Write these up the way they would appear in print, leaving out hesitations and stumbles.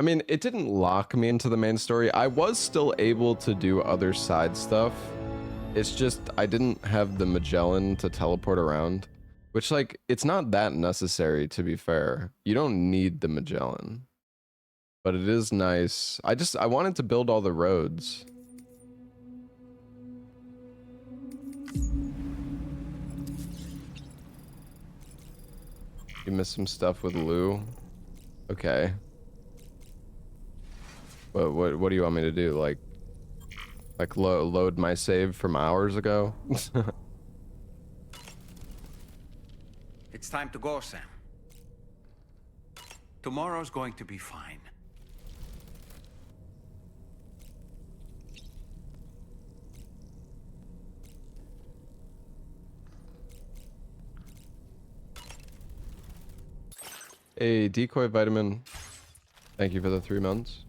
I mean, it didn't lock me into the main story. I was still able to do other side stuff. It's just I didn't have the Magellan to teleport around, which, like, it's not that necessary, to be fair. You don't need the Magellan, but it is nice. I wanted to build all the roads. You missed some stuff with Lou. Okay. What do you want me to do? Like load my save from hours ago? It's time to go, Sam. Tomorrow's going to be fine. A decoy vitamin. Thank you for the 3 months.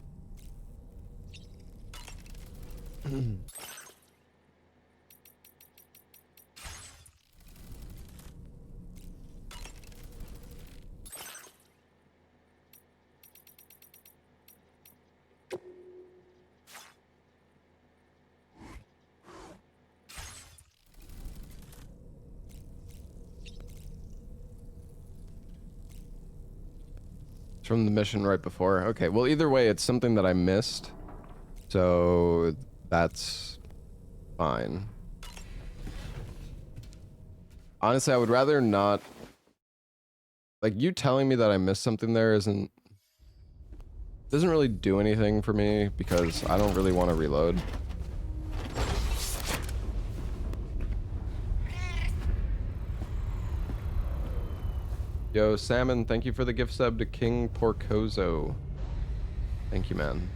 From the mission right before. Okay, well, either way, it's something that I missed, so that's fine. Honestly, I would rather not, like, you telling me that I missed something there doesn't really do anything for me because I don't really want to reload. Yo, Salmon, thank you for the gift sub to King Porcozo. Thank you, man.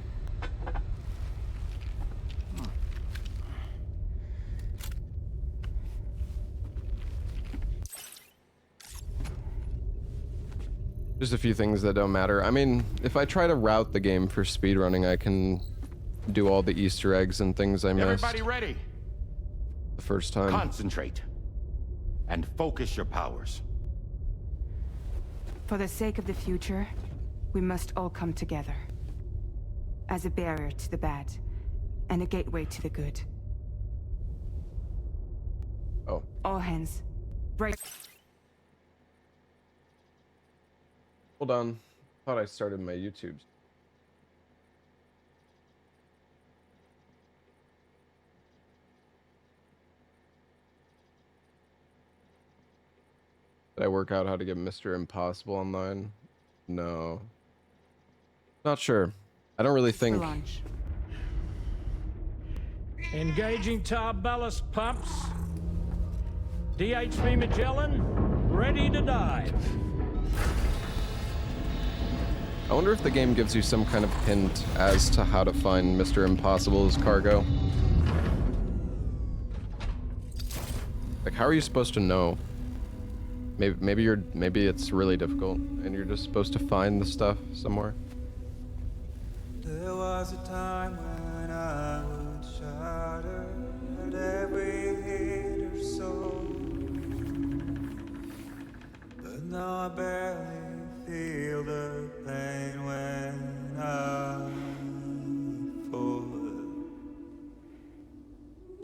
Just a few things that don't matter. I mean, if I try to route the game for speedrunning, I can do all the Easter eggs and things I missed. Everybody ready? The first time. Concentrate. And focus your powers. For the sake of the future, we must all come together. As a barrier to the bad, and a gateway to the good. Oh. All hands. Right. Hold on. Thought I started my YouTube. Did I work out how to get Mr. Impossible online? No. Not sure. I don't really think. Engaging tar ballast pumps. DH3 Magellan, ready to dive. I wonder if the game gives you some kind of hint as to how to find Mr. Impossible's cargo. Like, how are you supposed to know? Maybe it's really difficult and you're just supposed to find the stuff somewhere. There was a time when I would shatter at every hit or so, but now I barely feel the pain when I fall.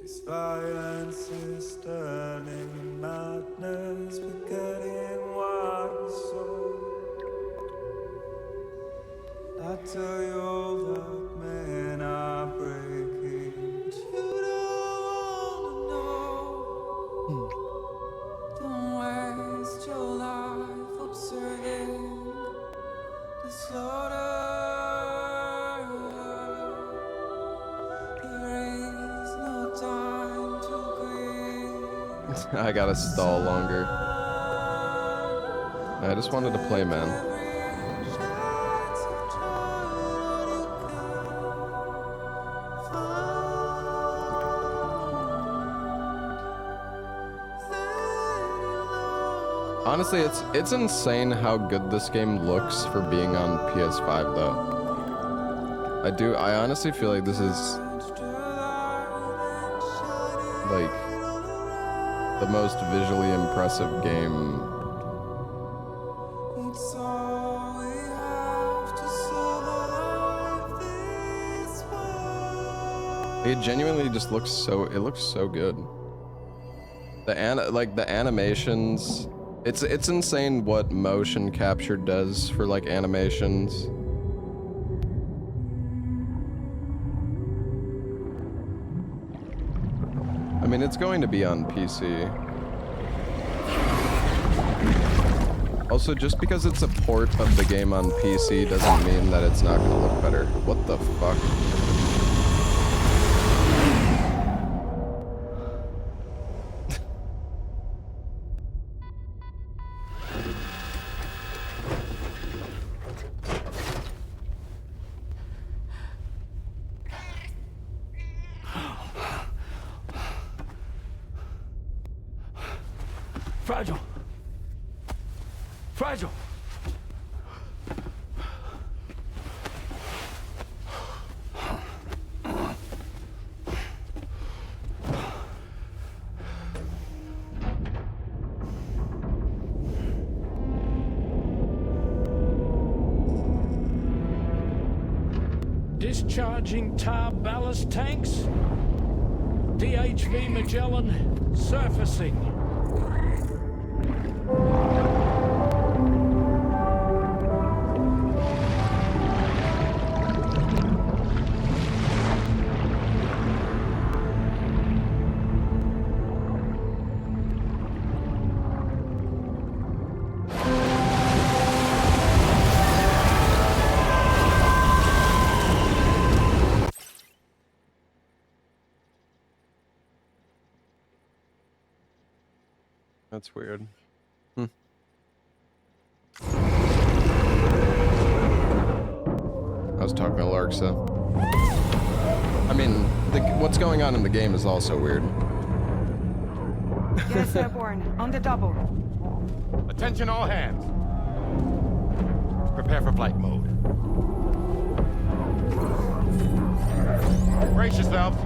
This violence is turning madness, forgetting what is so. I tell you all that men are breaking, but you don't know. Don't waste your life observing disorder. There is no time to grieve. I gotta stall longer. I just wanted to play, man. Honestly, it's insane how good this game looks for being on PS5 though. I honestly feel like this is like the most visually impressive game. It genuinely just looks so, it looks so good. The animations, it's insane what motion capture does for like animations. I mean, it's going to be on PC. Also, just because it's a port of the game on PC doesn't mean that it's not gonna look better. What the fuck? Fragile. Fragile. Discharging tar ballast tanks. DHV Magellan surfacing. That's weird. I was talking to Larksa. I mean, what's going on in the game is also weird. Yes, airborne. On the double. Attention all hands. Prepare for flight mode. Brace yourselves.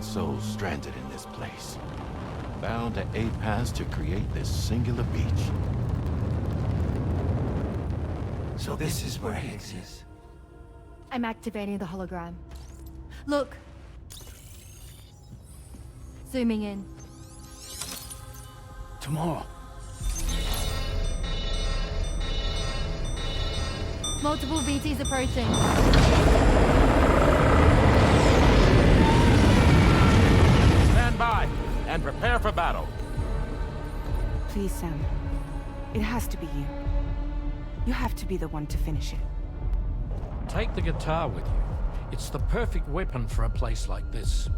Souls stranded in this place, bound to 8 paths to create this singular beach. So this is where Higgs is. I'm activating the hologram. Look. Zooming in. Tomorrow. Multiple VTs approaching. Stand by and prepare for battle. Please, Sam. It has to be you. You have to be the one to finish it. Take the guitar with you. It's the perfect weapon for a place like this.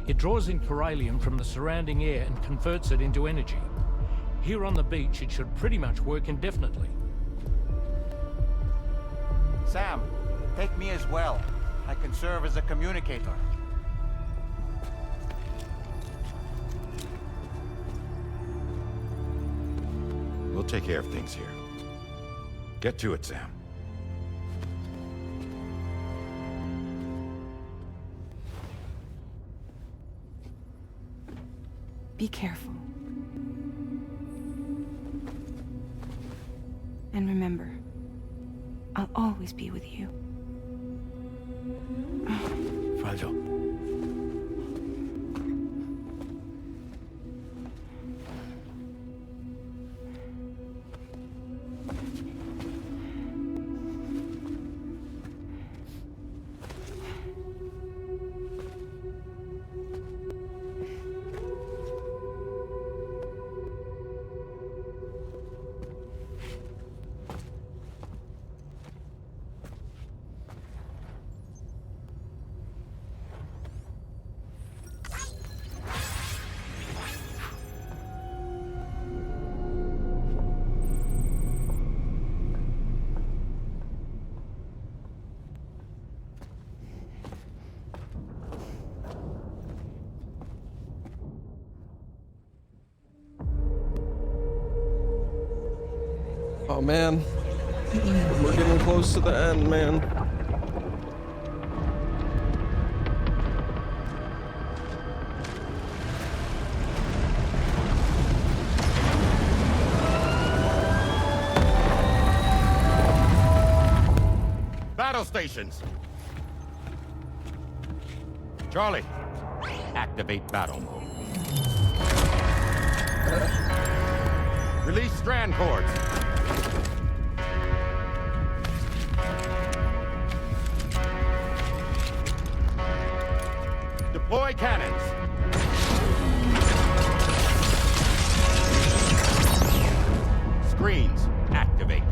It draws in chiralium from the surrounding air and converts it into energy. Here on the beach, it should pretty much work indefinitely. Sam, take me as well. I can serve as a communicator. We'll take care of things here. Get to it, Sam. Be careful. And remember, I'll always be with you. Fragile. Oh man, we're getting close to the end, man. Battle stations. Charlie, activate battle mode. Release strand cords. Deploy cannons. Screens, activate.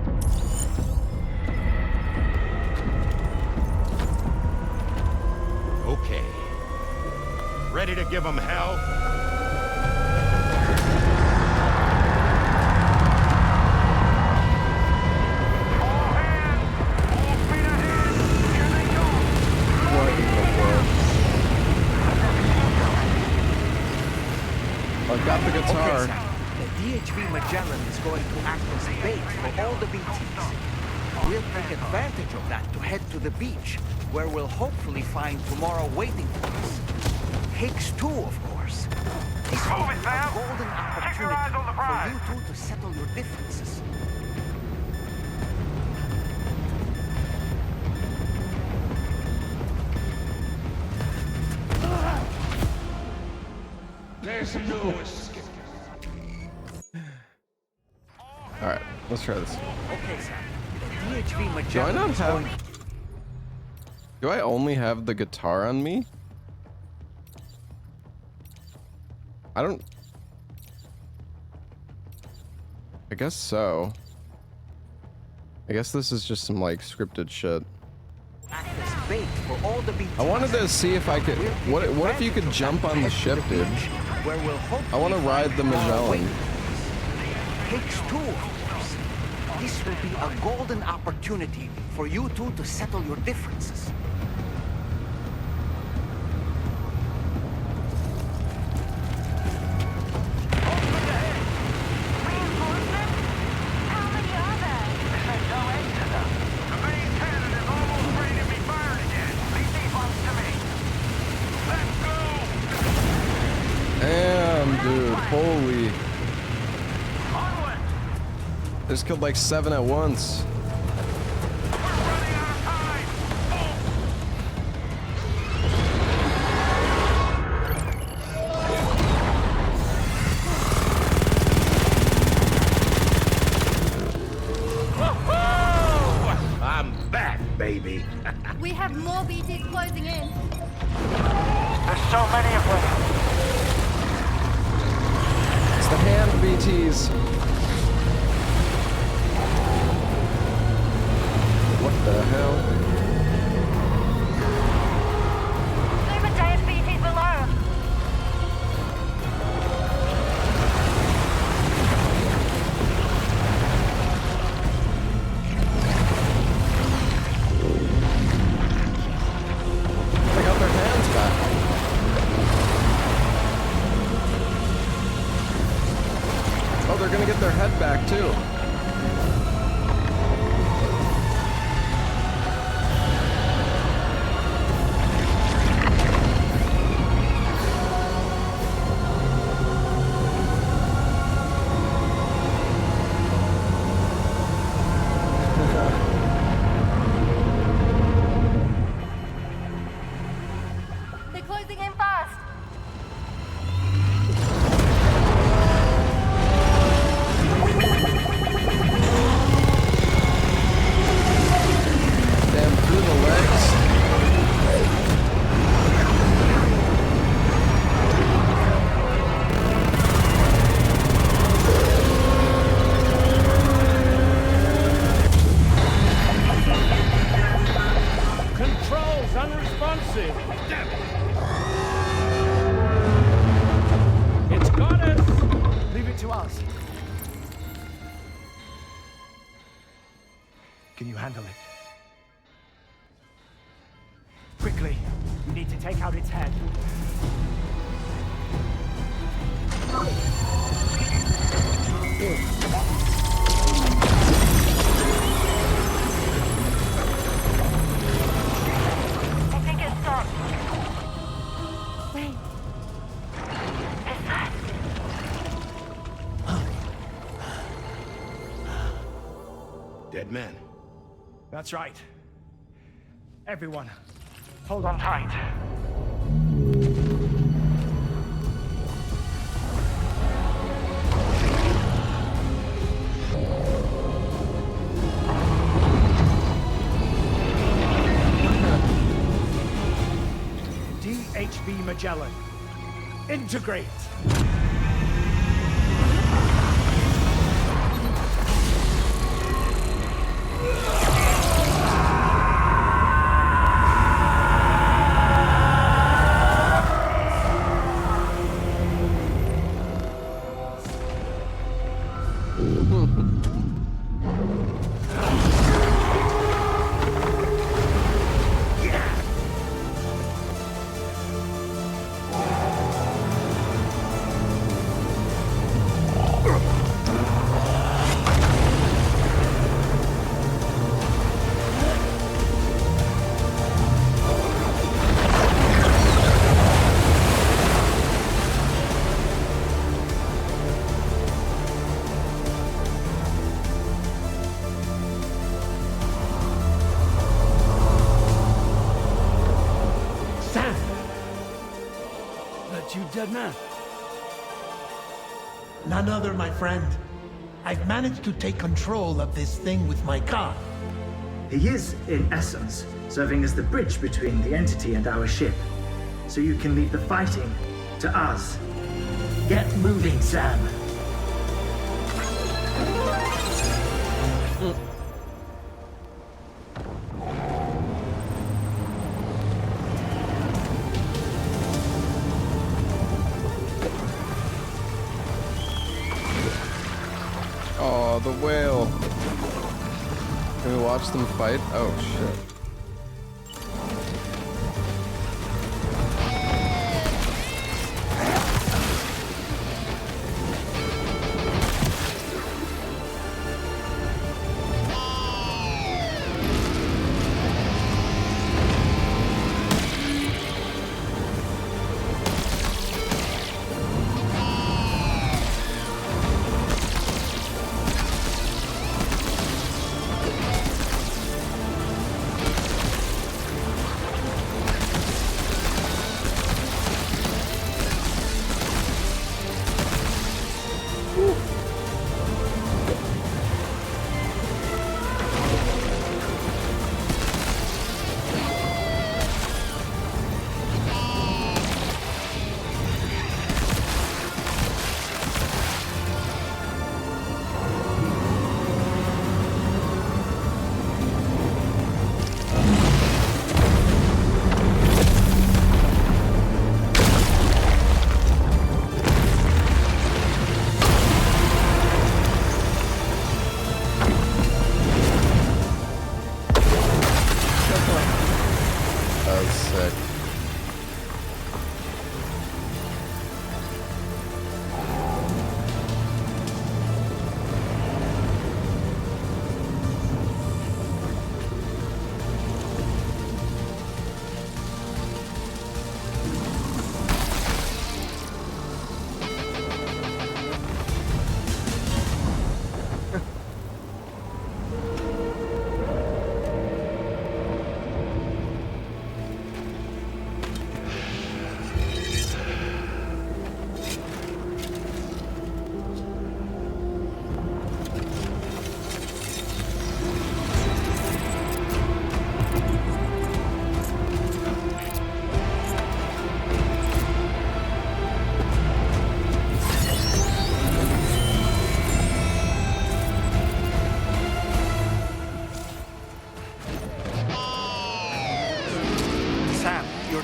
Okay. Ready to give them hell? What in the world? I got the guitar. Okay, Sam. The DHV Magellan is going to act as bait for all the BTs. We'll take advantage of that to head to the beach, where we'll hopefully find tomorrow waiting for us. Higgs 2, of course. This will be a golden opportunity for you two to settle your differences. There's no escape. Alright, let's try this. Okay, Sam. The DHV Do I Magellan not is have... going... Do I only have the guitar on me? I don't... I guess so. I guess this is just some, like, scripted shit. act as bait for all the BTs. I wanted to see if I could... What if you could jump on the ship, dude? Where we'll I want to ride the Magellan. Higgs 2, of course. This will be a golden opportunity for you two to settle your differences. Damn, dude. Holy. I just killed like 7 at once. I'm back, baby. We have more BTs closing in. There's so many of them. It's the hand BTs. What the hell? Super giant BTs below. They got their hands back. Oh, they're gonna get their head back too. They're closing in fast. Damn, through the legs. Controls unresponsive. Damn it. It's got us. Leave it to us. Can you handle it? Quickly, we need to take out its head. dead men. That's right. Everyone, hold on tight. DHV Magellan, integrate! Dead man. None other, my friend. I've managed to take control of this thing with my car. He is, in essence, serving as the bridge between the entity and our ship. So you can leave the fighting to us. Get moving, Sam. Oh, the whale. Can we watch them fight? Oh, shit.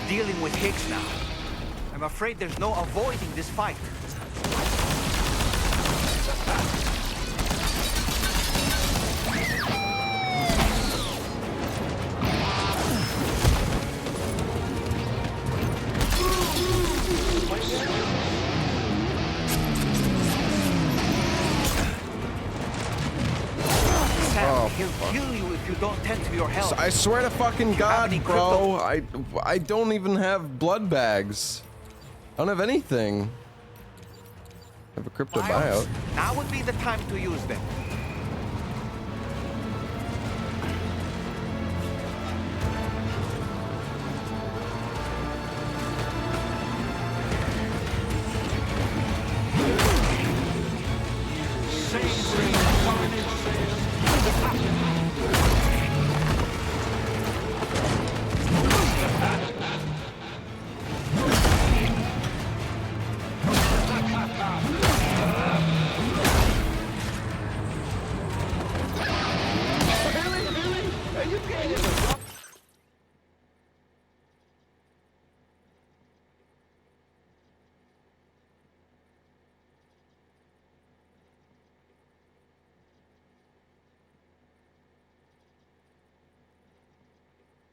Dealing with Higgs now. I'm afraid there's no avoiding this fight. Sam, he'll kill you if you don't tend to your health. I swear to fucking God, bro. I don't even have blood bags. I don't have anything. I have a crypto buyout. Now would be the time to use them.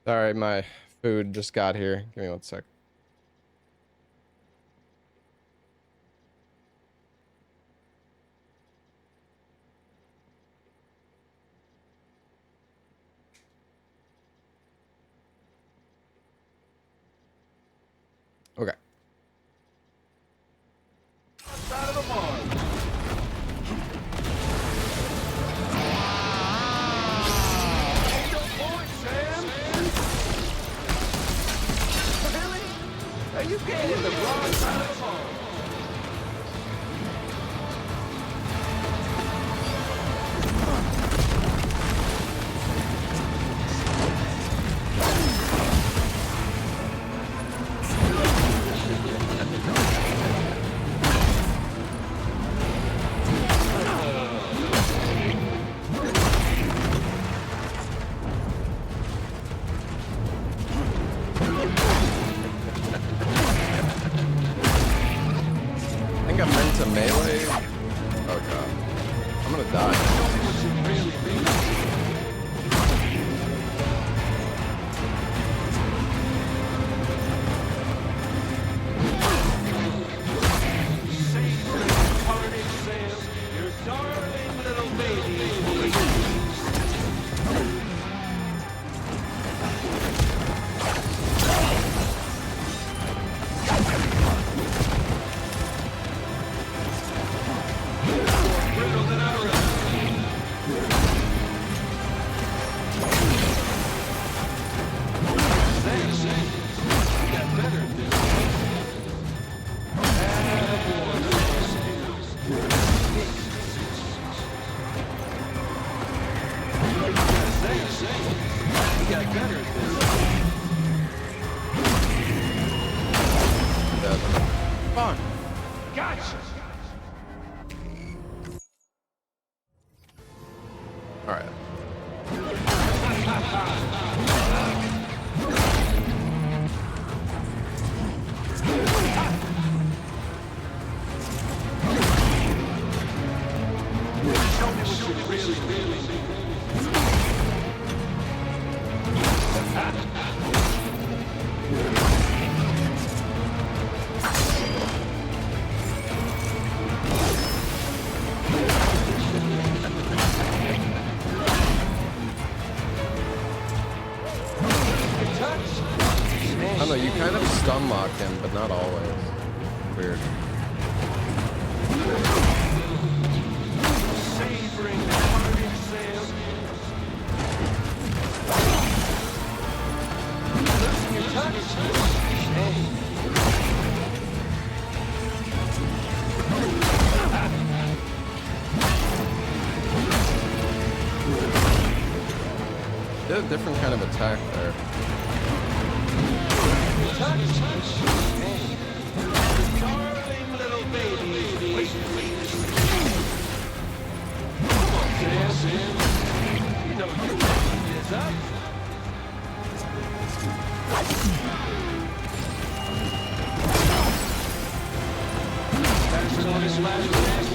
Sorry, my food just got here. Give me 1 sec. Okay. Out of the barn. Are you getting the wrong side of the ball? Melee? Oh god. I'm gonna die. I don't know, you kind of stun lock him, but not always. Weird. Savoring the parting sails. Losing your touch. Did a different kind of attack there. Darling little baby. Wait, come on, Sam. You know your game is up. That's on his last dance.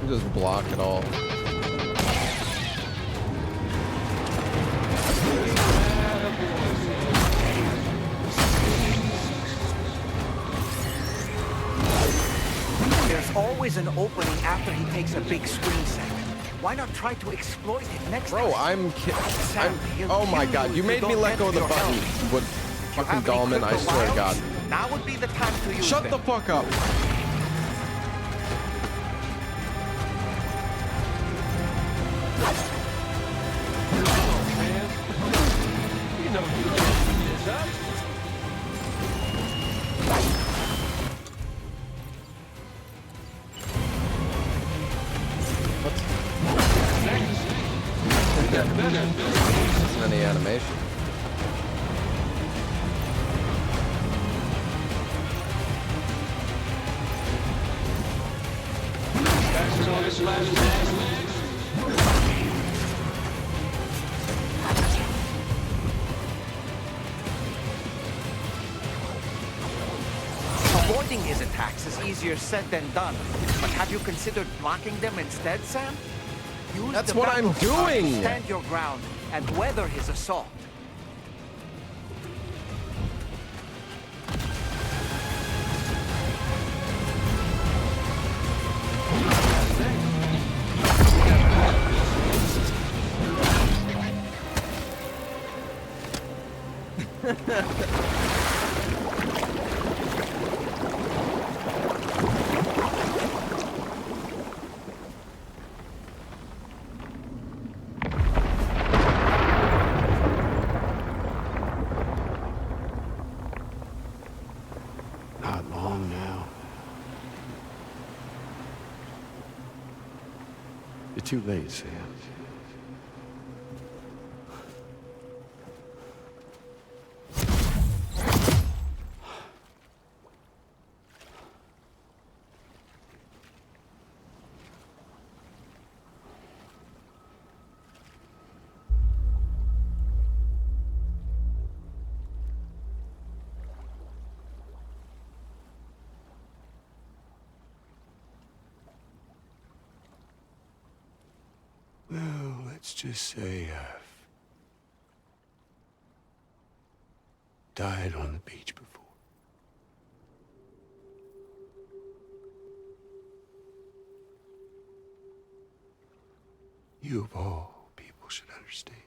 Just block it all. There's always an opening after he takes a big screen set. Why not try to exploit it next time? Bro, oh my god, you made me let go of the button. What fucking Dolman, I swear to god. Now would be the time to use Shut the fuck up. Any animation. Avoiding his attacks is easier said than done. But have you considered blocking them instead, Sam? Use That's the what I'm battle cry to doing! Stand your ground and weather his assault. Not long now. You're too late, Sam. Well, let's just say I've died on the beach before. You of all people should understand.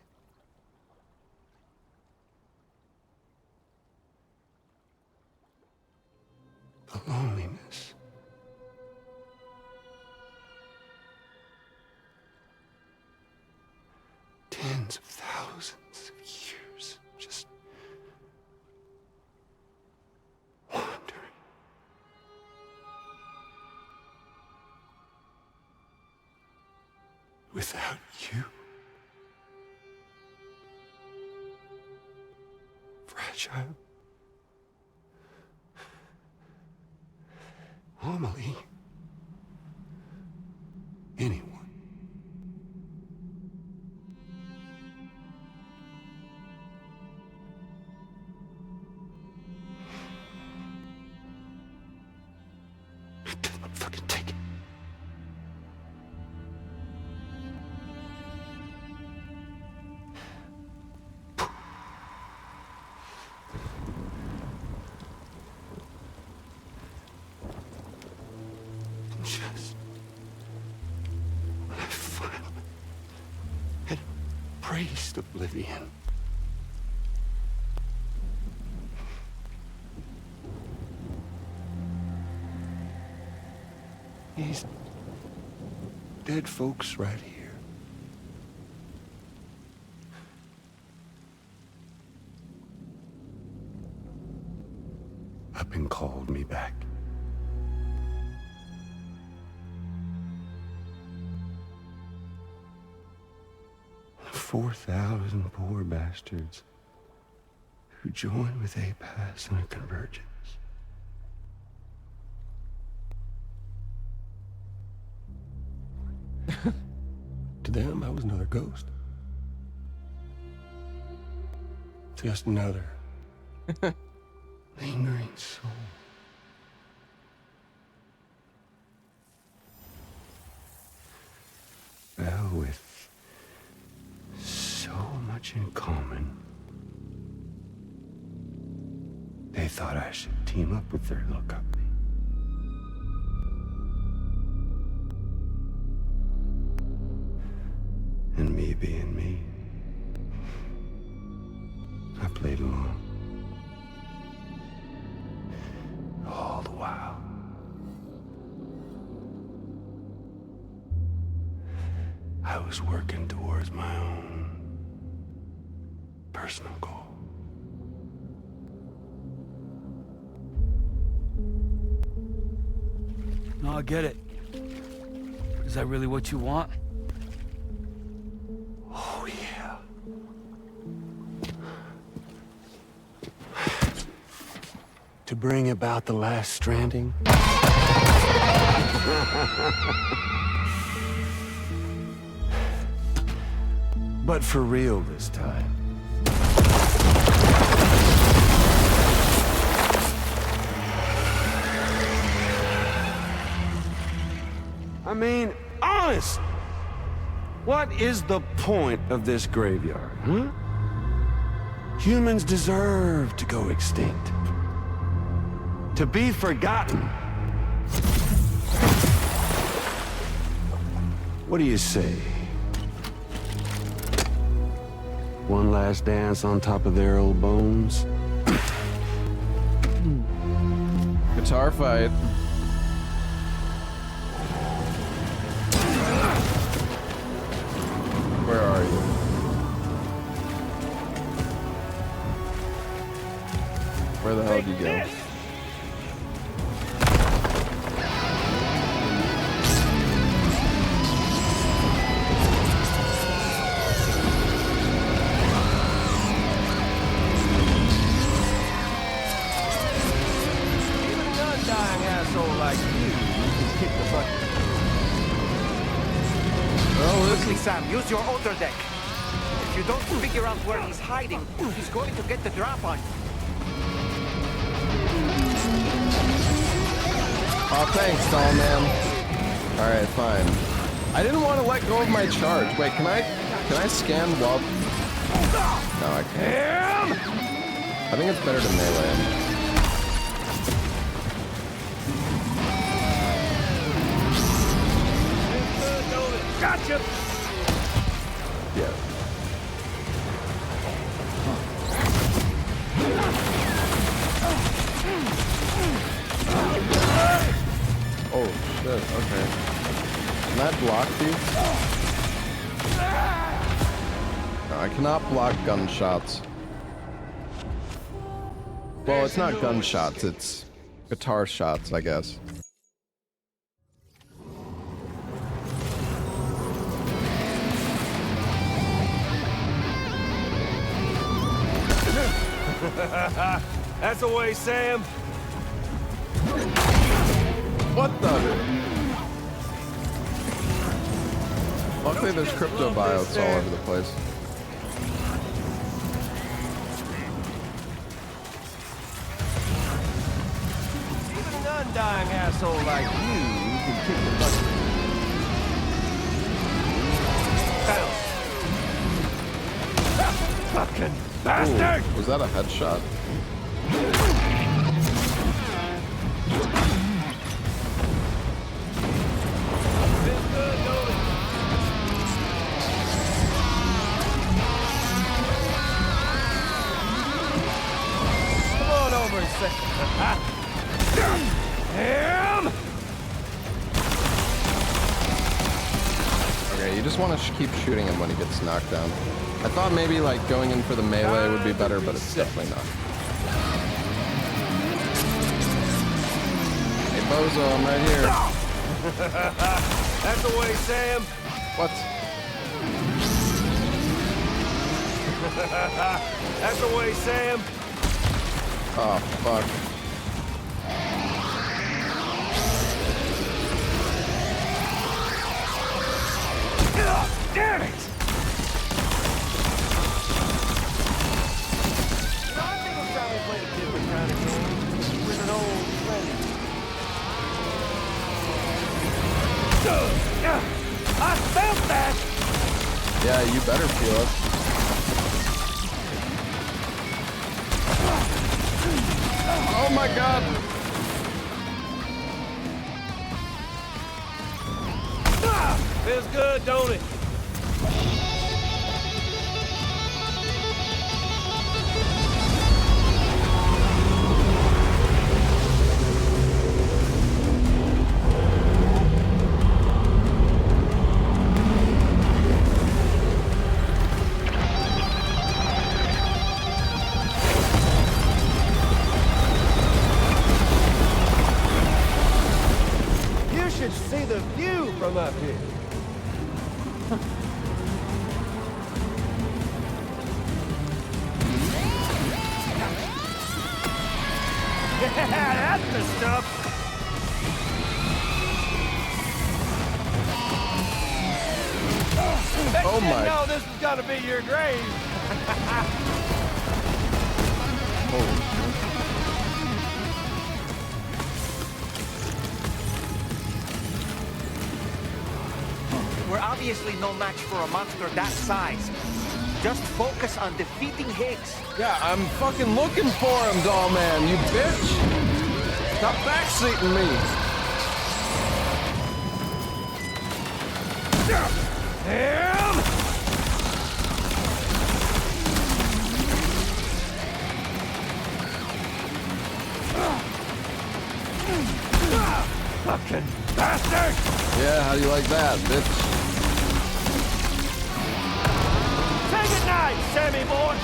The loneliness. Tens of thousands of years just wandering. Without you. Fragile. Amelie. Anyone. Fucking take it. Just when I finally had embraced oblivion. These dead folks right here. Up and called me back. The 4,000 poor bastards who joined with APAS in a convergence. To them, I was another ghost. Just another lingering soul. Well, with so much in common, they thought I should team up with their little company. And me being me, I played along. All the while. I was working towards my own personal goal. No, I get it. Is that really what you want? Oh, yeah. To bring about the last stranding. But for real this time. I mean, honest! What is the point of this graveyard, huh? Humans deserve to go extinct. To be forgotten. What do you say? One last dance on top of their old bones? Guitar fight. Where are you? Where the hell did you go? Quickly, Sam, use your outer deck. If you don't figure out where he's hiding, he's going to get the drop on you. Oh, thanks, doll man. All right, fine. I didn't want to let go of my charge. Wait, can I scan while? No, I can't. I think it's better to melee him. Gotcha! Yeah. Oh shit, okay. Can I block these? No, I cannot block gunshots. Well, it's not gunshots, it's guitar shots, I guess. That's the way, Sam. What the? Luckily, there's crypto biots all over the place. Even an undying asshole like you can kick the bucket. Fucking bastard! Ooh, was that a headshot? Come on over and say, him! Okay, you just want to keep shooting him when he gets knocked down. I thought maybe like going in for the melee would be better, but it's definitely not. Hey Bozo, I'm right here. That's the way, Sam. What? That's the way, Sam. Oh, fuck. Damn it! I think it's time we played a different kind of game with an old friend. I felt that! Yeah, you better feel it. Oh my god! Feels good, don't it? You should see the view from up here. Yeah, that's the stuff! Oh my. No, this is gonna be your grave. Holy shit. We're obviously no match for a monster that size. Just focus on defeating Higgs. Yeah, I'm fucking looking for him, doll man, you bitch! Stop backseating me! Damn! Fucking bastard! Yeah, how do you like that, bitch? Say goodnight, Sammy boy!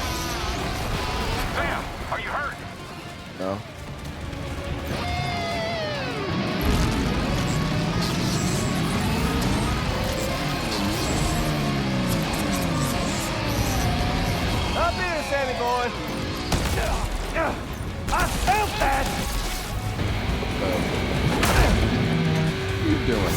Sam, are you hurt? No. Up here, Sammy boy! I felt that! What are you doing?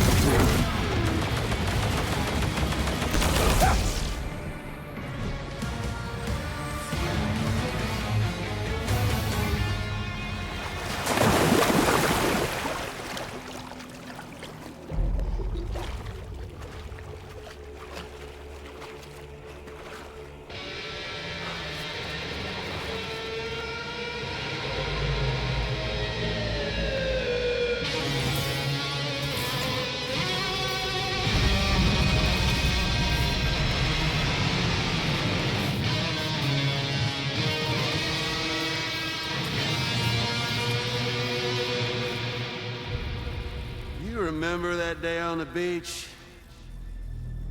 Remember that day on the beach?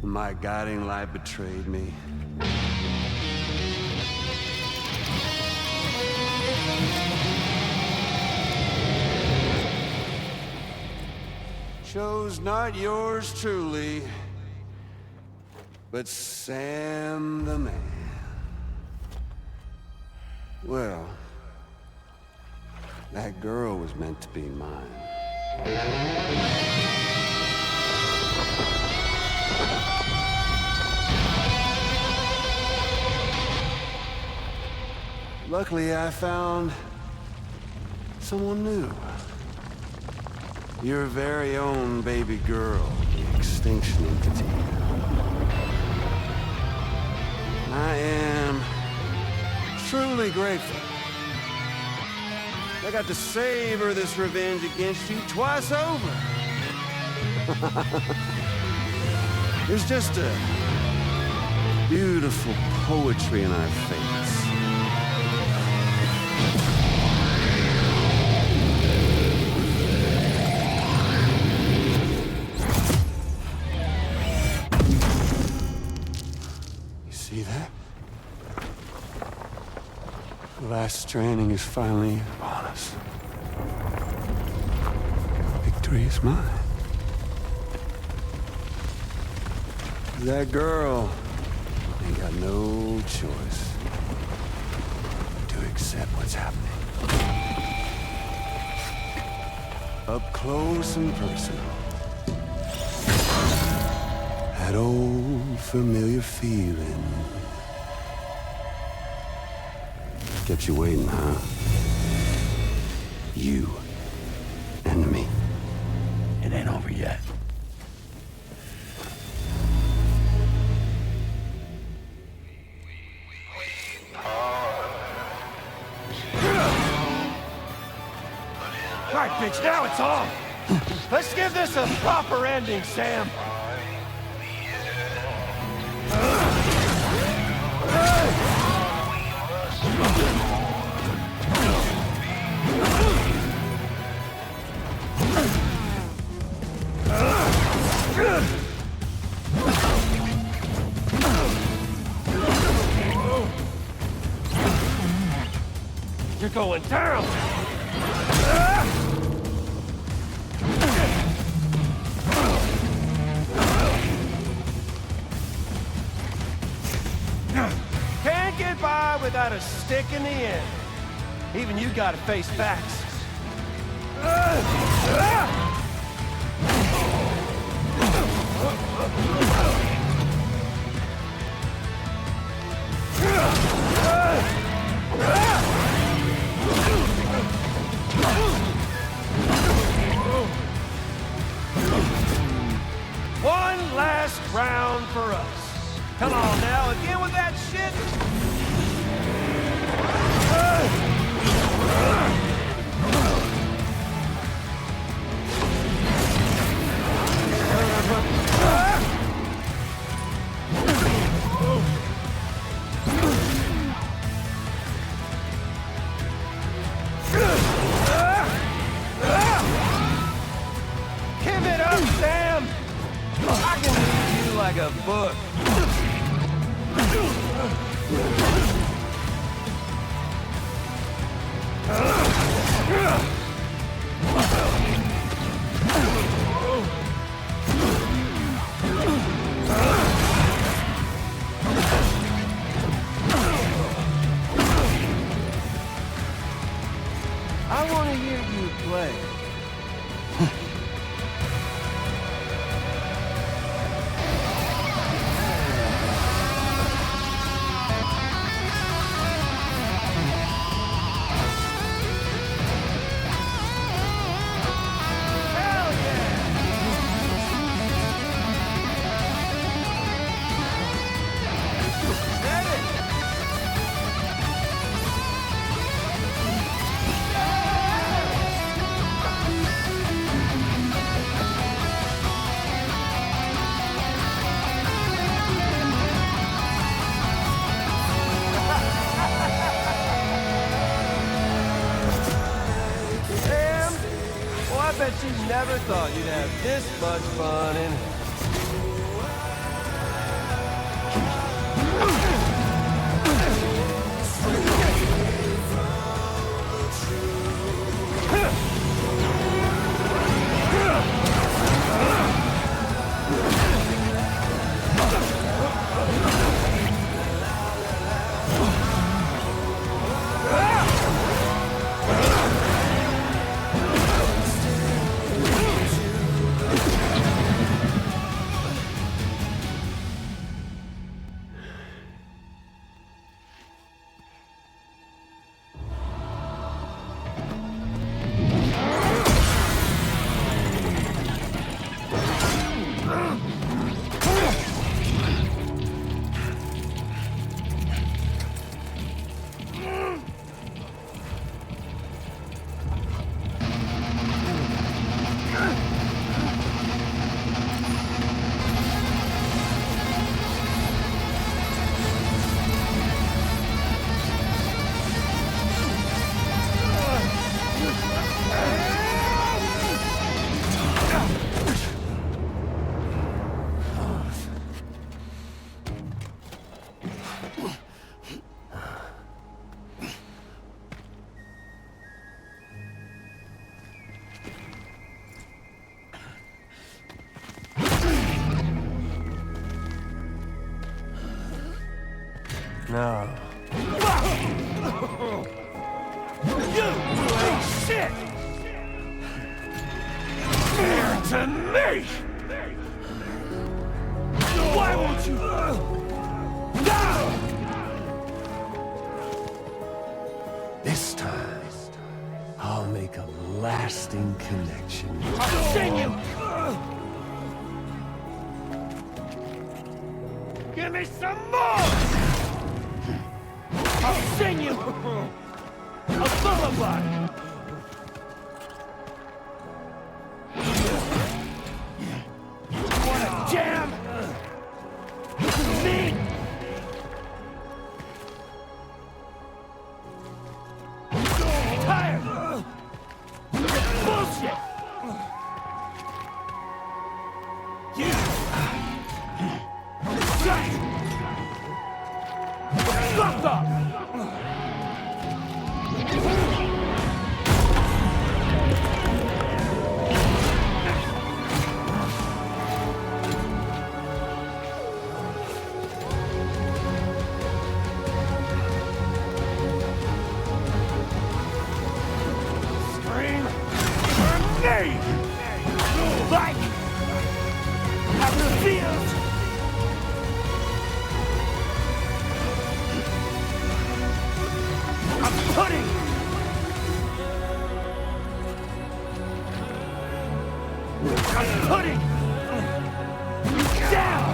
When my guiding light betrayed me? Chose not yours truly, but Sam the man. Well, that girl was meant to be mine. Luckily, I found someone new. Your very own baby girl, the extinction entity. I am truly grateful. I got to savor this revenge against you twice over. There's just a beautiful poetry in our fates. You see that? The last stranding is finally upon us. Victory is mine. That girl ain't got no choice to accept what's happening. Up close and personal. That old familiar feeling. Kept you waiting, huh? You and me. It ain't over yet. All right, bitch, now it's on! Let's give this a proper ending, Sam! You're going down! Can't get by without a stick in the end. Even you gotta face facts. One last Last round for us. Come on now, again with that shit? Give it up, Sam! I can read you like a book. I want to hear you play. I bet you never thought you'd have this much fun in No. You ain't shit! Fair to me! Why won't you? This time, I'll make a lasting connection. I'll sing you! Give me some more! I'll sing you a lullaby. Wanna jam? Me? Tired? Bullshit! You! Shut! Fuck up! Scream for me! Like I revealed! I'm putting you down!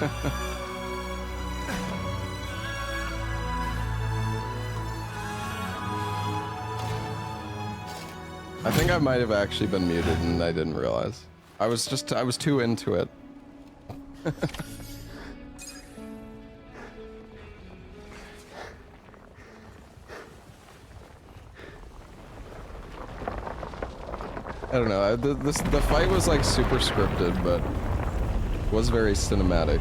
I think I might have actually been muted and I didn't realize. I was too into it. I don't know. The fight was like super scripted, but was very cinematic.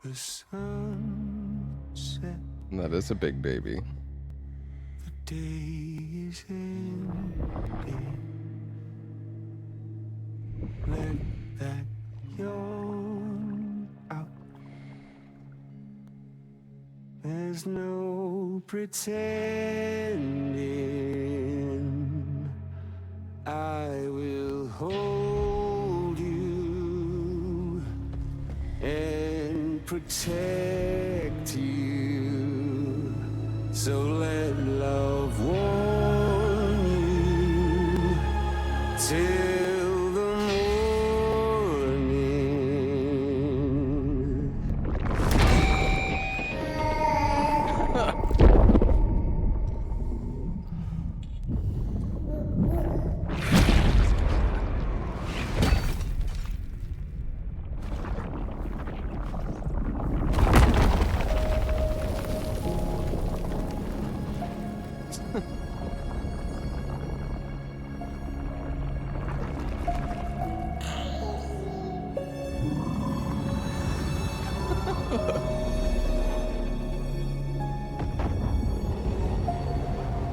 The sunset. That is a big baby. The day is ending. Let that yawn out. There's no pretending. I will hold you and protect you. So let love warm you till the morning.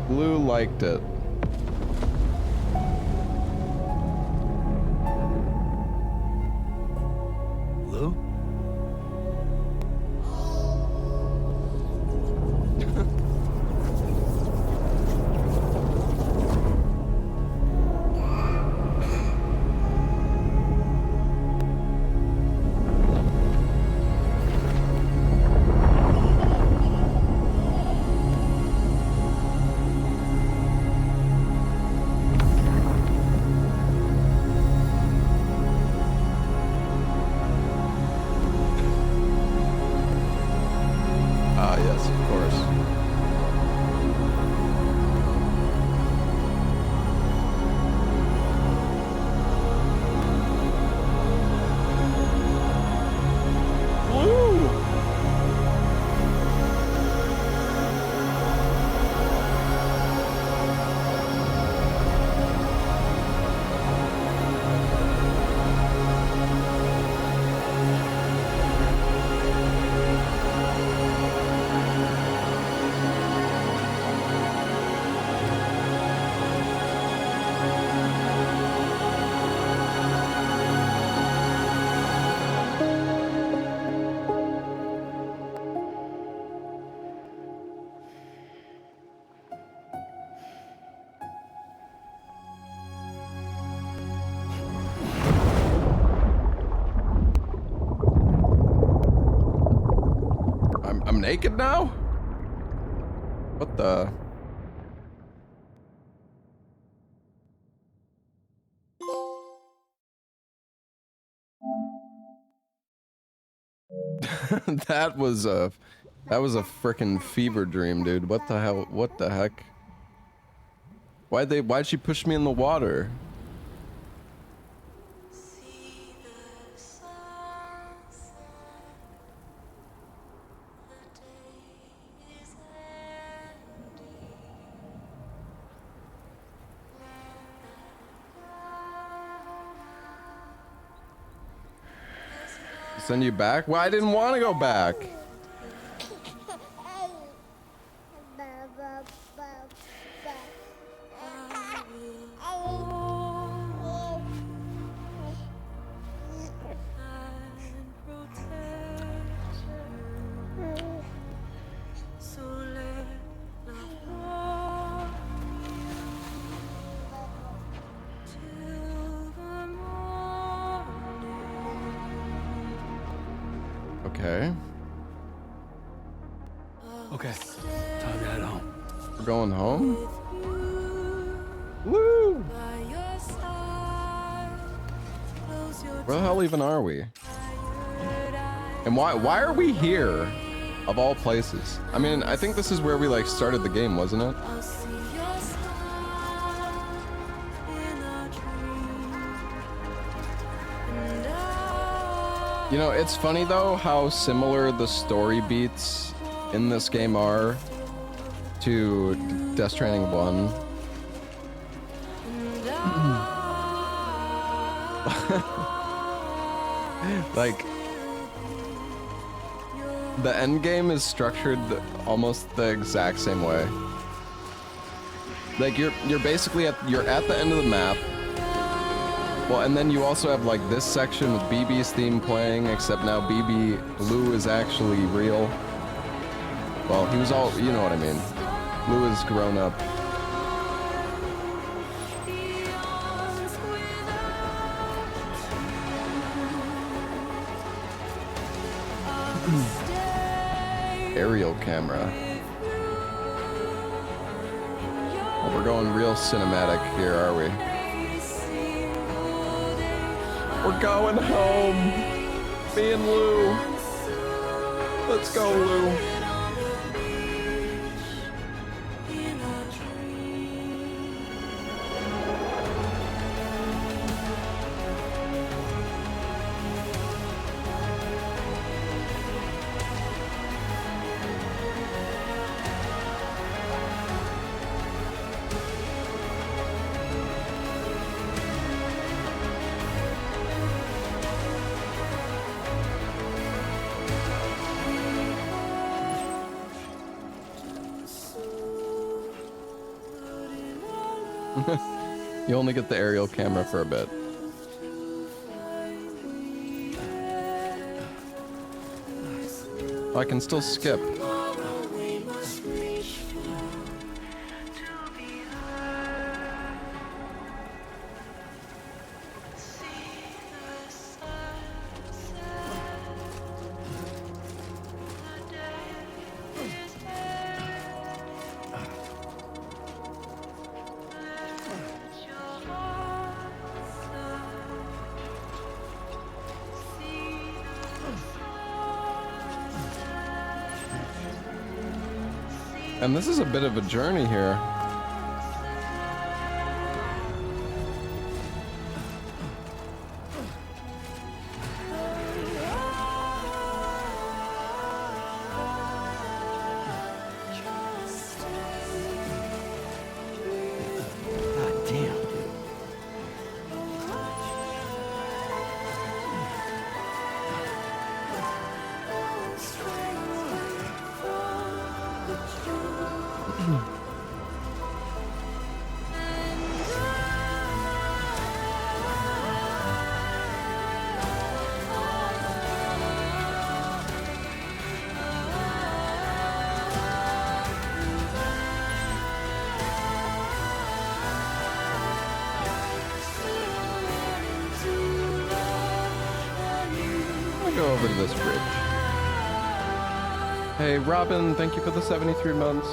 Blue liked it. Blue? I'm naked now? What the? that was a frickin' fever dream, dude. What the hell? What the heck? Why'd she push me in the water? Send you back? Well, I didn't want to go back. Okay. Okay, time to head home. We're going home? Woo! Where the hell even are we? And why are we here? Of all places. I mean, I think this is where we like started the game, wasn't it? You know, it's funny though how similar the story beats in this game are to Death Stranding 1. Like, the end game is structured almost the exact same way. Like you're basically you're at the end of the map. Well, and then you also have like this section with BB's theme playing, except now BB Lou is actually real. Well, he was all, you know what I mean. Lou is grown up. Aerial camera. Well, we're going real cinematic here, are we? We're going home. Me and Lou. Let's go, Lou. You only get the aerial camera for a bit. I can still skip. And this is a bit of a journey here. God damn. I'll go over to this bridge. Hey, Robin, thank you for the 73 months.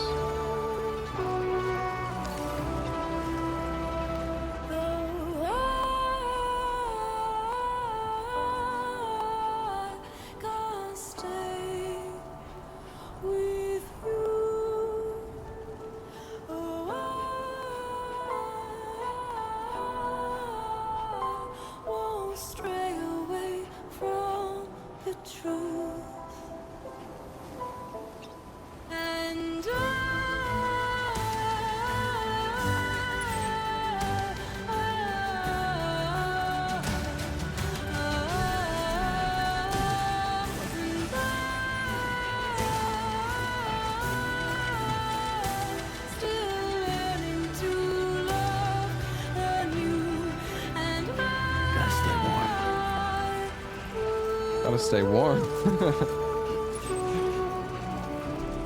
Gotta stay warm.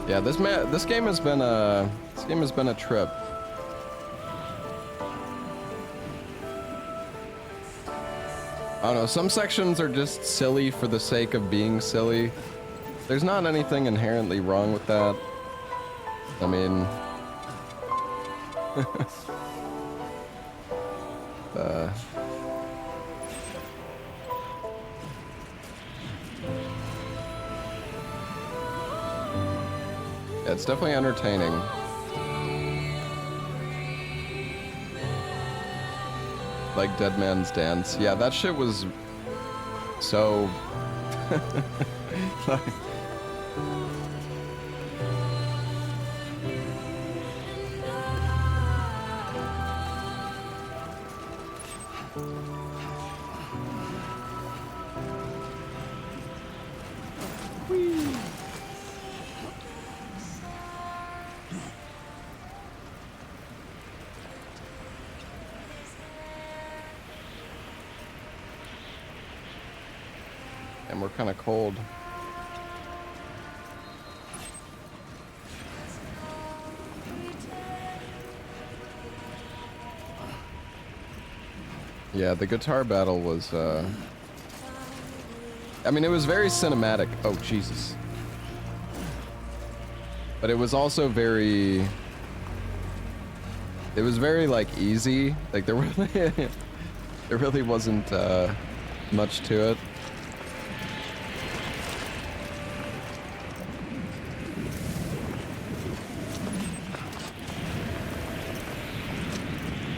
Yeah, this game has been a trip. I don't know, some sections are just silly for the sake of being silly. There's not anything inherently wrong with that. I mean, yeah, it's definitely entertaining. Like Dead Man's Dance. Yeah, that shit was so like, and we're kind of cold. Yeah, the guitar battle was, I mean, it was very cinematic. Oh, Jesus. But it was also very, it was very, like, easy. Like, there really, there really wasn't, much to it.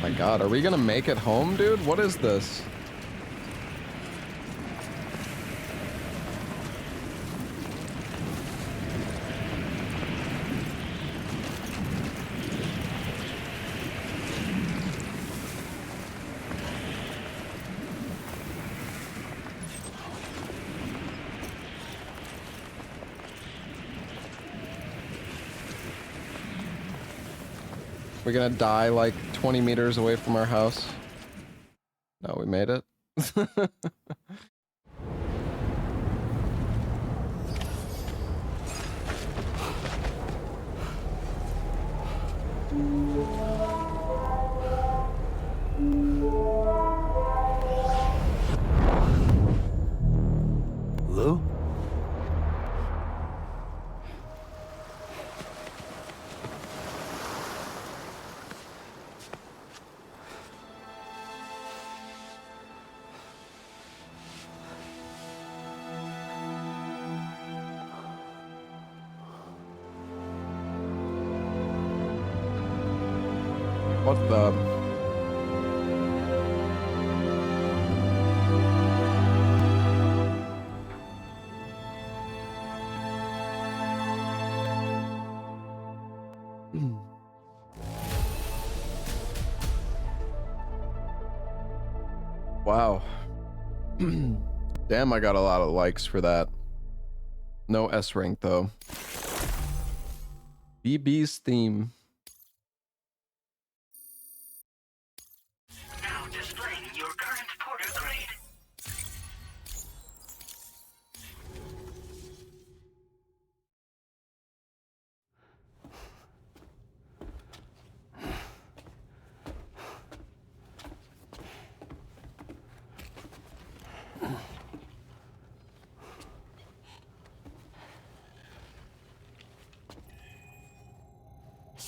My God, are we gonna make it home, dude? What is this? We're gonna die like 20 meters away from our house. No, we made it. Lou? What the? Wow. Damn, I got a lot of likes for that. No S rank though. BB's theme. Now displaying your current porter grade.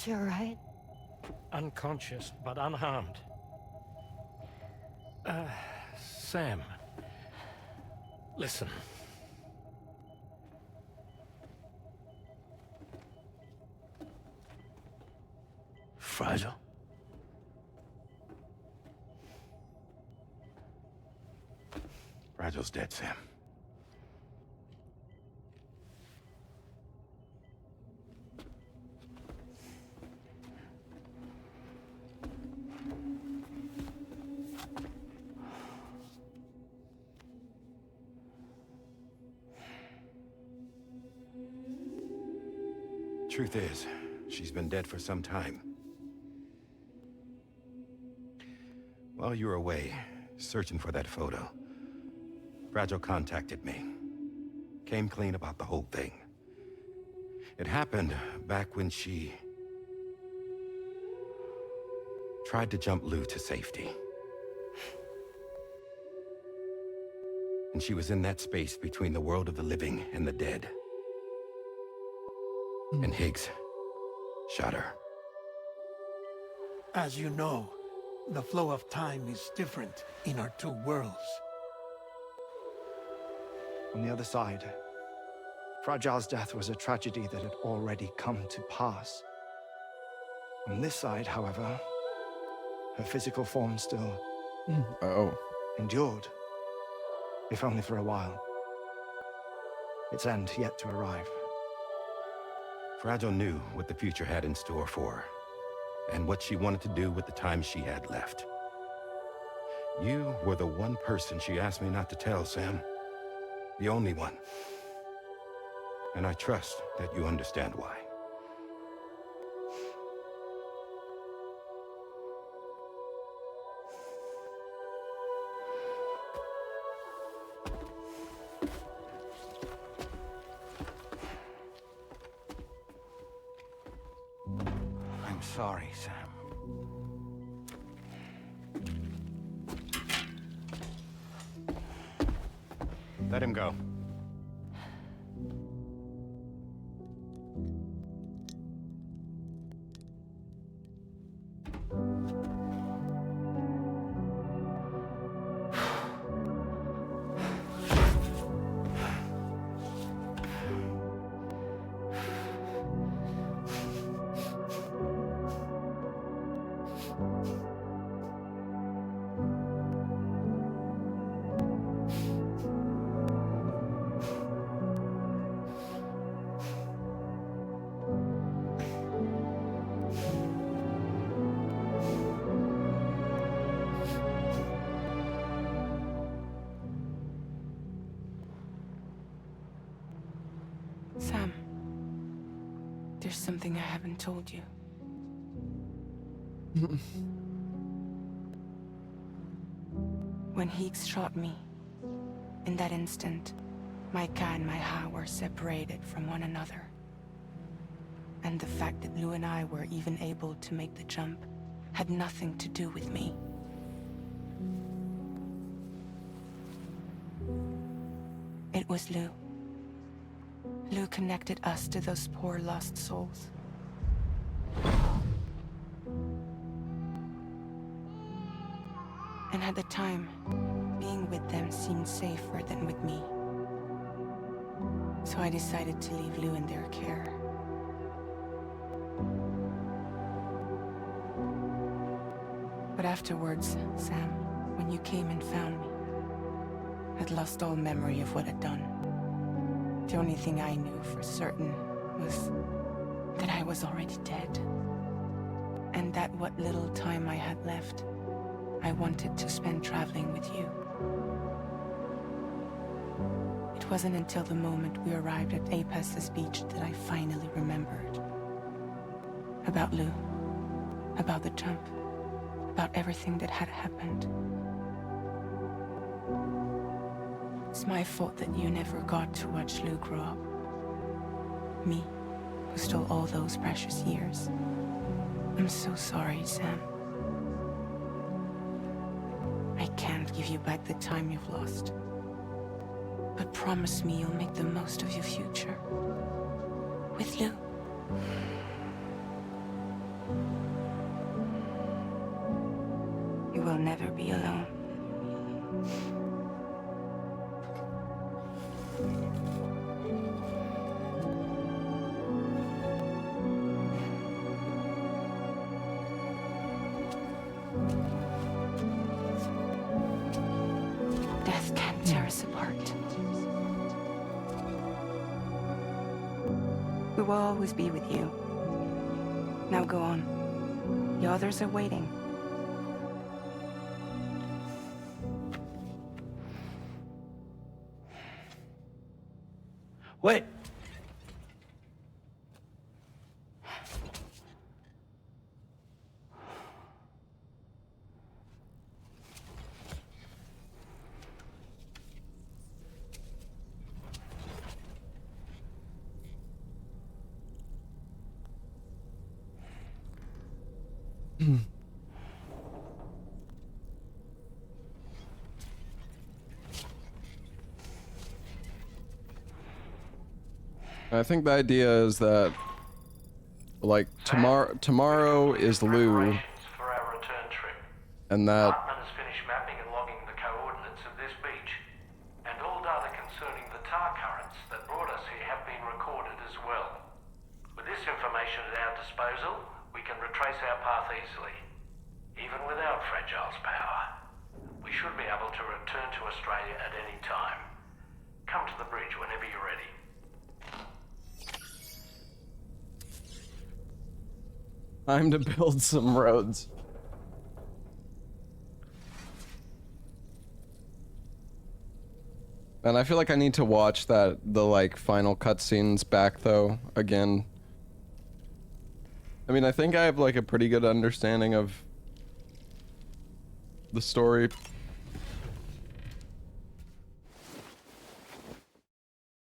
She alright? Unconscious, but unharmed. Sam. Listen. Fragile? Fragile's dead, Sam. Truth is, she's been dead for some time. While you were away, searching for that photo, Fragile contacted me. Came clean about the whole thing. It happened back when she tried to jump Lou to safety. And she was in that space between the world of the living and the dead. And Higgs shot her. As you know, the flow of time is different in our two worlds. On the other side, Fragile's death was a tragedy that had already come to pass. On this side, however, her physical form still endured, if only for a while. Its end yet to arrive. Fragile knew what the future had in store for her, and what she wanted to do with the time she had left. You were the one person she asked me not to tell, Sam. The only one. And I trust that you understand why. I'm sorry, Sam. Let him go. Sam, there's something I haven't told you. When Higgs shot me, in that instant, my Ka and my Ha were separated from one another. And the fact that Lou and I were even able to make the jump had nothing to do with me. It was Lou. Lou connected us to those poor lost souls. And at the time, being with them seemed safer than with me. So I decided to leave Lou in their care. But afterwards, Sam, when you came and found me, I'd lost all memory of what I'd done. The only thing I knew for certain was that I was already dead. And that what little time I had left, I wanted to spend traveling with you. It wasn't until the moment we arrived at Apes's beach that I finally remembered. About Lou, about the jump, about everything that had happened. It's my fault that you never got to watch Lou grow up. Me, who stole all those precious years. I'm so sorry, Sam. I can't give you back the time you've lost. But promise me you'll make the most of your future. With Lou. You will never be alone. Death can't tear us apart. We will always be with you. Now go on. The others are waiting. Wait! I think the idea is that, like, tomorrow is Lou, For our return trip. and that Hartman has finished mapping and logging the coordinates of this beach, and all data concerning the tar currents that brought us here have been recorded as well. With this information at our disposal, we can retrace our path easily. Even without Fragile's power, we should be able to return to Australia at any time. Come to the bridge whenever you're ready. time to build some roads. And I feel like I need to watch the like final cutscenes back though again. I mean, I think I have like a pretty good understanding of the story.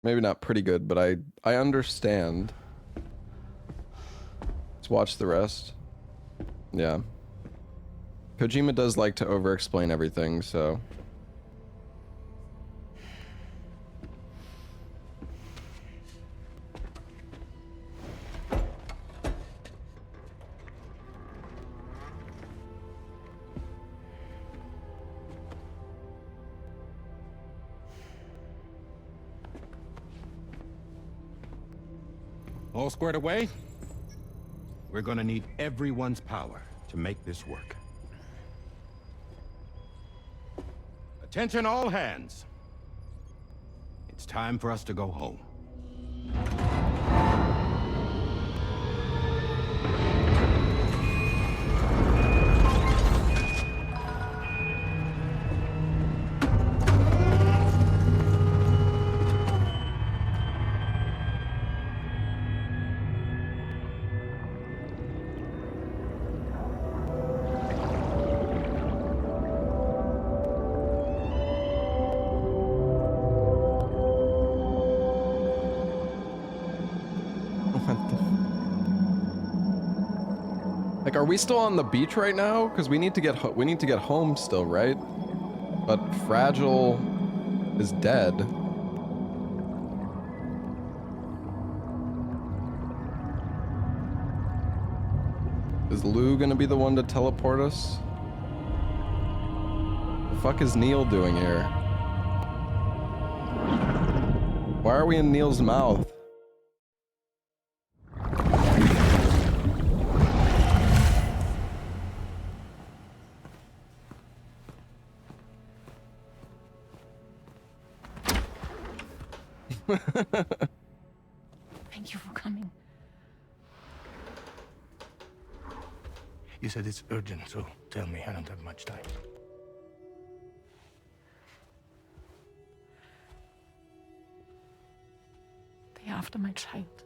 Maybe not pretty good, but I understand. Let's watch the rest. Yeah. Kojima does like to over-explain everything, so... All squared away? We're gonna need everyone's power to make this work. Attention all hands. It's time for us to go home. Like, are we still on the beach right now? Because we need to get home still, right? But Fragile is dead. Is Lou gonna be the one to teleport us? The fuck is Neil doing here? Why are we in Neil's mouth? Thank you for coming. You said it's urgent, so tell me. I don't have much time. They're after my child.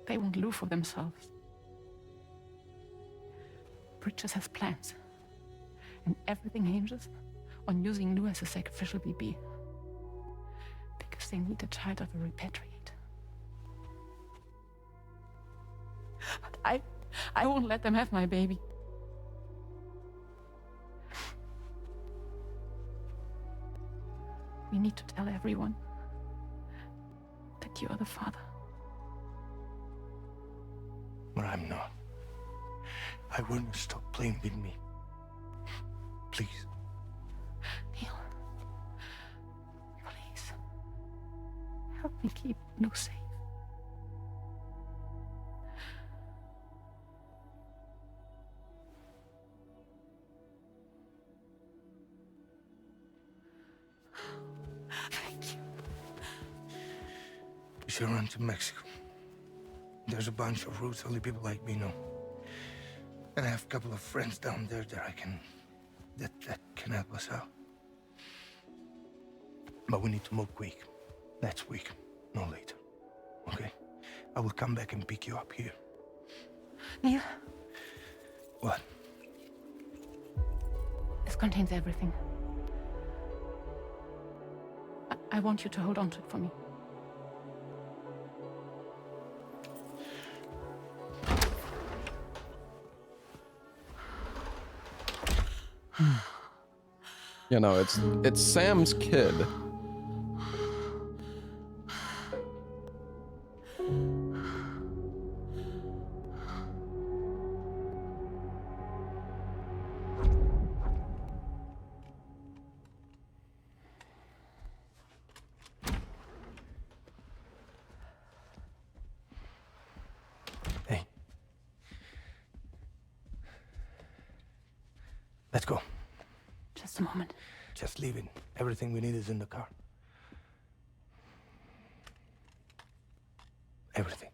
They want Lou for themselves. Bridges has plans. And everything hinges on using Lou as a sacrificial BB. Because they need a child of a repatriate. But I won't let them have my baby. We need to tell everyone that you are the father. but I'm not. I want you to stop playing with me. Please. Neil. Please. Help me keep Lou safe. Thank you. We should run to Mexico. There's a bunch of routes only people like me know. And I have a couple of friends down there that that can help us out. But we need to move quick. Next week, no later. Okay? I will come back and pick you up here. Neil. What? This contains everything. I want you to hold on to it for me. You know, it's Sam's kid. Hey. Let's go. Just a moment. Just leave it. Everything we need is in the car. Everything.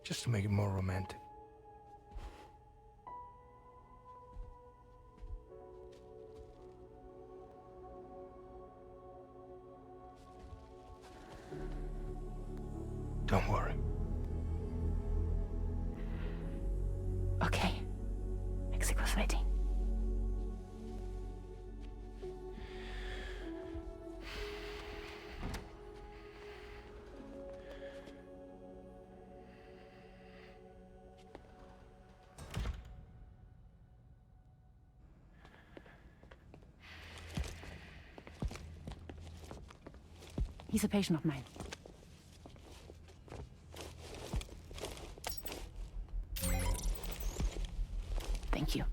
Just to make it more romantic. Don't worry. Okay. Mexico's waiting. He's a patient of mine. Thank you.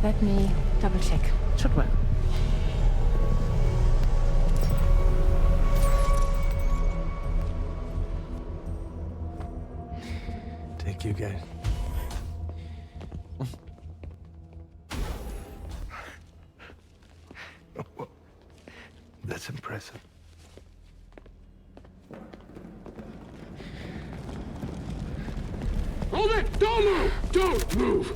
Let me double check. Should work. Thank you, guys. That's impressive. Hold it! Don't move! Don't move!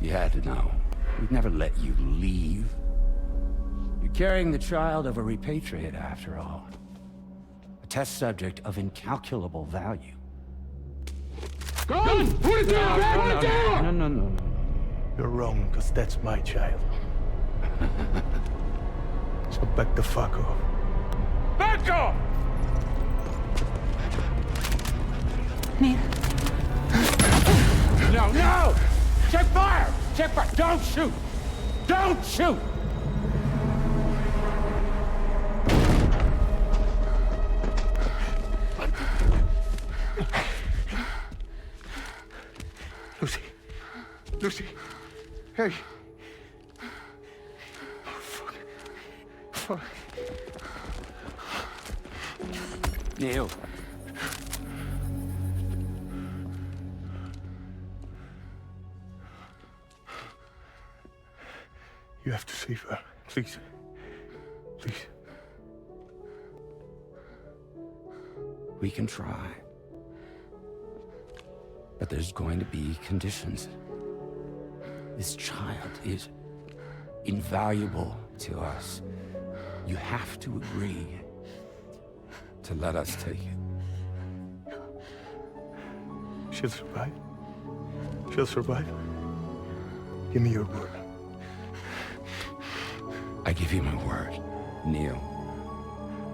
You had to know. We'd never let you leave. You're carrying the child of a repatriate, after all. A test subject of incalculable value. Gun! Put it down! Put it down! No. You're wrong, because that's my child. So back the fuck off. Back off! Neil. No! Check fire! Check fire! Don't shoot! Don't shoot! Lucy. Hey. Oh, fuck. Neil. You have to save her. Please. Please. We can try. But there's going to be conditions. This child is invaluable to us. You have to agree to let us take it. She'll survive. She'll survive. Give me your word. I give you my word, Neil.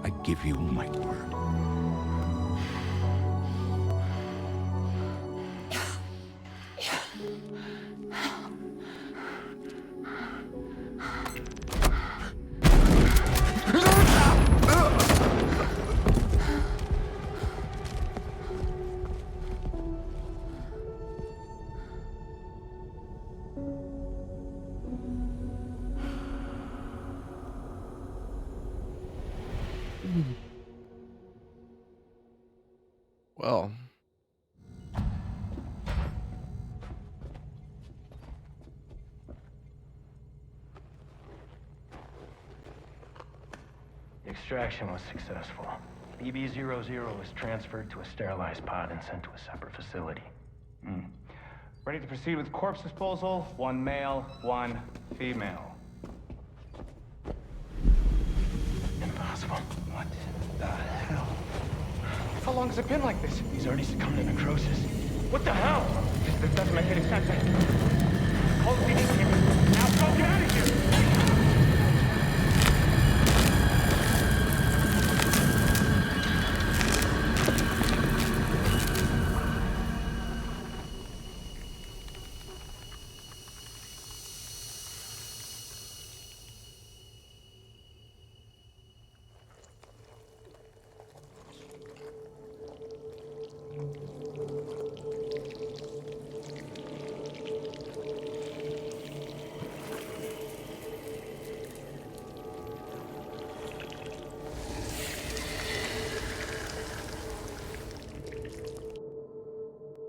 I give you my word. Well. The extraction was successful. BB-00 was transferred to a sterilized pod and sent to a separate facility. Ready to proceed with corpse disposal? 1 male, 1 female. Impossible. What the hell? How long has it been like this? He's already succumbed to necrosis. What the hell? This doesn't make any sense. Call the PD team. Now go get out of here!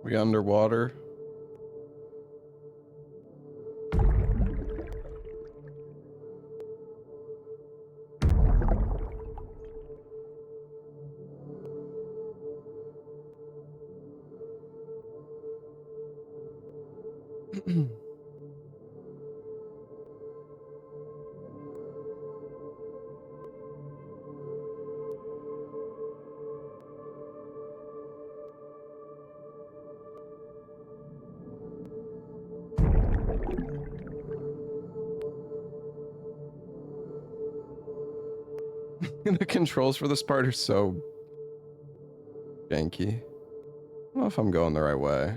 We underwater. The controls for this part are so janky. I don't know if I'm going the right way.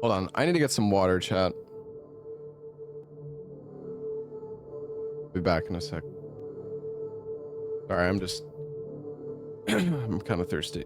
Hold on, I need to get some water, chat. Be back in a sec. Sorry, I'm just I'm kind of thirsty.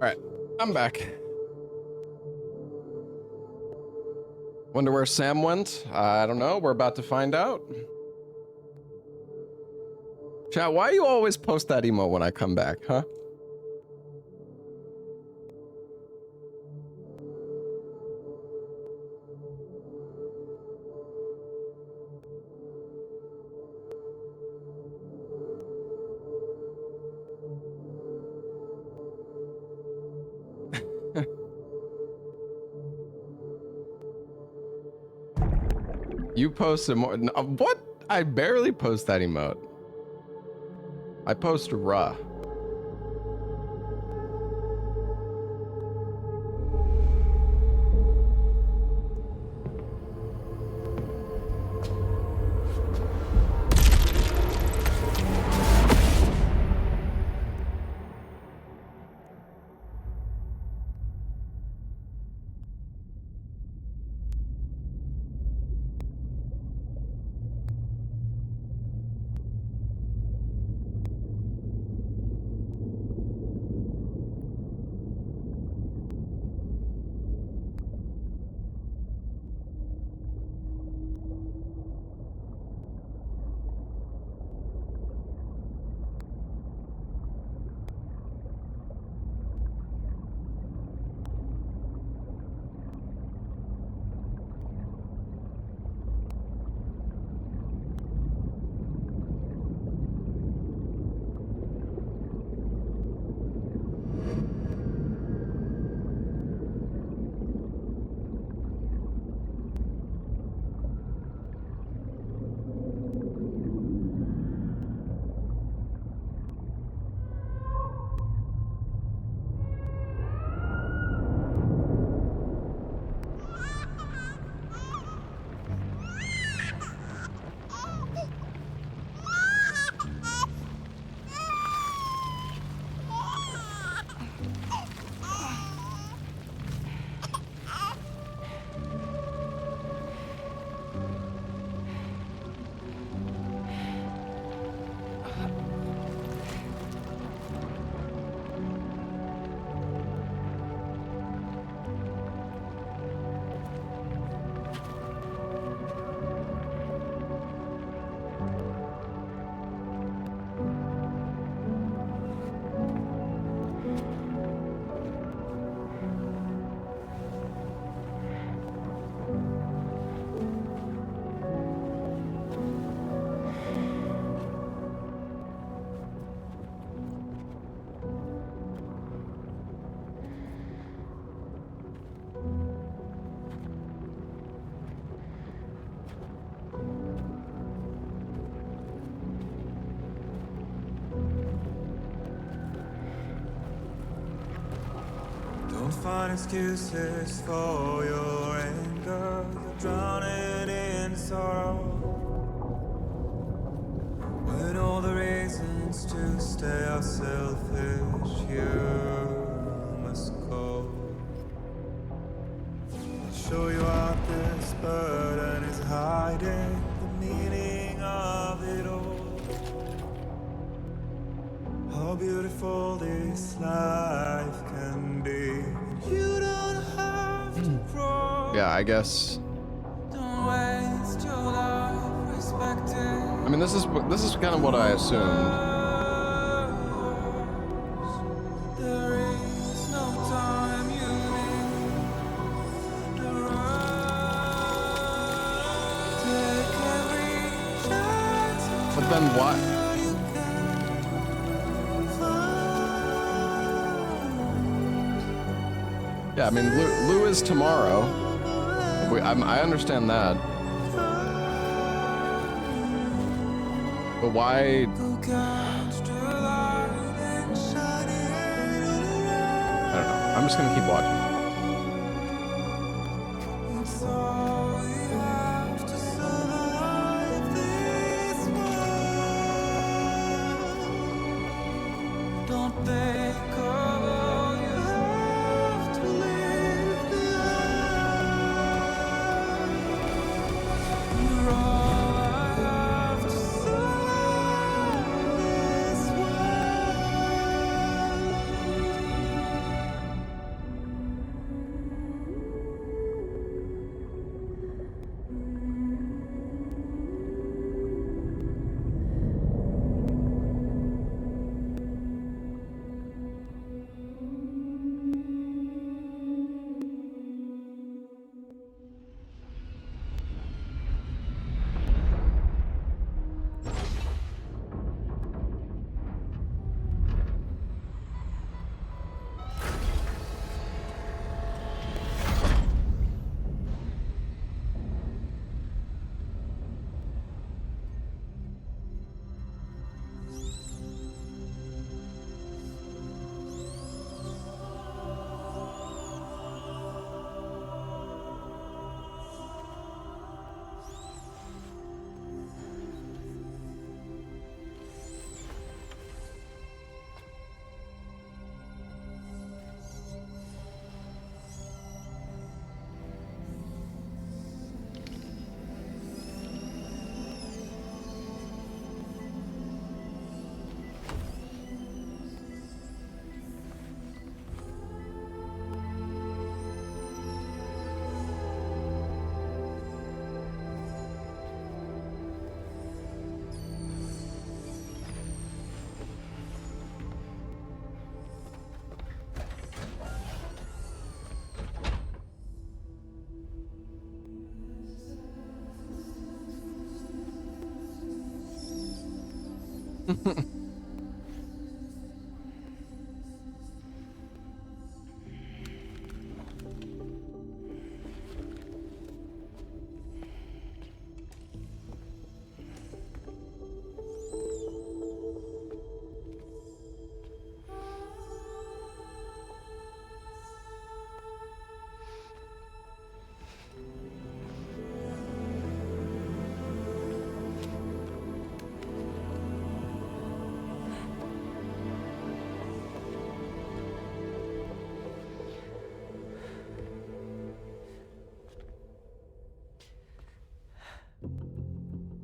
All right, I'm back. Wonder where Sam went? I don't know. We're about to find out. Chat, why you always post that emo when I come back, huh? You posted more. No, what? I barely post that emote. I post ruh. Don't find excuses for your anger. You're drowning in sorrow. When all the reasons to stay are selfish, you must go. I'll show you out this burden is hiding the meaning of it all. How beautiful this life can be. You don't have to grow. Yeah, I guess. Don't waste your life respecting. I mean, this is kind of what I assumed. There is no time you need to run. Take every chance. But then why? Yeah, I mean, Lou is tomorrow. I understand that. But why? I don't know. I'm just gonna keep watching. Don't think of all you have to leave behind. You're all I have to say this world.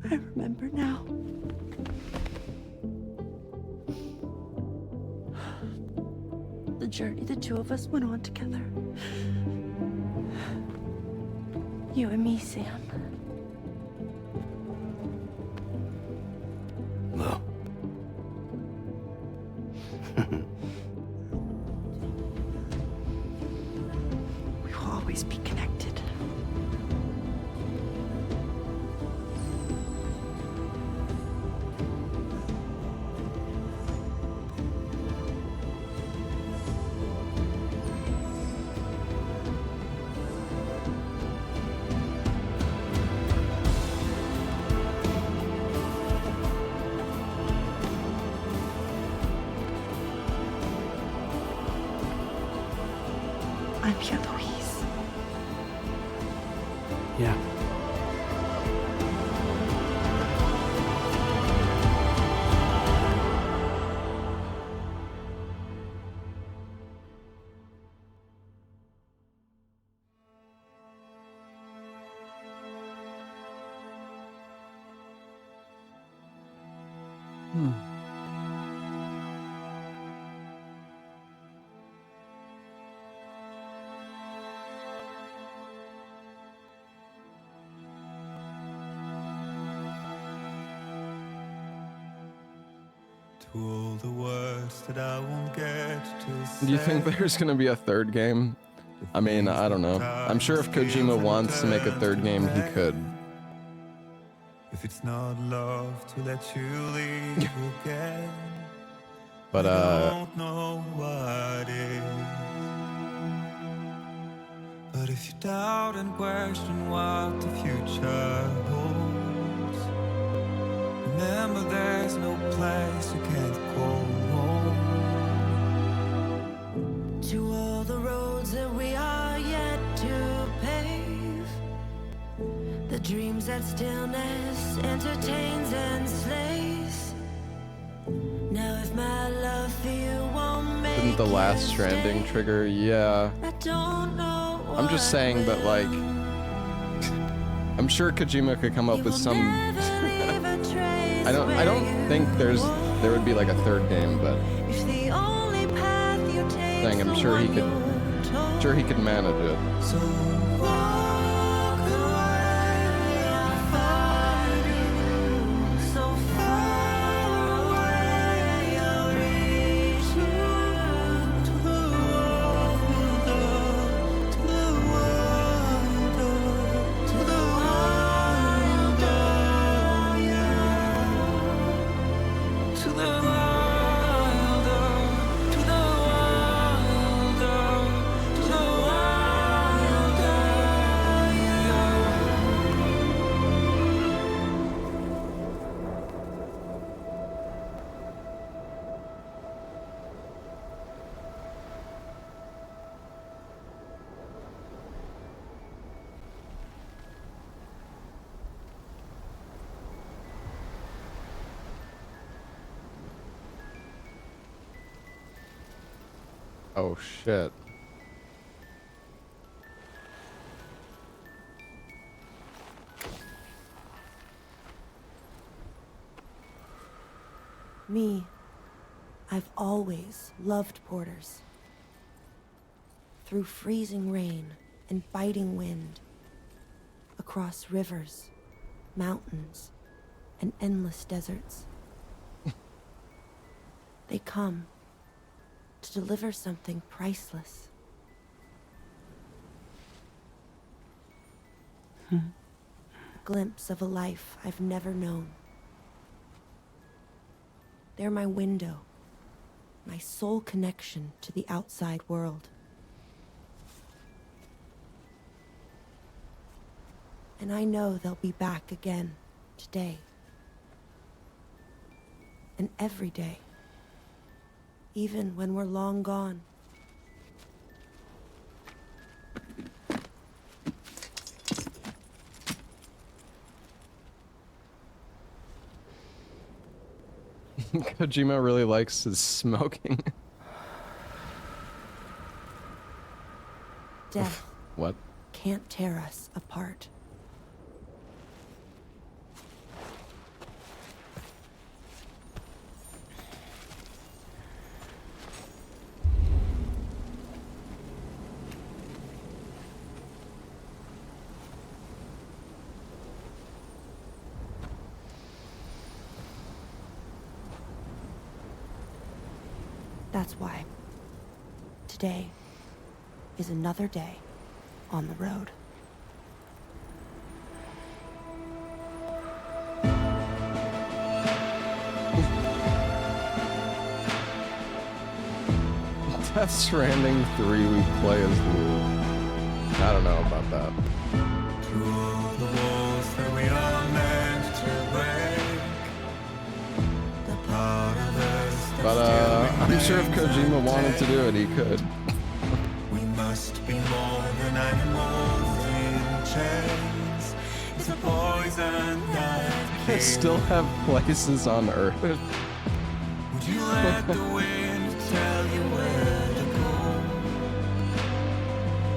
I remember now. The journey the two of us went on together. You and me, Sam. No. We will always be connected. I'm here, Louise. Yeah. To all the words that I won't get to Do you think say. there's gonna be a third game? I mean, I don't know. I'm sure if Kojima wants to make a third game, he could. If it's not love to let you leave again, But I don't know what is. But if you doubt and question what the future holds, remember there's no place you can't call home. To all the roads that we are yet to pave, the dreams that stillness entertains and slays. Now if my love for you won't make didn't the last Stranding trigger? Yeah. I don't know. I'm just saying that, like, I'm sure Kojima could come up with some. I don't think there would be like a third game, but If the only path you take saying I'm sure he could manage it. so walk away, I'll find you. So far away, I'll reach you. To the world, to the world, to the world, yeah. To the world, to the world, to the world, yeah. Oh shit. Me, I've always loved porters. Through freezing rain and biting wind, across rivers, mountains, and endless deserts. They come to deliver something priceless. A glimpse of a life I've never known. They're my window, my sole connection to the outside world. And I know they'll be back again today. And every day. Even when we're long gone. Kojima really likes his smoking. Death What? can't tear us apart. That's why today is another day on the road. Death Stranding 3 we play as Lou. I don't know about that. Through all the walls that we are meant to break. The part of us that But I'm sure if Kojima wanted to do it, he could. we must be more than animals in chains. It's a poison that They still have places on Earth. would you let the wind tell you where to go?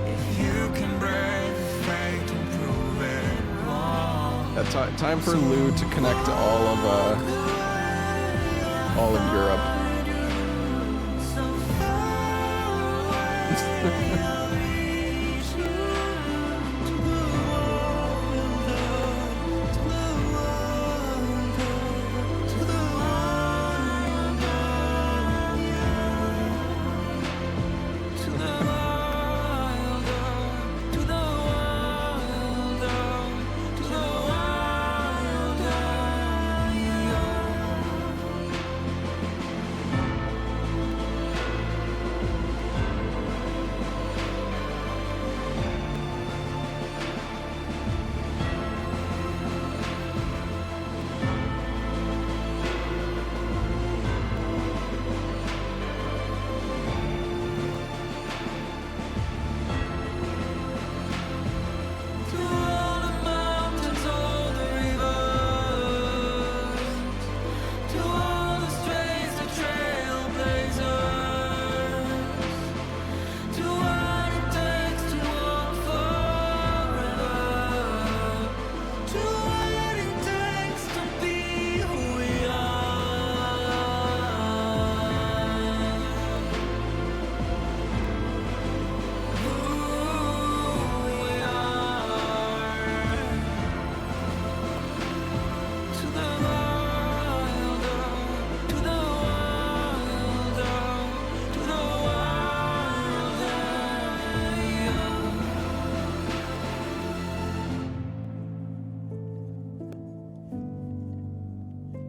If you can break fate and prove it wrong. Time for Lou to connect to all of Europe.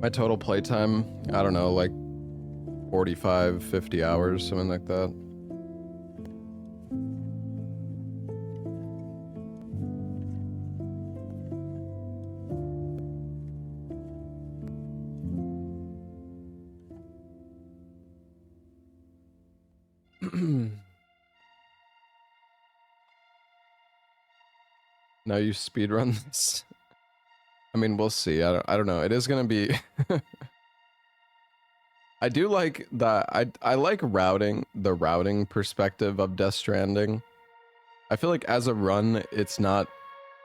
My total playtime, I don't know, like 45, 50 hours, something like that. Now you speedrun this? I mean, we'll see. I don't know. It is gonna be... I do like that. I like the routing perspective of Death Stranding. I feel like as a run, it's not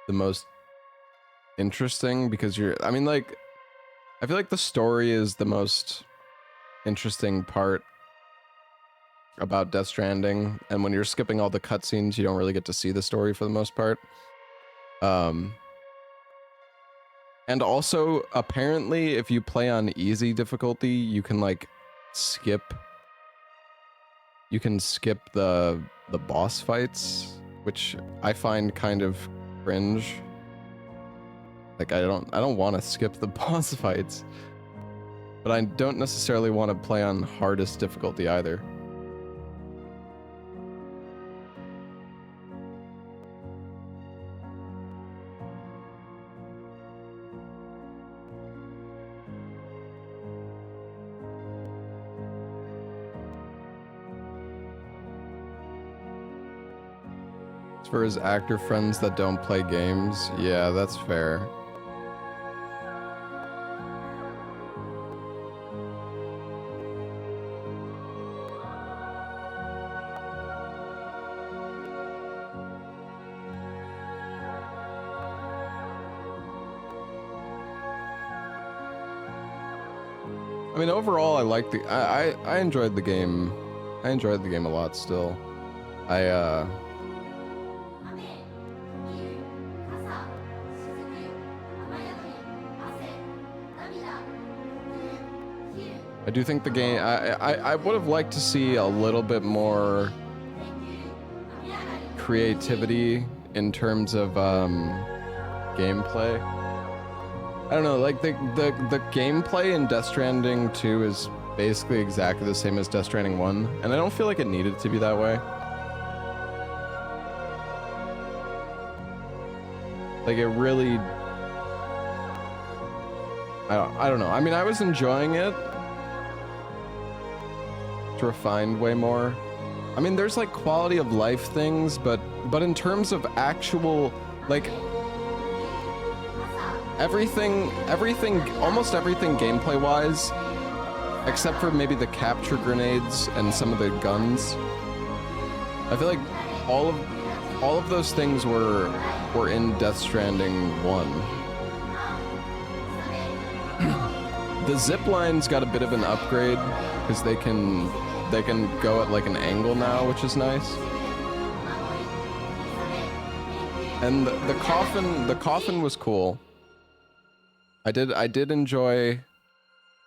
the most interesting because I mean, like, I feel like the story is the most interesting part about Death Stranding, and when you're skipping all the cutscenes, you don't really get to see the story for the most part. And also, apparently, if you play on easy difficulty, you can like skip the boss fights, which I find kind of cringe. Like I don't want to skip the boss fights. but I don't necessarily want to play on hardest difficulty either. As for his actor friends that don't play games, yeah, that's fair. I mean, overall, I like the. I enjoyed the game. I enjoyed the game a lot. Still, I do think the game. I would have liked to see a little bit more creativity in terms of gameplay. I don't know, like the gameplay in Death Stranding 2 is basically exactly the same as Death Stranding 1, and I don't feel like it needed to be that way. Like it really, I don't know. I mean, I was enjoying it. It's refined way more. I mean, there's like quality of life things, but in terms of actual, like, almost everything gameplay-wise, except for maybe the capture grenades and some of the guns. I feel like all of those things were in Death Stranding 1. The zip lines got a bit of an upgrade because they can go at like an angle now, which is nice. And the coffin was cool. I did enjoy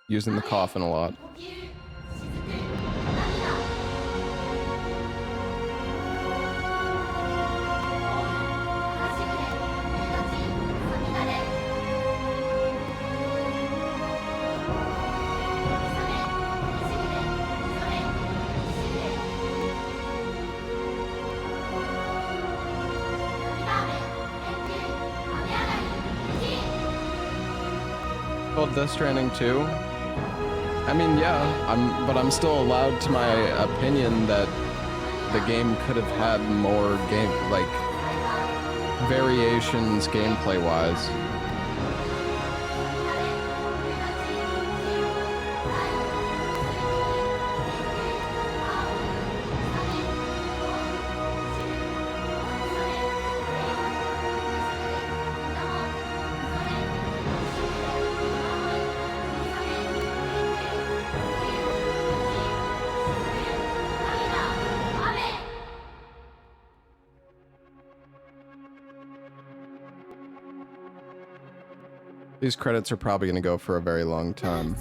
using the coffin a lot. Death Stranding 2. I mean, yeah, I'm still allowed to my opinion that the game could have had more variations gameplay wise. These credits are probably going to go for a very long time.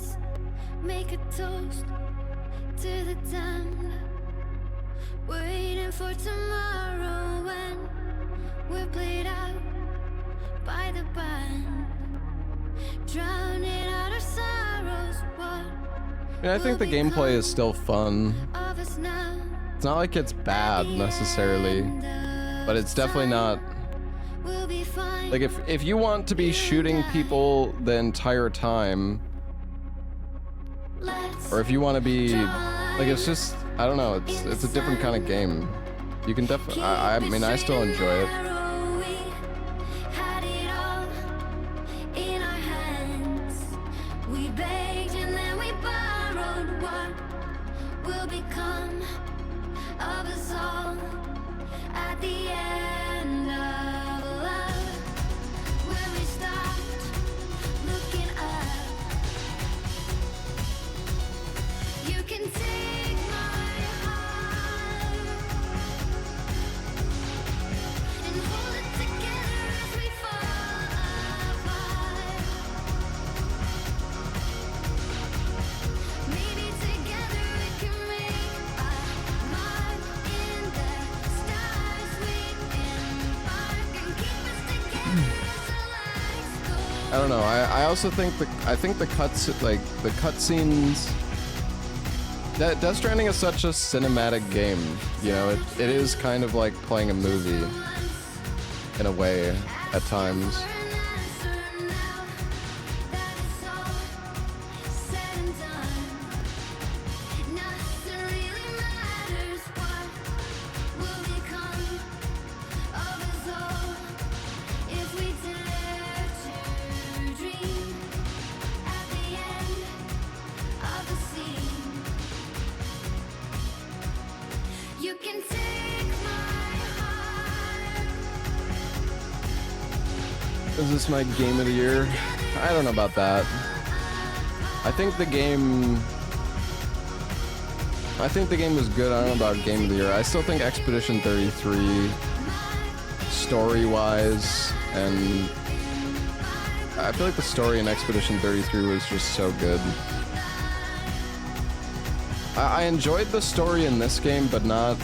Make a toast to the damned, waiting for tomorrow when we're played out by the band, drowning out our sorrows. What I mean, I think the gameplay is still fun. It's not like it's bad necessarily, but it's definitely not. Like if you want to be shooting people the entire time, or if you want to be like, it's just, I don't know, it's a different kind of game. You can definitely, I mean, I still enjoy it. I don't know. I also think the cutscenes. That Death Stranding is such a cinematic game. You know, it is kind of like playing a movie in a way at times. Is this my game of the year? I don't know about that. I think the game was good. I don't know about game of the year. I still think Expedition 33, story-wise, and I feel like the story in Expedition 33 was just so good. I enjoyed the story in this game, but not.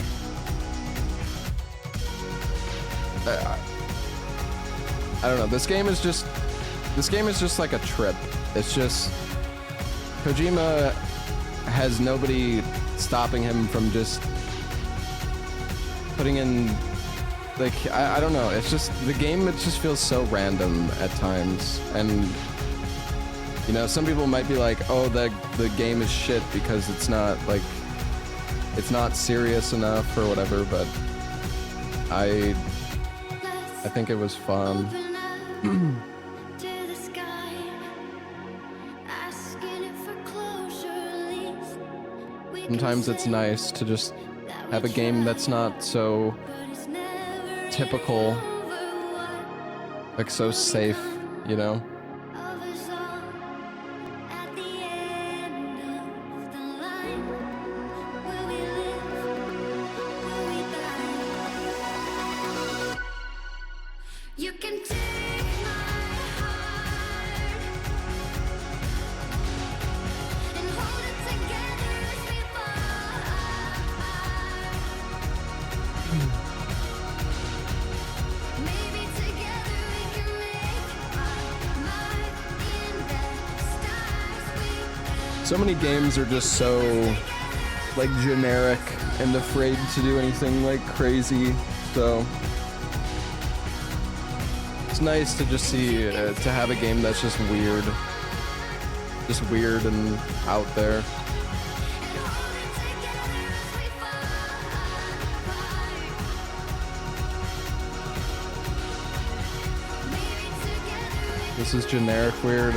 I don't know. This game is just like a trip. It's just Kojima has nobody stopping him from just putting in, like, I don't know. It's just the game. It just feels so random at times, and you know, some people might be like, "Oh, the game is shit because it's not serious enough or whatever." But I think it was fun. Sometimes it's nice to just have a game that's not so typical, like so safe, you know? So many games are just so, like, generic and afraid to do anything, like, crazy, so it's nice to just see, to have a game that's just weird and out there. This is generic weird.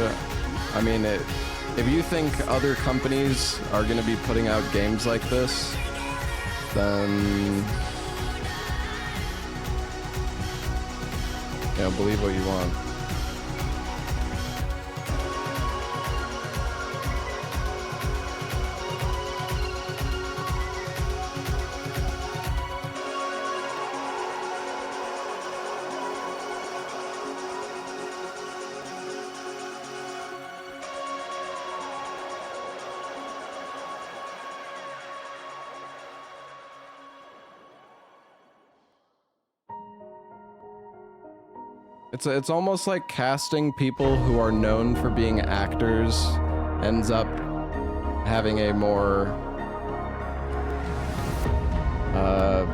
I mean, if you think other companies are going to be putting out games like this, then, you know, believe what you want. It's almost like casting people who are known for being actors ends up having a more I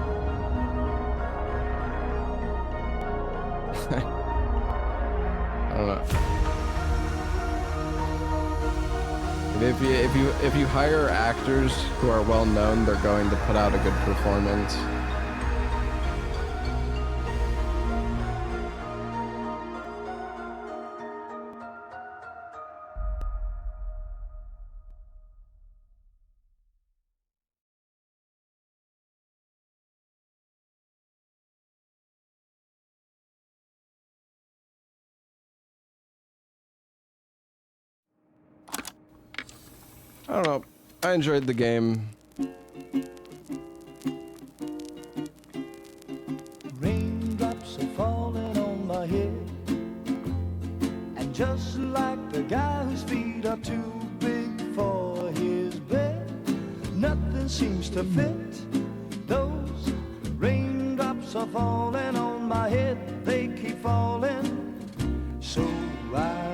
don't know. If you hire actors who are well known, they're going to put out a good performance. I don't know. I enjoyed the game. Raindrops are falling on my head, and just like the guy whose feet are too big for his bed, nothing seems to fit. Those raindrops are falling on my head, they keep falling, so I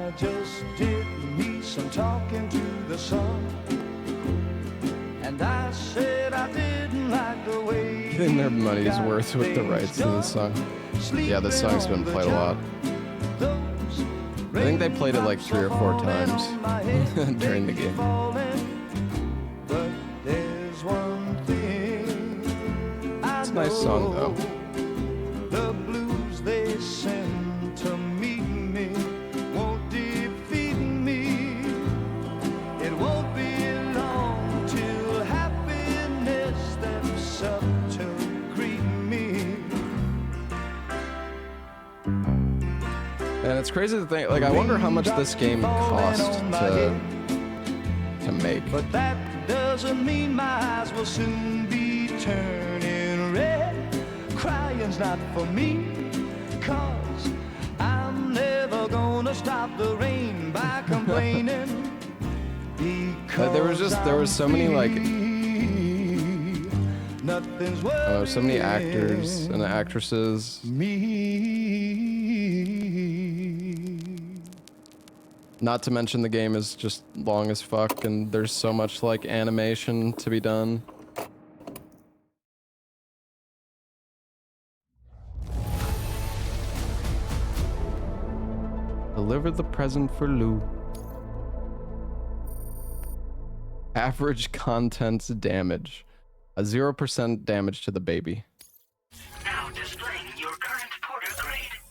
getting their money's worth with the rights to this song. Yeah, this song's been played a lot. I think they played it like 3 or 4 times during the game. It's a nice song though. The blues they send to meet me won't defeat me. It won't be long till happiness steps up to greet me. And it's crazy to think, like, I wonder how much this game cost to make. But that doesn't mean my eyes will soon be turning red. Crying's not for me, 'cause I'm never gonna stop the rain by complaining. There was so many like, so many actors and actresses. Not to mention the game is just long as fuck, and there's so much like animation to be done. Deliver the present for Lou. Average contents damage. A 0% damage to the baby. Now displaying your current porter grade.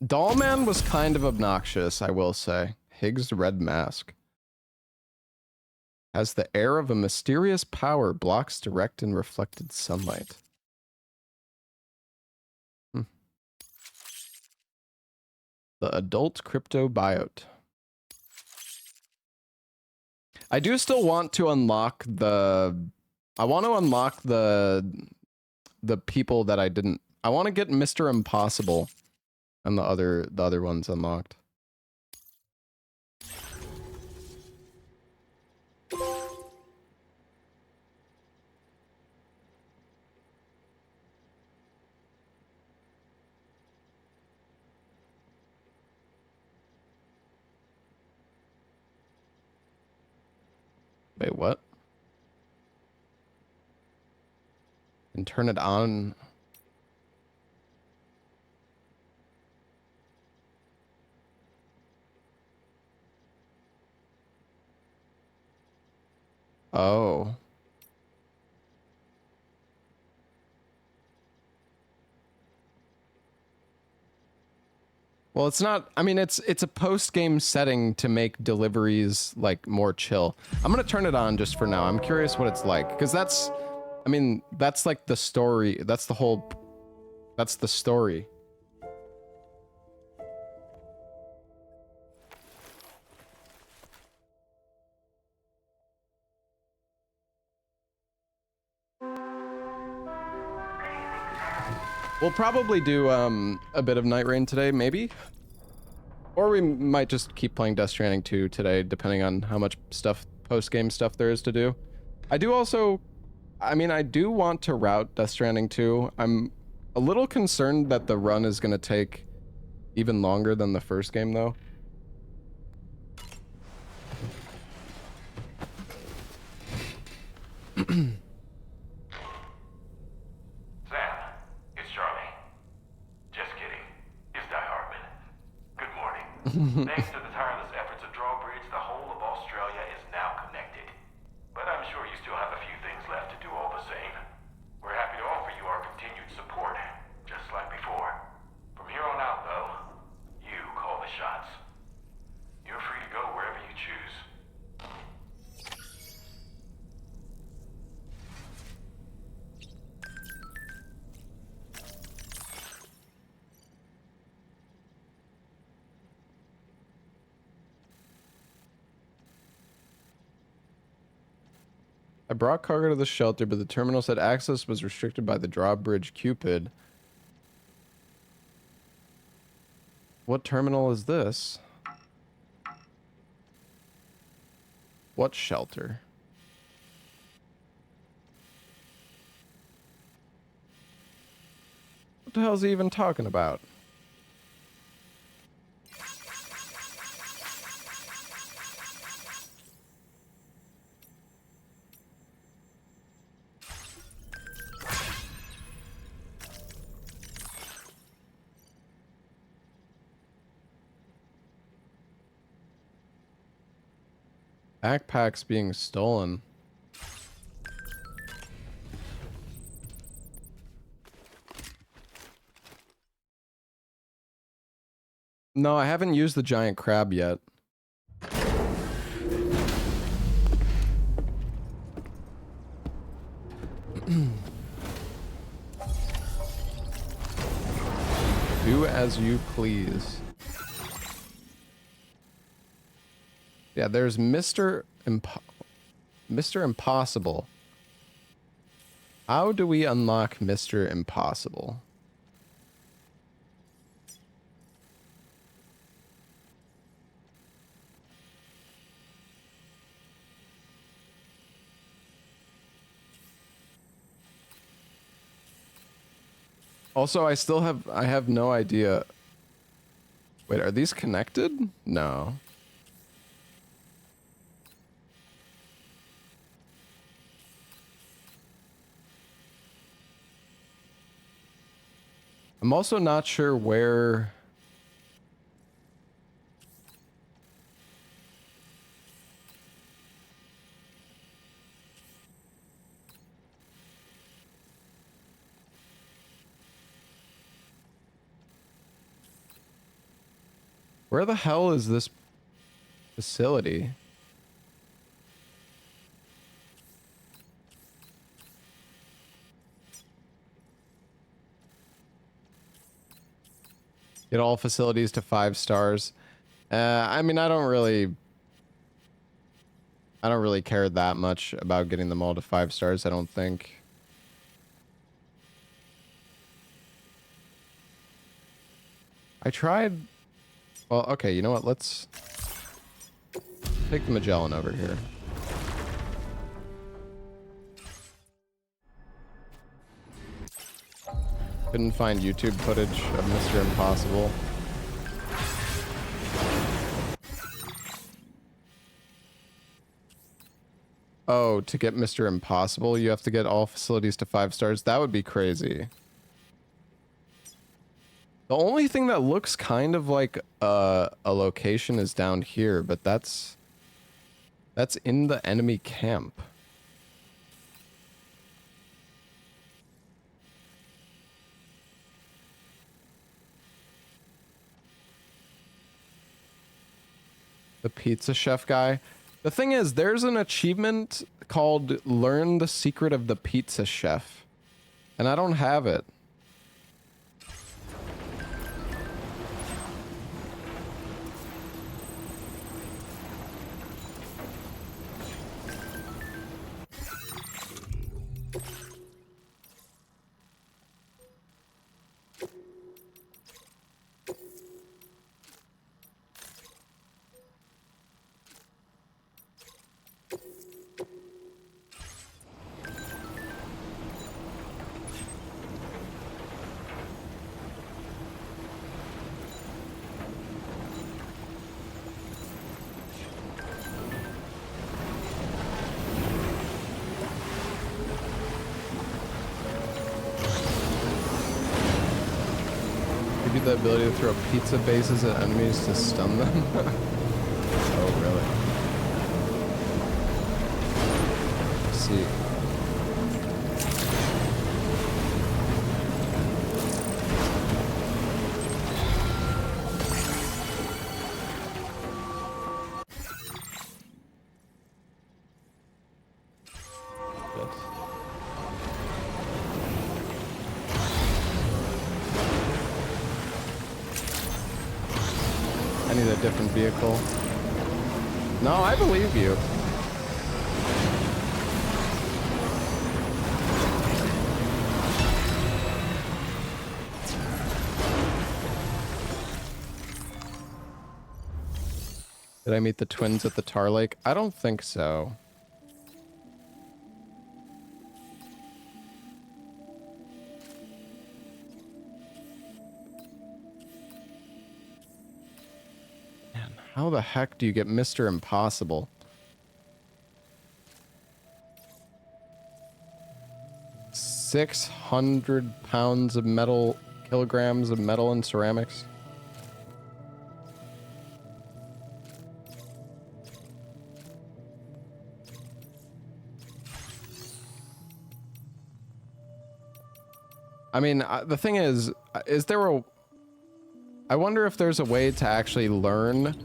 Dollman was kind of obnoxious, I will say. Higgs red mask. Has the air of a mysterious power, blocks direct and reflected sunlight. The adult crypto biote. I do still want to unlock the... I want to unlock the people that I didn't... I want to get Mr. Impossible and the other ones unlocked. Wait, what? And turn it on. Oh. Well, it's not, I mean, it's a post-game setting to make deliveries, like, more chill. I'm gonna turn it on just for now. I'm curious what it's like, because that's, I mean, that's like the story, that's the whole, that's the story. We'll probably do a bit of Night Rain today, maybe. Or we might just keep playing Death Stranding 2 today, depending on how much stuff, post-game stuff there is to do. I do also, I mean, I do want to route Death Stranding 2. I'm a little concerned that the run is going to take even longer than the first game, though. Thanks to the tireless efforts of Drawbridge, the whole of Australia is now connected. But I'm sure you still have a few things left to do all the same. We're happy to offer you our continued support, just like before. From here on out, though, you call the shots. You're free to go wherever you choose. I brought cargo to the shelter, but the terminal said access was restricted by the drawbridge Cupid. What terminal is this? What shelter? What the hell is he even talking about? Backpack's being stolen. No, I haven't used the giant crab yet. Do as you please. Yeah, there's Mr. Impossible. How do we unlock Mr. Impossible? Also, I have no idea. Wait, are these connected? No. I'm also not sure where... Where the hell is this facility? Get all facilities to 5 stars. I mean, I don't really care that much about getting them all to 5 stars, I don't think. I tried... Well, okay, you know what? Let's take the Magellan over here. Couldn't find YouTube footage of Mr. Impossible. Oh, to get Mr. Impossible, you have to get all facilities to 5 stars? That would be crazy. The only thing that looks kind of like a location is down here, but that's in the enemy camp. The pizza chef guy. The thing is, there's an achievement called Learn the Secret of the Pizza Chef, and I don't have it. The ability to throw pizza bases at enemies to stun them. Oh, really? Let's see. I need a different vehicle. No, I believe you. Did I meet the twins at the Tar Lake? I don't think so. How the heck do you get Mr. Impossible? £600 of metal, kilograms of metal and ceramics. I mean, the thing is there a... I wonder if there's a way to actually learn.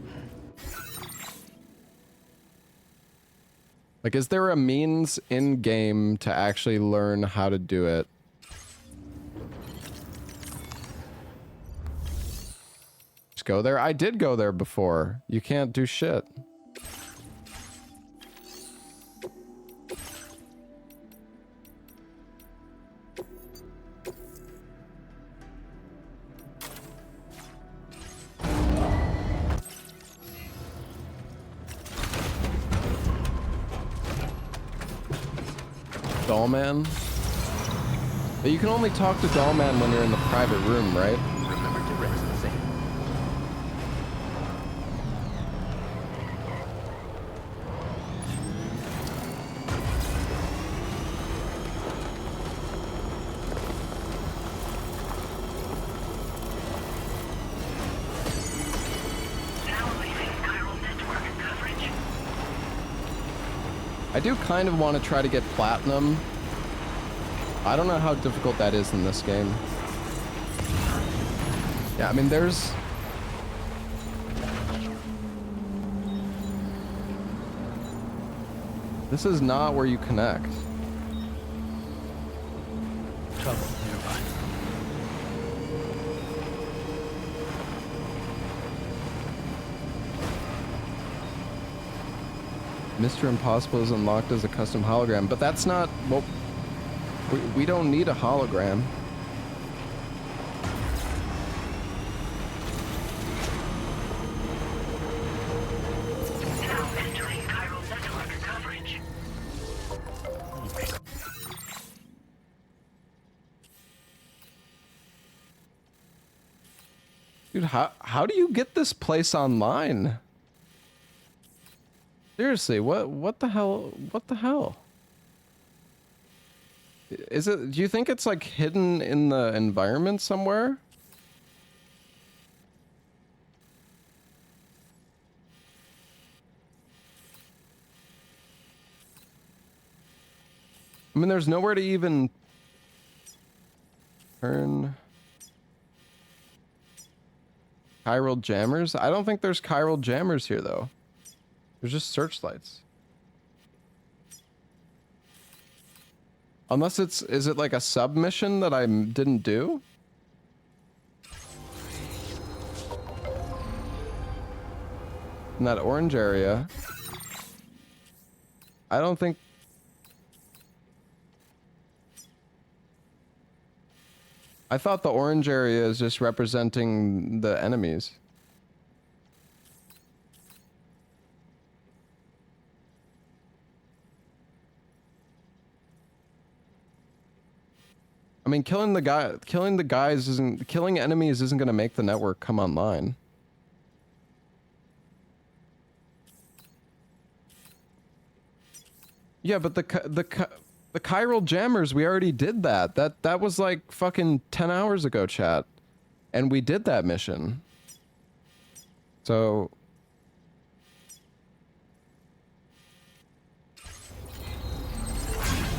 Like, is there a means in game to actually learn how to do it? Just go there. I did go there before. You can't do shit. Dollman? But you can only talk to Dollman when you're in the private room, right? Remember to rest, Sam. I do kind of want to try to get platinum. I don't know how difficult that is in this game. Yeah, I mean, there's... This is not where you connect. Trouble nearby. Mr. Impossible is unlocked as a custom hologram, but that's not... Well, we don't need a hologram. Now entering chiral network coverage. Dude, how do you get this place online? Seriously, what the hell? What the hell? Is it, do you think it's like hidden in the environment somewhere? I mean, there's nowhere to even turn. Chiral jammers? I don't think there's chiral jammers here though. There's just searchlights. Unless it's, is it like a submission that I didn't do? In that orange area. I don't think... I thought the orange area is just representing the enemies. I mean, killing enemies isn't gonna make the network come online. Yeah, but the chiral jammers, we already did that. That was like fucking 10 hours ago, chat. And we did that mission. So...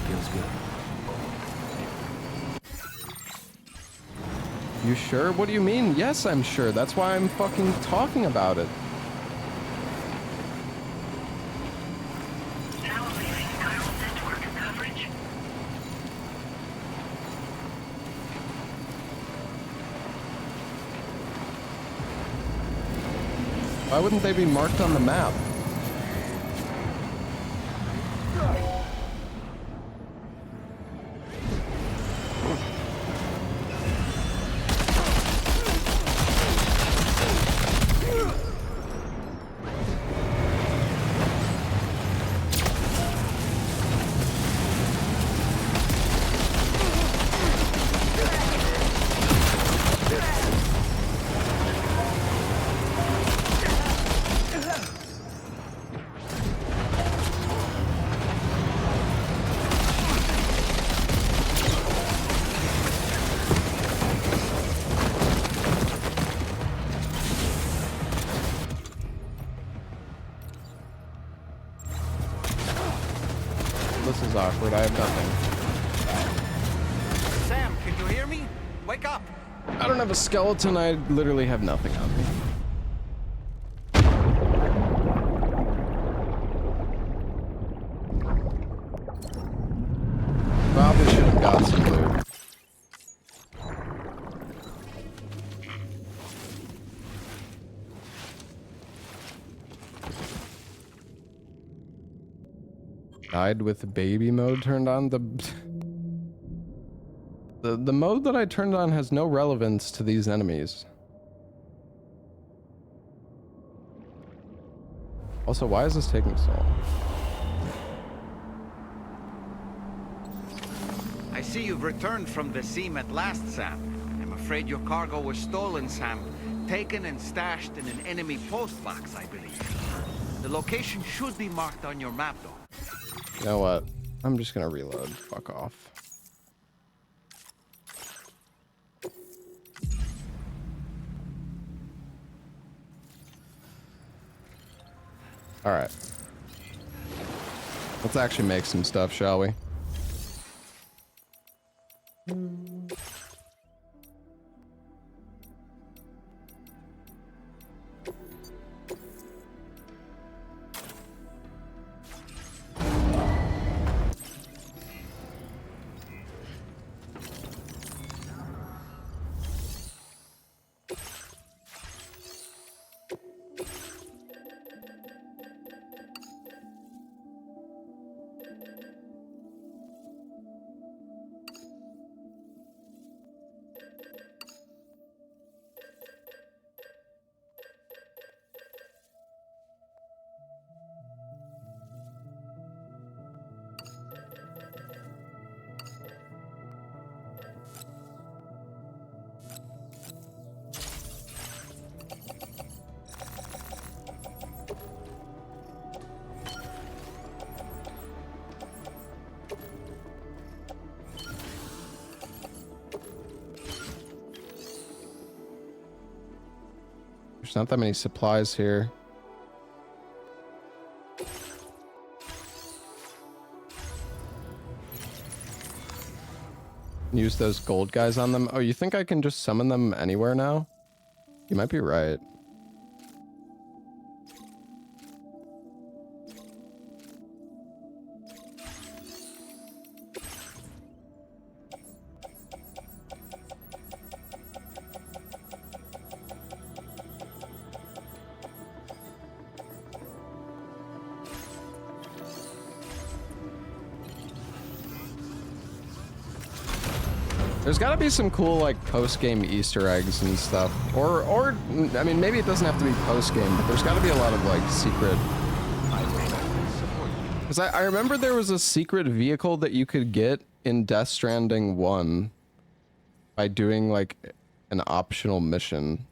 Feels good. You sure? What do you mean? Yes, I'm sure. That's why I'm fucking talking about it. Now leaving chiral network coverage. Why wouldn't they be marked on the map? This is awkward. I have nothing. Sam, can you hear me? Wake up! I don't have a skeleton. I literally have nothing on me. Probably should have got some loot. Died with baby mode turned on. The mode that I turned on has no relevance to these enemies. Also, why is this taking so long? I see you've returned from the seam at last, Sam. I'm afraid your cargo was stolen, Sam. Taken and stashed in an enemy postbox, I believe. The location should be marked on your map, though. You know what? I'm just gonna reload. Fuck off. Alright. Let's actually make some stuff, shall we? There's not that many supplies here. Use those gold guys on them. Oh, you think I can just summon them anywhere now? You might be right. There's got to be some cool like post-game Easter eggs and stuff, or I mean, maybe it doesn't have to be post-game, but there's got to be a lot of like secret. Because I remember there was a secret vehicle that you could get in Death Stranding 1 by doing like an optional mission.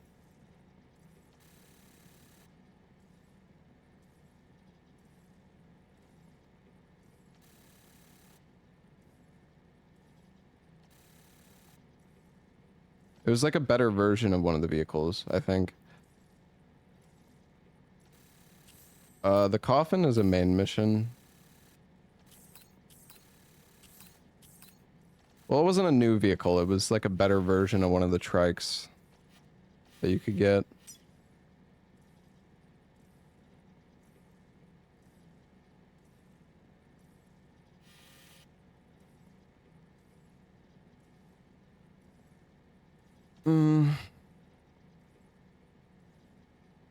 It was like a better version of one of the vehicles, I think. The coffin is a main mission. Well, it wasn't a new vehicle. It was like a better version of one of the trikes that you could get.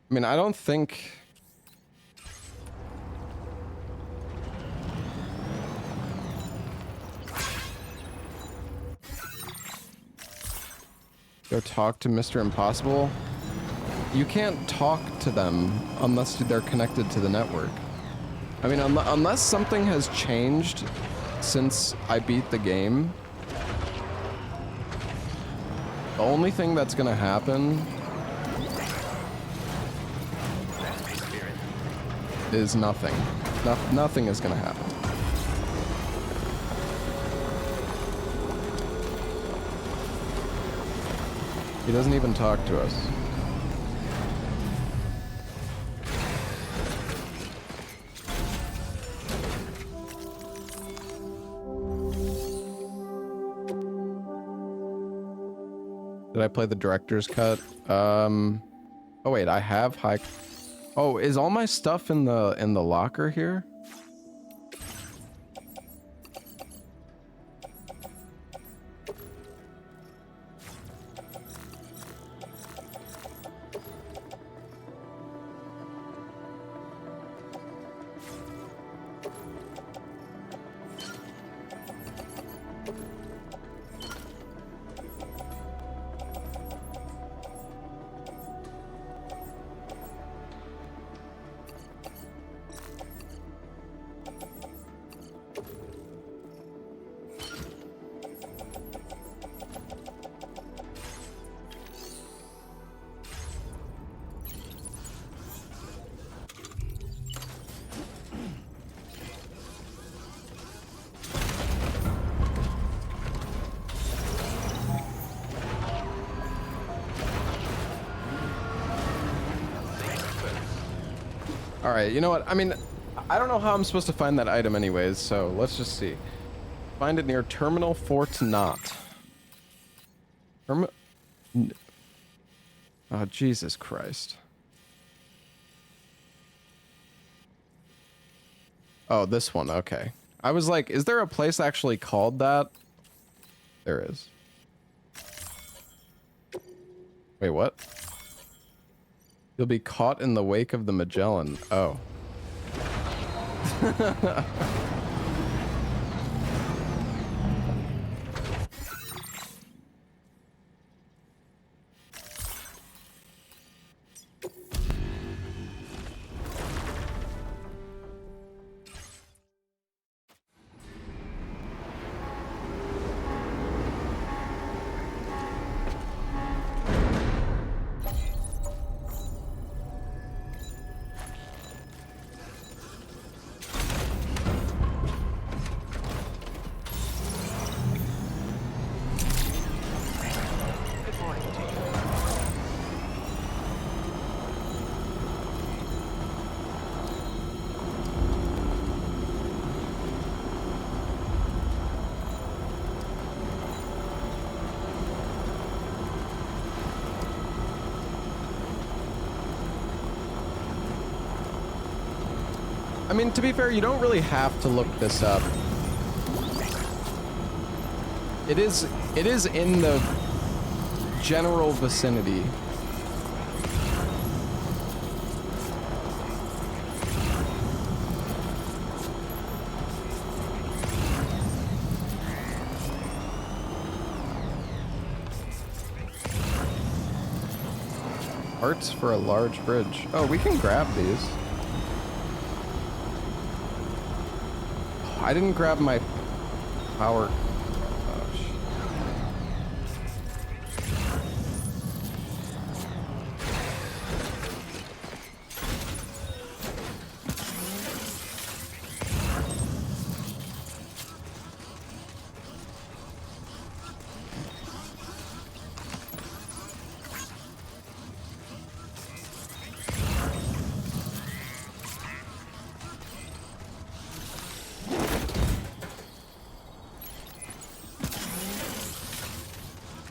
I mean, I don't think... Go talk to Mr. Impossible? You can't talk to them unless they're connected to the network. I mean, unless something has changed since I beat the game, the only thing that's gonna happen is nothing. Nothing is gonna happen. He doesn't even talk to us. Did I play the director's cut? Oh wait, I have high. Oh, is all my stuff in the locker here? All right, you know what? I mean, I don't know how I'm supposed to find that item anyways, so let's just see. Find it near Terminal Fort Knot. Oh, Jesus Christ. Oh, this one, okay. I was like, is there a place actually called that? There is. Wait, what? You'll be caught in the wake of the Magellan. Oh. I mean, to be fair, you don't really have to look this up. It is in the general vicinity. Parts for a large bridge. Oh, we can grab these. I didn't grab my power. Oh, shit.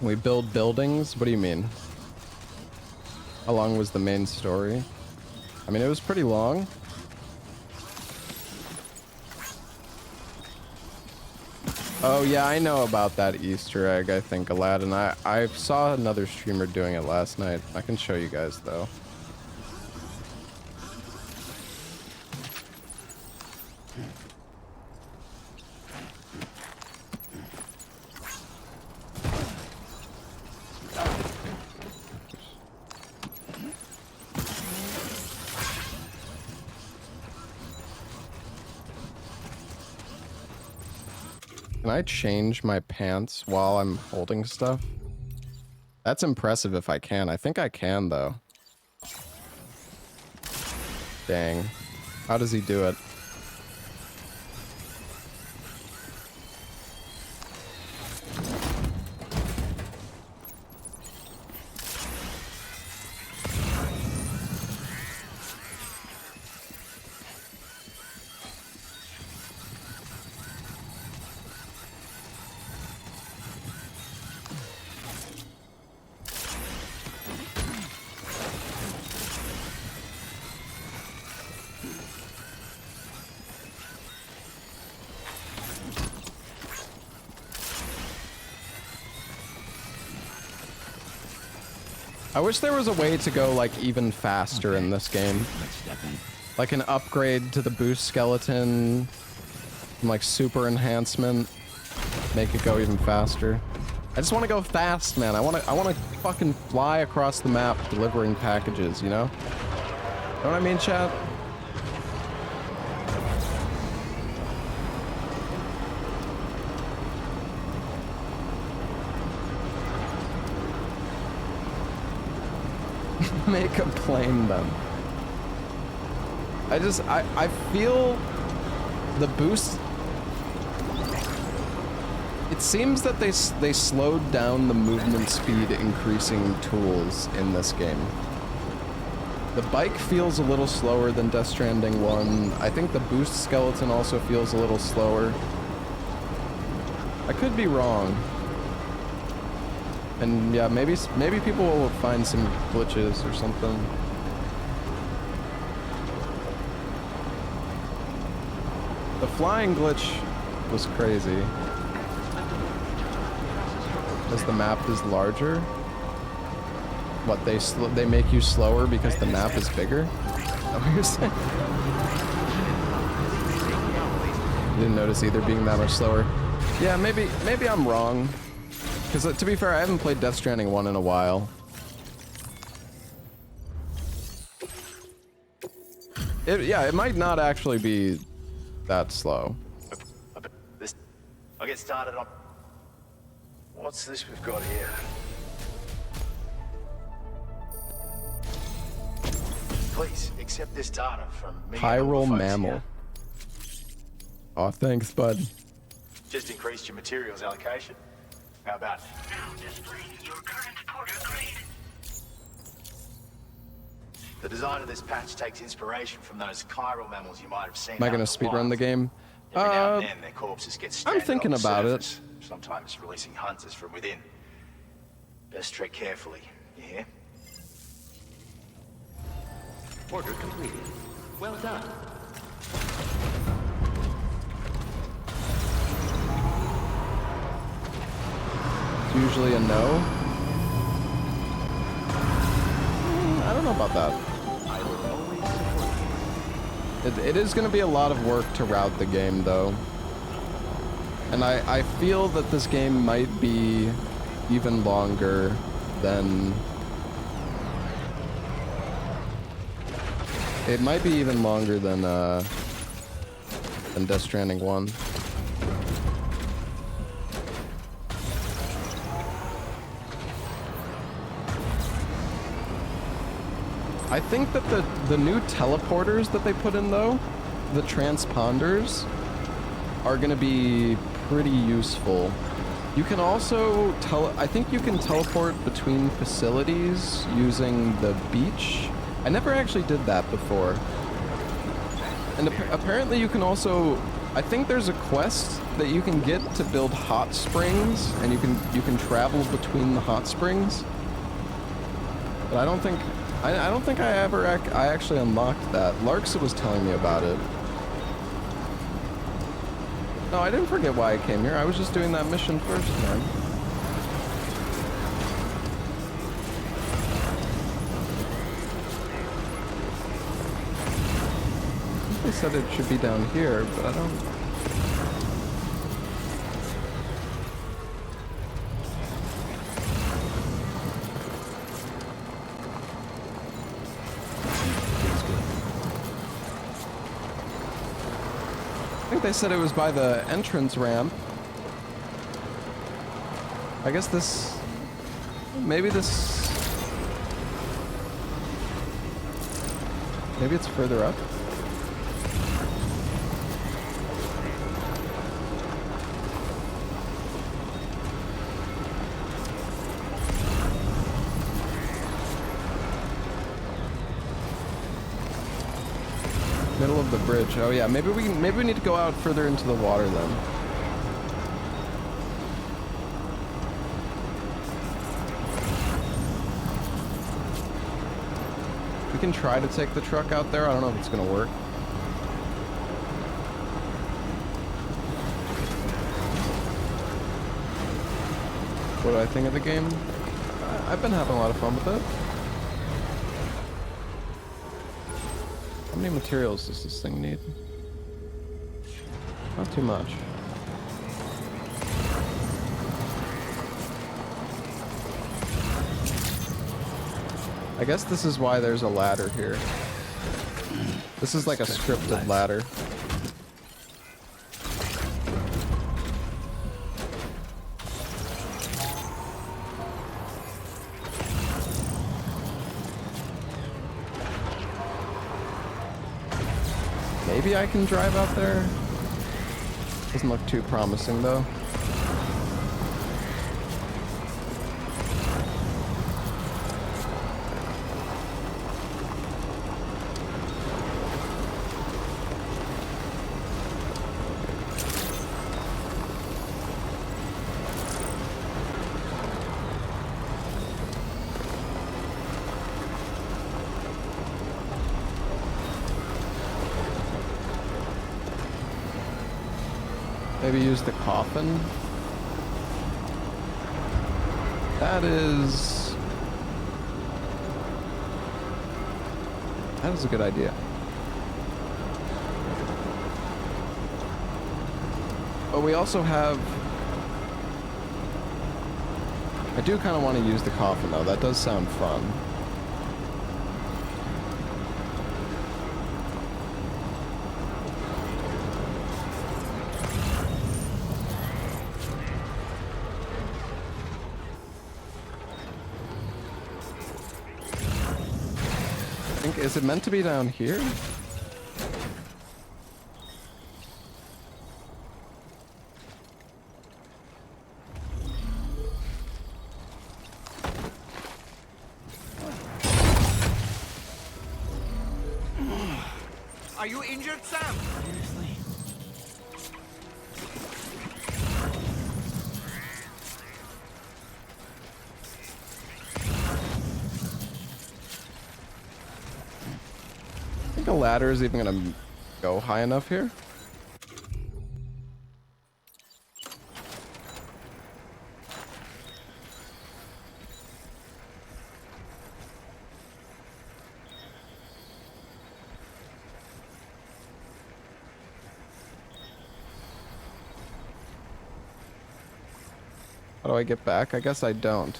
We build buildings? What do you mean? How long was the main story? I mean, it was pretty long. Oh yeah, I know about that Easter egg, I think, Aladdin. I saw another streamer doing it last night. I can show you guys, though. Can I change my pants while I'm holding stuff? That's impressive if I can. I think I can, though. Dang. How does he do it? I wish there was a way to go like even faster in this game. Like an upgrade to the boost skeleton, and, like super enhancement, make it go even faster. I just want to go fast, man. I want to fucking fly across the map delivering packages, you know? Know what I mean, chat? Make a plane then. I feel the boost. It seems that they slowed down the movement speed increasing tools in this game. The bike feels a little slower than Death Stranding 1. I think the boost skeleton also feels a little slower. I could be wrong. And yeah, maybe people will find some glitches or something. The flying glitch was crazy. As the map is larger. What, they make you slower because the map is bigger? Is that what you're saying? Didn't notice either being that much slower. Yeah, maybe I'm wrong. Because to be fair, I haven't played Death Stranding 1 in a while. Yeah, it might not actually be that slow. I'll get started on... What's this we've got here? Please, accept this data from me. Pyral mammal. Oh, thanks, bud. Just increased your materials allocation. How about... Now displaying your current porter grade. The design of this patch takes inspiration from those chiral mammals you might have seen. Am I gonna speedrun the game? Every now and then, their corpses get I'm stranded thinking on the about surface, sometimes releasing hunters from within. Best tread carefully, you hear? Order completed. Well done. It's usually a no. I don't know about that. I will always support you. It is going to be a lot of work to route the game, though. And I feel that this game might be even longer than... It might be even longer than Death Stranding 1. I think that the new teleporters that they put in, though, the transponders, are going to be pretty useful. You can also I think you can teleport between facilities using the beach. I never actually did that before. And apparently you can also, I think there's a quest that you can get to build hot springs, and you can travel between the hot springs. But I don't think I actually unlocked that. Larksa was telling me about it. No, I didn't forget why I came here. I was just doing that mission first, man. They said it should be down here, but I don't... I think they said it was by the entrance ramp. I guess this... Maybe this... Maybe it's further up? Middle of the bridge. Oh yeah, maybe we need to go out further into the water then. We can try to take the truck out there. I don't know if it's gonna work. What do I think of the game? I've been having a lot of fun with it. How many materials does this thing need? Not too much. I guess this is why there's a ladder here. This is like a scripted ladder. Maybe I can drive out there. Doesn't look too promising though. Maybe use the coffin. That is a good idea. But we also have... I do kind of want to use the coffin though. That does sound fun. Is it meant to be down here? Are you injured, Sam? Seriously? The ladder is even gonna go high enough here. How do I get back? I guess I don't.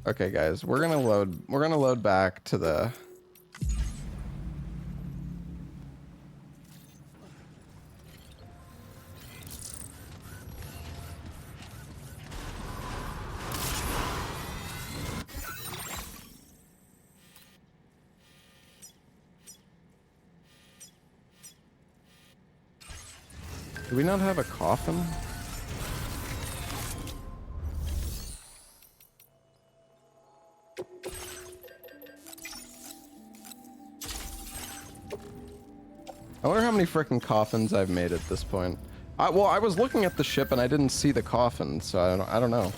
Okay, guys, we're gonna load back to the... Do we not have a coffin? I wonder how many frickin' coffins I've made at this point. Well, I was looking at the ship and I didn't see the coffin, so I don't know.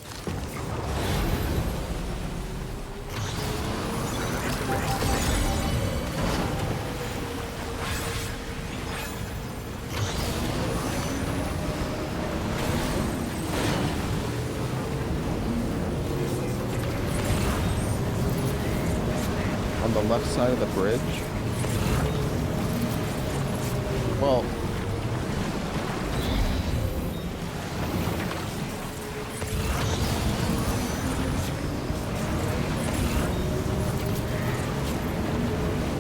On the left side of the bridge. Well,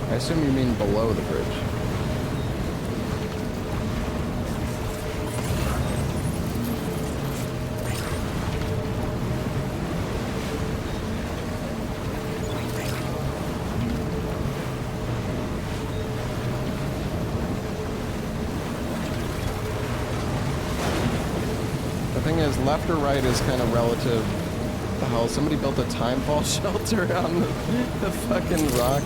I assume you mean below the bridge. Left or right is kind of relative. What the hell? Somebody built a timefall shelter on the fucking rock.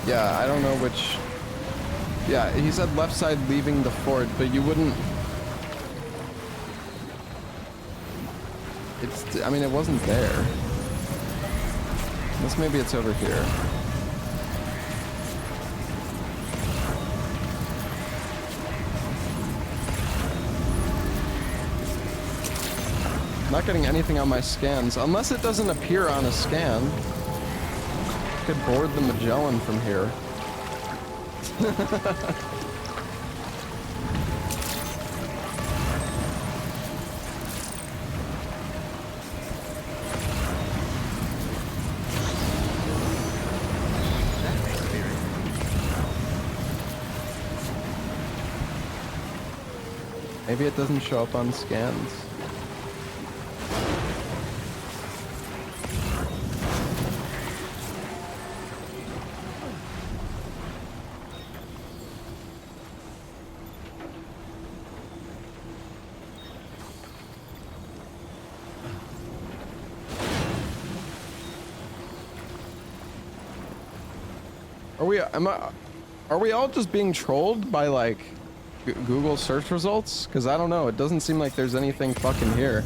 Yeah, I don't know which... Yeah, he said left side leaving the fort, but you wouldn't... It's... I mean, it wasn't there. Unless maybe it's over here. Not getting anything on my scans, unless it doesn't appear on a scan. Could board the Magellan from here. Maybe it doesn't show up on scans. Are we all just being trolled by like Google search results? Because I don't know, it doesn't seem like there's anything fucking here.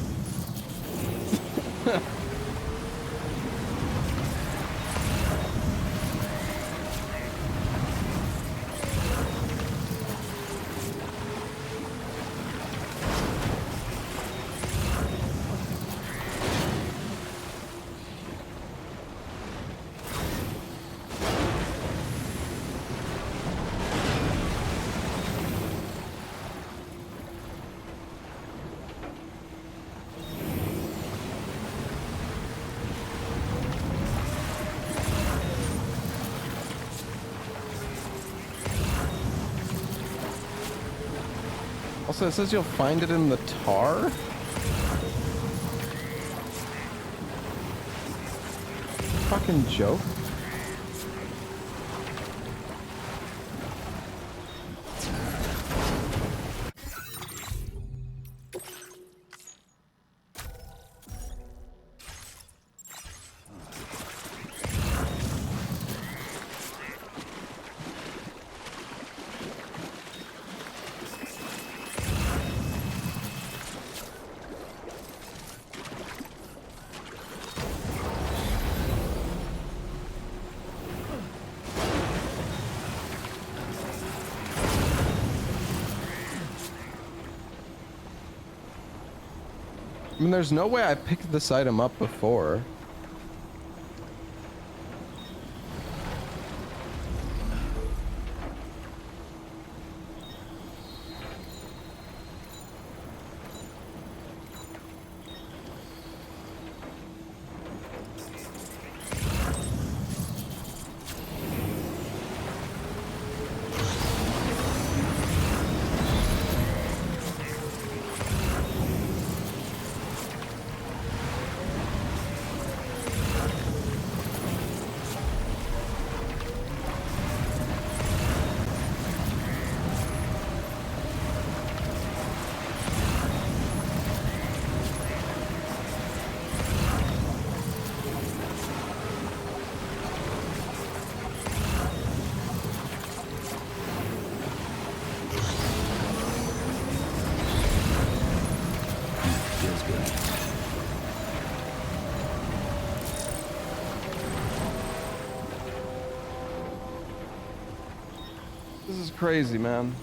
Also, it says you'll find it in the tar? Fucking joke. I mean, there's no way I picked this item up before. This is crazy, man.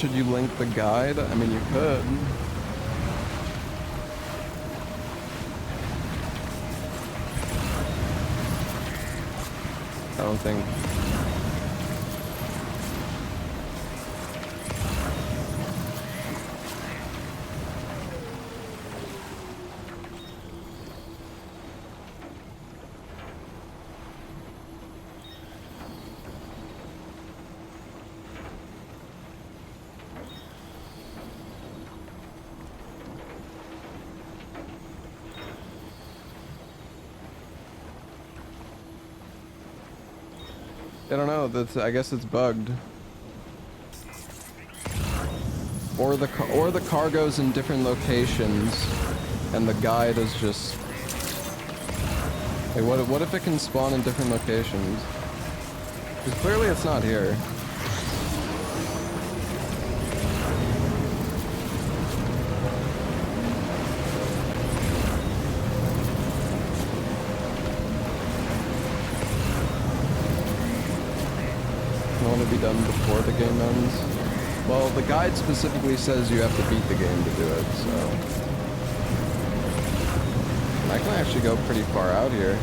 Should you link the guide? I mean, you could. I don't think. I don't know. I guess it's bugged. Or the cargo's in different locations, and the guide is just. Hey, what if it can spawn in different locations? Because clearly it's not here. Want to be done before the game ends? Well, the guide specifically says you have to beat the game to do it, so... I can actually go pretty far out here.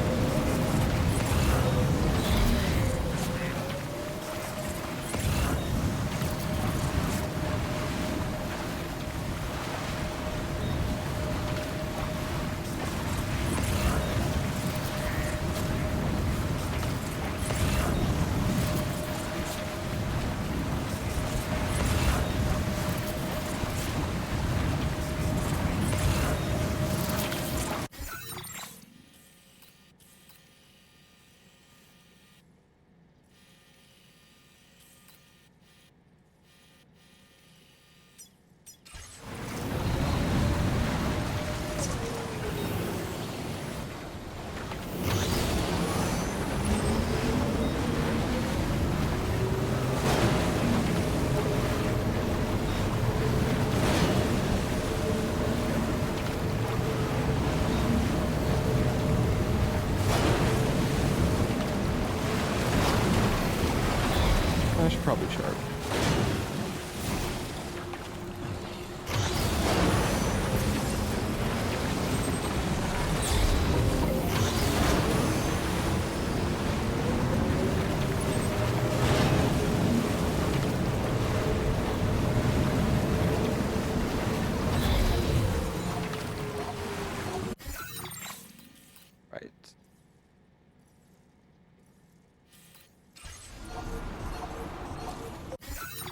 I should probably charge. Right.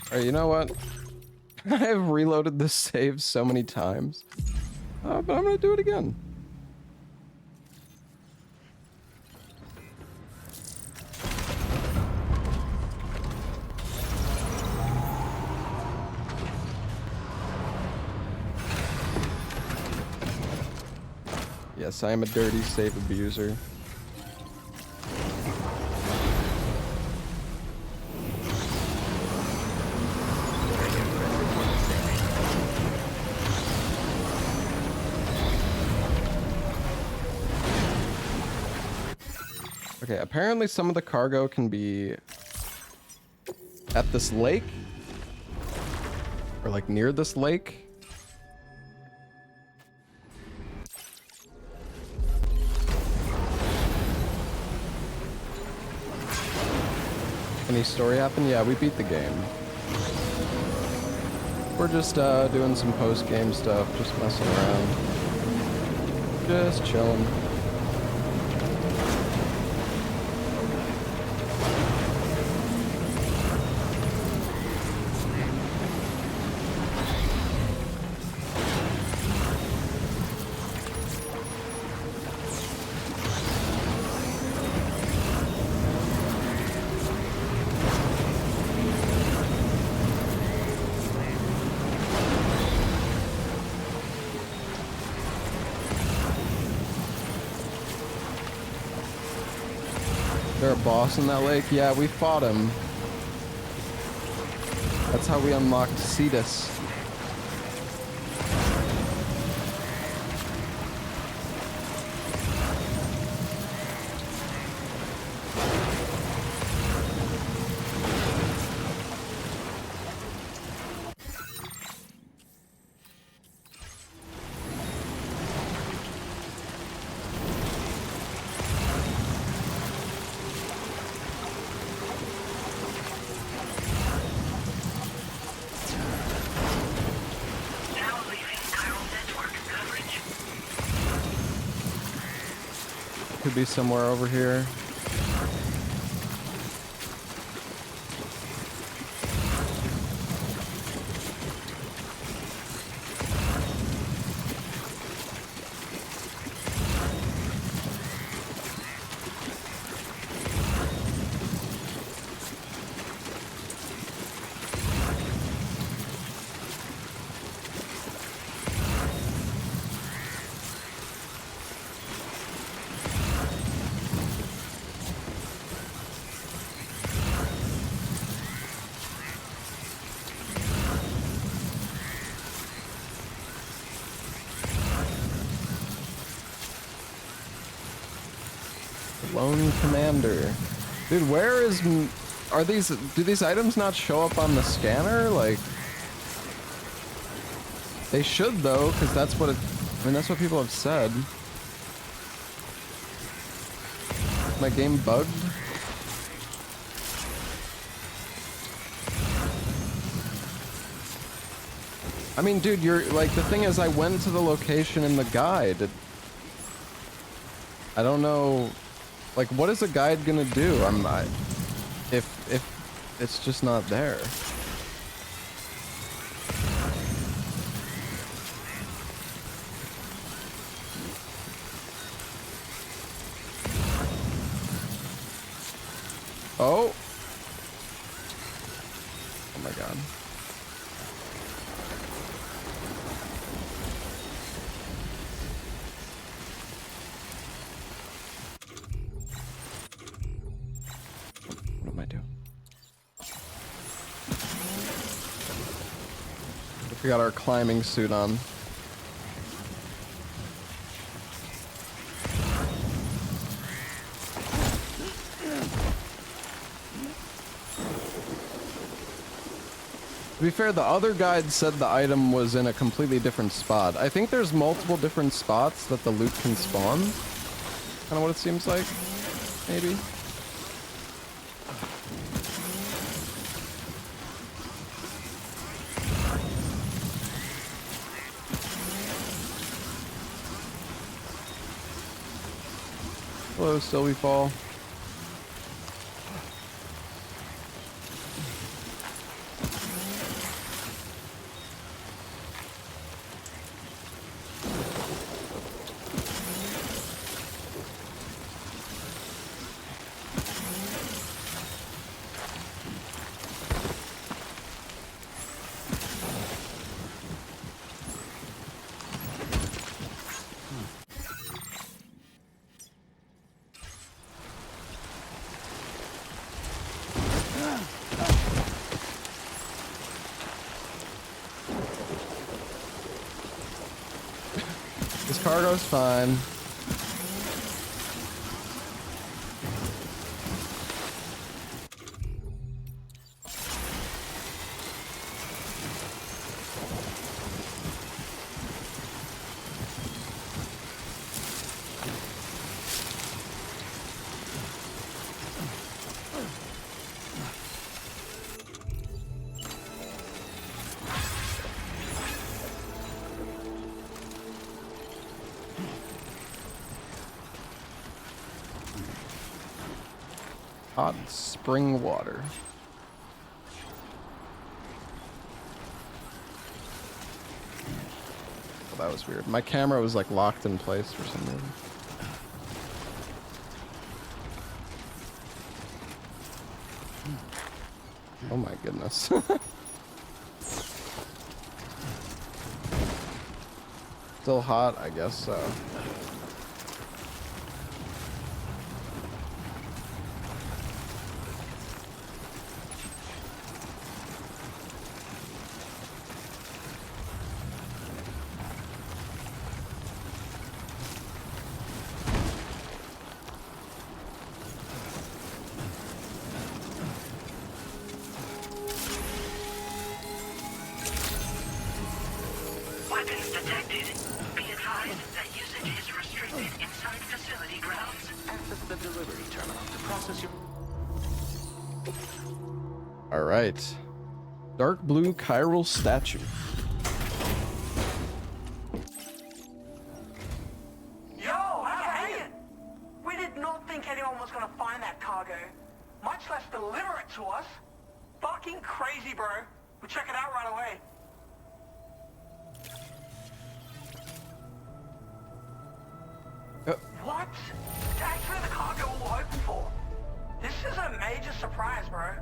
Alright, you know what? I have reloaded this save so many times. But I'm gonna do it again. Yes, I am a dirty save abuser. Okay, apparently some of the cargo can be at this lake, or like near this lake. Any story happen? Yeah, we beat the game. We're just doing some post-game stuff, just messing around. Just chilling. There a boss in that lake? Yeah, we fought him. That's how we unlocked Cetus. could be somewhere over here. Lone Commander. Dude, where is... Are these... Do these items not show up on the scanner? Like... They should, though, because that's what it... I mean, that's what people have said. My game bugged? I mean, dude, you're... Like, the thing is, I went to the location in the guide. I don't know... Like, what is a guide gonna do? If it's just not there. Oh. Oh my god. What am I doing? We got our climbing suit on. To be fair, the other guide said the item was in a completely different spot. I think there's multiple different spots that the loot can spawn. Kind of what it seems like, maybe. Hello, Sylvie Fall. This cargo's fine. Hot spring water. Oh, that was weird. My camera was like locked in place for some reason. Oh my goodness. Still hot, I guess so. Weapons detected. Be advised that usage is restricted inside facility grounds. Access the delivery terminal to process your... All right. Dark blue chiral statue. Yo, how you hanging? We didn't anyone was gonna find that cargo, much less deliver it to us. Fucking crazy, bro. We'll check it out right away. What? It's actually the cargo we were hoping for. This is a major surprise, bro.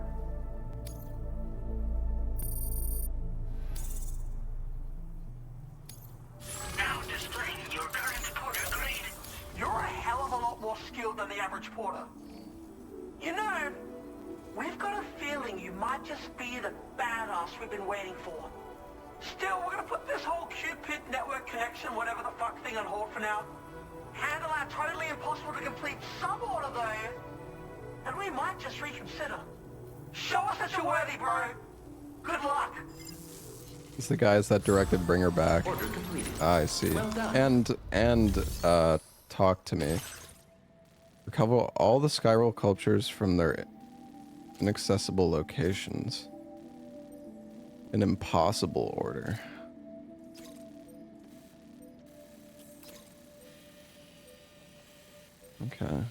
Now displaying your current porter grade. You're a hell of a lot more skilled than the average porter. You know, we've got a feeling you might just be the badass we've been waiting for. Still, we're gonna put this whole Cupid network connection, whatever the fuck thing, on hold for now. Handle our totally impossible to complete sub-order though, and we might just reconsider. Show us that you're worthy, bro. Good luck. It's the guys that directed Bring Her Back. Order completed. Ah, I see. And Talk to Me. Recover all the Skyroll cultures from their inaccessible locations. An impossible order. Okay.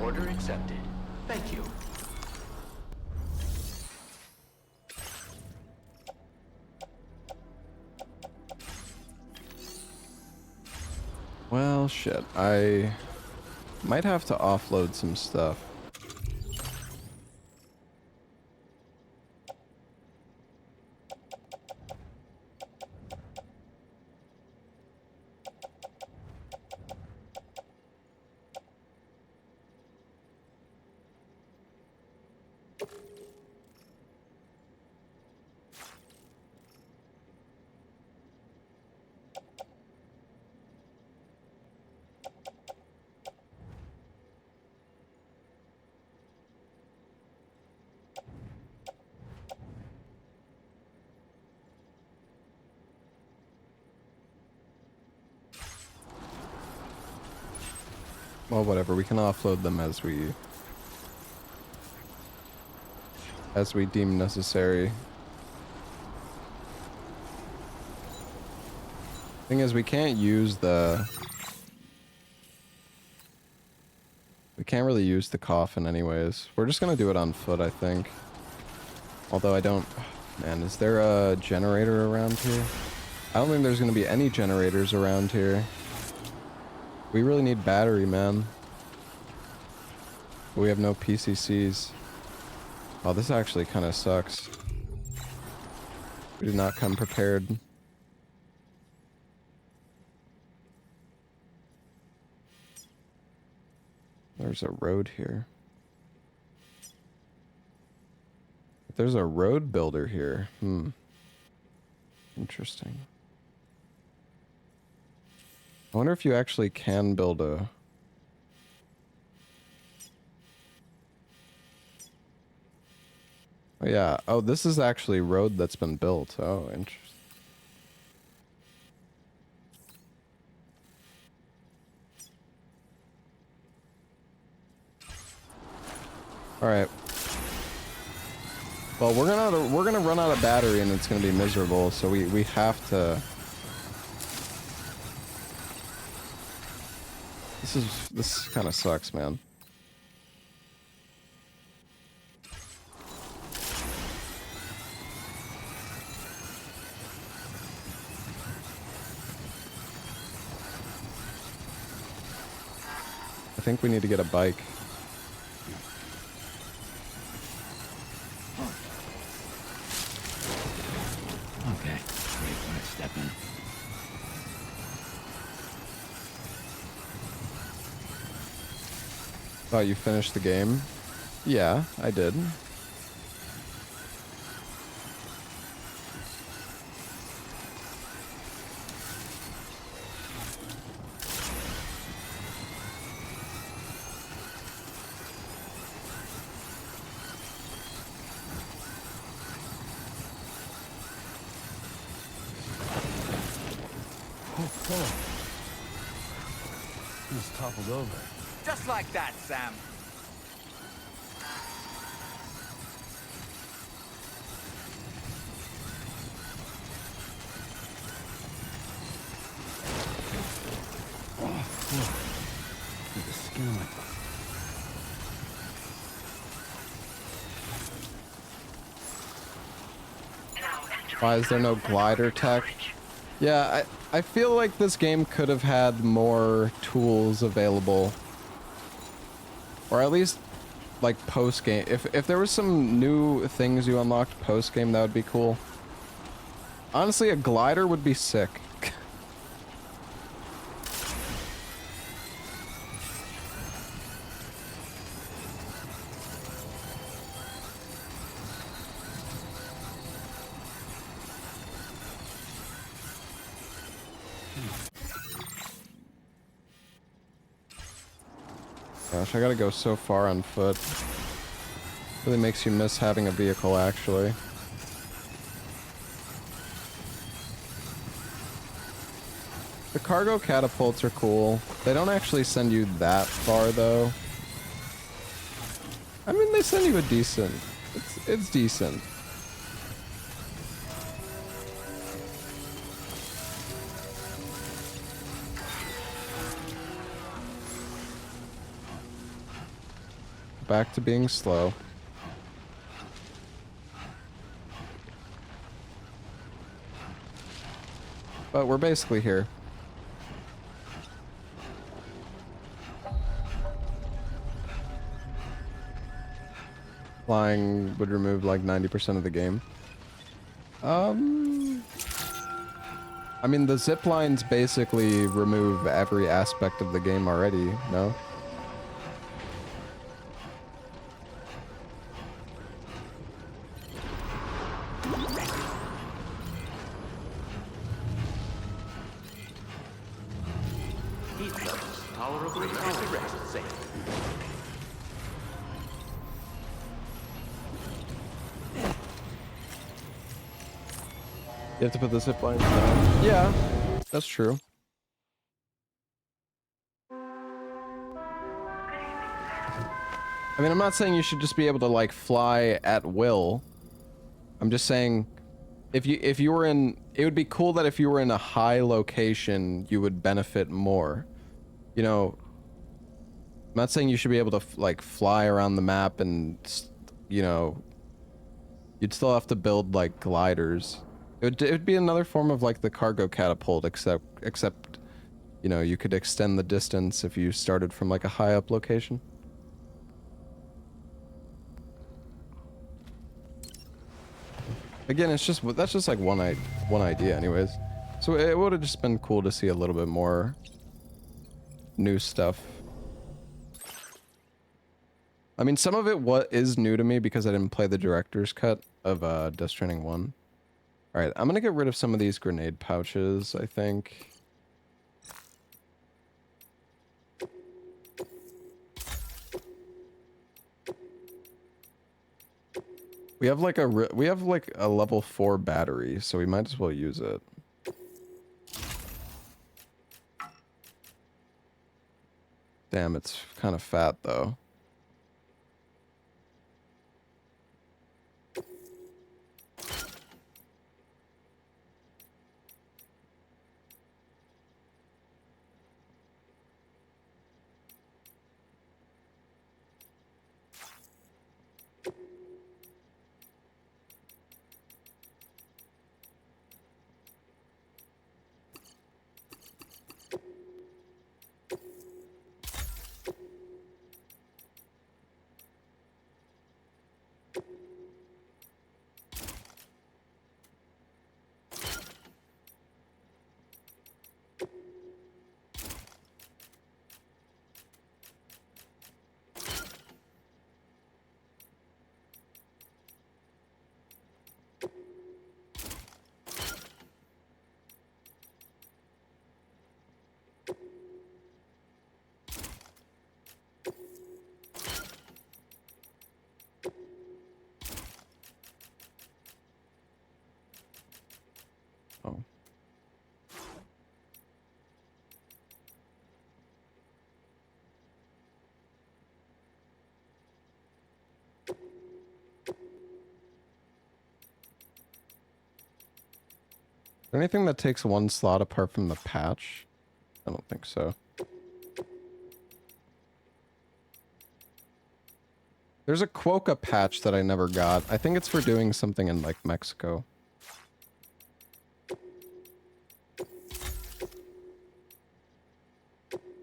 Order accepted. Thank you. Well, shit. I might have to offload some stuff. Well, whatever. We can offload them as we deem necessary. Thing is, we can't really use the coffin anyways. We're just gonna do it on foot, I think. Although I don't... Man, is there a generator around here? I don't think there's gonna be any generators around here. We really need battery, man. We have no PCCs. Oh, this actually kind of sucks. We did not come prepared. There's a road here. There's a road builder here. Interesting. I wonder if you actually can build a... Oh, yeah. Oh, this is actually road that's been built. Oh, interesting. All right. Well, we're gonna run out of battery and it's gonna be miserable. So we have to. This kind of sucks, man. I think we need to get a bike. Okay, great when I step in. Thought you finished the game? Yeah, I did. He's toppled over. Just like that, Sam. Through the skin of my... Why is there no glider tech? Yeah, I feel like this game could have had more tools available. Or at least, like, post-game. If there was some new things you unlocked post-game, that would be cool. Honestly, a glider would be sick. Gosh, I gotta go so far on foot. Really makes you miss having a vehicle, actually. The cargo catapults are cool. They don't actually send you that far, though. I mean, they send you a decent... It's decent. Back to being slow. But we're basically here. Flying would remove like 90% of the game. I mean, the zip lines basically remove every aspect of the game already, no? Heat levels tolerably high. Rest safe. You have to put the zip lines down. Yeah, that's true. I mean, I'm not saying you should just be able to like fly at will. I'm just saying if you were in, it would be cool that if you were in a high location, you would benefit more. You know, I'm not saying you should be able to like fly around the map and, you know, you'd still have to build like gliders. It would be another form of like the cargo catapult, except, you know, you could extend the distance if you started from like a high up location. Again, it's just, that's just like one idea anyways. So it would have just been cool to see a little bit more new stuff. I mean, some of it is new to me because I didn't play the director's cut of Death Stranding 1. Alright, I'm gonna get rid of some of these grenade pouches, I think. We have like a level 4 battery, so we might as well use it. Damn, it's kind of fat though. there anything that takes one slot apart from the patch? I don't think so. There's a Quokka patch that I never got. I think it's for doing something in, like, Mexico.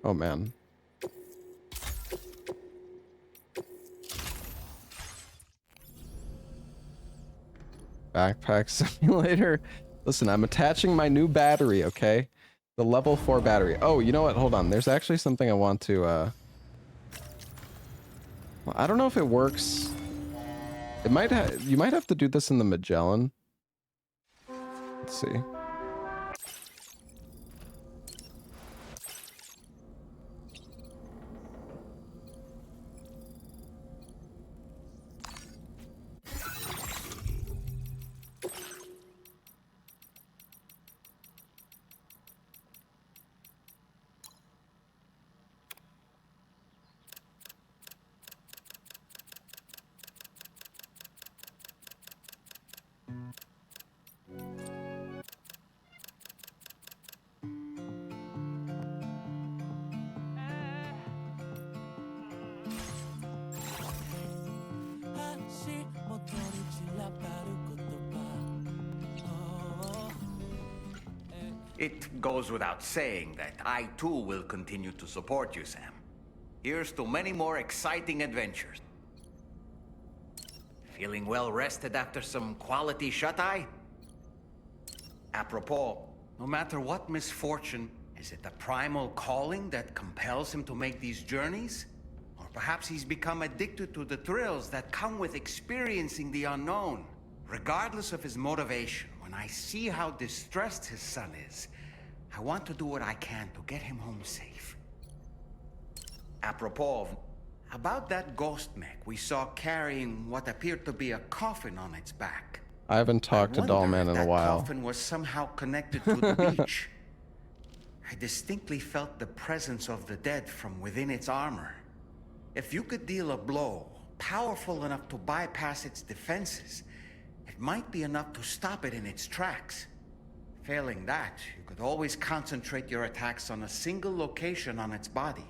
Oh, man. Backpack simulator. Listen, I'm attaching my new battery, okay? The level 4 battery. Oh, you know what? Hold on. There's actually something I want to, well, I don't know if it works. It might you might have to do this in the Magellan. Let's see. It goes without saying that I too will continue to support you, Sam. Here's to many more exciting adventures. Feeling well rested after some quality shut-eye? Apropos, no matter what misfortune, is it the primal calling that compels him to make these journeys? Or perhaps he's become addicted to the thrills that come with experiencing the unknown. Regardless of his motivation, when I see how distressed his son is, I want to do what I can to get him home safe. Apropos, about that ghost mech we saw carrying what appeared to be a coffin on its back. I haven't talked to Dollman in a while. That coffin was somehow connected to the beach. I distinctly felt the presence of the dead from within its armor. If you could deal a blow powerful enough to bypass its defenses, it might be enough to stop it in its tracks. Failing that, you could always concentrate your attacks on a single location on its body.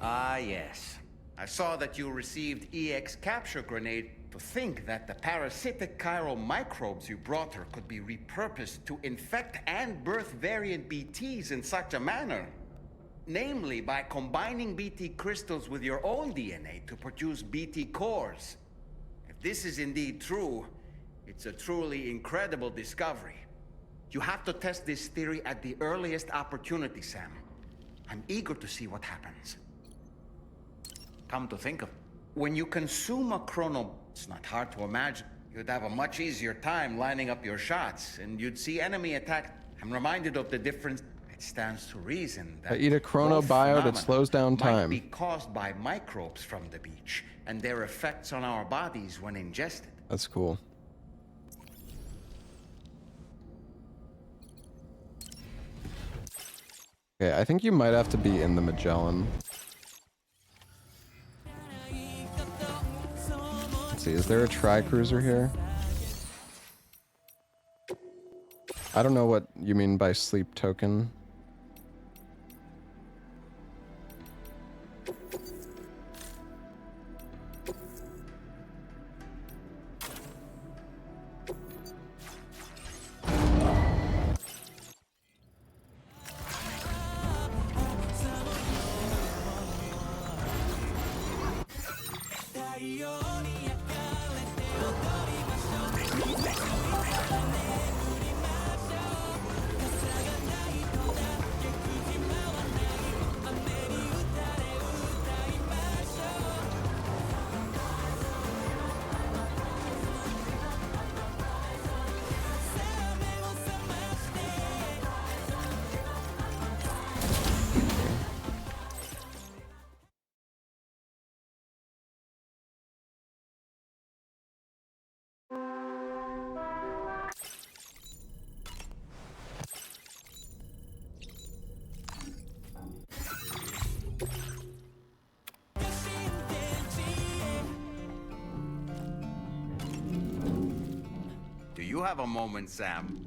Ah, yes. I saw that you received EX capture grenade. To think that the parasitic chiral microbes you brought her could be repurposed to infect and birth variant BTs in such a manner. Namely, by combining BT crystals with your own DNA to produce BT cores. If this is indeed true, it's a truly incredible discovery. You have to test this theory at the earliest opportunity, Sam. I'm eager to see what happens. Come to think of it, when you consume a chrono, it's not hard to imagine. You'd have a much easier time lining up your shots, and you'd see enemy attack. I'm reminded of the difference. It stands to reason that I eat a chronobiote, it slows down time. Might be caused by microbes from the beach, and their effects on our bodies when ingested. That's cool. Okay, I think you might have to be in the Magellan. Let's see, is there a tri-cruiser here? I don't know what you mean by sleep token. you have a moment, Sam.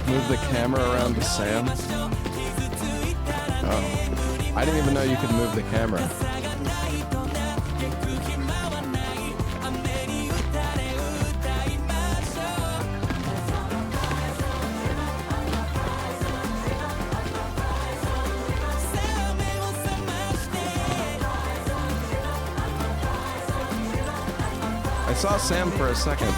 Move the camera around to Sam. Oh, I didn't even know you could move the camera. I saw Sam for a second.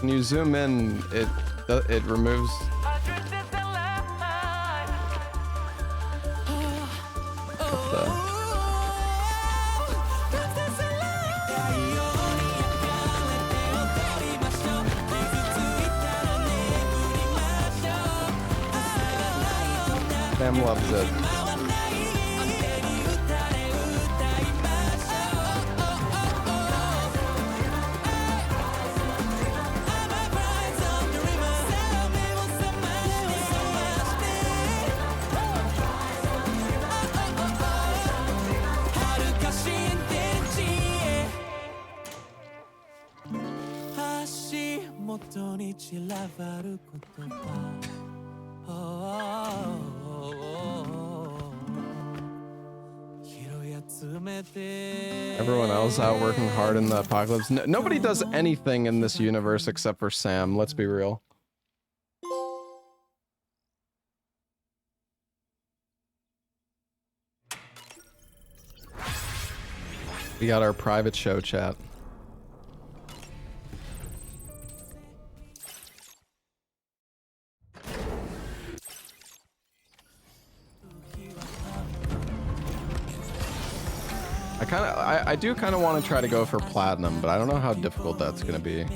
When you zoom in, it removes. Sam loves it. Everyone else out working hard in the apocalypse. Nobody does anything in this universe except for Sam, let's be real. We got our private show chat. I do kind of want to try to go for platinum, but I don't know how difficult that's going to be.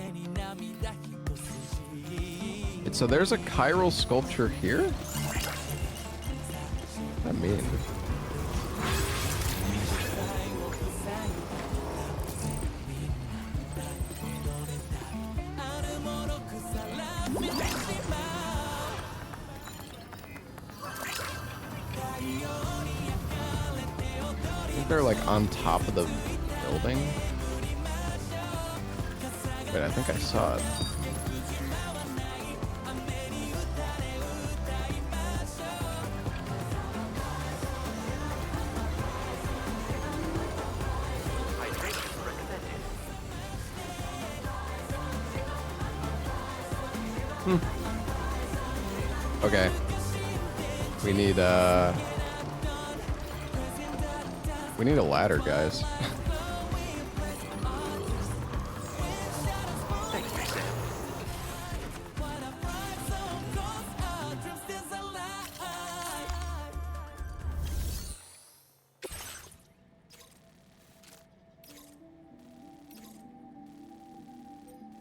So there's a chiral sculpture here? What does that mean? They're like on top of the building. Wait, I think I saw it. Okay. We need a ladder, guys. Thank you, Sam.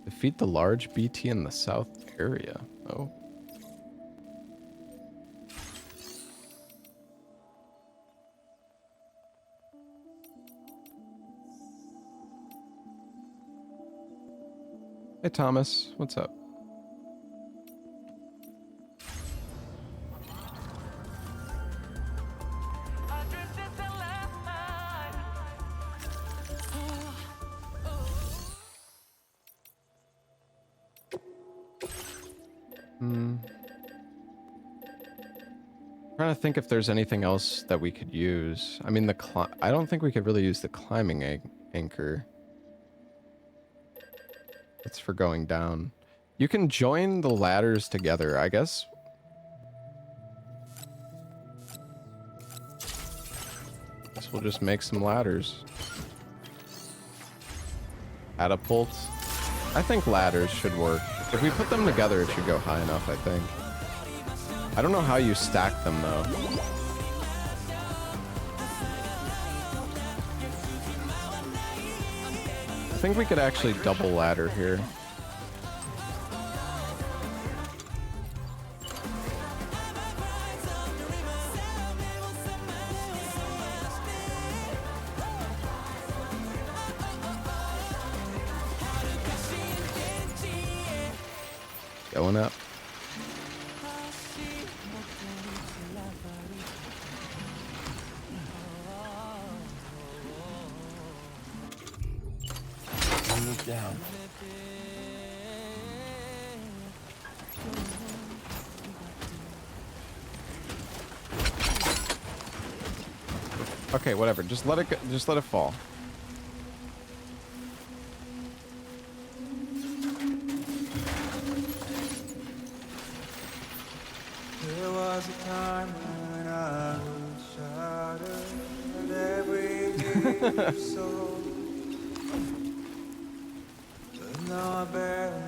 Defeat the large BT in the south area. Oh. Hey Thomas, what's up? Trying to think if there's anything else that we could use. I mean, I don't think we could really use the climbing anchor. That's for going down. You can join the ladders together, I guess. Guess we'll just make some ladders. Catapults. I think ladders should work. If we put them together, it should go high enough, I think. I don't know how you stack them, though. I think we could actually double ladder here. Going up. Look down. Okay, whatever. Just let it go. Just let it fall. There was a time when I would shatter at every game you saw. But now I barely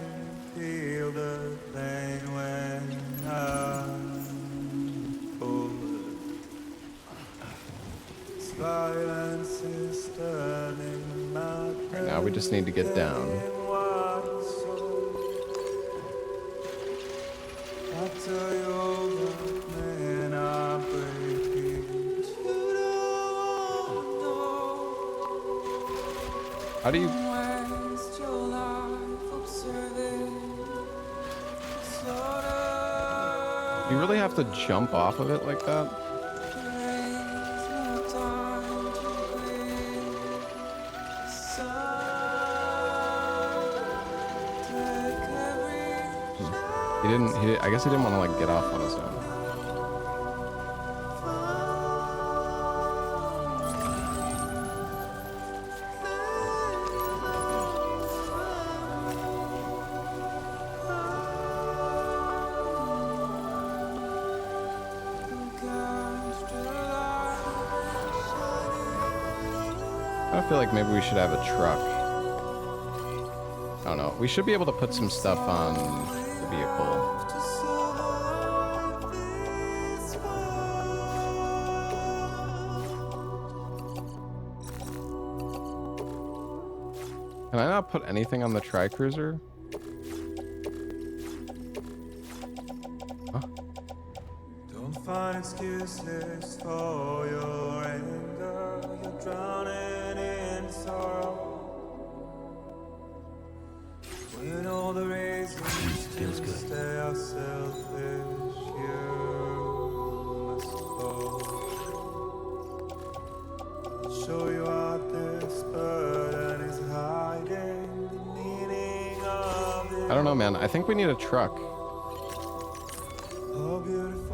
feel the pain when I'm forward. Silence is turning my Right, now we just need to get down. After you're man, I'm breaking. How do you... Waste your life observing. You really have to jump off of it like that? I guess he didn't want to like get off on his own. I feel like maybe we should have a truck. I don't know. We should be able to put some stuff on the vehicle. Can I not put anything on the tri-cruiser? Huh? Don't find excuses for your anger. You're drowning in sorrow. When all the reasons feels good. stay are selfish, you must go. I'll show you out this burden is hiding the meaning of it. I don't know, man. I think we need a truck. Oh, beautiful.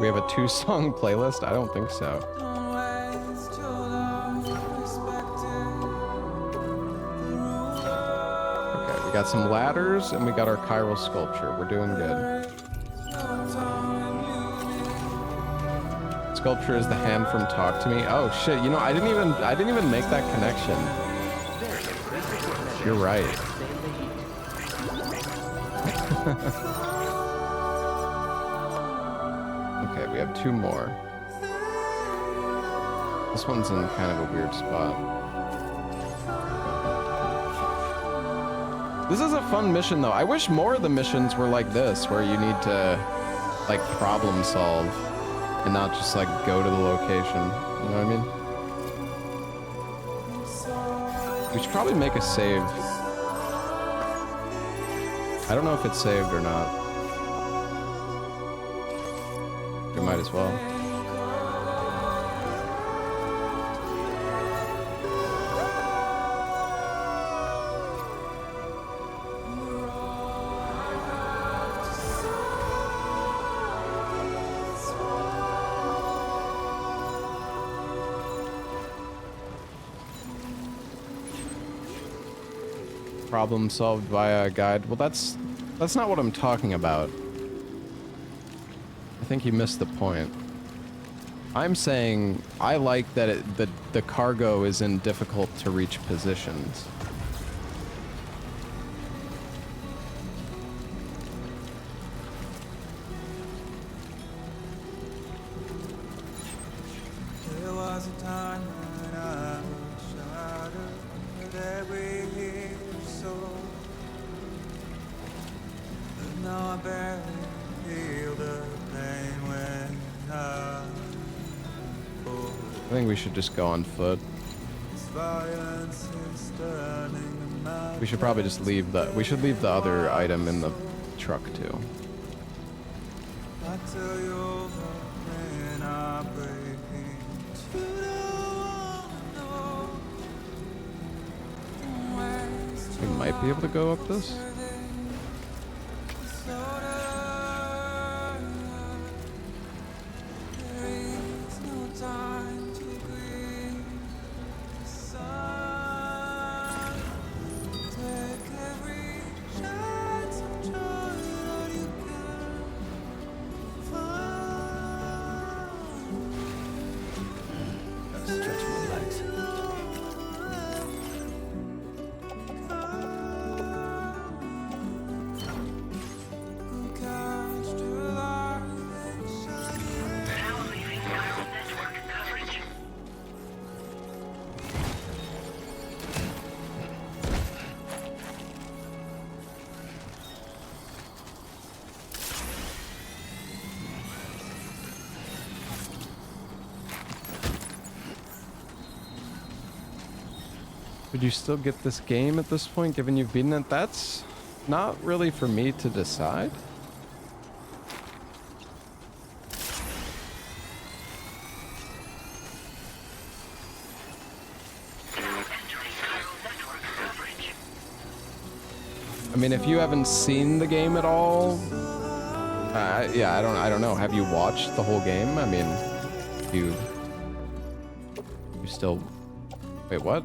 we have a 2-song playlist? I don't think so. Okay, we got some ladders and we got our chiral sculpture. We're doing good. Sculpture is the hand from Talk to Me. Oh shit, you know, I didn't even make that connection. You're right. Okay, we have 2 more. This one's in kind of a weird spot. This is a fun mission though. I wish more of the missions were like this, where you need to like problem solve and not just like go to the location. You know what I mean? We should probably make a save. I don't know if it's saved or not. We might as well. Problem solved via a guide. Well, that's not what I'm talking about. I think you missed the point. I'm saying I like that the cargo is in difficult to reach positions. There was a time when I shouted every soul, but now I barely feel the pain when I fall. I think we should just go on foot. This violence is turning my We should probably just leave we should leave the other item in the truck too. I tell you over when I break into We might be able to go up this. Stretch my legs. Would you still get this game at this point, given you've beaten it? That's not really for me to decide. I mean, if you haven't seen the game at all, yeah, I don't know. Have you watched the whole game? I mean, you still, wait, what?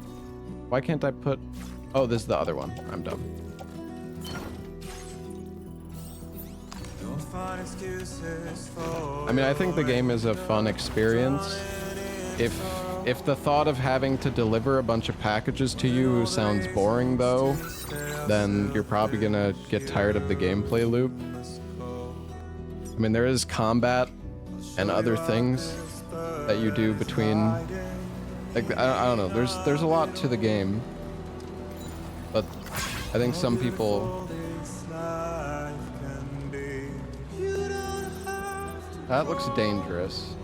Why can't I put, oh, this is the other one. I'm dumb. I mean, I think the game is a fun experience. If the thought of having to deliver a bunch of packages to you sounds boring though, then you're probably gonna get tired of the gameplay loop. I mean, there is combat and other things that you do between, like, I don't know, there's a lot to the game, but I think some people, that looks dangerous.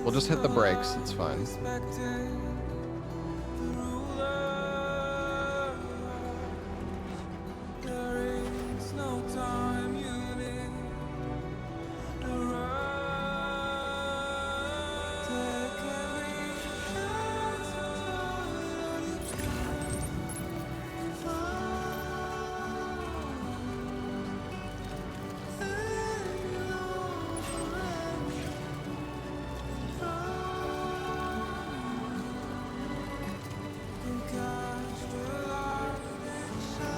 We'll just hit the brakes, it's fine.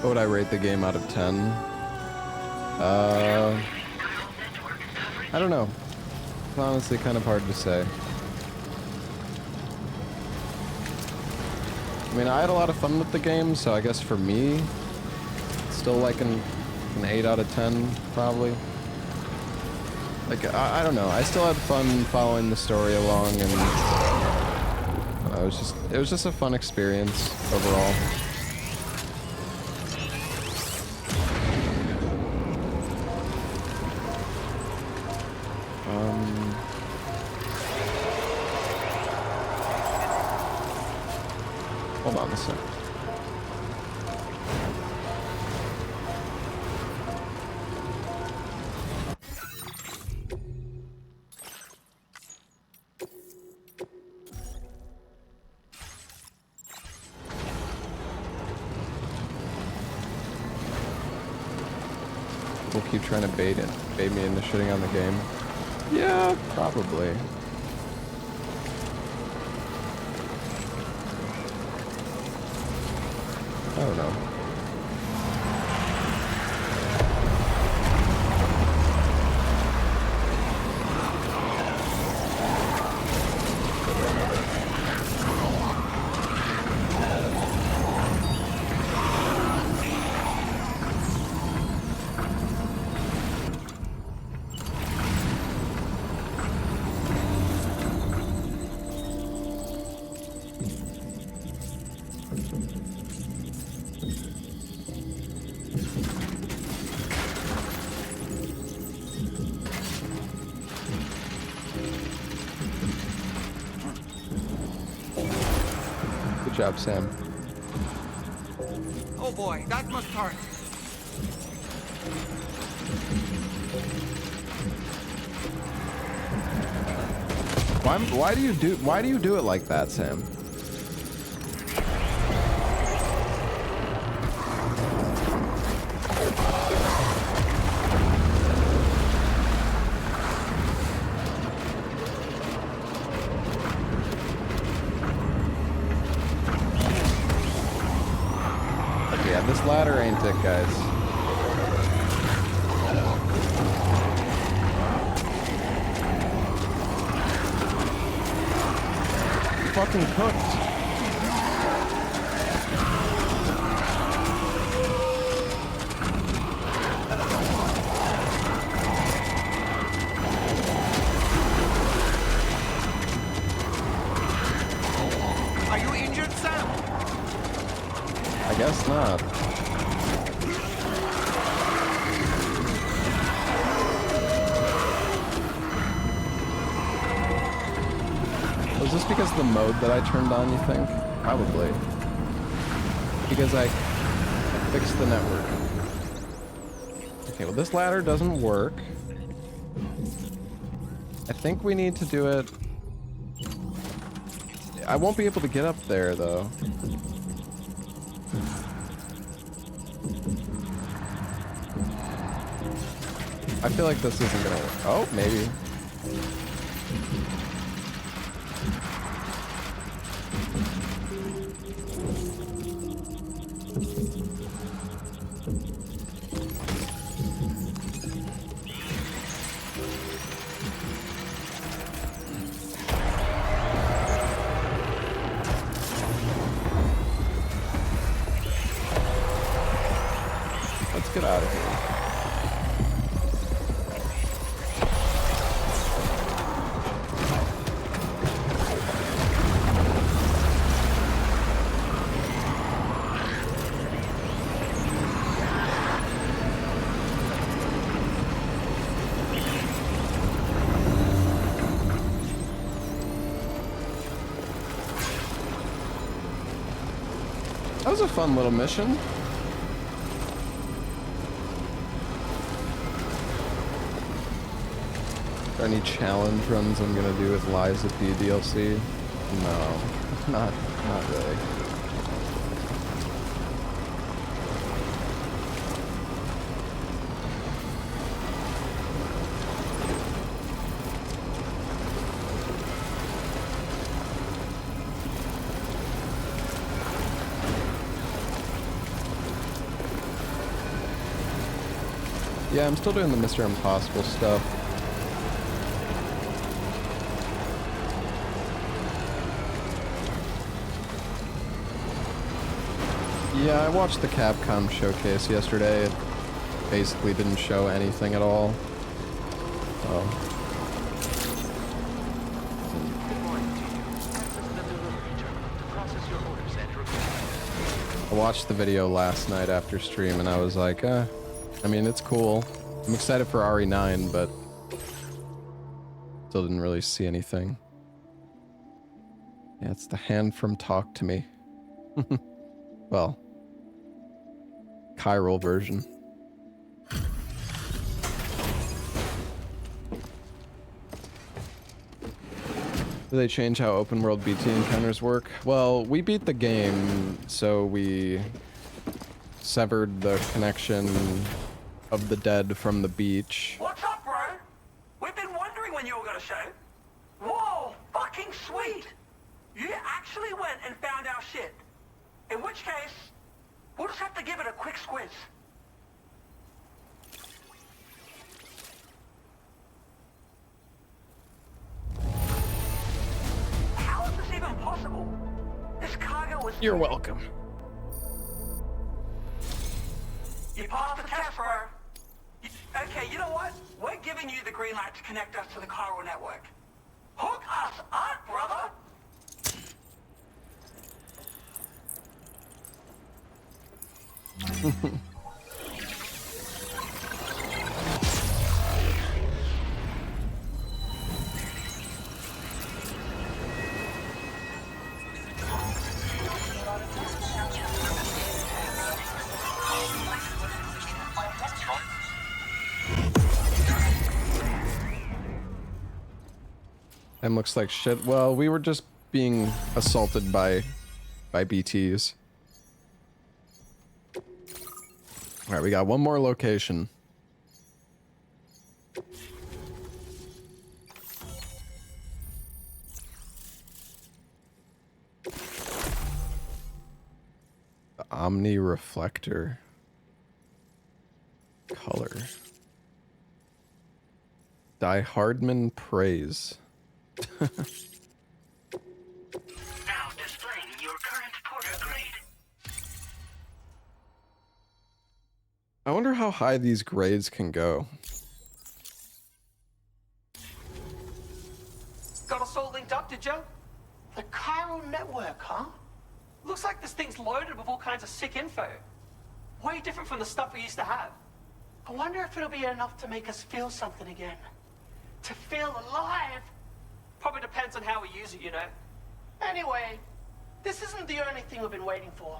What would I rate the game out of 10? I don't know. It's honestly kind of hard to say. I mean, I had a lot of fun with the game, so I guess for me, it's still like an 8 out of 10, probably. Like, I don't know. I still had fun following the story along, and it was just a fun experience overall. Hold on a sec. We'll keep trying to bait me into shitting on the game. Yeah, probably. I don't know. Good job, Sam. Oh boy, that must hurt. Why do you do it like that, Sam? Yeah, this ladder ain't it, guys. Fucking cooked. Are you injured, Sam? I guess not. Was this because of the mode that I turned on, you think? Probably. Because I fixed the network. Okay, well this ladder doesn't work. I think we need to do it... I won't be able to get up there, though. I feel like this isn't gonna work. Oh, maybe. Let's get out of here. That was a fun little mission. Are there any challenge runs I'm gonna do with Liza P DLC? No, not really. Yeah, I'm still doing the Mr. Impossible stuff. Yeah, I watched the Capcom showcase yesterday. It basically didn't show anything at all. Oh. I watched the video last night after stream and I was like, I mean, it's cool. I'm excited for RE9, but still didn't really see anything. Yeah, it's the hand from Talk to Me. Well, chiral version. Do they change how open world BT encounters work? Well, we beat the game, so we severed the connection of the dead from the beach. What's up, bro? We've been wondering when you were gonna show. Whoa, fucking sweet! You actually went and found our shit. In which case, we'll just have to give it a quick squiz. How is this even possible? This cargo was... You're welcome. You passed the test, bro. Okay, you know what? We're giving you the green light to connect us to the chiral network. Hook us up, brother! And looks like shit. Well, we were just being assaulted by BTs. All right, we got one more location. The Omni Reflector color. Die Hardman Praise. Now displaying your current porter grade. I wonder how high these grades can go. Got us all linked up, did you? The chiral network, huh? Looks like this thing's loaded with all kinds of sick info. Way different from the stuff we used to have. I wonder if it'll be enough to make us feel something again. To feel alive. Probably depends on how we use it, you know. Anyway, this isn't the only thing we've been waiting for.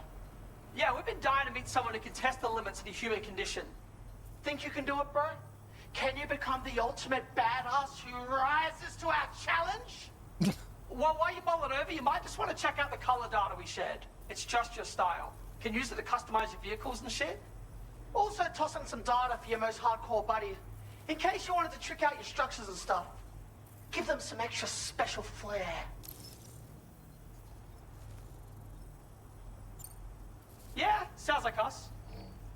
Yeah, we've been dying to meet someone who can test the limits of the human condition. Think you can do it, bro? Can you become the ultimate badass who rises to our challenge? Well, while you mull it over, you might just want to check out the color data we shared. It's just your style. Can use it to customize your vehicles and shit. Also toss in some data for your most hardcore buddy, in case you wanted to trick out your structures and stuff. Give them some extra special flair. Yeah, sounds like us.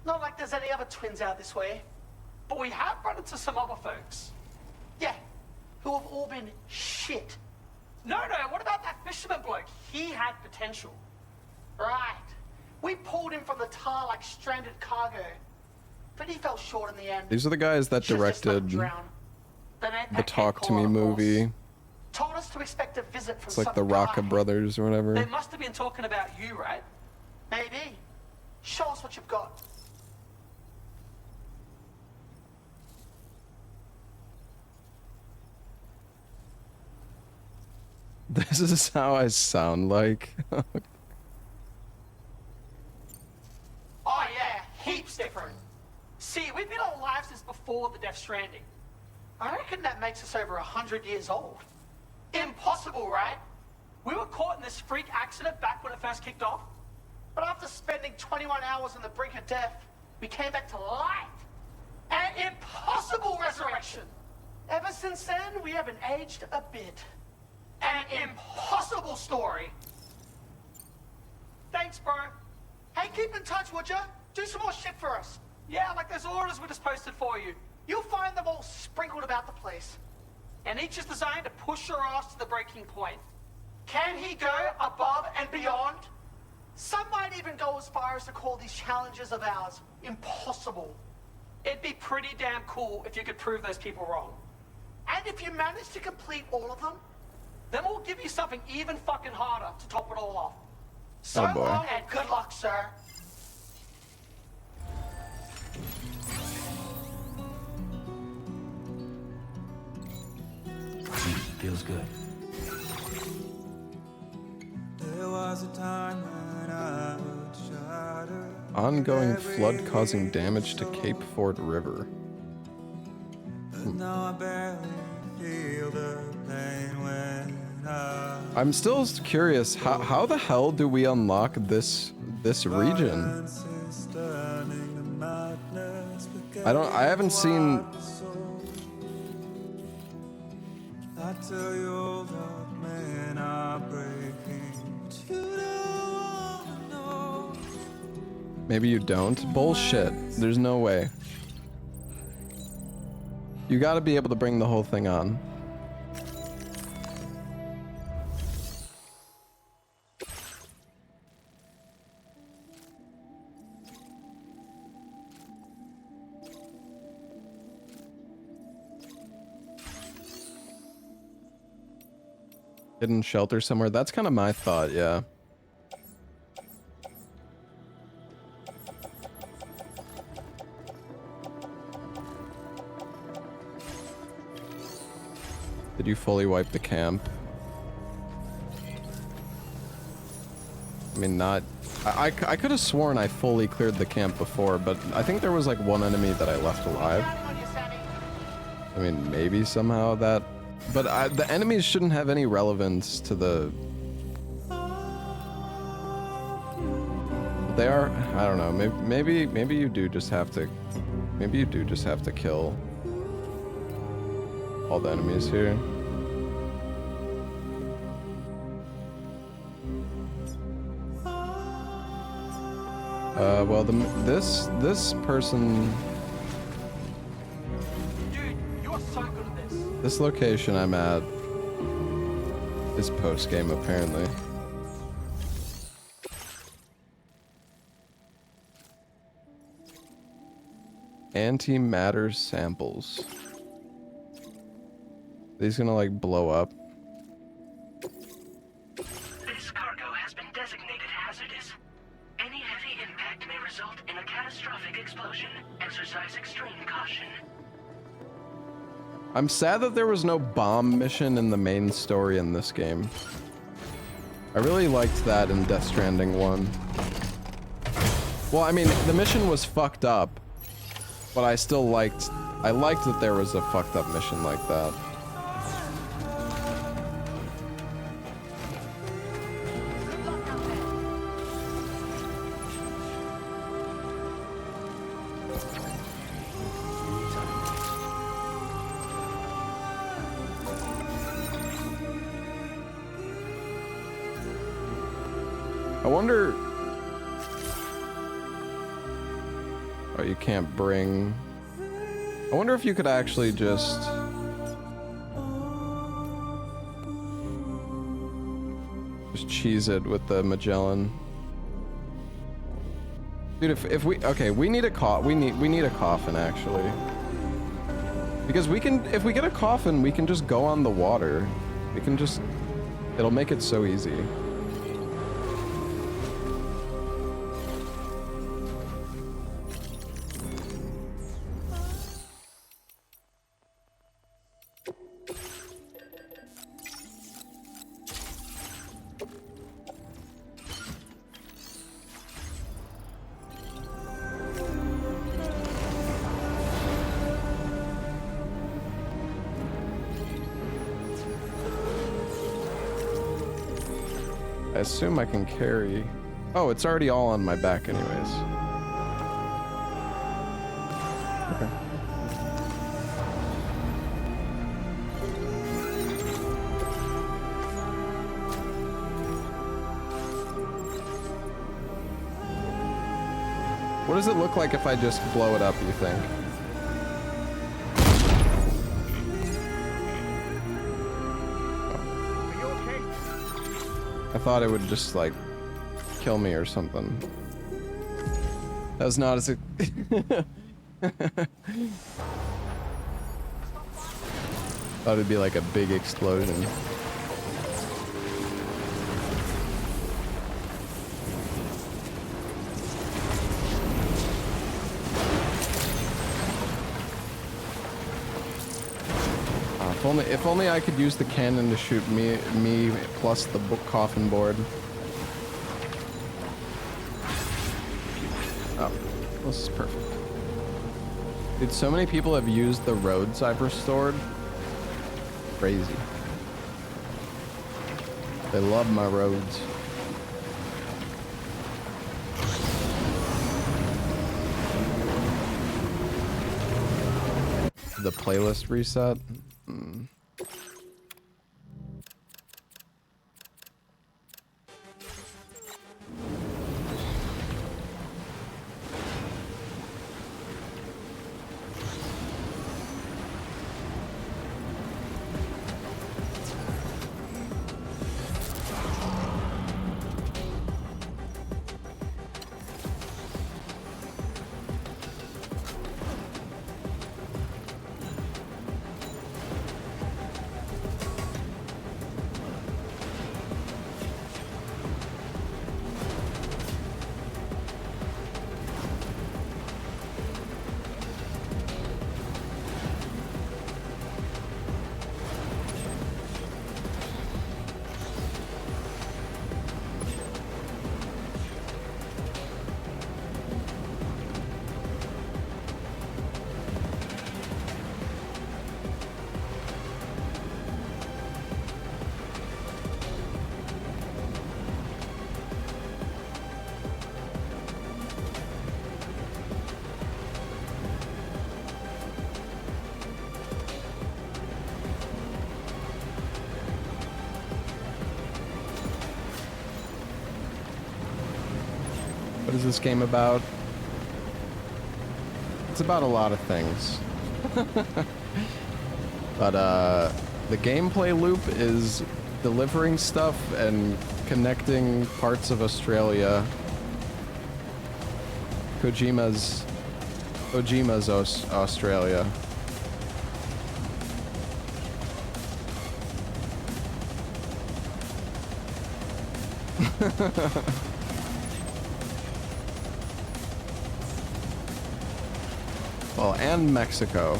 Not like there's any other twins out this way. But we have run into some other folks. Yeah, who have all been shit. No, what about that fisherman bloke? He had potential. Right. We pulled him from the tar like stranded cargo. But he fell short in the end. These are the guys that directed the Talk to Me movie. Told us to expect a visit from It's like some the Rocka guy. Brothers or whatever. They must have been talking about you, right? Maybe. Show us what you've got. This is how I sound like. Oh yeah, heaps different. See, we've been alive since before the Death Stranding. I reckon that makes us over 100 years old. Impossible, right? We were caught in this freak accident back when it first kicked off. But after spending 21 hours on the brink of death, we came back to life. An impossible resurrection. Ever since then, we haven't aged a bit. An impossible story. Thanks, bro. Hey, keep in touch, would ya? Do some more shit for us. Yeah, like those orders we just posted for you. You'll find them all sprinkled about the place. And each is designed to push your ass to the breaking point. Can he go above and beyond? Some might even go as far as to call these challenges of ours impossible. It'd be pretty damn cool if you could prove those people wrong. And if you manage to complete all of them, then we'll give you something even fucking harder to top it all off. So Oh, boy. long and good luck, sir. Feels good. There was a time when I would shatter. Ongoing flood causing damage to Cape Ford River. But now I barely feel the pain when I'm still curious, how the hell do we unlock this region? I haven't seen. I tell you all that men are breaking, but you don't wanna know. Maybe you don't? Bullshit. There's no way. You gotta be able to bring the whole thing on. Hidden shelter somewhere. That's kind of my thought, yeah. Did you fully wipe the camp? I mean, not... I could have sworn I fully cleared the camp before, but I think there was like one enemy that I left alive. I mean, maybe somehow that... But the enemies shouldn't have any relevance to the... They are... I don't know. Maybe you do just have to... Maybe you do just have to kill all the enemies here. Well, this person... Dude, you are so good at this. This location I'm at is post-game, apparently. Antimatter samples. These gonna, like, blow up? This cargo has been designated hazardous. Any heavy impact may result in a catastrophic explosion. Exercise extreme caution. I'm sad that there was no bomb mission in the main story in this game. I really liked that in Death Stranding 1. Well, I mean, the mission was fucked up, but I still liked that there was a fucked up mission like that. I wonder... Oh, you can't bring... I wonder if you could actually just... cheese it with the Magellan. Dude, if we... Okay, we need a we need a coffin, actually. Because we can... If we get a coffin, we can just go on the water. We can just... It'll make it so easy. I assume I can carry... Oh, it's already all on my back anyways. Okay. What does it look like if I just blow it up, you think? Are you okay? I thought it would just, like, kill me or something. That was not as a... Thought it'd be like a big explosion. If only I could use the cannon to shoot me plus the book coffin board. Oh, this is perfect. Dude, so many people have used the roads I've restored. Crazy. They love my roads. The playlist reset. What is this game about? It's about a lot of things. But the gameplay loop is delivering stuff and connecting parts of Australia. Kojima's Australia. Well, and Mexico.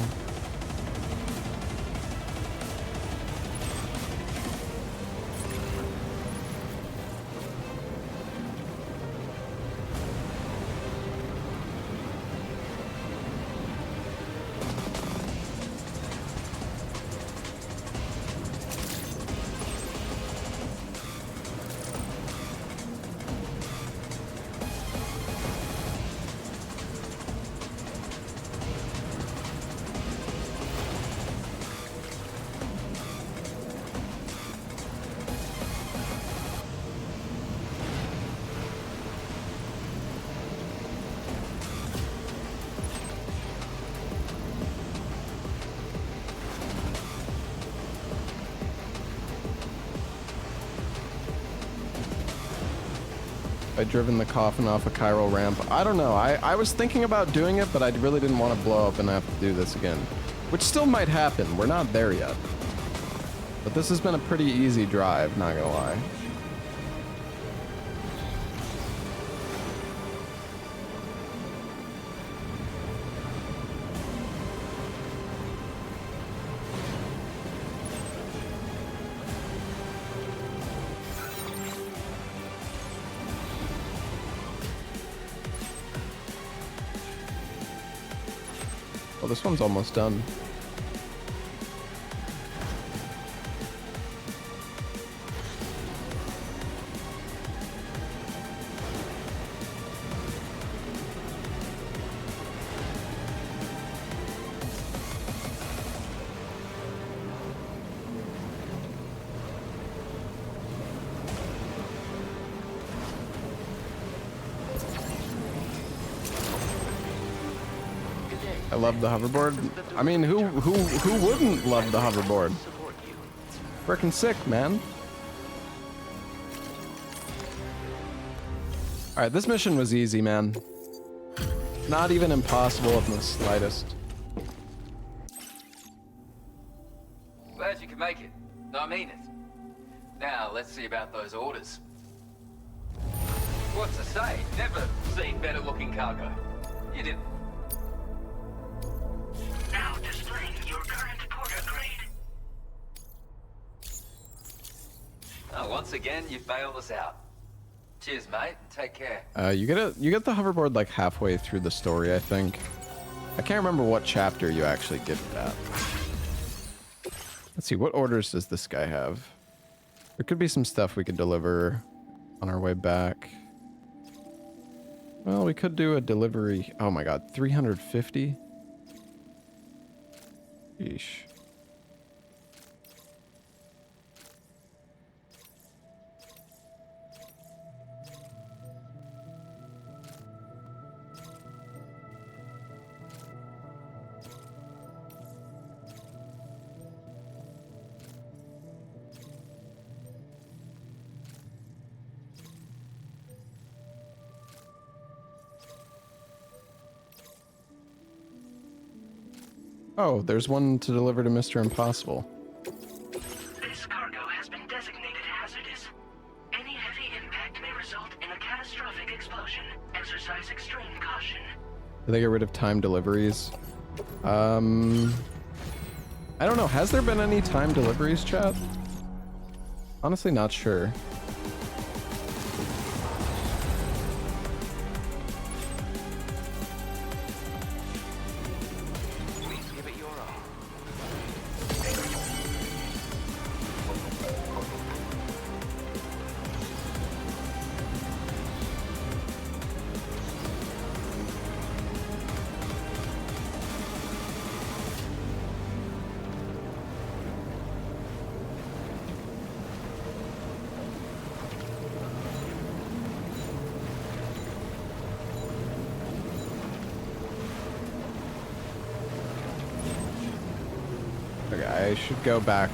I driven the coffin off a chiral ramp. I don't know. I was thinking about doing it, but I really didn't want to blow up and have to do this again. Which still might happen. We're not there yet. But this has been a pretty easy drive, not gonna lie. Well, this one's almost done. I love the hoverboard. I mean, who wouldn't love the hoverboard? It's freaking sick, man. All right, this mission was easy, man. Not even impossible in the slightest. Glad you could make it. No, I mean it. Now, let's see about those orders. What's to say? Never seen better looking cargo. You didn't. Now displaying your current porter grade. Oh, once again, you bailed us out. Cheers, mate, and take care. You get the hoverboard like halfway through the story, I think. I can't remember what chapter you actually get it at. Let's see, what orders does this guy have? There could be some stuff we could deliver on our way back. Well, we could do a delivery. Oh my god, 350? Yeesh. Oh, there's one to deliver to Mr. Impossible. This cargo has been designated hazardous. Any heavy impact may result in a catastrophic explosion. Exercise extreme caution. Do they get rid of time deliveries? I don't know. Has there been any time deliveries, chat? Honestly, not sure. Okay, I should go back.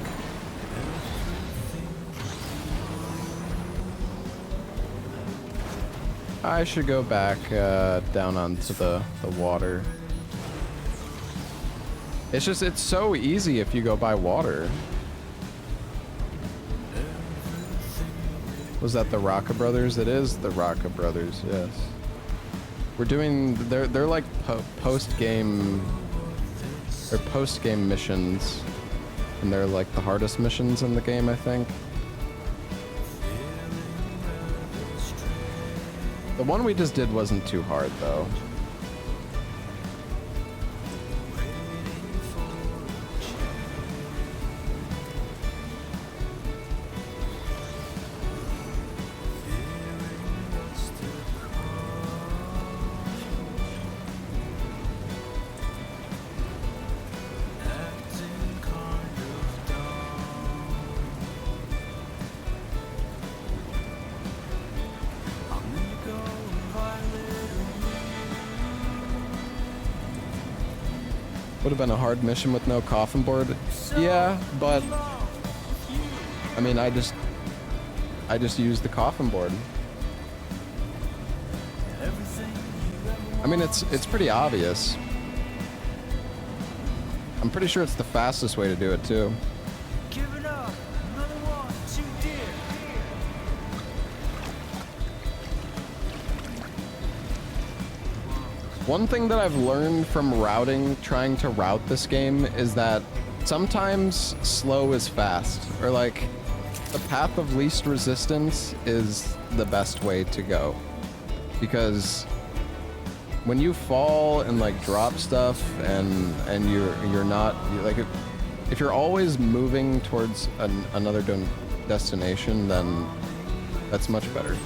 I should go back down onto the water. It's just, it's so easy if you go by water. Was that the Rocka Brothers? It is the Rocka Brothers, yes. We're doing, they're like post-game, they're post-game missions. And they're like the hardest missions in the game, I think. The one we just did wasn't too hard, though. Would have been a hard mission with no coffin board. Yeah, but I mean, I just used the coffin board. I mean, it's pretty obvious. I'm pretty sure it's the fastest way to do it too. One thing that I've learned from trying to route this game, is that sometimes slow is fast, or like the path of least resistance is the best way to go. Because when you fall and like drop stuff and you're not like, if you're always moving towards another destination, then that's much better.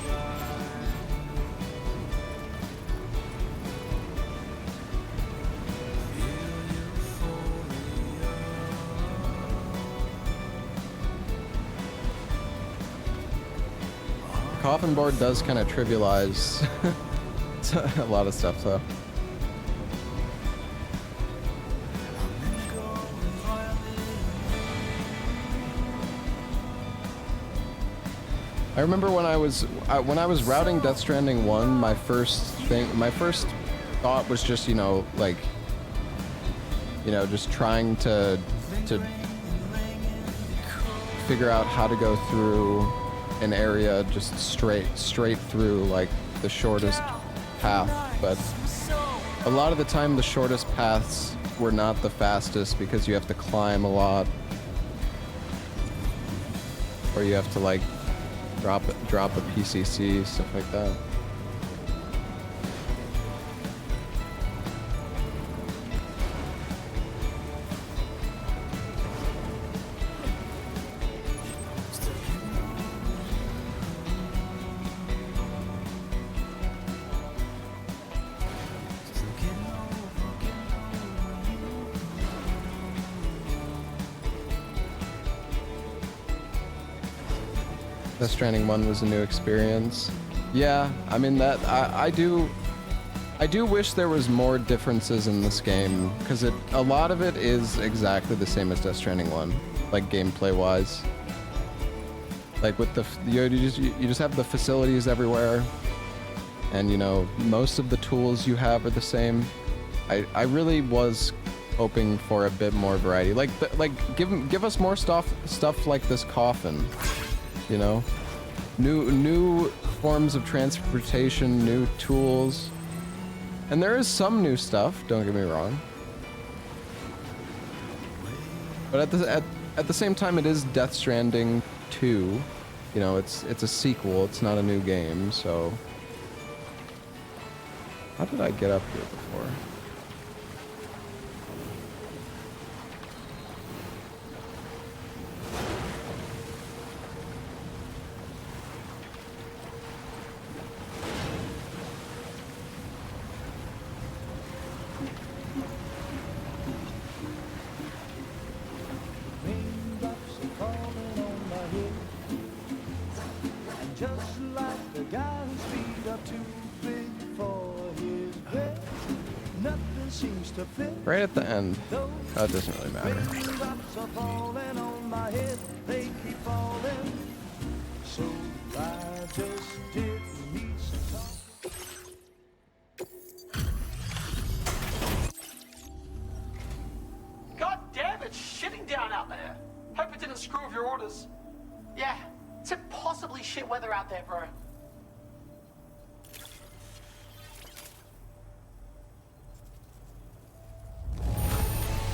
Coffin board does kind of trivialize a lot of stuff, though. I remember when I was routing Death Stranding 1, my first thought was just, you know, like, you know, just trying to figure out how to go through an area just straight through, like the shortest path. But a lot of the time the shortest paths were not the fastest because you have to climb a lot, or you have to like drop a PCC, stuff like that. Death Stranding 1 was a new experience. Yeah, I mean that I do wish there was more differences in this game, because a lot of it is exactly the same as Death Stranding 1, like gameplay wise. Like with the you just have the facilities everywhere, and you know most of the tools you have are the same. I really was hoping for a bit more variety. Like give us more stuff like this coffin. You know, new forms of transportation, new tools, and there is some new stuff. Don't get me wrong, but at the same time, it is Death Stranding 2. You know, it's a sequel. It's not a new game. So, how did I get up here before? Right at the end. That doesn't really matter. God damn, it's shitting down out there. Hope it didn't screw with your orders. Yeah, it's impossibly shit weather out there, bro.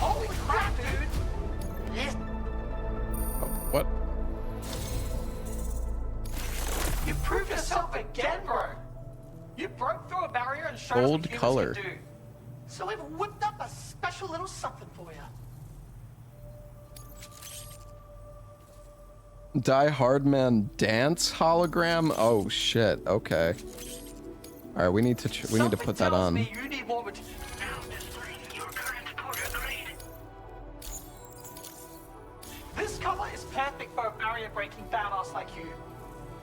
Holy crap, dude! Yes. Oh, what? You proved yourself again, bro. You broke through a barrier and showed us Gold what humans color. can do. So we've whipped up a special little something for you. Die Hard Man dance hologram? Oh shit. Okay. All right, we need to put that on. You need more material. This color is perfect for a barrier-breaking badass like you.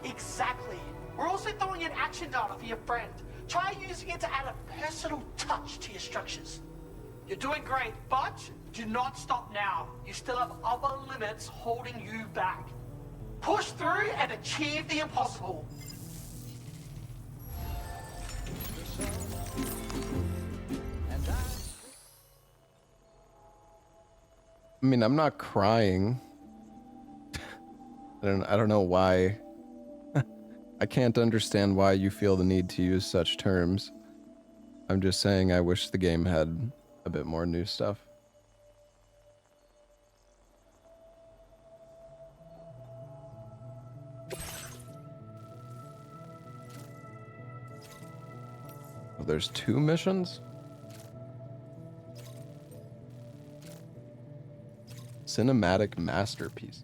Exactly. We're also throwing in action data for your friend. Try using it to add a personal touch to your structures. You're doing great, but do not stop now. You still have other limits holding you back. Push through and achieve the impossible. I mean, I'm not crying. I don't know why. I can't understand why you feel the need to use such terms. I'm just saying I wish the game had a bit more new stuff. Oh, there's 2 missions? Cinematic masterpiece.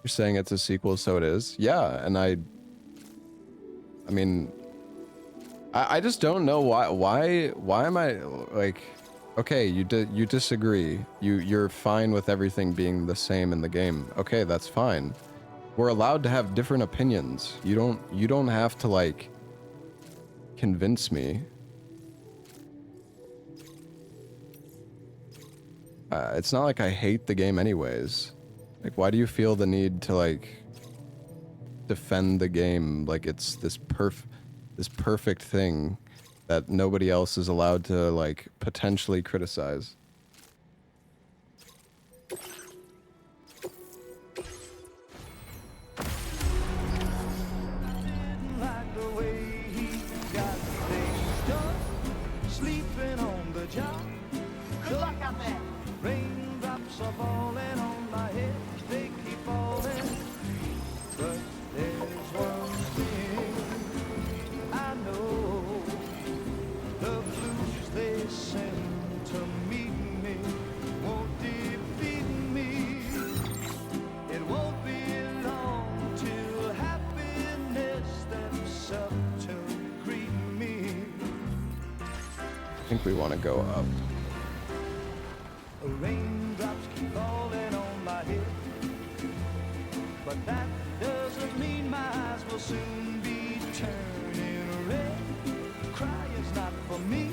You're saying it's a sequel, so it is? Yeah, and I mean, I just don't know why am I like, okay, you disagree. You're fine with everything being the same in the game. Okay, that's fine. We're allowed to have different opinions. You don't have to like convince me. it's not like I hate the game anyways. Like, why do you feel the need to like defend the game like it's this perfect thing that nobody else is allowed to like potentially criticize? Like the way he got things done, sleeping on the job. Good luck out there. Raindrops are falling on my head, they keep falling. But there's one thing I know, the blues they send to meet me won't defeat me. It won't be long till happiness steps up to greet me. I think we want to go up. Raindrops keep falling on my head, but that doesn't mean my eyes will soon be turning red. Crying's not for me,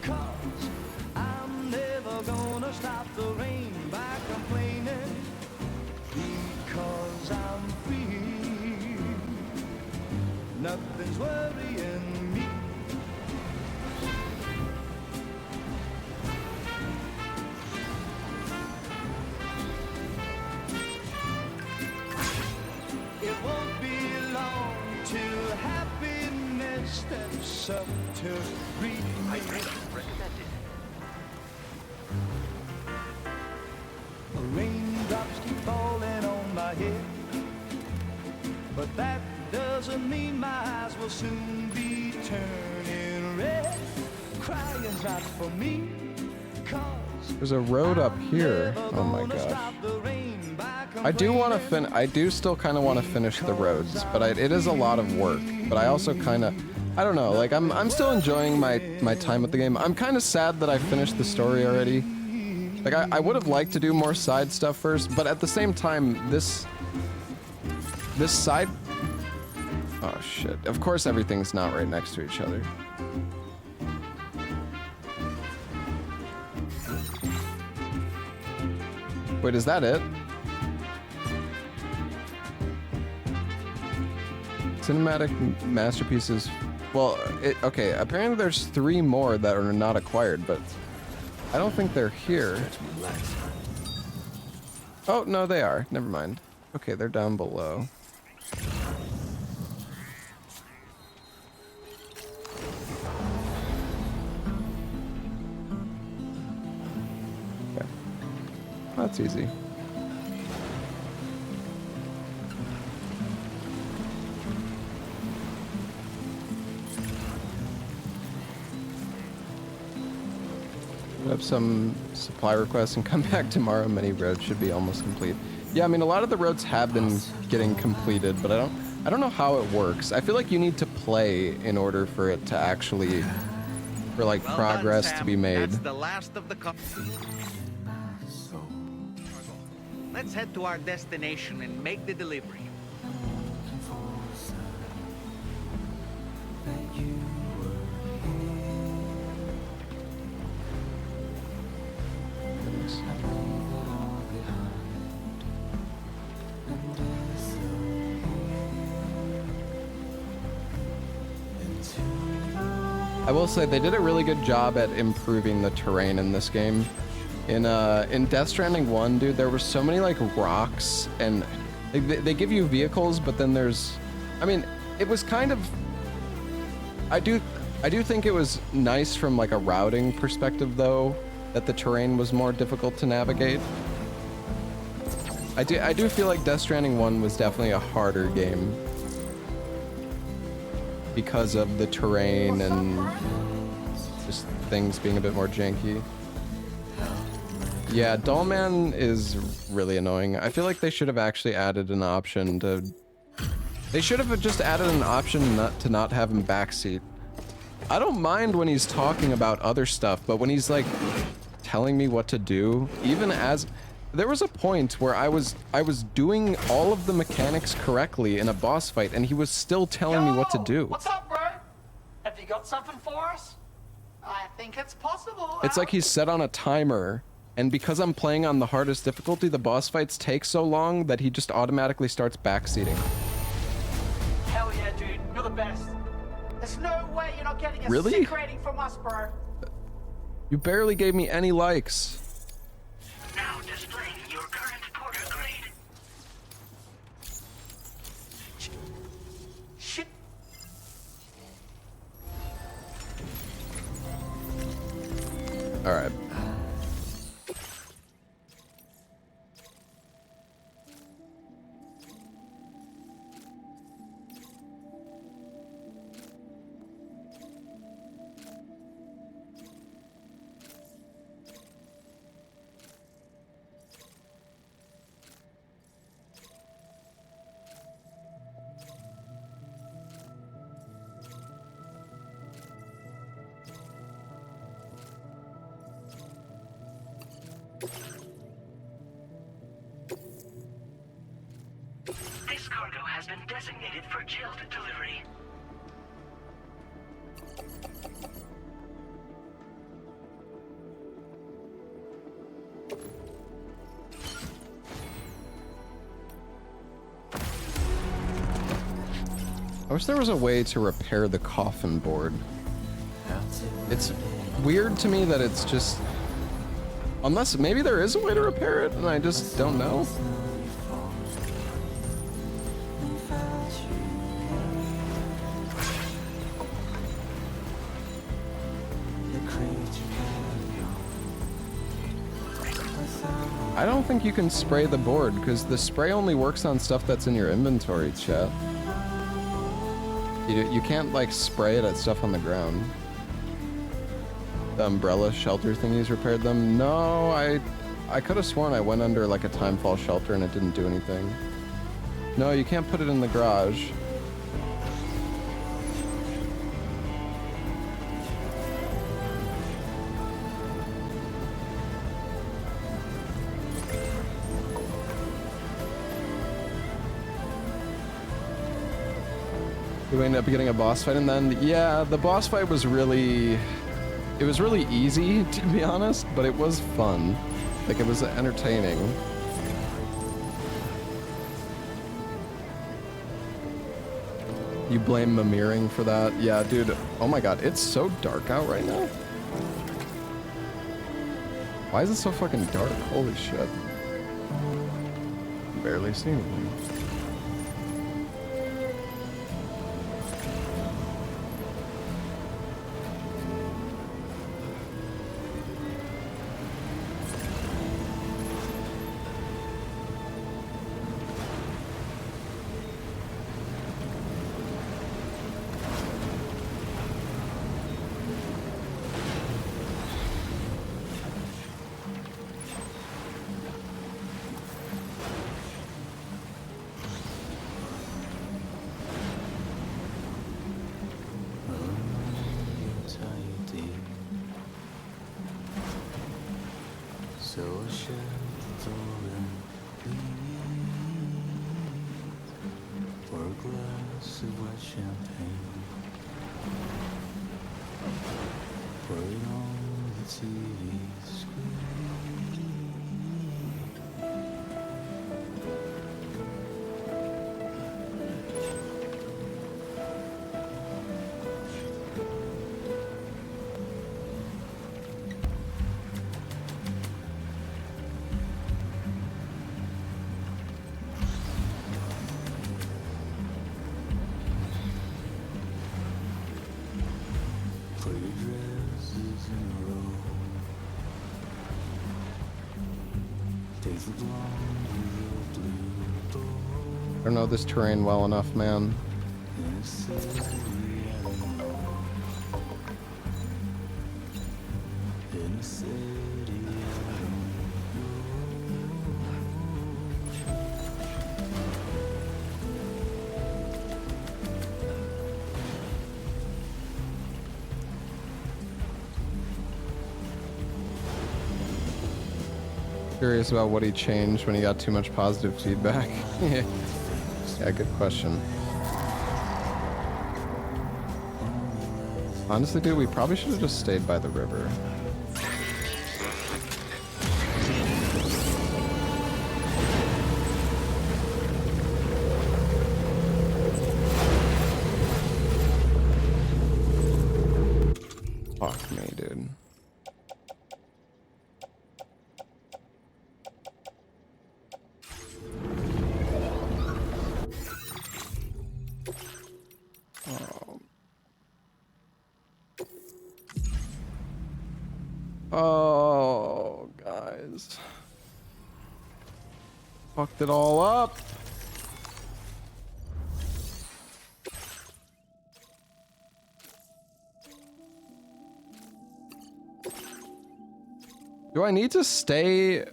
'cause I'm never gonna stop the rain by complaining, because I'm free. Nothing's worrying me. It won't be long till happiness steps up to greet me. Raindrops keep falling on my head, but that doesn't mean my eyes will soon be turning red. Crying's not for me, 'cause There's a road up here. Oh my gosh. I do want to I do still kind of want to finish the roads, but it is a lot of work. But I also kind of, I don't know, like I'm still enjoying my time with the game. I'm kind of sad that I finished the story already. Like I would have liked to do more side stuff first, but at the same time, this side, oh shit. Of course everything's not right next to each other. Wait, is that it? Cinematic masterpieces. Well, okay, apparently there's 3 more that are not acquired, but I don't think they're here. Oh, no, they are. Never mind. Okay, they're down below. Okay. That's easy. Have some supply requests and come back tomorrow. Many roads should be almost complete. Yeah, I mean, a lot of the roads have been getting completed, but I don't know how it works. I feel like you need to play in order for it to actually, for like progress to be made. That's the last of the Let's head to our destination and make the delivery. I will say they did a really good job at improving the terrain in this game. In Death Stranding 1, dude, there were so many like rocks, and they give you vehicles, but then there's, I mean, it was kind of, I do think it was nice from like a routing perspective though, that the terrain was more difficult to navigate. I do feel like Death Stranding 1 was definitely a harder game because of the terrain and just things being a bit more janky. Yeah, Dollman is really annoying. I feel like they should have actually added an option to... They should have just added an option to not have him backseat. I don't mind when he's talking about other stuff, but when he's like telling me what to do, even as... There was a point where I was doing all of the mechanics correctly in a boss fight, and he was still telling me what to do. What's up, bro? Have you got something for us? I think it's possible. It's like he's set on a timer, And because I'm playing on the hardest difficulty, the boss fights take so long that he just automatically starts backseating. Hell yeah, dude. You're the best. There's no way you're not getting a Really? sick rating from us, bro. You barely gave me any likes. Now displaying your current porter grade. Shit. All right. This cargo has been designated for jailed delivery. I wish there was a way to repair the coffin board. It's weird to me that it's just... Unless maybe there is a way to repair it and I just don't know. I don't think you can spray the board because the spray only works on stuff that's in your inventory, chat. You can't like spray it at stuff on the ground. The umbrella shelter thingies repaired them. No, I could have sworn I went under like a timefall shelter and it didn't do anything. No, you can't put it in the garage. You ended up getting a boss fight and then, yeah, the boss fight was really, it was really easy to be honest, but it was fun. Like it was entertaining. You blame Mimiring for that? Yeah, dude, oh my god, it's so dark out right now. Why is it so fucking dark? Holy shit. Barely see anything. I don't know this terrain well enough, man. Curious about what he changed when he got too much positive feedback. Yeah, good question. Honestly, dude, we probably should have just stayed by the river. Fucked it all up. Do I need to stay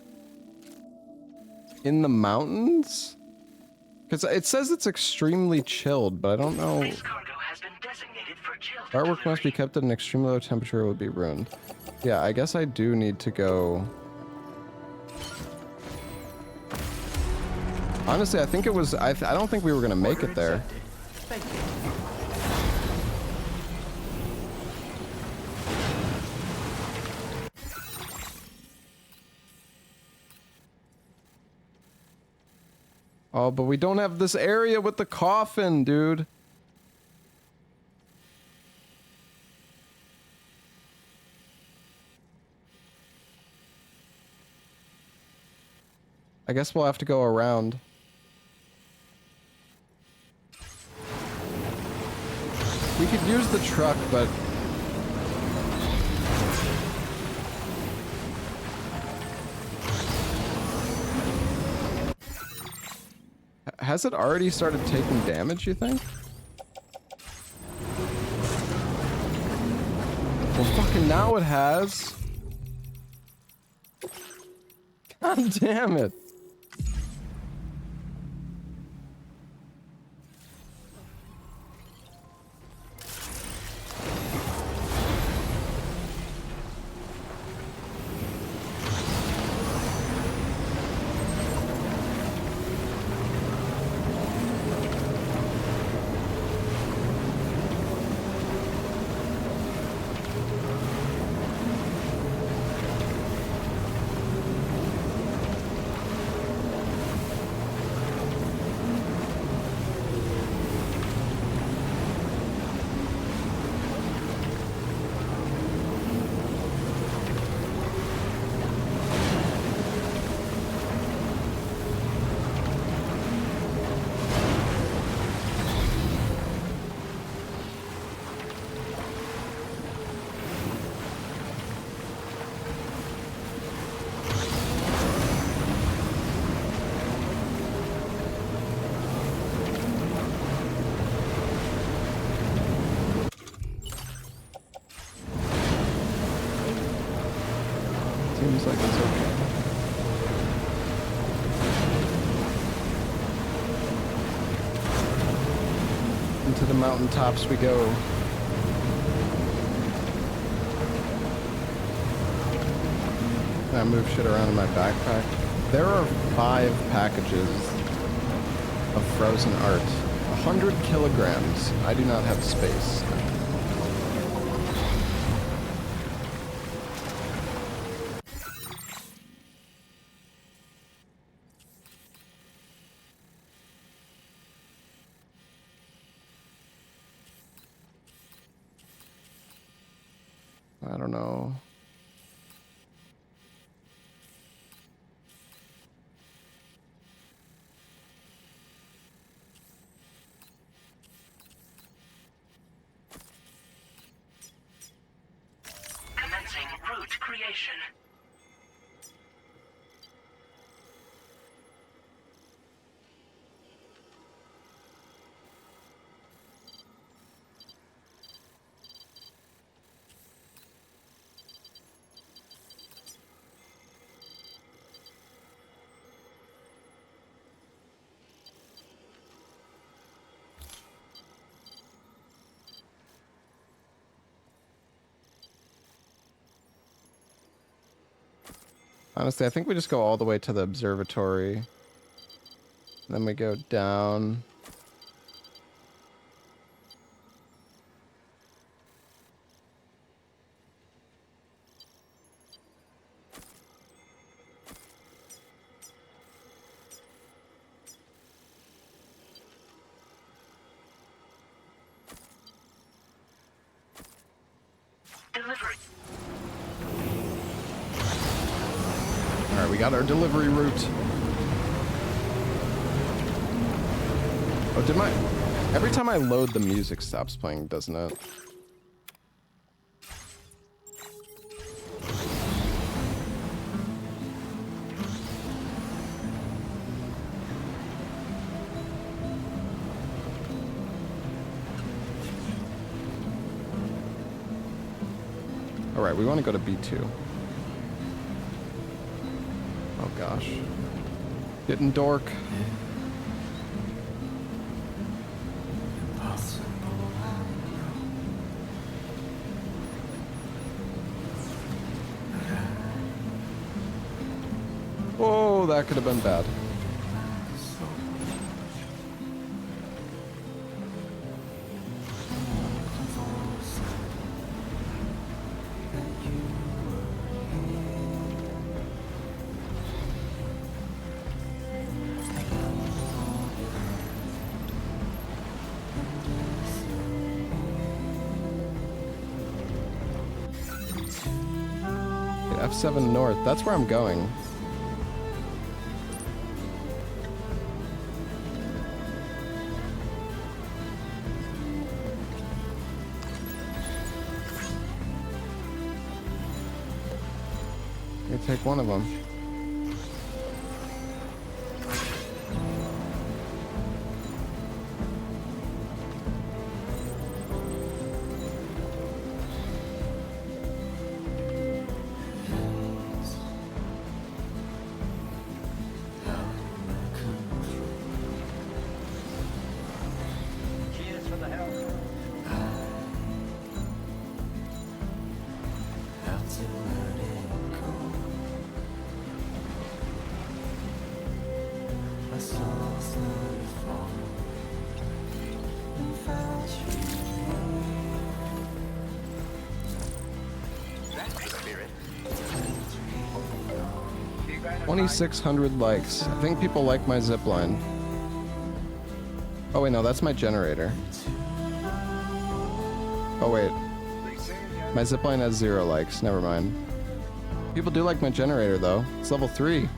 in the mountains? Because it says it's extremely chilled, but I don't know. This cargo has been designated for chilled Artwork must be kept at an extremely low temperature or it would be ruined. Yeah, I guess I do need to go. Honestly, I think it was. I don't think we were gonna make it there. Thank you. Oh, but we don't have this area with the coffin, dude. I guess we'll have to go around. We could use the truck, but... Has it already started taking damage, you think? Well, fucking now it has. God damn it. Seems like it's okay. Into the mountaintops we go. Can I move shit around in my backpack? There are 5 packages of frozen art. 100 kilograms. I do not have space. I don't know. Commencing route creation. Honestly, I think we just go all the way to the observatory. Then we go down. Delivery. Alright, we got our delivery route. Oh, did my... Every time I load, the music stops playing, doesn't it? All right, we want to go to B2. Oh gosh. Getting dork. Oh, that could have been bad. F7 north, that's where I'm going. You take one of them. Cheers for the help. That's the spirit. 2,600 likes. I think people like my zipline. Oh wait, no, that's my generator. Oh wait. My zipline has 0 likes, never mind. People do like my generator though. It's level 3.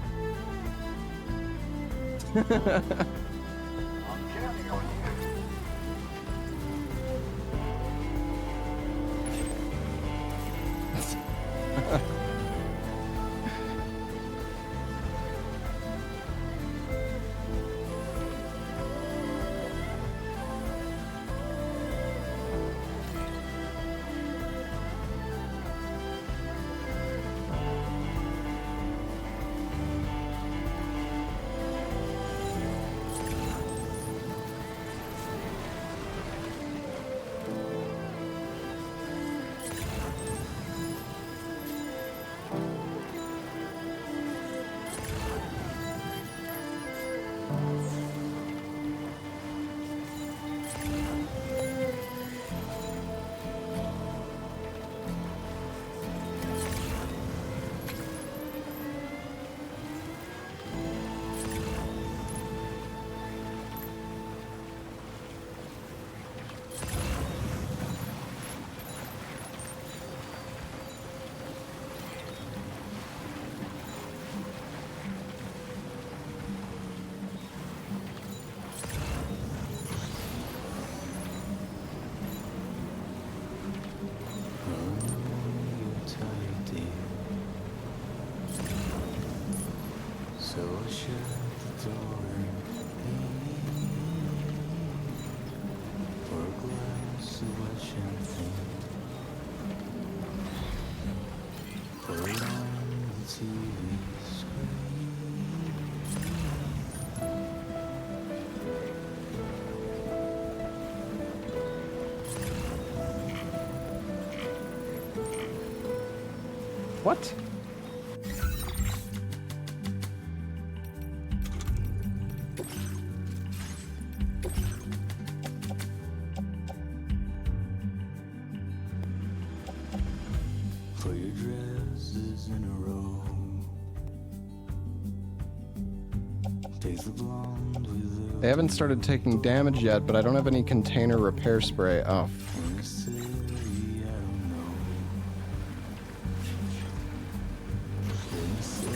What? Put your dresses in a row. Take the blonde with They haven't started taking damage yet, but I don't have any container repair spray. Oh. the city, I don't know. In the city,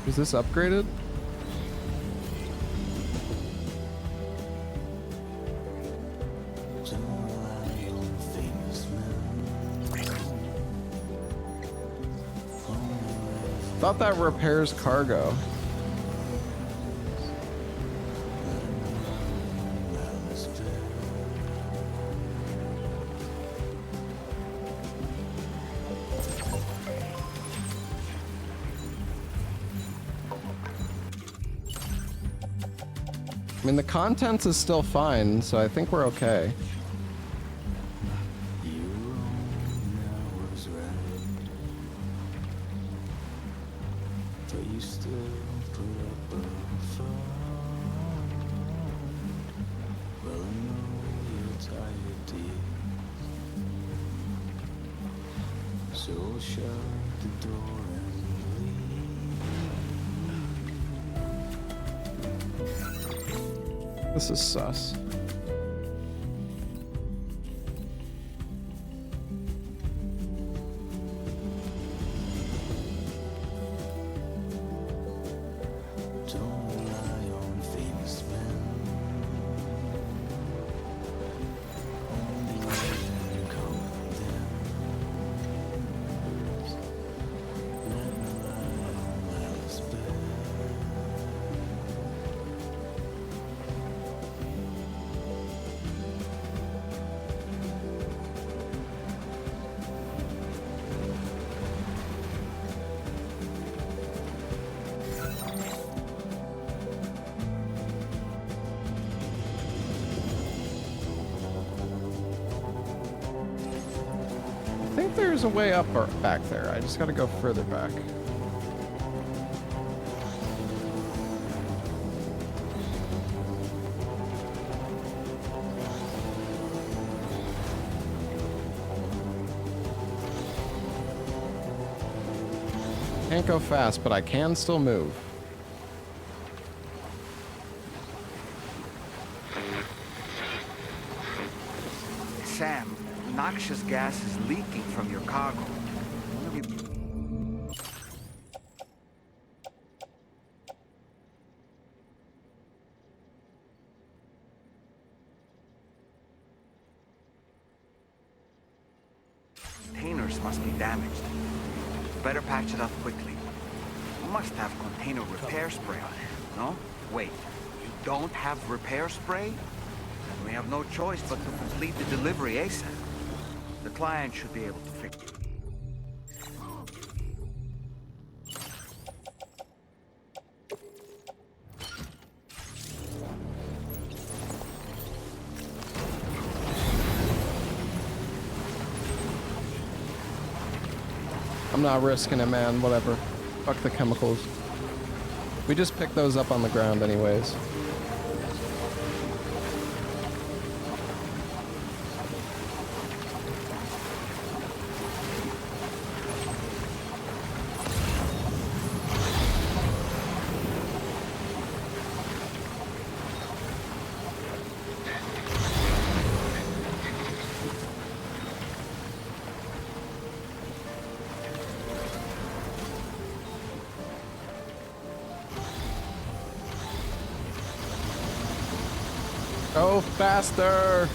Is this upgraded? thought that repairs cargo. I mean, the contents is still fine, so I think we're okay. This is sus. I think there's a way up or back there. I just gotta go further back. Can't go fast, but I can still move. Sam, noxious gas is leaking from your cargo. Containers must be damaged. Better patch it up quickly. You must have container repair spray on it, no? Wait, you don't have repair spray? Then we have no choice but to complete the delivery ASAP. The client should be able to fix it. I'm not risking it, man. Whatever. Fuck the chemicals. We just picked those up on the ground anyways. Go faster!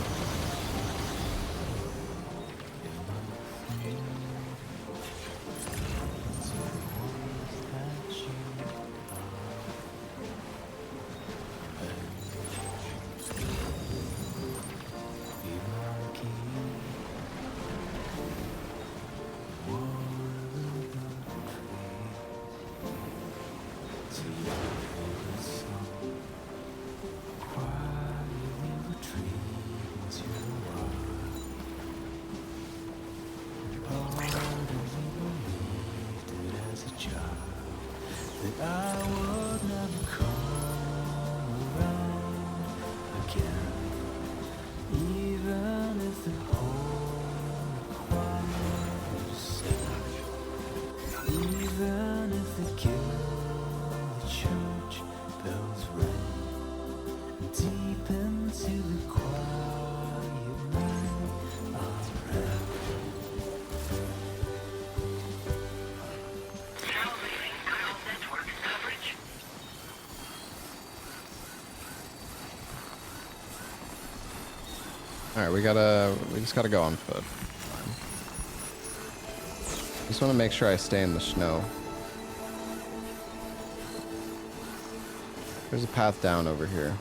Alright, we just gotta go on foot. Fine. Just wanna make sure I stay in the snow. There's a path down over here.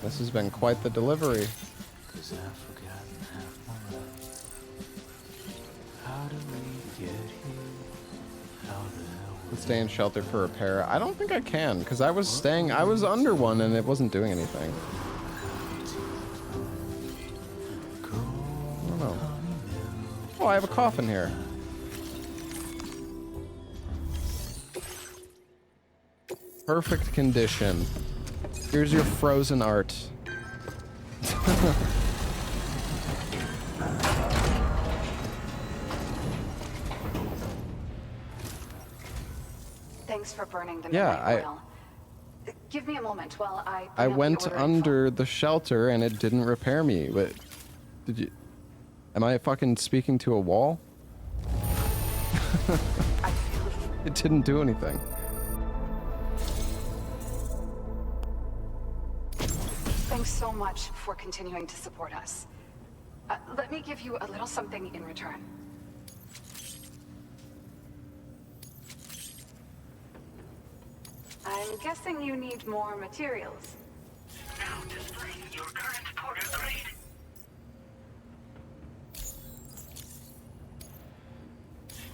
This has been quite the delivery. Stay in shelter for repair. I don't think I can, because I was under one and it wasn't doing anything. I don't know. Oh, I have a coffin here. Perfect condition. Here's your frozen art. Thanks for burning the Yeah, midnight oil. Give me a moment while I went under the shelter and it didn't repair me. But did you? Am I fucking speaking to a wall? It didn't do anything. Thanks so much for continuing to support us. Let me give you a little something in return. I'm guessing you need more materials. Now displaying your current porter grade.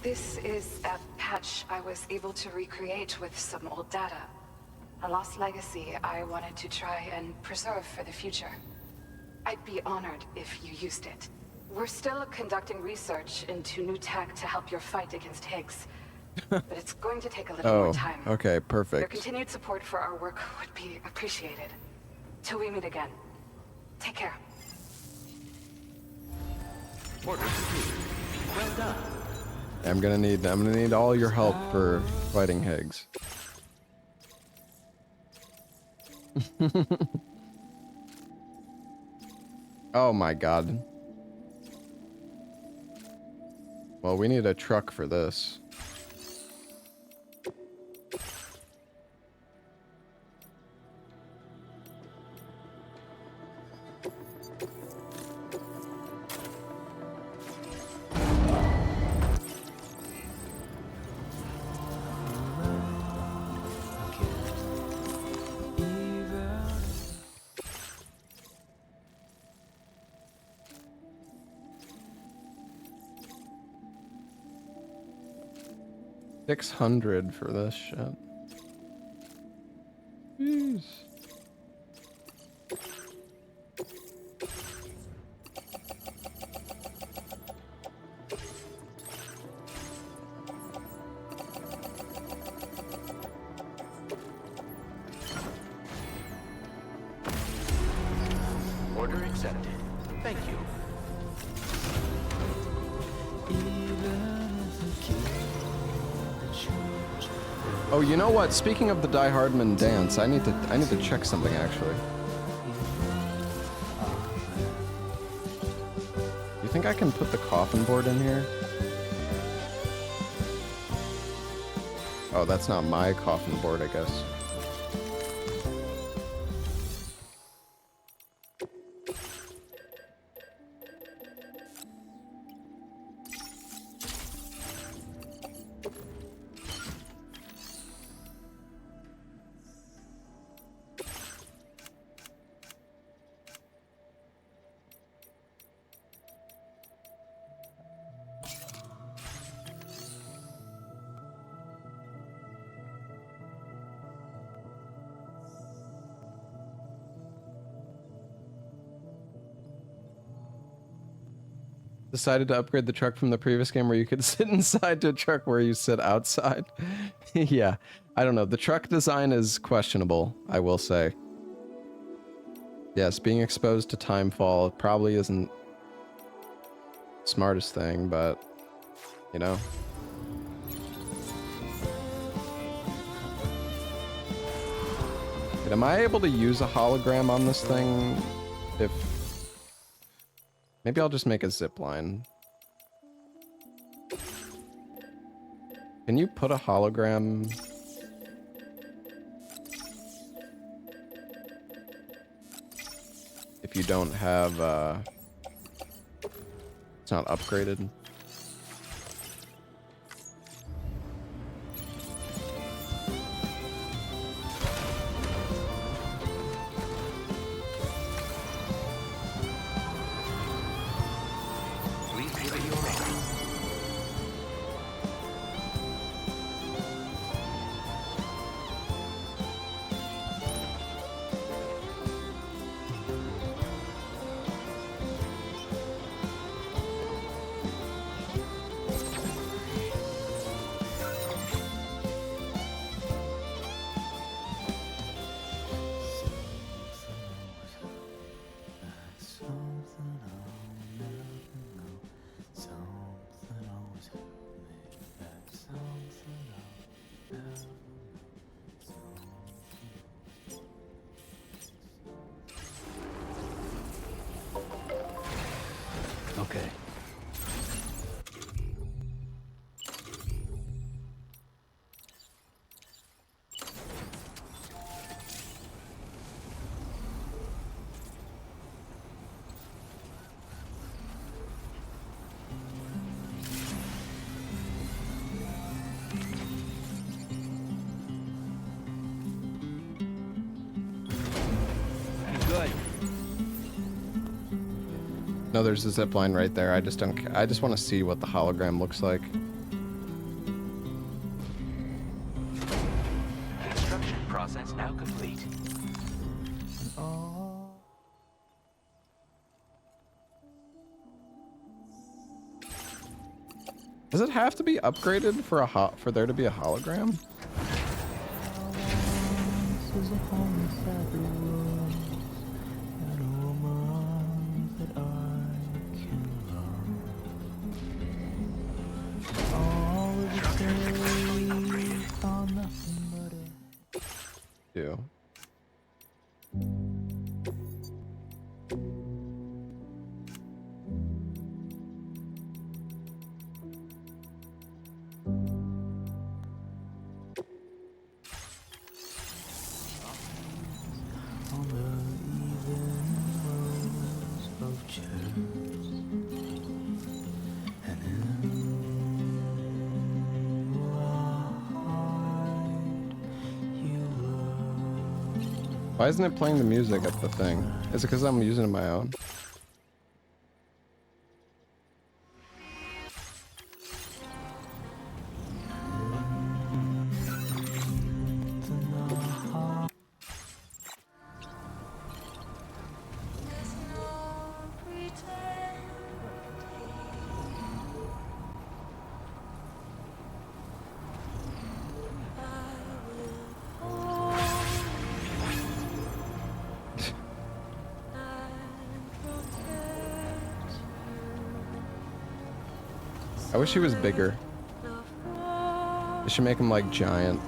This is a patch I was able to recreate with some old data. A lost legacy I wanted to try and preserve for the future. I'd be honored if you used it. We're still conducting research into new tech to help your fight against Higgs. But it's going to take a little more time. Okay, perfect. Your continued support for our work would be appreciated. Till we meet again. Take care. Order completed. Well done. I'm gonna need all your help for fighting Higgs. Oh my god. Well, we need a truck for this. $600 for this shit. Jeez. Order accepted. Thank you. Oh, you know what? Speaking of the Die Hardman dance, I need to check something actually. You think I can put the coffin board in here? Oh, that's not my coffin board, I guess. decided to upgrade the truck from the previous game where you could sit inside to a truck where you sit outside. Yeah, I don't know. The truck design is questionable, I will say. Yes, being exposed to timefall probably isn't the smartest thing, but, you know. Am I able to use a hologram on this thing? If... Maybe I'll just make a zip line. Can you put a hologram... if you don't have, it's not upgraded? Okay. Good. No, there's a zip line right there. I just don't. I just want to see what the hologram looks like. Construction process now complete. Does it have to be upgraded for for there to be a hologram? Do. Why isn't it playing the music at the thing? Is it because I'm using it my own? I wish he was bigger. They should make him like giant.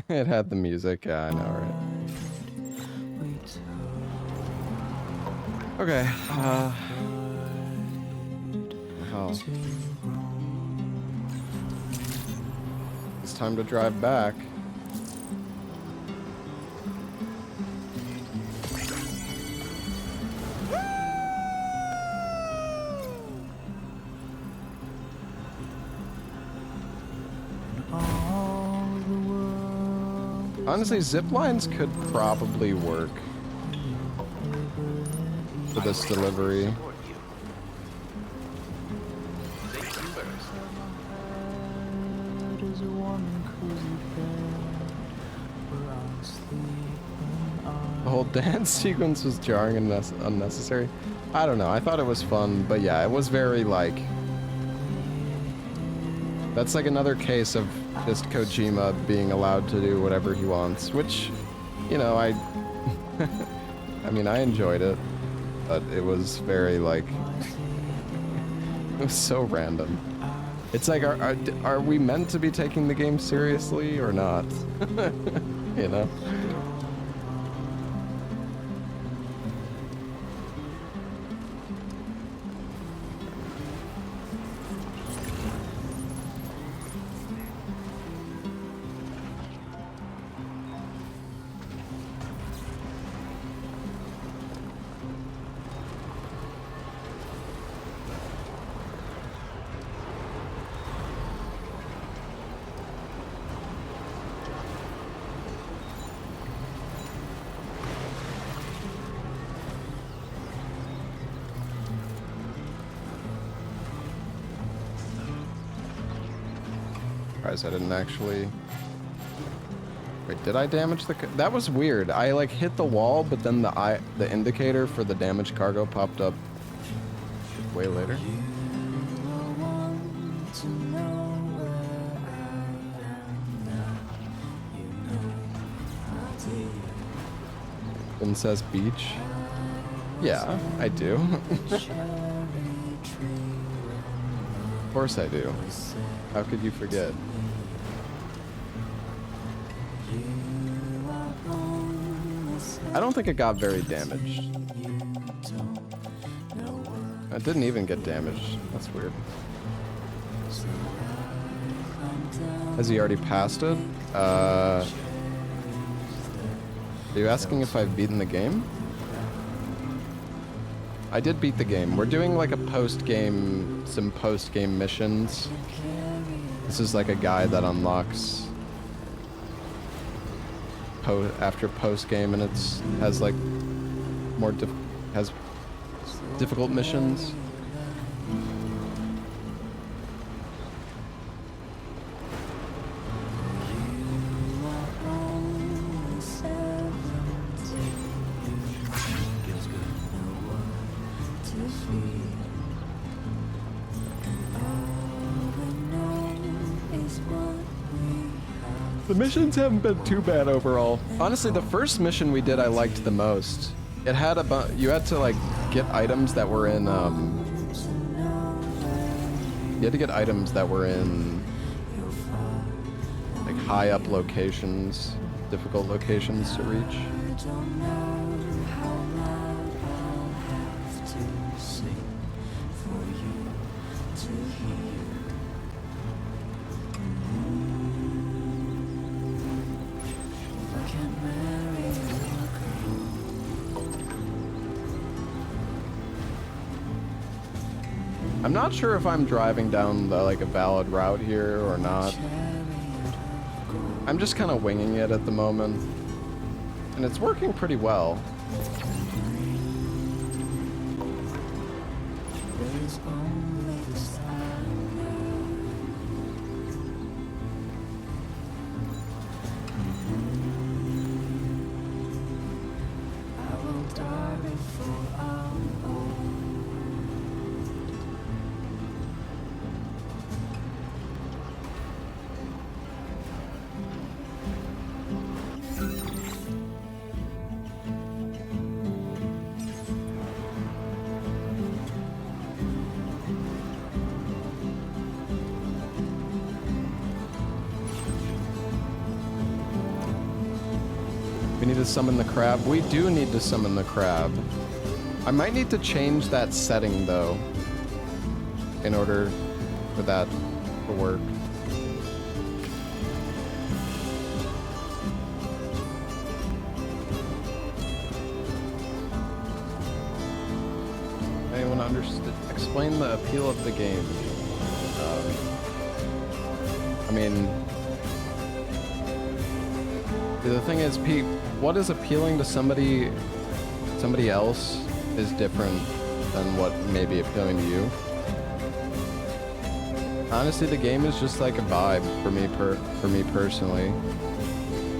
It had the music, yeah, I know, right? Okay, wow. It's time to drive back. Honestly, zip lines could probably work for this delivery. The whole dance sequence was jarring and unnecessary. I don't know. I thought it was fun, but yeah, it was very like... That's like another case of just Kojima being allowed to do whatever he wants, which, you know, I mean, I enjoyed it, but it was very like... It was so random. It's like, are we meant to be taking the game seriously or not? You know? I didn't actually... Wait, did I damage the... That was weird. I like hit the wall, but then the indicator for the damaged cargo popped up way later. And says beach. Yeah, I do. Of course I do. How could you forget? I don't think it got very damaged. It didn't even get damaged. That's weird. Has he already passed it? Are you asking if I've beaten the game? I did beat the game. We're doing like a some post-game missions. This is like a guy that unlocks after post-game, and has like more difficult missions. The missions haven't been too bad overall. Honestly, the first mission we did I liked the most. It had you had to like get items that were in you had to get items that were in like high up locations, difficult locations to reach. I'm not sure if I'm driving down like a valid route here or not. I'm just kind of winging it at the moment, and it's working pretty well. We need to summon the crab. We do need to summon the crab. I might need to change that setting though, in order for that to work. Anyone understood? Explain the appeal of the game. I mean, The thing is, Pete, what is appealing to somebody else is different than what may be appealing to you. Honestly, the game is just like a vibe for me personally.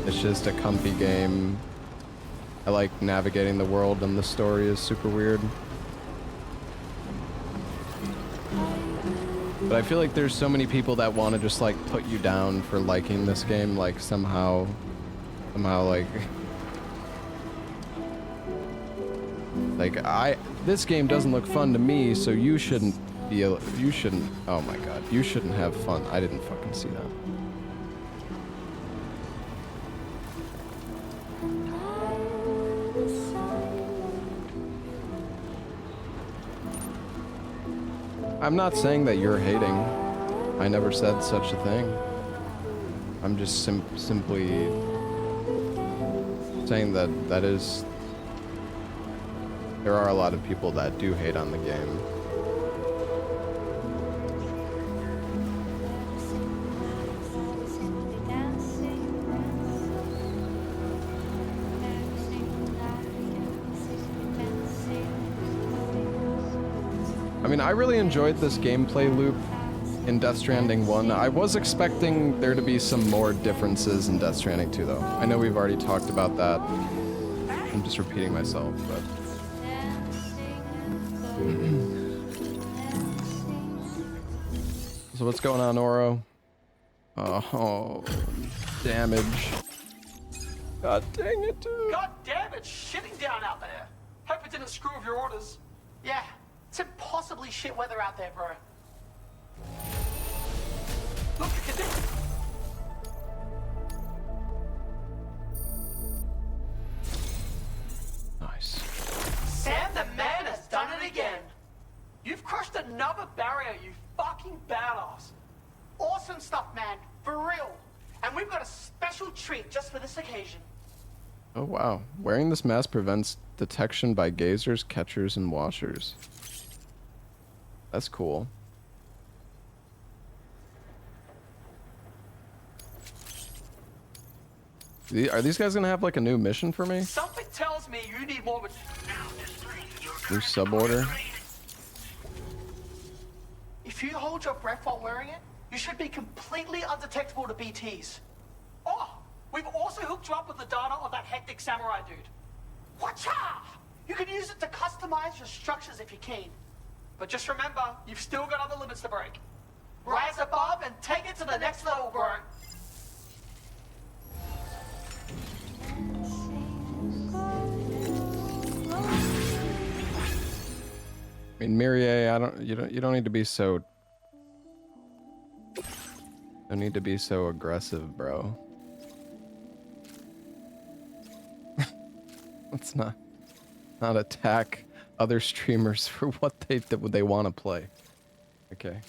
It's just a comfy game. I like navigating the world, and the story is super weird. But I feel like there's so many people that want to just like put you down for liking this game, like somehow like this game doesn't look fun to me, so you shouldn't, oh my god, you shouldn't have fun. I didn't fucking see that. I'm not saying that you're hating. I never said such a thing. I'm just simply saying that there are a lot of people that do hate on the game. I mean, I really enjoyed this gameplay loop in Death Stranding 1. I was expecting there to be some more differences in Death Stranding 2, though. I know we've already talked about that. I'm just repeating myself, but... So what's going on, Oro? Oh, damage. God dang it, dude. God damn it, shitting down out there. Hope it didn't screw with your orders. Yeah, it's impossibly shit weather out there, bro. Look, you can do it. Nice. Sam the man has done it again. You've crushed another barrier, you fucking badass. Awesome stuff, man. For real. And we've got a special treat just for this occasion. Oh wow. Wearing this mask prevents detection by gazers, catchers, and washers. That's cool. Are these guys gonna have like a new mission for me? Something tells me you need more... New sub-order? If you hold your breath while wearing it, you should be completely undetectable to BTs. Oh, we've also hooked you up with the data of that hectic samurai dude. Watcha! You can use it to customize your structures if you're keen. But just remember, you've still got other limits to break. Rise above and take it to the next level, bro. I mean, Mirie, you don't need to be so... Don't need to be so aggressive, bro. Let's not attack other streamers for what they want to play. Okay.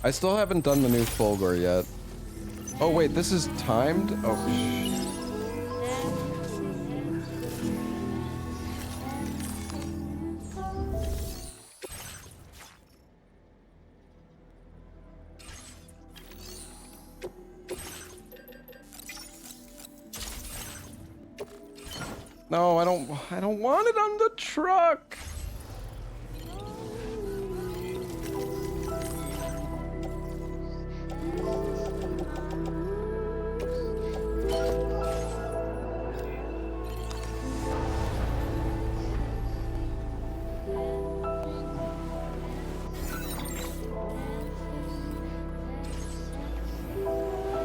I still haven't done the new Fulgor yet. Oh wait, this is timed? Oh No, I don't want it on the truck.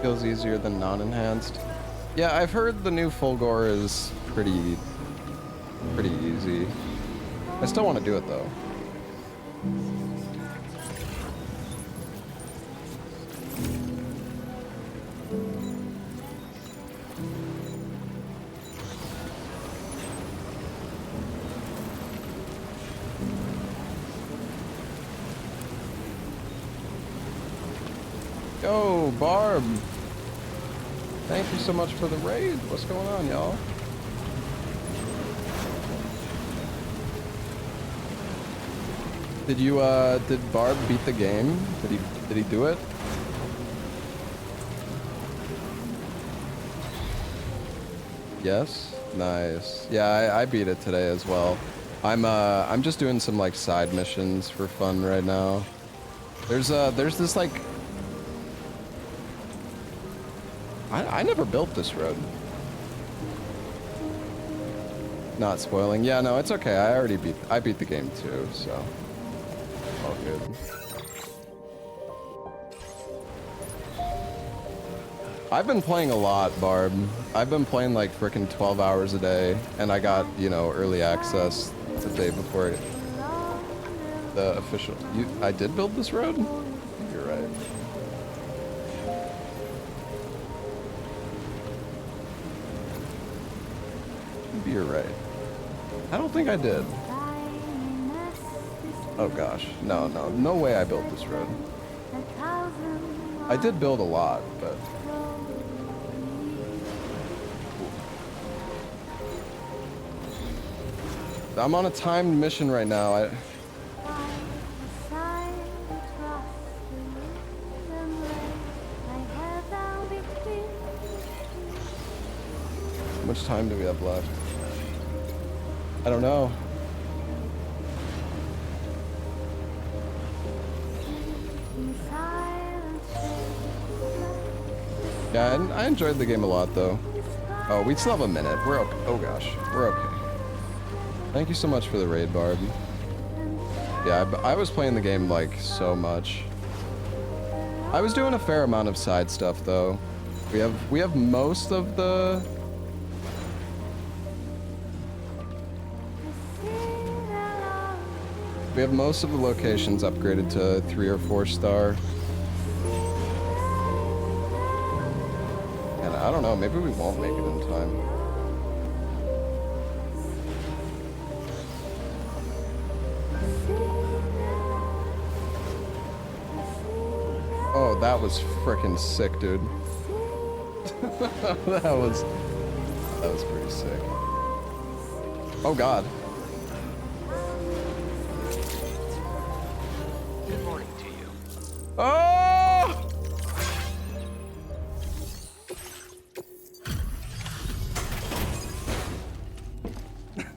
Feels easier than non-enhanced. Yeah, I've heard the new Fulgor is pretty pretty easy. I still want to do it though. Yo, Barb! Thank you so much for the raid. What's going on, y'all? Did Barb beat the game? Did he do it? Yes? Nice. Yeah, I beat it today as well. I'm just doing some like side missions for fun right now. There's this like I never built this road. Not spoiling. Yeah, no, it's okay. I beat the game too, so all good. I've been playing a lot, Barb. I've been playing like frickin' 12 hours a day, and I got, you know, early access the day before the official. I did build this road? You're right. You're right. I don't think I did. Oh gosh, no way I built this road. I did build a lot, but I'm on a timed mission right now. How much time do we have left? I don't know. Yeah, I enjoyed the game a lot, though. Oh, we still have a minute. We're okay. Oh gosh, we're okay. Thank you so much for the raid, Barb. Yeah, I was playing the game like so much. I was doing a fair amount of side stuff, though. We have most of the. We have most of the locations upgraded to 3 or 4 star. And I don't know, maybe we won't make it in time. Oh, that was frickin' sick, dude. that was pretty sick. Oh god. Good morning to you. Oh!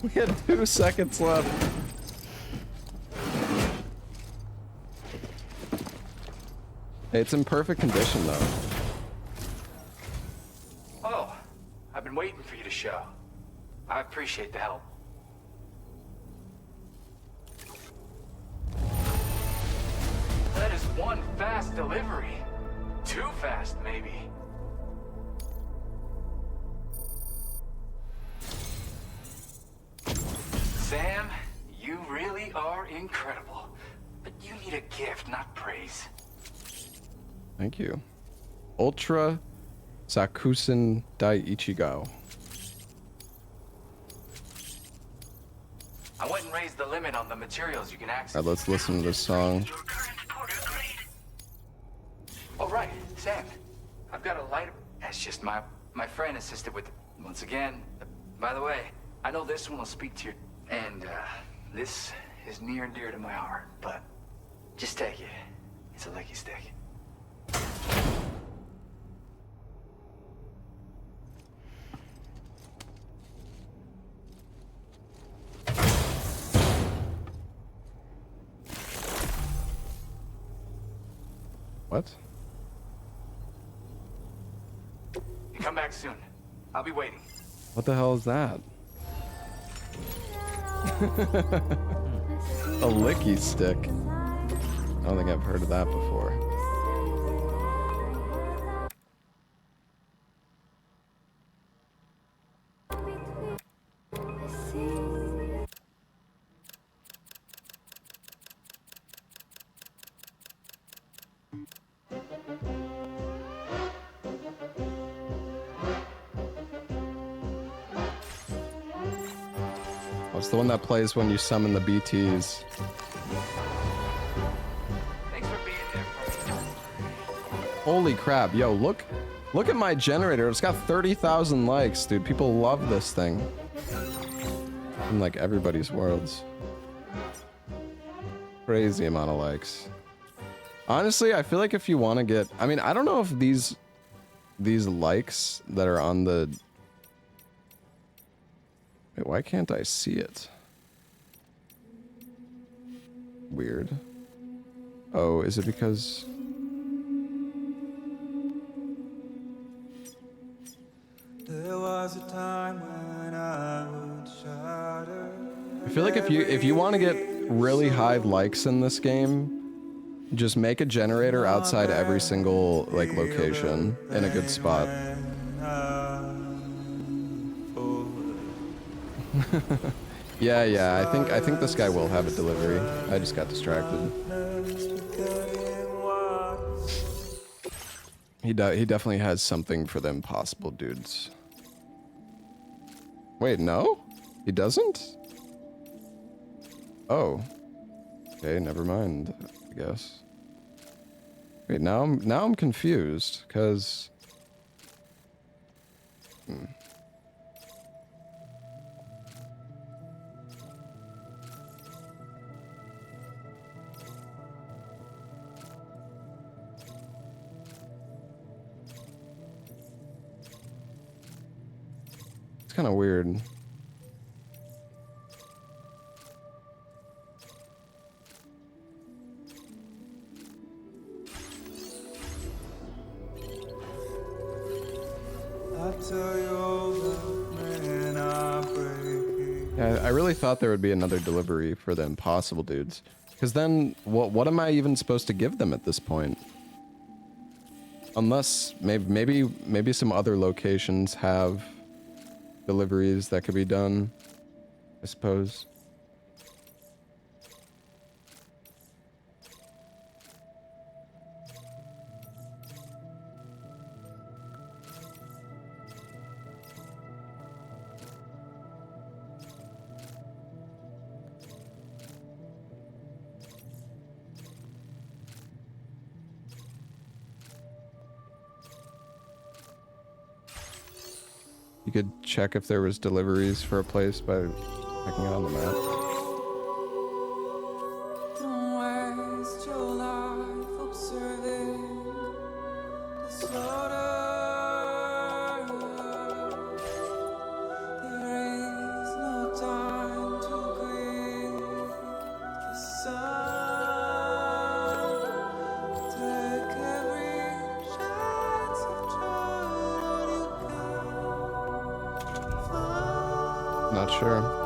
We had 2 seconds left. Hey, it's in perfect condition though. Oh, I've been waiting for you to show. I appreciate the help. That is one fast delivery. Too fast, maybe. Sam, you really are incredible. But you need a gift, not praise. Thank you. Ultra Sakusen Dai Ichigo. I went and raised the limit on the materials you can access. Alright, let's listen to this song. Oh, right, Sam. I've got a lighter. That's just my friend assisted with it. Once again, by the way, I know this one will speak to your... And, this is near and dear to my heart, but just take it. It's a licky stick. What? You come back soon. I'll be waiting. What the hell is that? A licky stick. I don't think I've heard of that before. It's the one that plays when you summon the BTs. Thanks for being there for me. Holy crap, yo, look at my generator. It's got 30,000 likes, dude. People love this thing. In like everybody's worlds. Crazy amount of likes. Honestly, I feel like if you want to get, I mean, I don't know if these likes that are on the, wait, why can't I see it? Weird. Oh, is it because there was a time when I would shatter. I feel like if you want to get really high likes in this game, just make a generator outside every single like location in a good spot. Yeah, I think this guy will have a delivery. I just got distracted. He definitely has something for the impossible dudes. Wait, no? He doesn't? Oh. Okay, never mind, I guess. Wait, now I'm confused, cause it's kind of weird. Yeah, I really thought there would be another delivery for the impossible dudes. Because then, what am I even supposed to give them at this point? Unless, maybe some other locations have deliveries that could be done, I suppose. You could check if there was deliveries for a place by checking it on the map. Not sure.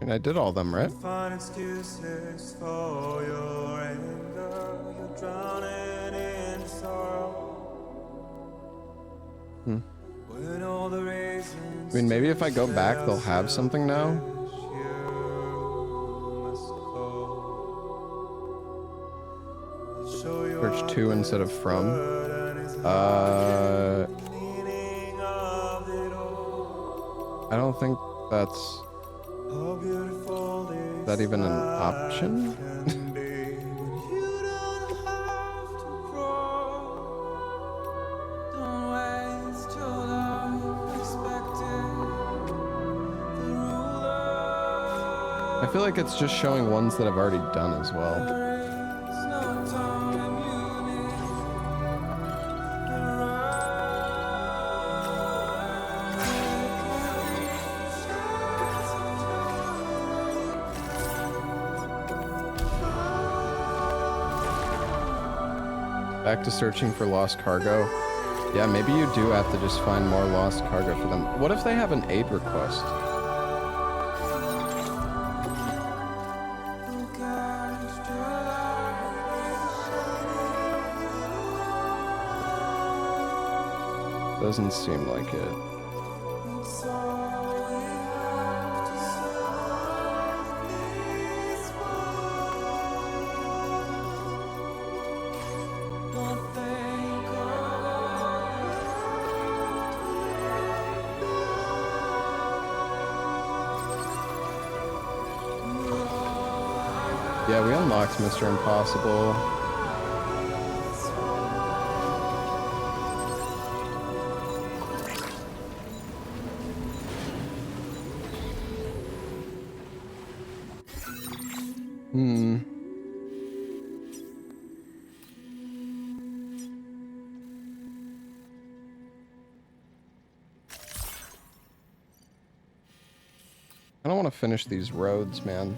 And I did all of them, right? Find excuses for your anger. You're drowning in sorrow. When all the reasons I mean, maybe if I go back, they'll have something now. Search to instead of from. I don't think that's... Is that even an option? I feel like it's just showing ones that I've already done as well. Back to searching for lost cargo. Yeah, maybe you do have to just find more lost cargo for them. What if they have an aid request? Doesn't seem like it. Yeah, we unlocked Mr. Impossible. I don't want to finish these roads, man.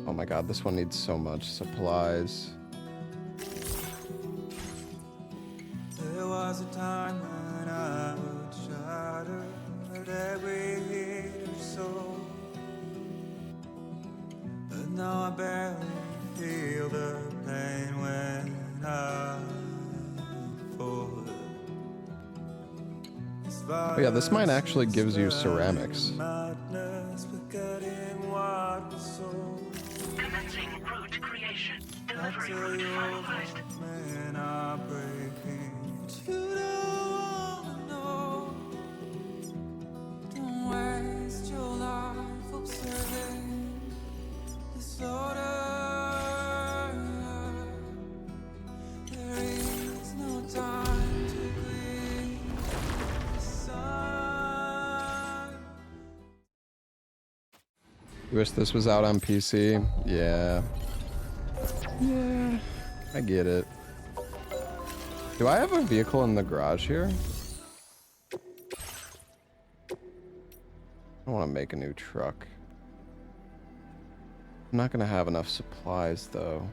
Oh my god, this one needs so much supplies. There was a time when I would shatter every hidden soul, but now I barely feel the pain when I fall. Oh yeah, this mine actually gives you ceramics. Commencing route creation. Delivery route finalized. You don't know. Don't waste your life observing disorder. There is no time to grieve. You wish this was out on PC? Yeah. Yeah, I get it. Do I have a vehicle in the garage here? I want to make a new truck. I'm not going to have enough supplies, though.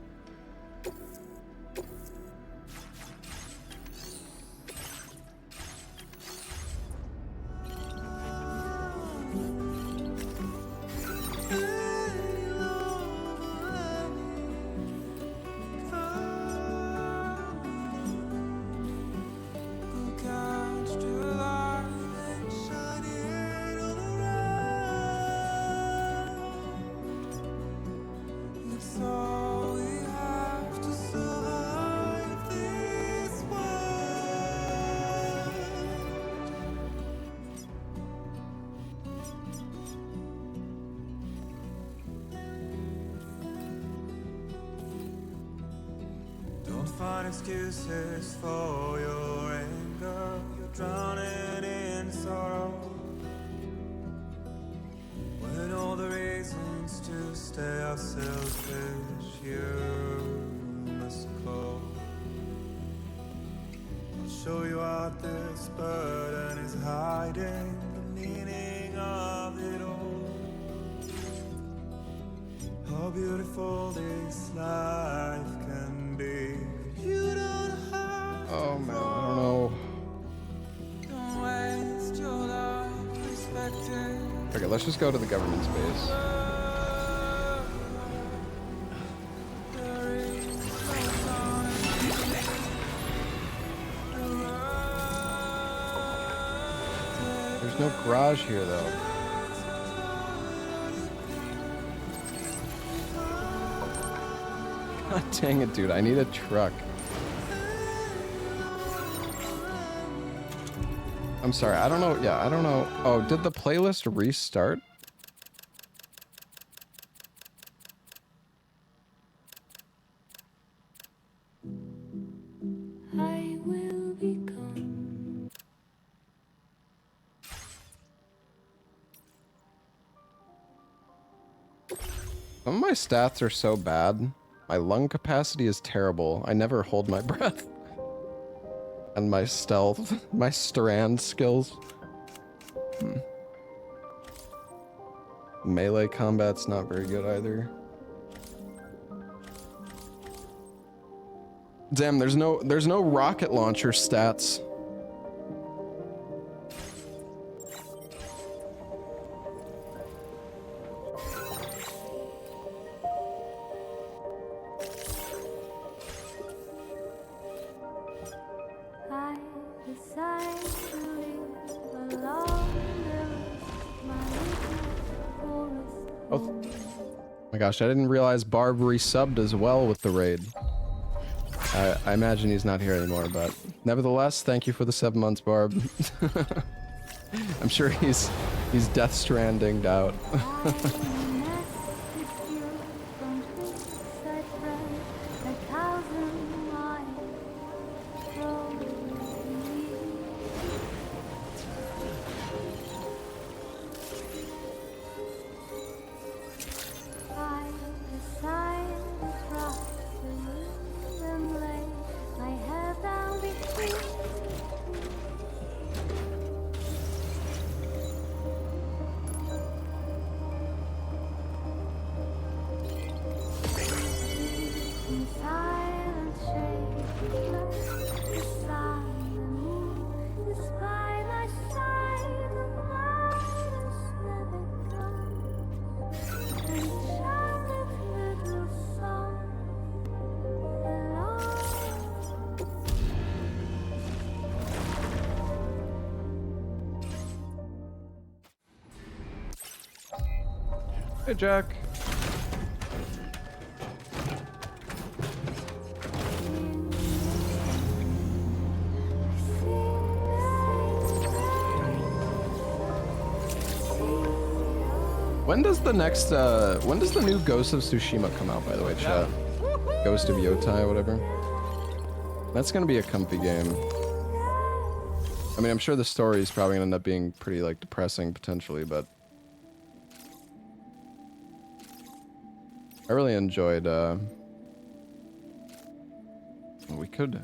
Find excuses for your anger. You're drowning in sorrow. When all the reasons to stay are selfish, you must go. I'll show you out this burden is hiding the meaning of it all. How beautiful this life can be. Oh man, I don't know. Okay, let's just go to the government's base. There's no garage here though. God dang it, dude, I need a truck. I'm sorry, I don't know. Yeah, I don't know. Oh, did the playlist restart? I will be gone. Some of my stats are so bad. My lung capacity is terrible. I never hold my breath. And my stealth, my strand skills. Melee combat's not very good either. Damn, there's no rocket launcher stats. I decide to live alone. Oh my gosh, I didn't realize Barb resubbed as well with the raid. I imagine he's not here anymore, but nevertheless, thank you for the 7 months, Barb. I'm sure he's Death Stranding'd out. Hey, Jack. When does the new Ghost of Tsushima come out, by the way, chat? Ghost of Yotai, whatever. That's gonna be a comfy game. I mean, I'm sure the story is probably gonna end up being pretty, like, depressing, potentially, but... I really enjoyed, we could...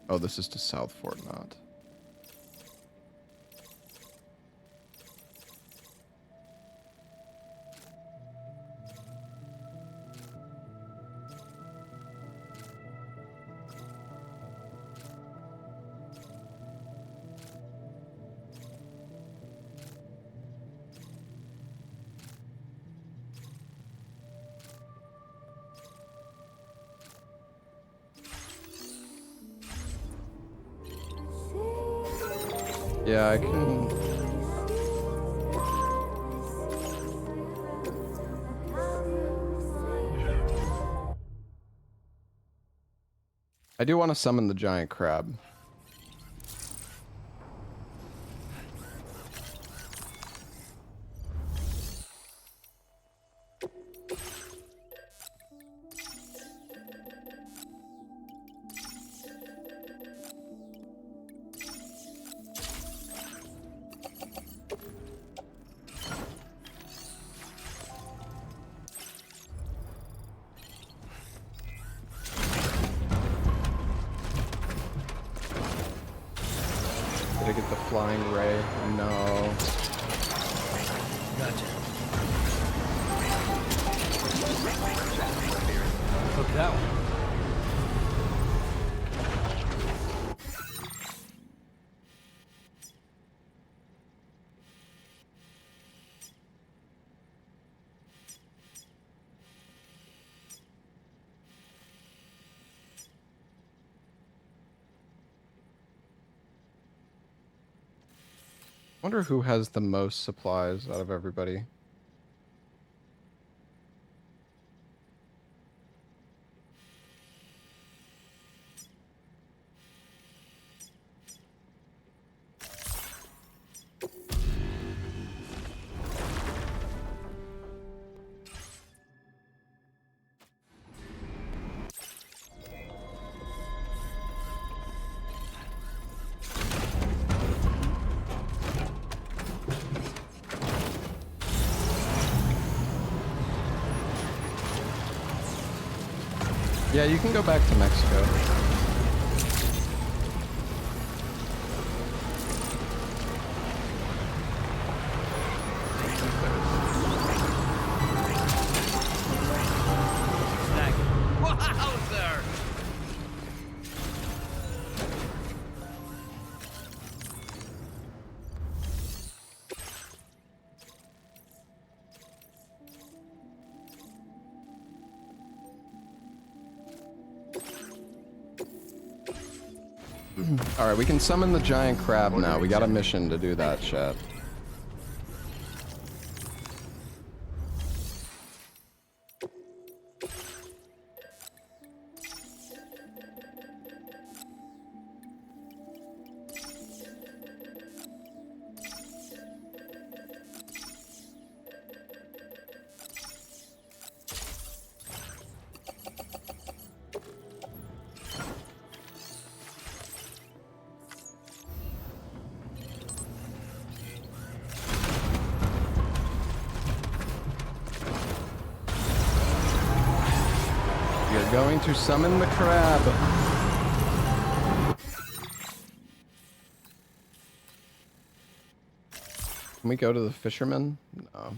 Oh, this is to South Fort Knott. Yeah, I can... I do want to summon the giant crab. Did I get the flying ray? No. Gotcha. Took that one. Wonder who has the most supplies out of everybody. Yeah, you can go back to Mexico. All right, we can summon the giant crab now. We got a mission to do that, chat. Going to summon the crab. Can we go to the fisherman? No.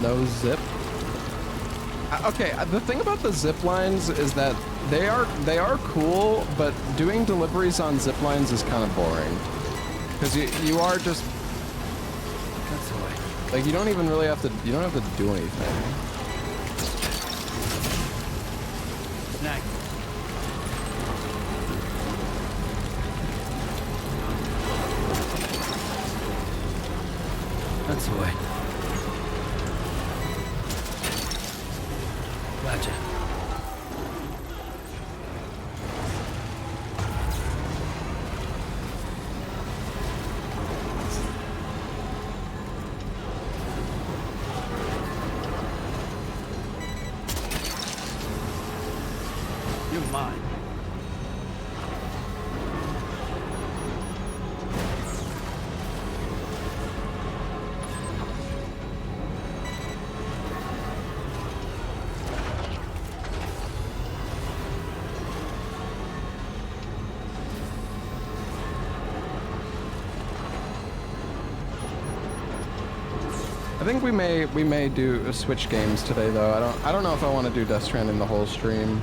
No zip. Okay, the thing about the zip lines is that they are cool, but doing deliveries on zip lines is kind of boring because you are just like you don't even really have to do anything. Snack. That's the way. Gotcha. You're mine. I think we may do switch games today though. I don't know if I want to do Death Stranding the whole stream.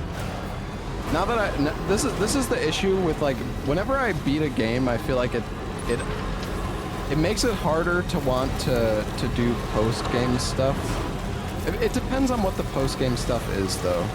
Now that this is the issue with like whenever I beat a game, I feel like it makes it harder to want to do post game stuff. It depends on what the post game stuff is though.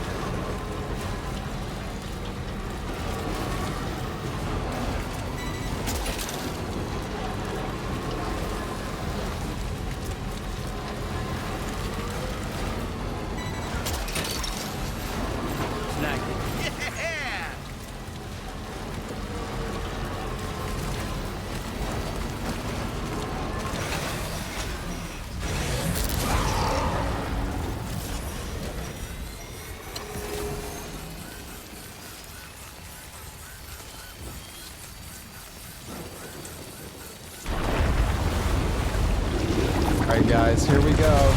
Alright guys, here we go.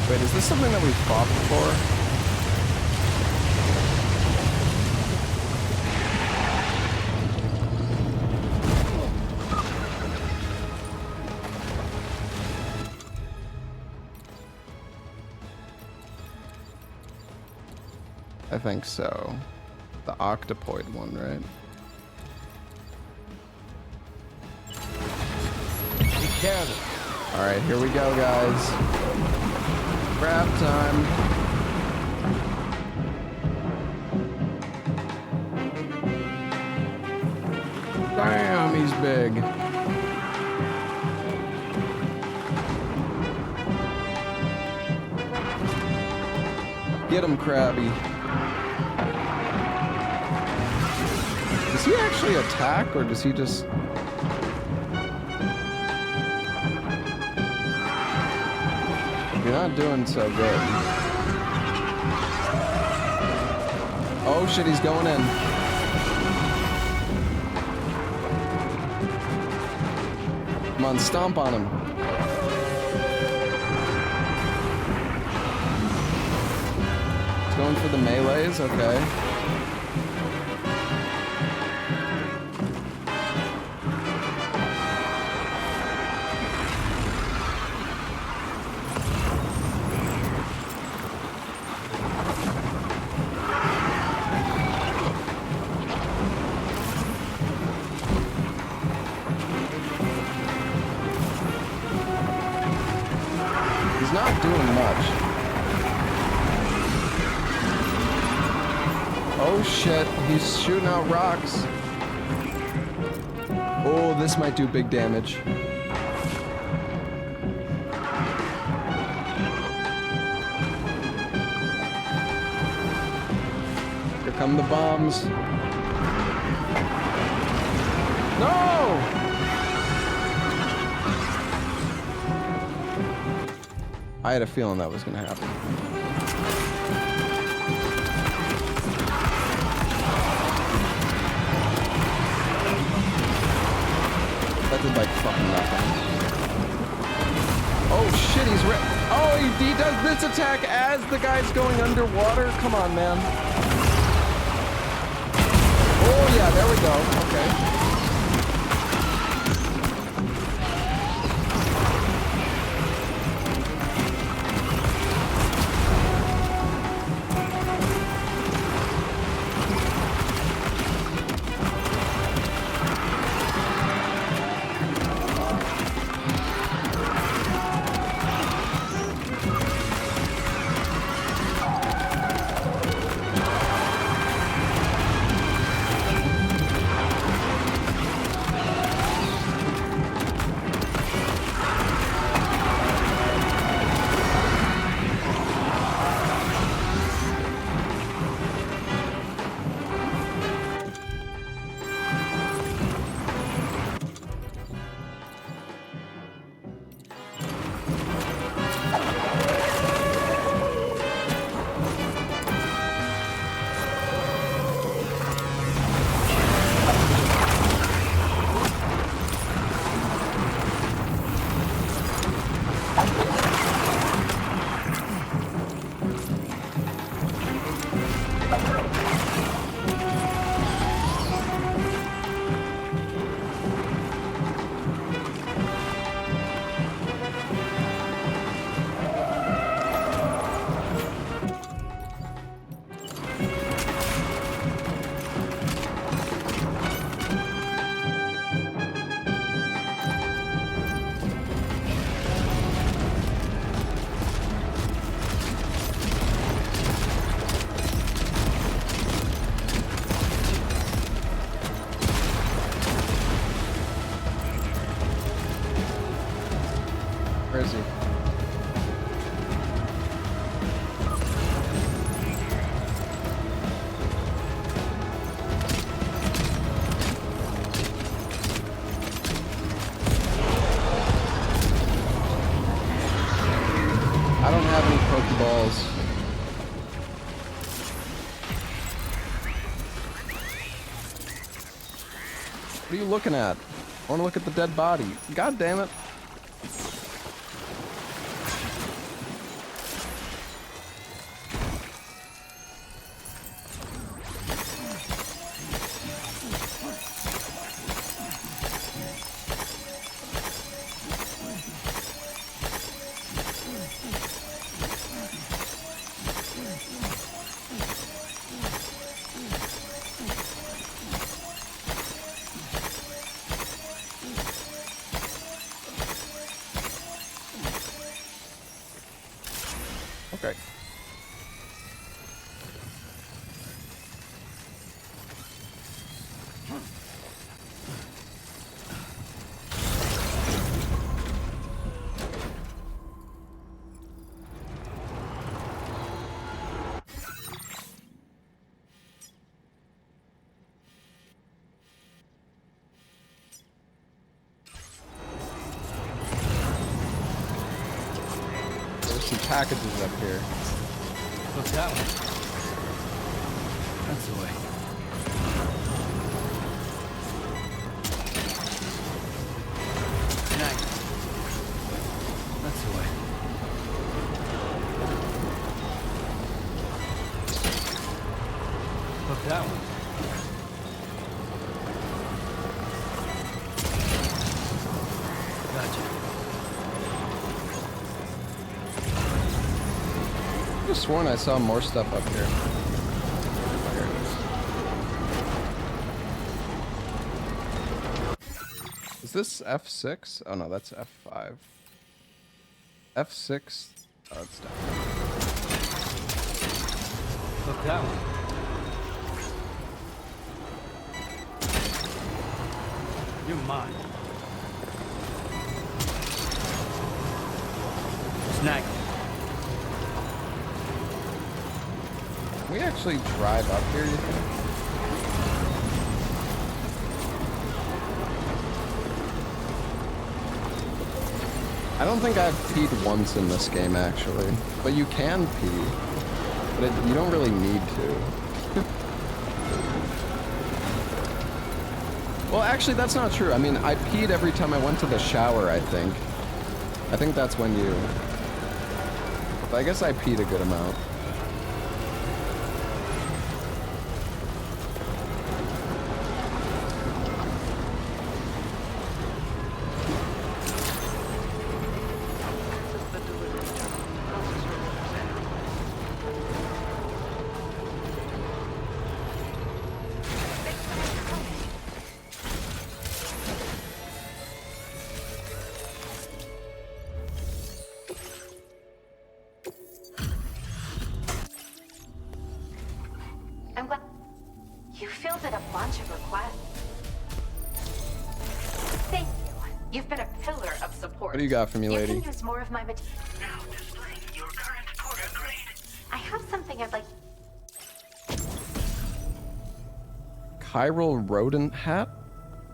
Wait, is this something that we've fought before? I think so. The octopoid one, right? All right, here we go, guys. Grab time. Damn, he's big. Get him, Krabby. Does he actually attack, or does he just... You're not doing so good. Oh shit, he's going in. Come on, stomp on him. He's going for the melees, okay. He's not doing much. Oh shit, he's shooting out rocks. Oh, this might do big damage. Here come the bombs. No! I had a feeling that was gonna happen. That did like fucking nothing. Oh shit, he's oh, he does this attack as the guy's going underwater? Come on, man. Oh yeah, there we go. Okay. Where is he? I don't have any Pokeballs. What are you looking at? I want to look at the dead body. God damn it. Okay. There's some packages up here. What's that one? That's the way. Nice. down. Gotcha. I could have sworn I saw more stuff up here. There it is. Is this F6? Oh no, that's F5. F6. Oh, it's down. Look down. You're mine. Snack. Can we actually drive up here, you think? I don't think I've peed once in this game, actually. But you can pee. But you don't really need to. Well, actually, that's not true. I mean, I peed every time I went to the shower, I think. I think that's when you... But I guess I peed a good amount. I'm glad you fielded a bunch of requests. Thank you. You've been a pillar of support. What do you got for me, lady? You can use more of my material. Now displaying your current porter grade. I have something I'd like. Chiral rodent hat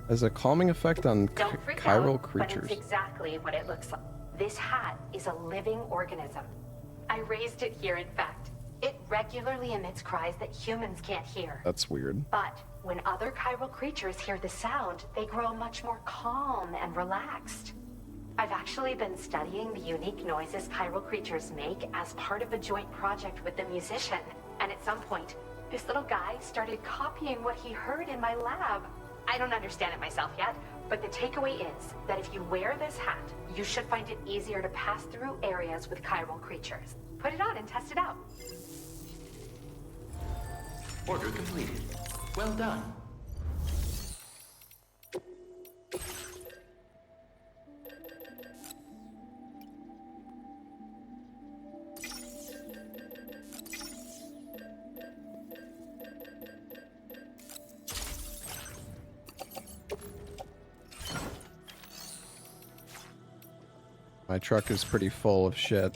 has a calming effect on Don't freak chiral out, creatures. But it's exactly what it looks like. This hat is a living organism. I raised it here, in fact. It regularly emits cries that humans can't hear. That's weird. But when other chiral creatures hear the sound, they grow much more calm and relaxed. I've actually been studying the unique noises chiral creatures make as part of a joint project with the musician. And at some point, this little guy started copying what he heard in my lab. I don't understand it myself yet, but the takeaway is that if you wear this hat, you should find it easier to pass through areas with chiral creatures. Put it on and test it out. Order completed. Well done. My truck is pretty full of shit.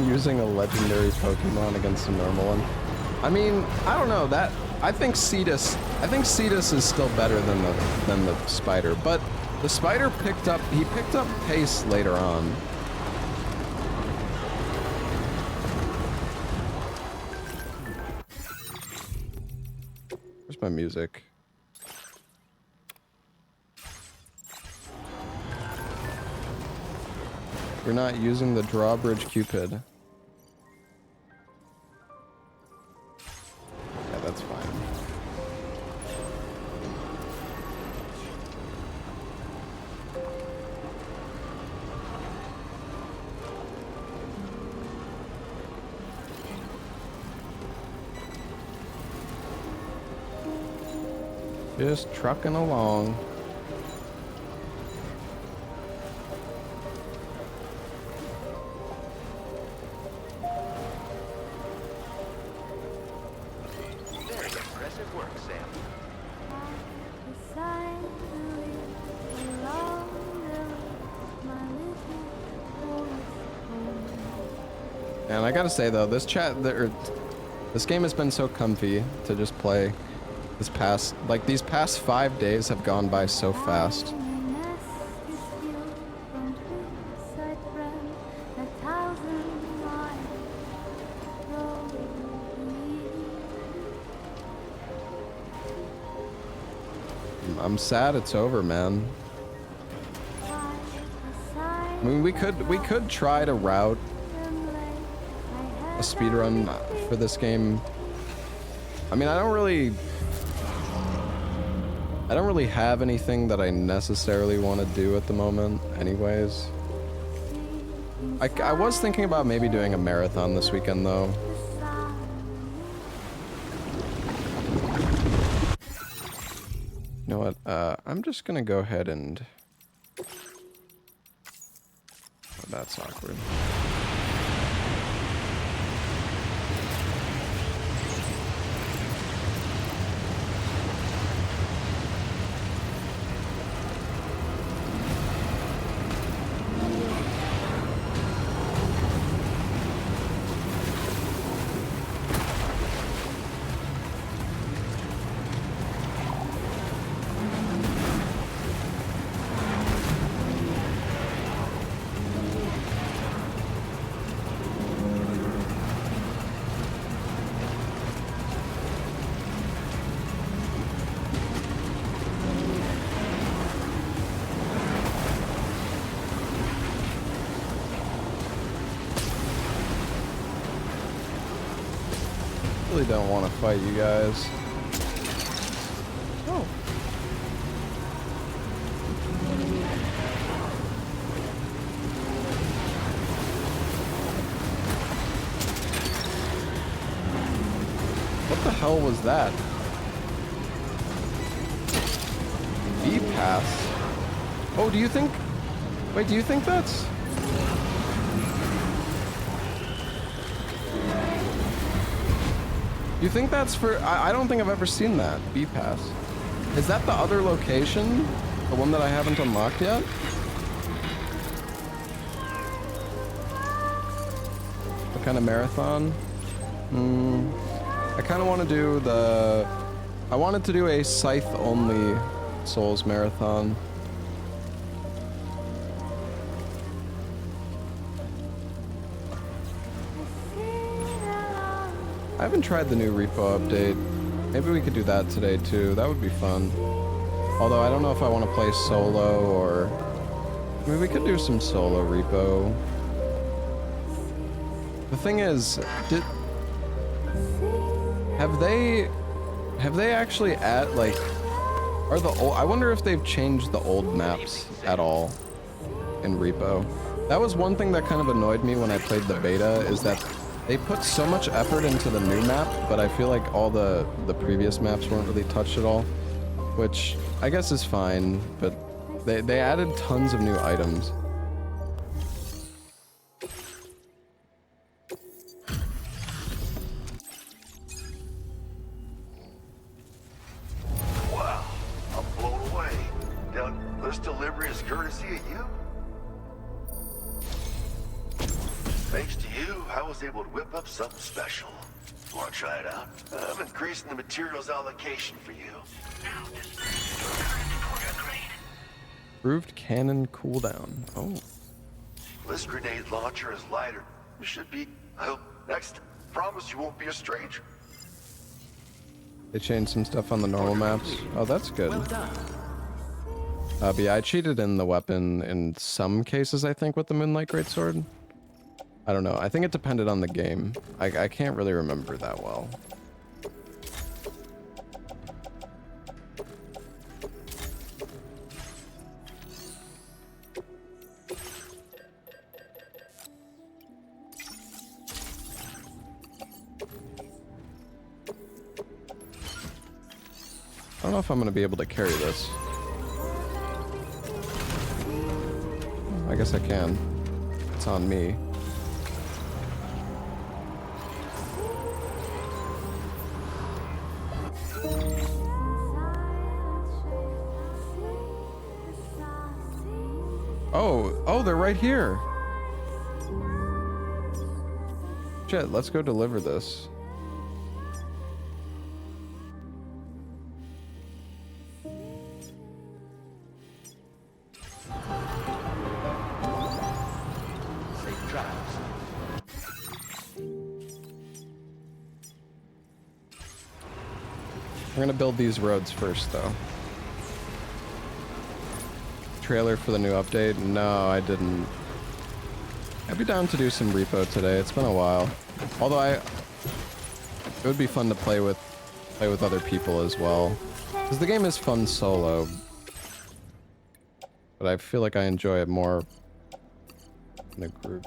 Using a legendary Pokemon against a normal one. I mean, I don't know that. I think Cetus is still better than the spider, but the spider picked up pace later on. Where's my music? You're not using the drawbridge Cupid. Yeah, that's fine. Just trucking along. And I gotta say though, this game has been so comfy to just play. These past 5 days have gone by so fast. I'm sad it's over, man. I mean, we could try to route a speedrun for this game. I mean, I don't really have anything that I necessarily want to do at the moment anyways. I was thinking about maybe doing a marathon this weekend though. You know what? I'm just gonna go ahead and... Oh, that's awkward. Really don't want to fight you guys. Oh. What the hell was that? E-pass? Oh, do you think... Wait, do you think that's... You think that's for... I don't think I've ever seen that. B-Pass. Is that the other location? The one that I haven't unlocked yet? What kind of marathon? I kind of want to do the... I wanted to do a Scythe-only Souls marathon. I haven't tried the new repo update. Maybe we could do that today too. That would be fun. Although I don't know if I want to play solo or... I mean, we could do some solo repo. The thing is, have they actually are the old... I wonder if they've changed the old maps at all in repo. That was one thing that kind of annoyed me when I played the beta, is that they put so much effort into the new map, but I feel like all the previous maps weren't really touched at all, which I guess is fine, but they added tons of new items. Wow, I'm blown away. Now, this delivery is courtesy of you? Thanks to you, I was able to whip up something special. Want to try it out? I'm increasing the materials allocation for you. Improved cannon cooldown. Oh. This grenade launcher is lighter. You should be, I hope, next. Promise you won't be a stranger. They changed some stuff on the normal maps. Oh, that's good. Well done. But yeah, I cheated in the weapon in some cases, I think, with the Moonlight Greatsword. I don't know. I think it depended on the game. I can't really remember that well. I don't know if I'm going to be able to carry this. I guess I can. It's on me. Oh, they're right here. Shit, let's go deliver this. Safe travels. We're gonna build these roads first, though. Trailer for the new update? No, I didn't. I'd be down to do some repo today. It's been a while. Although it would be fun to play with other people as well. Because the game is fun solo. But I feel like I enjoy it more in a group.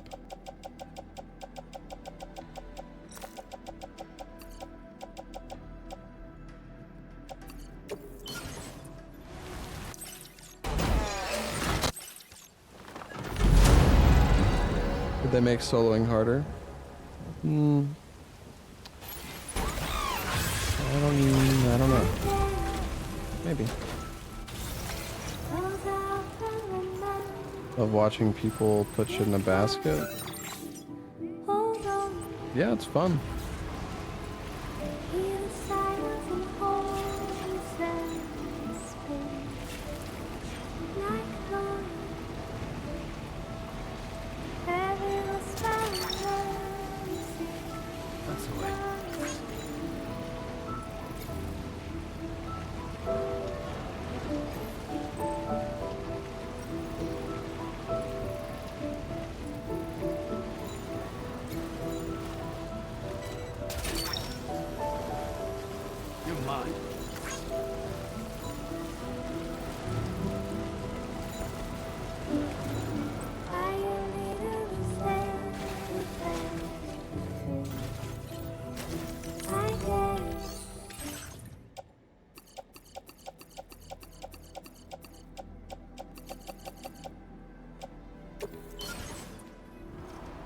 Did they make soloing harder? I don't know. Maybe. Love watching people put shit in a basket. Yeah, it's fun. That's the way. You're mine.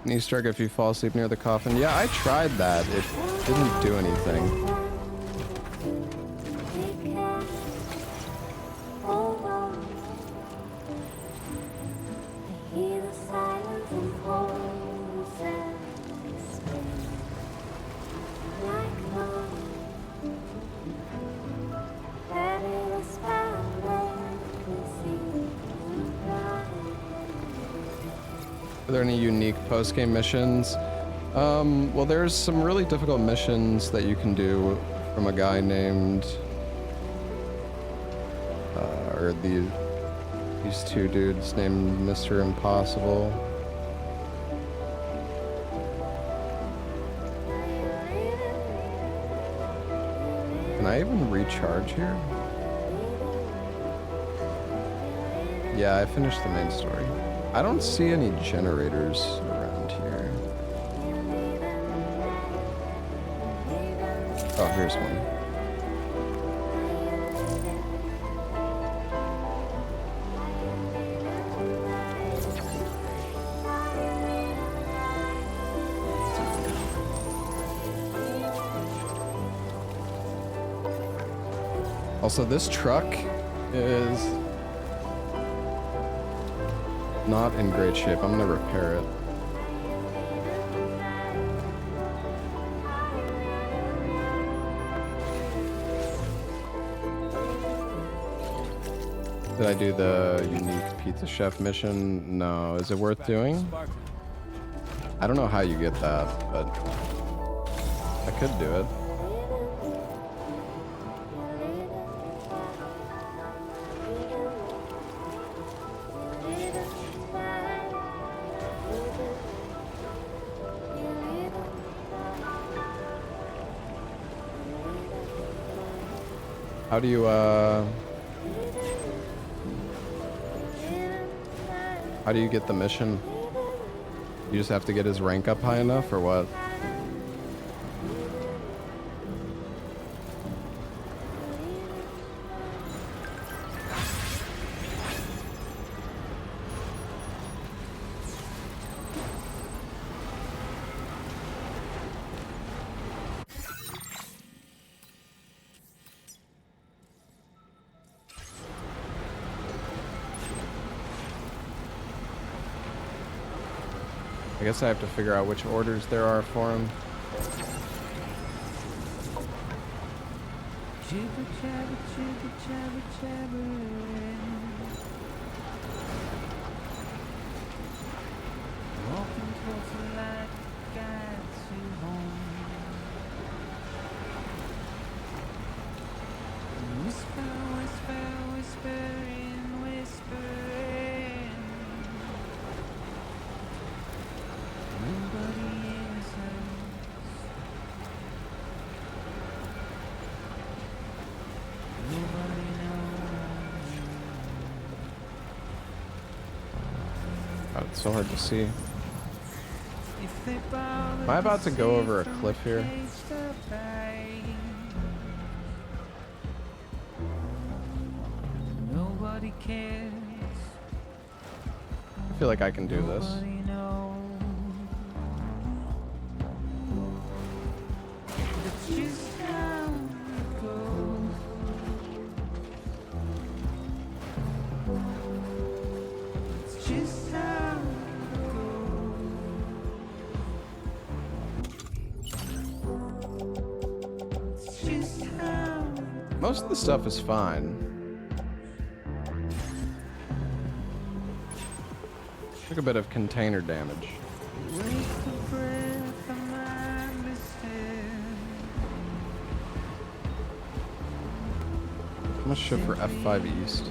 An Easter egg if you fall asleep near the coffin. Yeah, I tried that. It didn't do anything. Are there any unique post-game missions? Well, there's some really difficult missions that you can do from a guy named, or these two dudes named Mr. Impossible. Can I even recharge here? Yeah, I finished the main story. I don't see any generators around here. Oh, here's one. Also, this truck is not in great shape. I'm gonna repair it. Did I do the unique pizza chef mission? No. Is it worth doing? I don't know how you get that, but I could do it. How do you, how do you get the mission? You just have to get his rank up high enough, or what? I guess I have to figure out which orders there are for him. Jibber jabber, jibber jabber, jabbering. Walking towards the light guides you home. Whisper, whisper, whispering, whispering. Nobody answers. Nobody knows. God, it's so hard to see. If they bother Am I about to go over a cliff here? Nobody cares. I feel like I can do this. Nobody knows. That's just how it goes. It's just how it goes. It's just how. Most of the stuff is fine. Took a bit of container damage. Waste of breath, I understand. How much shit for F5 East?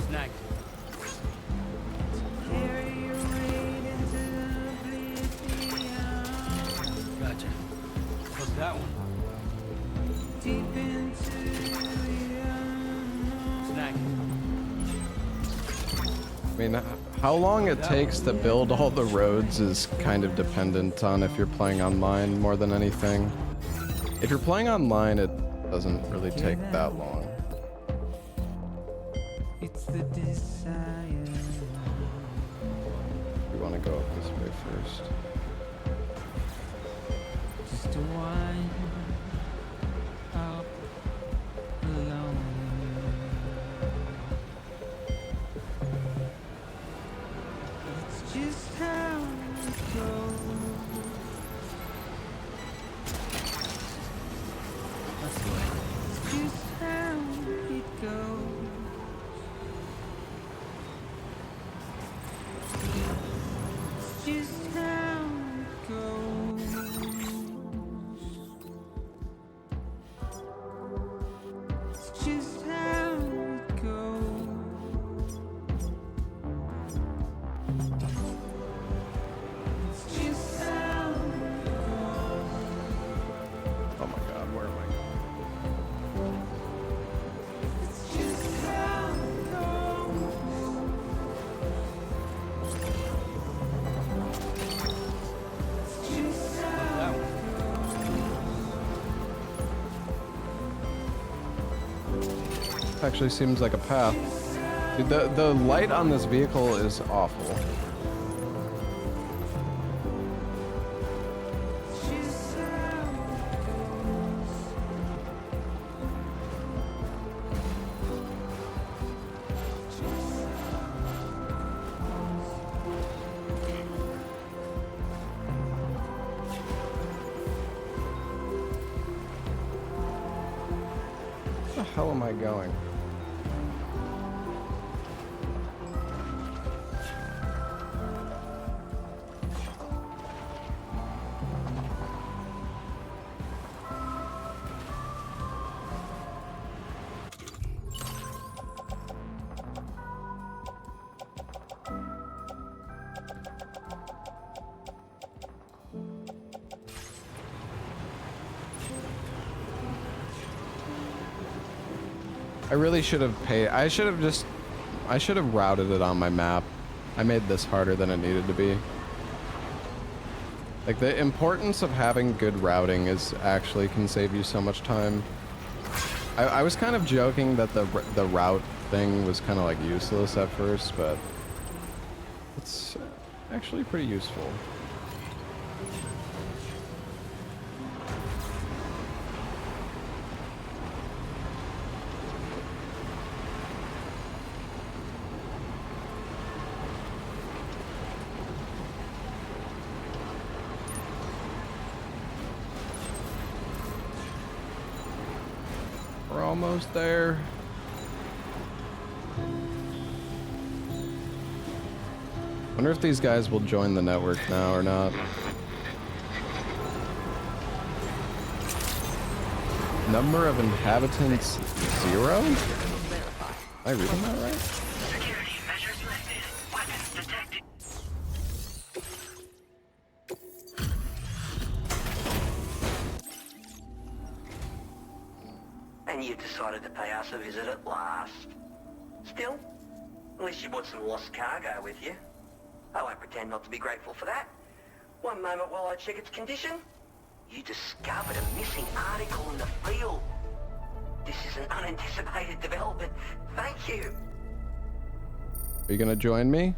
Snag. Carry your weight into oblivion. Gotcha. What's that one? Deep into the unknown. Snag. I mean, how long it takes to build all the roads is kind of dependent on if you're playing online more than anything. If you're playing online, it doesn't really take that long. It's the desire. We want to go up this way first. Just to wind up alone. It's just how it goes. That's the way. It's just how it goes. It's just how it goes. It's just how it goes. It's just how it goes. Oh my god, where am I going? It's just how it goes. It's just how it Actually seems like a path. Dude, the light on this vehicle is awful. Where the hell am I going? I really should have paid. I should have routed it on my map. I made this harder than it needed to be. Like, the importance of having good routing is actually can save you so much time. I was kind of joking that the route thing was kind of like useless at first, but it's actually pretty useful. almost there. Wonder if these guys will join the network now or not. Number of inhabitants 0? Am I reading that right? Security measures lifted. Weapons detected. And you decided to pay us a visit at last. Still, at least you brought some lost cargo with you. I won't pretend not to be grateful for that. One moment while I check its condition, you discovered a missing article in the field. This is an unanticipated development. Thank you. Are you gonna join me?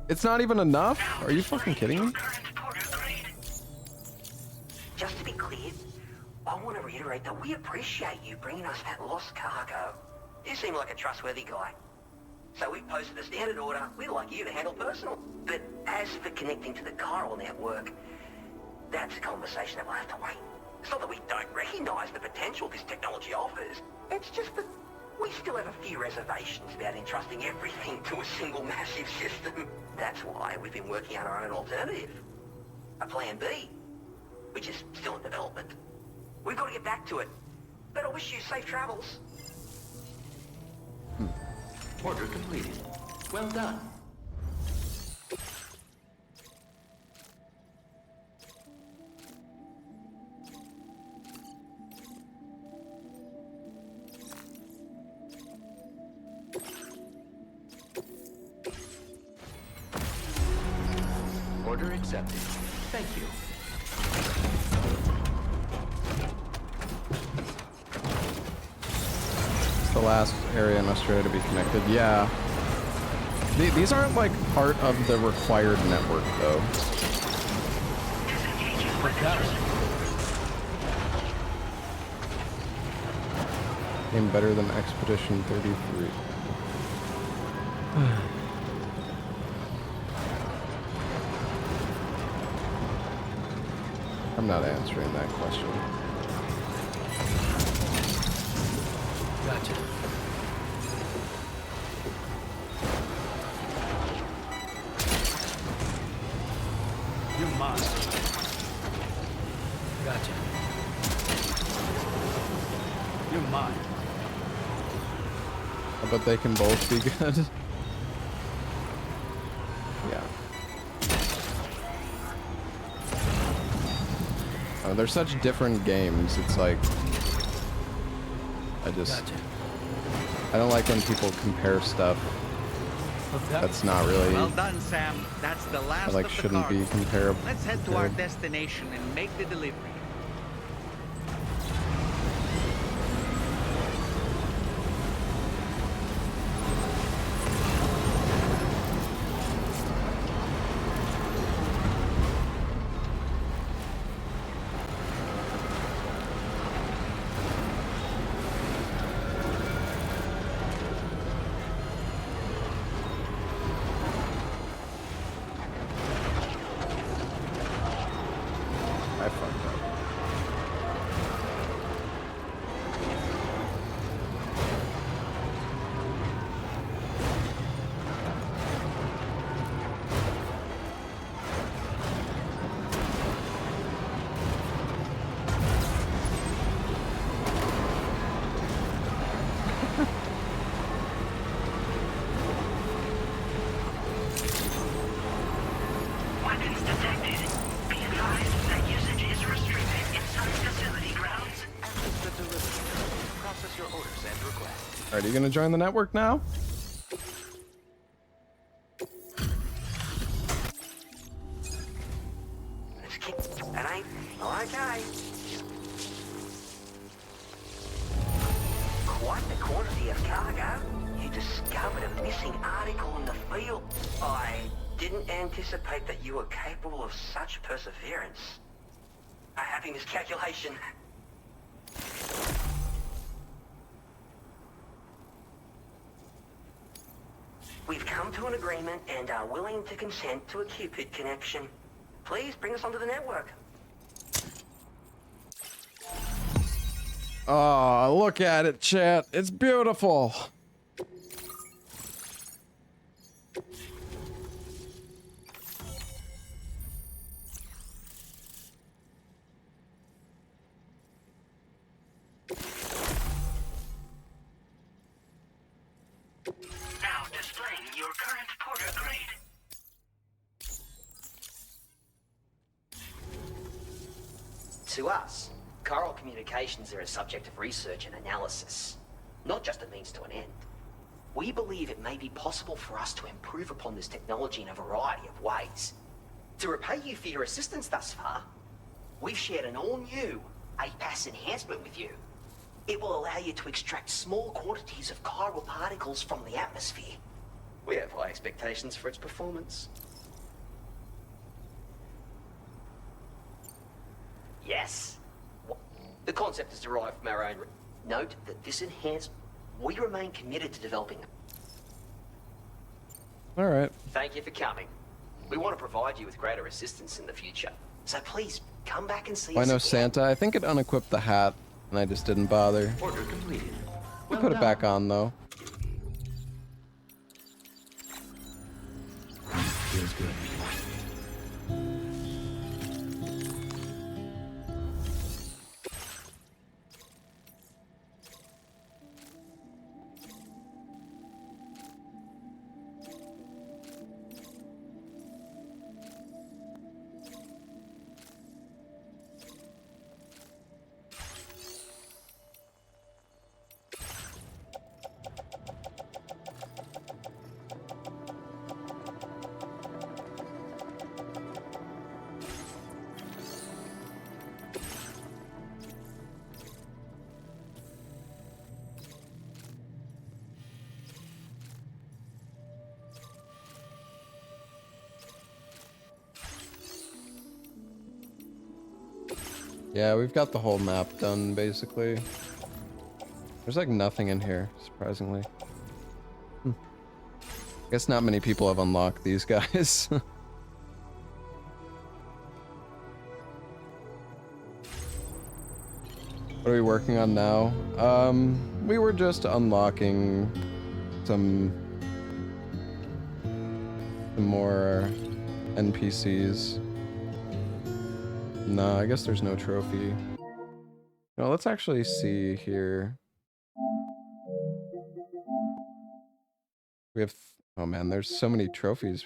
It's not even enough? Are you fucking kidding me? Just to be clear, I want to reiterate that we appreciate you bringing us that lost cargo. You seem like a trustworthy guy. So we posted a standard order we'd like you to handle personal. But as for connecting to the chiral network, that's a conversation that will have to wait. It's not that we don't recognize the potential this technology offers. It's just that we still have a few reservations about entrusting everything to a single massive system. That's why we've been working on our own alternative. A plan B, which is still in development. We've got to get back to it. But I wish you safe travels. Order completed. Well done. Order accepted. Thank you. It's the last area in Australia to be connected. Yeah. These aren't like part of the required network though. Game better than Expedition 33. I'm not answering that question. Gotcha. You're mine. Gotcha. You're mine. But they can both be good. Yeah. Oh, they're such different games. It's like I don't like when people compare stuff. That's not really. Well done, Sam. That's the last like of the shouldn't be cargo. comparable. Let's head to our destination and make the delivery. Weapons detected. Be advised that usage is restricted inside facility grounds. Access the delivery. Process your orders and requests. Alright, are you gonna join the network now? That ain't okay. Quite the quantity of cargo. You discovered a missing article in the field. I didn't anticipate that you were capable of such perseverance. A happy miscalculation. We've come to an agreement and are willing to consent to a Cupid connection. Please bring us onto the network. Oh, look at it, chat. It's beautiful. Now displaying your current Porter grade. To us, coral communications are a subject of research and analysis, not just a means to an end. We believe it may be possible for us to improve upon this technology in a variety of ways. To repay you for your assistance thus far, we've shared an all-new APAS enhancement with you. It will allow you to extract small quantities of chiral particles from the atmosphere. We have high expectations for its performance. Yes. The concept is derived from our own... Note that this enhancement... We remain committed to developing... All right. Thank you for coming. We want to provide you with greater assistance in the future. So please, come back and see I us know again. Santa. I think it unequipped the hat, and I just didn't bother. Order completed. I put it back on, though. Feels good. Yeah, we've got the whole map done, basically. There's like nothing in here, surprisingly. Guess not many people have unlocked these guys. What are we working on now? We were just unlocking some more NPCs. No, I guess there's no trophy. No, let's actually see here. We have... Oh man, there's so many trophies.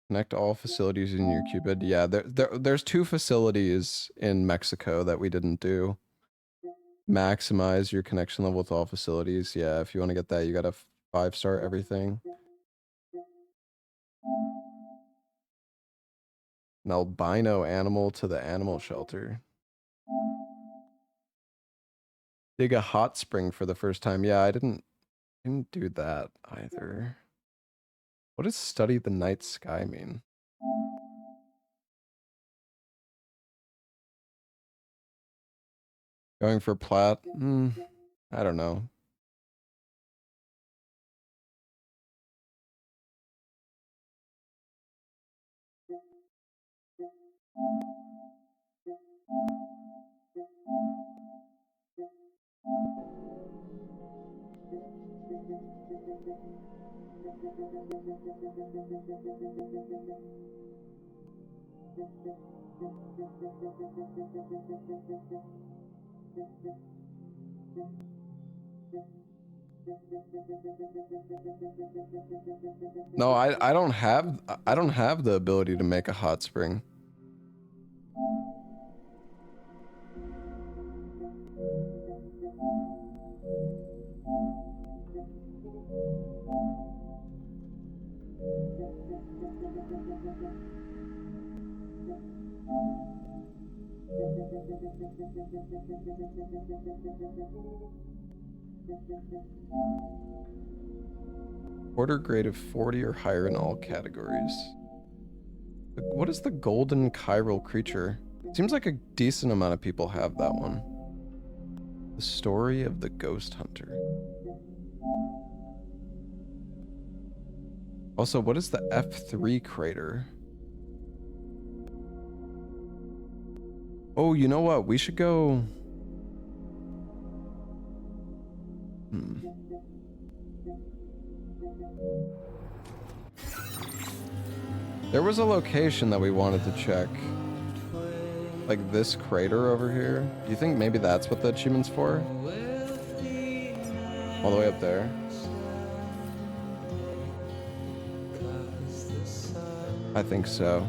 Connect all facilities in your Cupid. Yeah, there's 2 facilities in Mexico that we didn't do. Maximize your connection level with all facilities. Yeah, if you want to get that, you gotta 5-star everything. An albino animal to the animal shelter. Dig a hot spring for the first time. Yeah, I didn't do that either. What does study the night sky mean? Going for plat? I don't know. No, I don't have the ability to make a hot spring. Order grade of 40 or higher in all categories. What is the golden chiral creature? It seems like a decent amount of people have that one. The story of the ghost hunter. Also, what is the F3 crater? Oh, you know what? We should go... There was a location that we wanted to check. Like this crater over here. Do you think maybe that's what the achievement's for? All the way up there. I think so.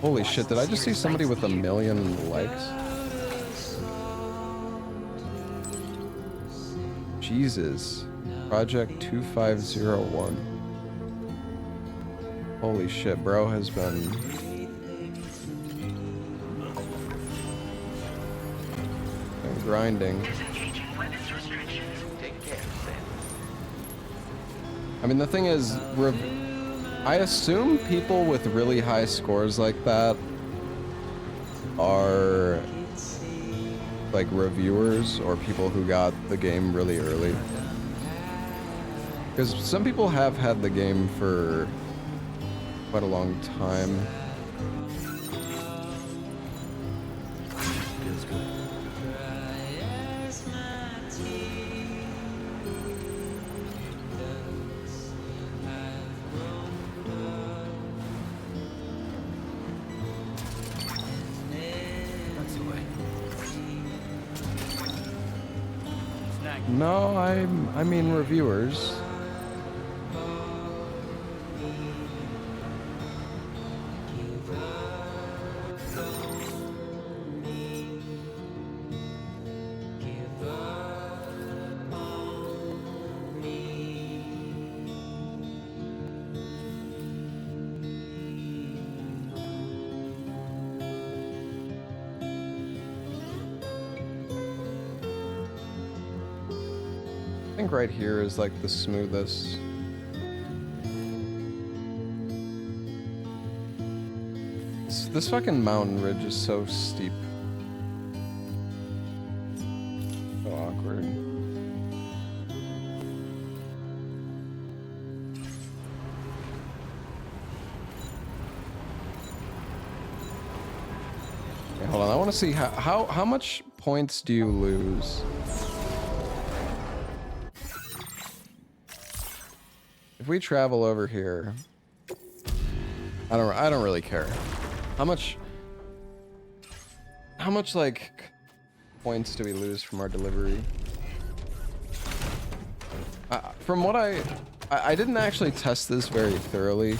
Holy shit, did I just see somebody with 1 million likes? Jesus. Project 2501. Holy shit, bro has been... grinding. I mean, the thing is, I assume people with really high scores like that are like reviewers or people who got the game really early. Because some people have had the game for quite a long time. Feels good. No, I mean reviewers. I think right here is like the smoothest. This fucking mountain ridge is so steep. So awkward. Okay, hold on, I want to see how much points do you lose? If we travel over here, I don't really care. How much like points do we lose from our delivery? From what I didn't actually test this very thoroughly.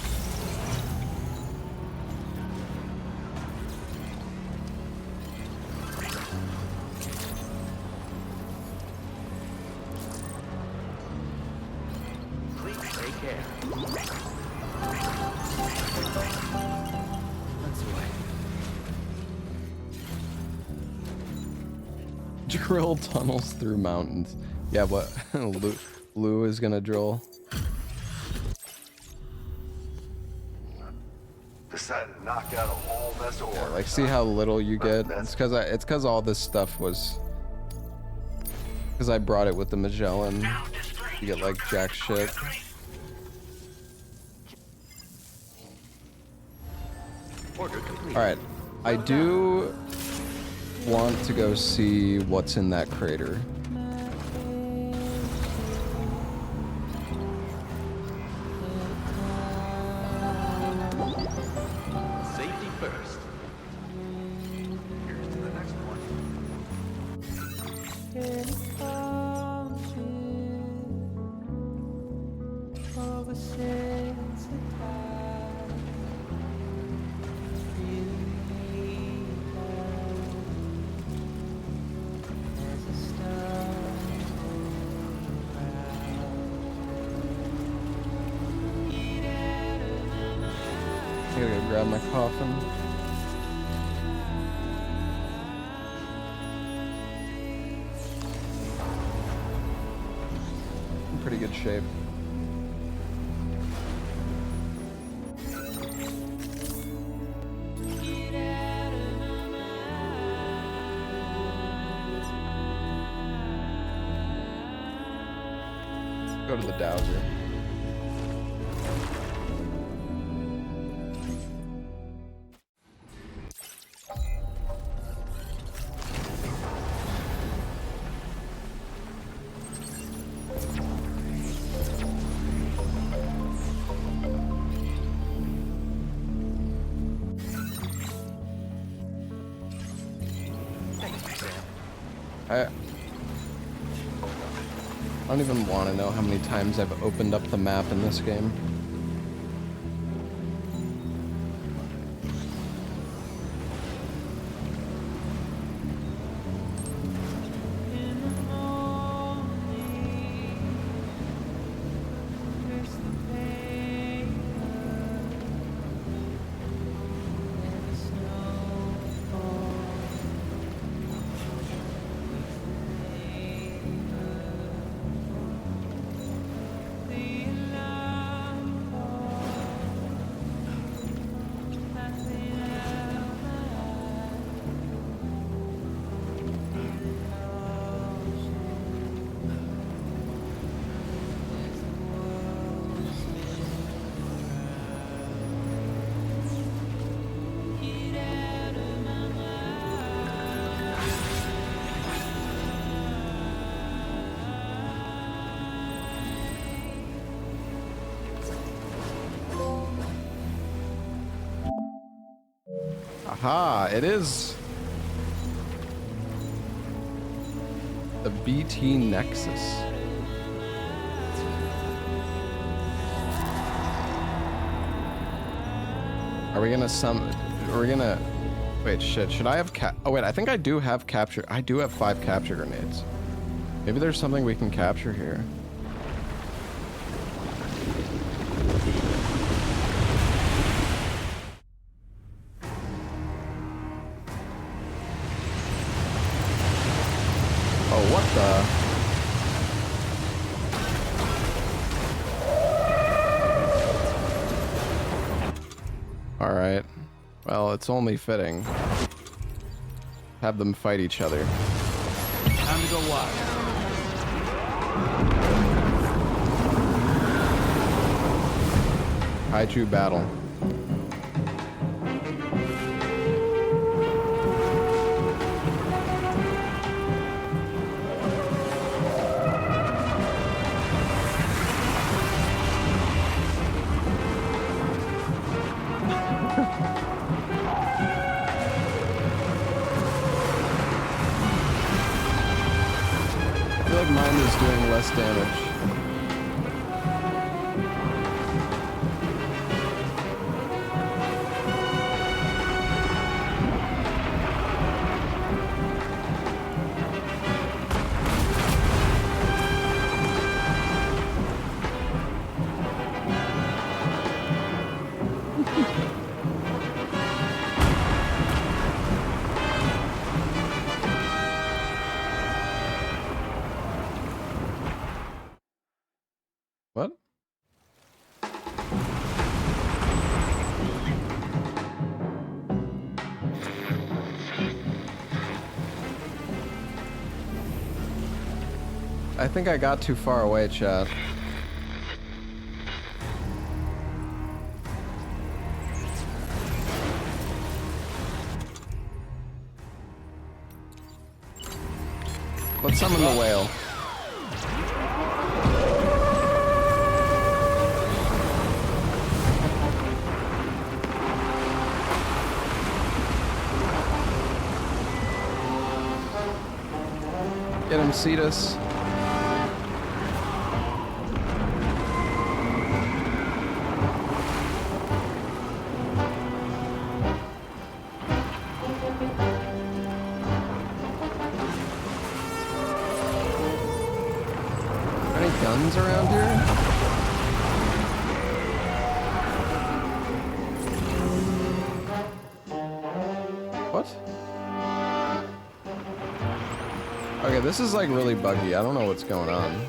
Drill tunnels through mountains. Yeah, what Lou is gonna drill. Decided to knock out a whole mess of Yeah, like see how little you get. It's cause all this stuff was. Cause I brought it with the Magellan. You get like jack shit. All right, I do want to go see what's in that crater. Safety first. Here's to the next one. I gotta go grab my coffin. In pretty good shape. go to the dowser. I don't even want to know how many times I've opened up the map in this game. Aha, it is the BT Nexus. Are we gonna wait, shit, should I have oh wait, I think I do have capture. I do have 5 capture grenades. Maybe there's something we can capture here. Oh, what the? Alright. Well, it's only fitting. Have them fight each other. Time to go wild. Kaiju battle. I feel like mine is doing less damage. What? I think I got too far away, chat. Let's summon the whale. Get him, Cetus. Any guns around here? What? Okay, this is like really buggy. I don't know what's going on.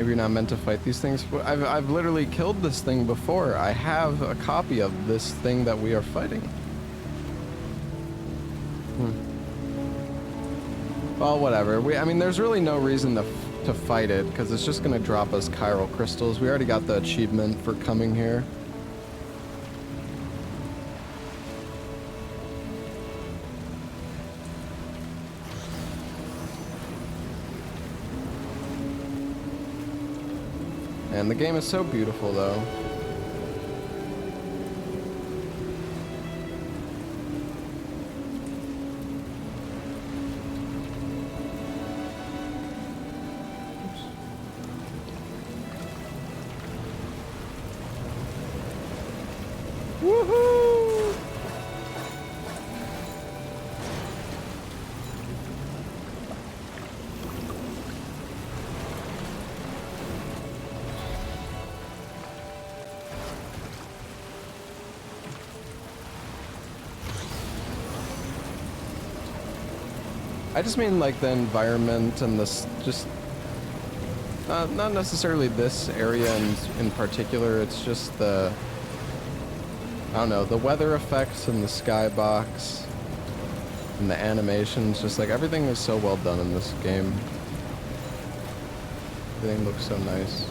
Maybe you're not meant to fight these things. I've literally killed this thing before. I have a copy of this thing that we are fighting. Well, whatever. I mean, there's really no reason to fight it, because it's just going to drop us chiral crystals. We already got the achievement for coming here. And the game is so beautiful, though. Woohoo! I just mean like the environment and this, just not necessarily this area in particular. It's just the, I don't know, the weather effects and the skybox and the animations. Just like everything is so well done in this game. Everything looks so nice.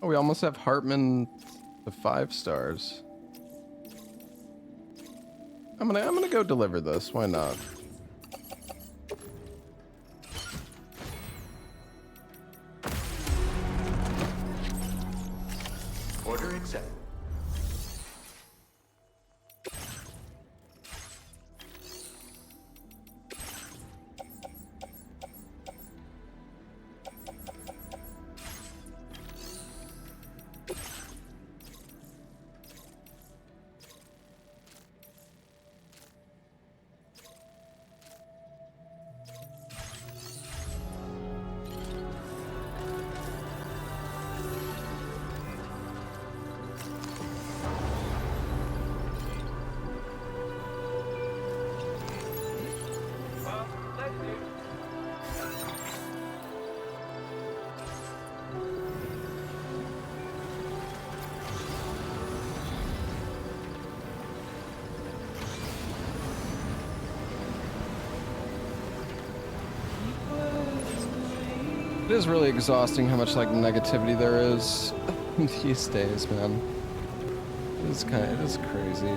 Oh, we almost have Hartman to 5 stars. I'm gonna go deliver this. Why not? Order accepted. It is really exhausting how much like negativity there is these days, man. It is crazy.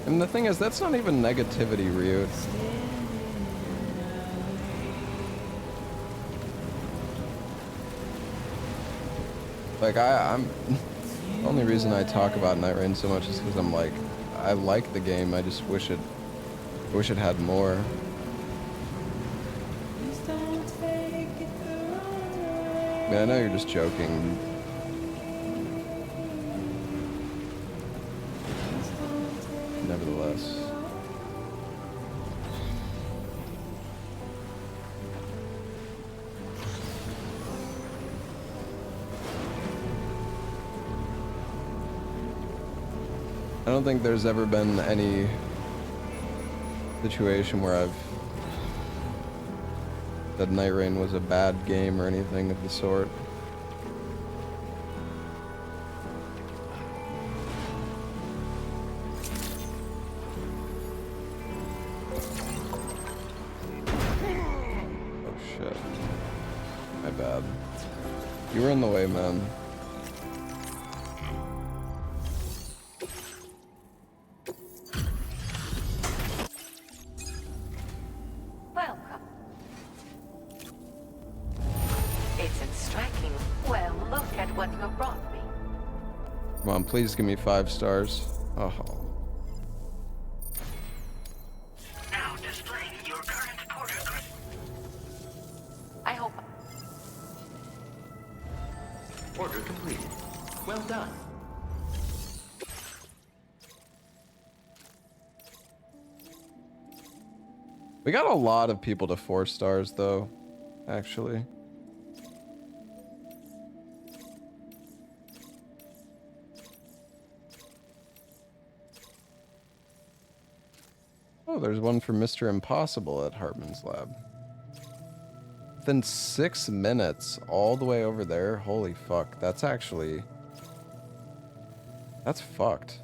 And the thing is, that's not even negativity, Ryut. Like, I'm... The only reason I talk about Night Rain so much is because I'm like, I like the game, I just wish it had more. I mean, I know you're just joking. this. I don't think there's ever been any situation where I've said Night Rain was a bad game or anything of the sort. Oh shit. My bad. You were in the way, man. Welcome. Isn't striking. Well, look at what you brought me. Come on, please give me 5 stars. Oh. Now displaying your current porter. I hope. Order completed. Well done. We got a lot of people to 4 stars though, actually. Oh, there's one for Mr. Impossible at Hartman's lab. Within 6 minutes, all the way over there. Holy fuck, that's actually... That's fucked.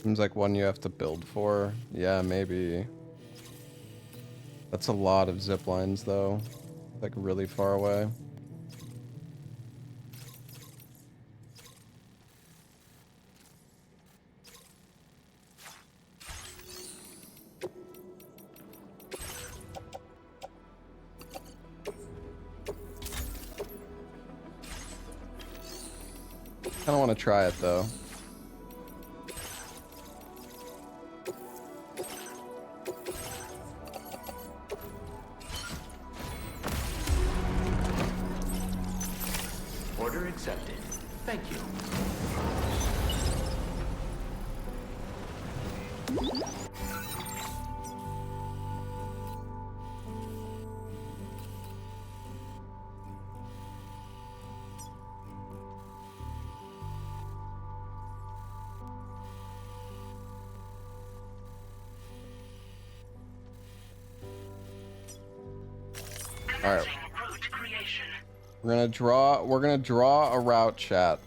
Seems like one you have to build for. Yeah, maybe. That's a lot of zip lines though. Like really far away. I don't want to try it though. Order accepted. Thank you. All right. We're gonna draw a route, chat.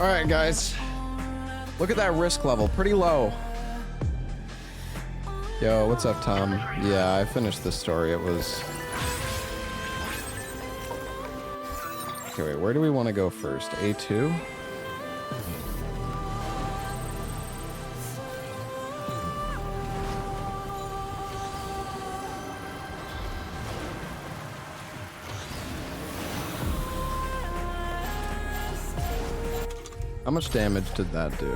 All right, guys. Look at that risk level, pretty low. Yo, what's up, Tom? Yeah, I finished this story. It was... Okay, wait, where do we want to go first? A2? How much damage did that do?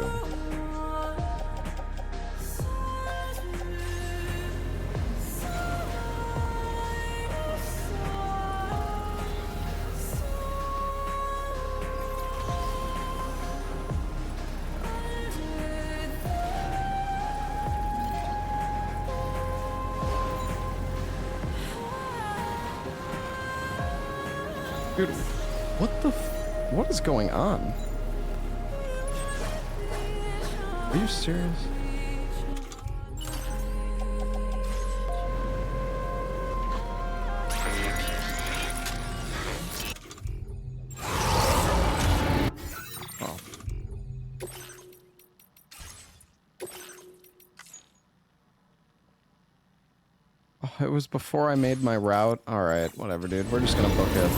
Dude, what is going on? Are you serious? Oh. Oh, it was before I made my route. All right, whatever, dude. We're just gonna book it.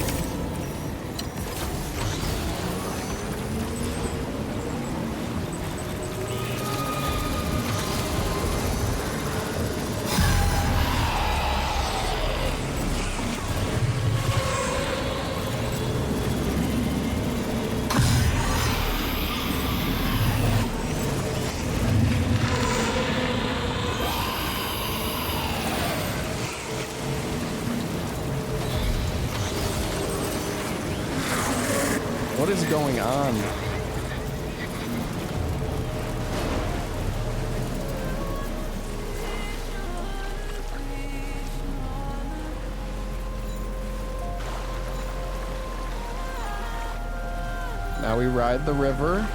What is going on? Now we ride the river.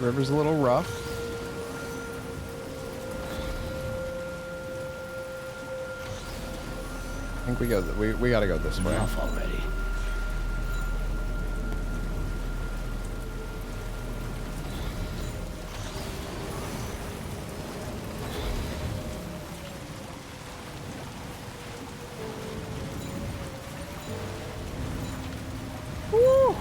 River's a little rough. I think we gotta go this way. Enough already. Woo!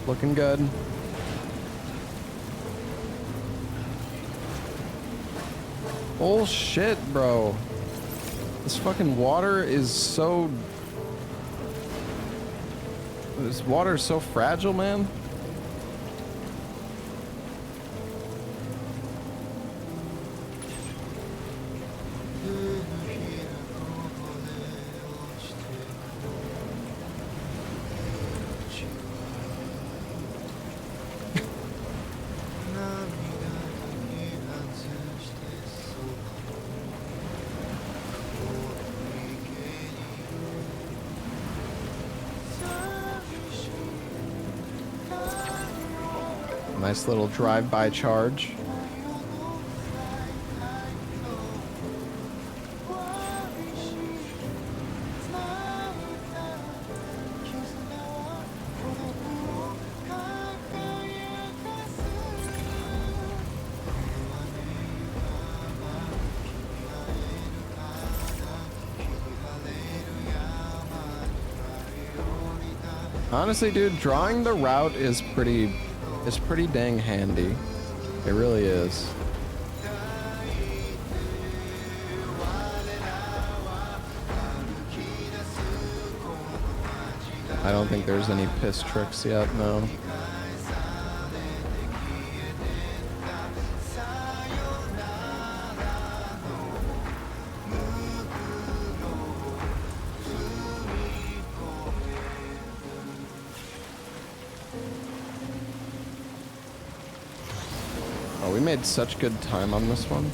Looking good. Oh shit, bro. This fucking water is so... This water is so fragile, man. Nice little drive-by charge. Honestly, dude, drawing the route is pretty dang handy. It really is. I don't think there's any piss tricks yet, no. Oh, we made such good time on this one.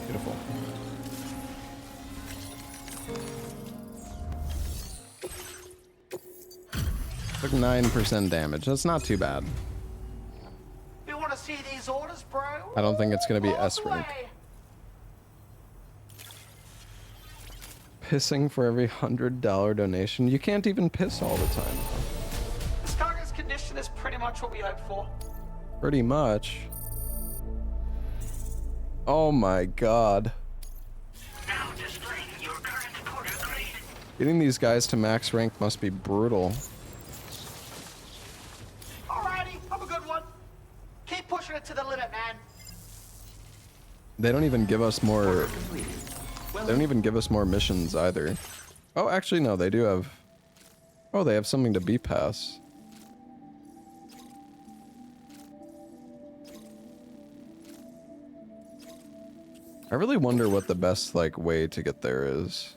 Beautiful. Took 9% damage. That's not too bad. You want to see these orders, bro? I don't think it's gonna be All S the rank. way. Pissing for every $100 donation. You can't even piss all the time. This cargo's condition is pretty much what we hoped for. Pretty much. Oh my god. Getting these guys to max rank must be brutal. Alrighty, I'm a good one. Keep pushing it to the limit, man. They don't even give us more. They don't even give us more missions either. Oh, actually, no, they do have. Oh, they have something to B-pass. I really wonder what the best, like, way to get there is.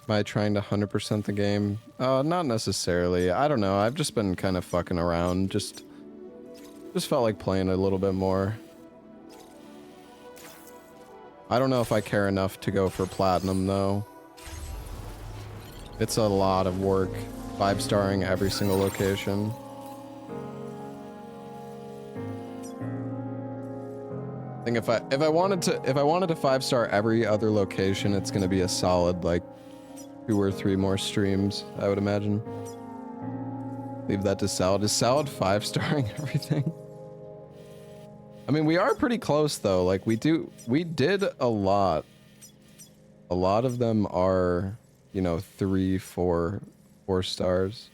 Am I trying to 100% the game? Not necessarily. I don't know. I've just been kind of fucking around. Just felt like playing a little bit more. I don't know if I care enough to go for platinum though. It's a lot of work, 5-starring every single location. I think if I wanted to 5-star every other location, it's gonna be a solid like 2 or 3 more streams, I would imagine. Leave that to Salad. Is Salad 5-starring everything? I mean, we are pretty close though. Like we did a lot. A lot of them are, you know, 3, 4 stars.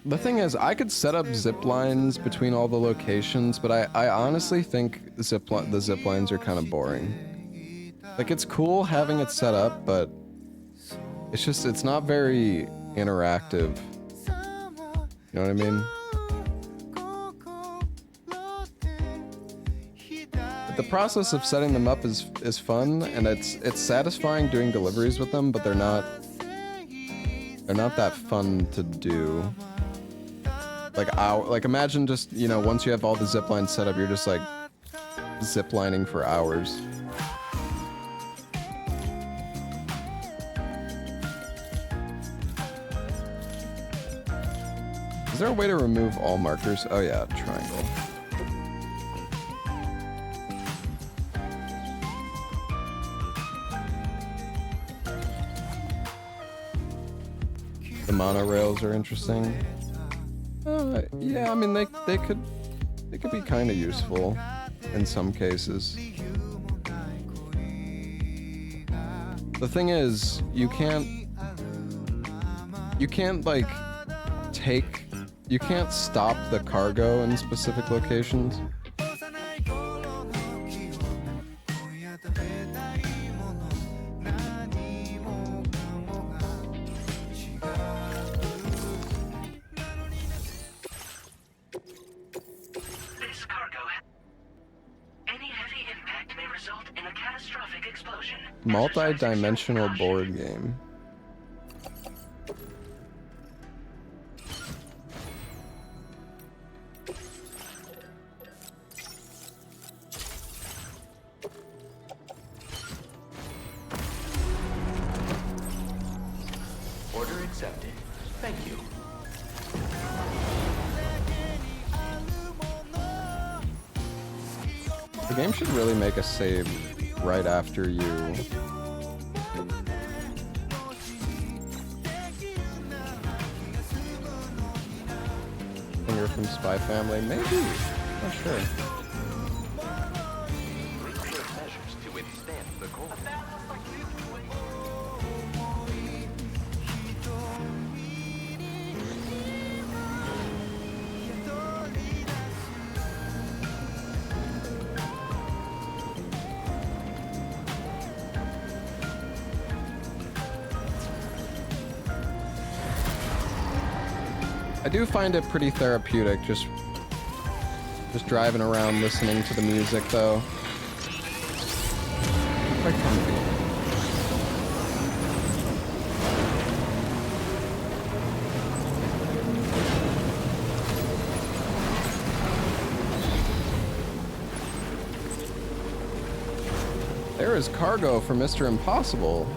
The thing is, I could set up zip lines between all the locations, but I honestly think the zip lines are kind of boring. Like, it's cool having it set up, but it's not very interactive. You know what I mean? But the process of setting them up is fun, and it's satisfying doing deliveries with them, but they're not that fun to do. Like imagine just, you know, once you have all the zip lines set up, you're just like zip lining for hours. Is there a way to remove all markers? Oh yeah, triangle. The monorails are interesting. Yeah, I mean they could be kind of useful in some cases. The thing is, you can't like you can't stop the cargo in specific locations. Multi-dimensional board game. Order accepted. Thank you. The game should really make a save right after you... Finger from Spy Family, maybe? Not sure. Measures to withstand the cold. I do find it pretty therapeutic, just driving around listening to the music, though. Quite comfy. There is cargo for Mr. Impossible.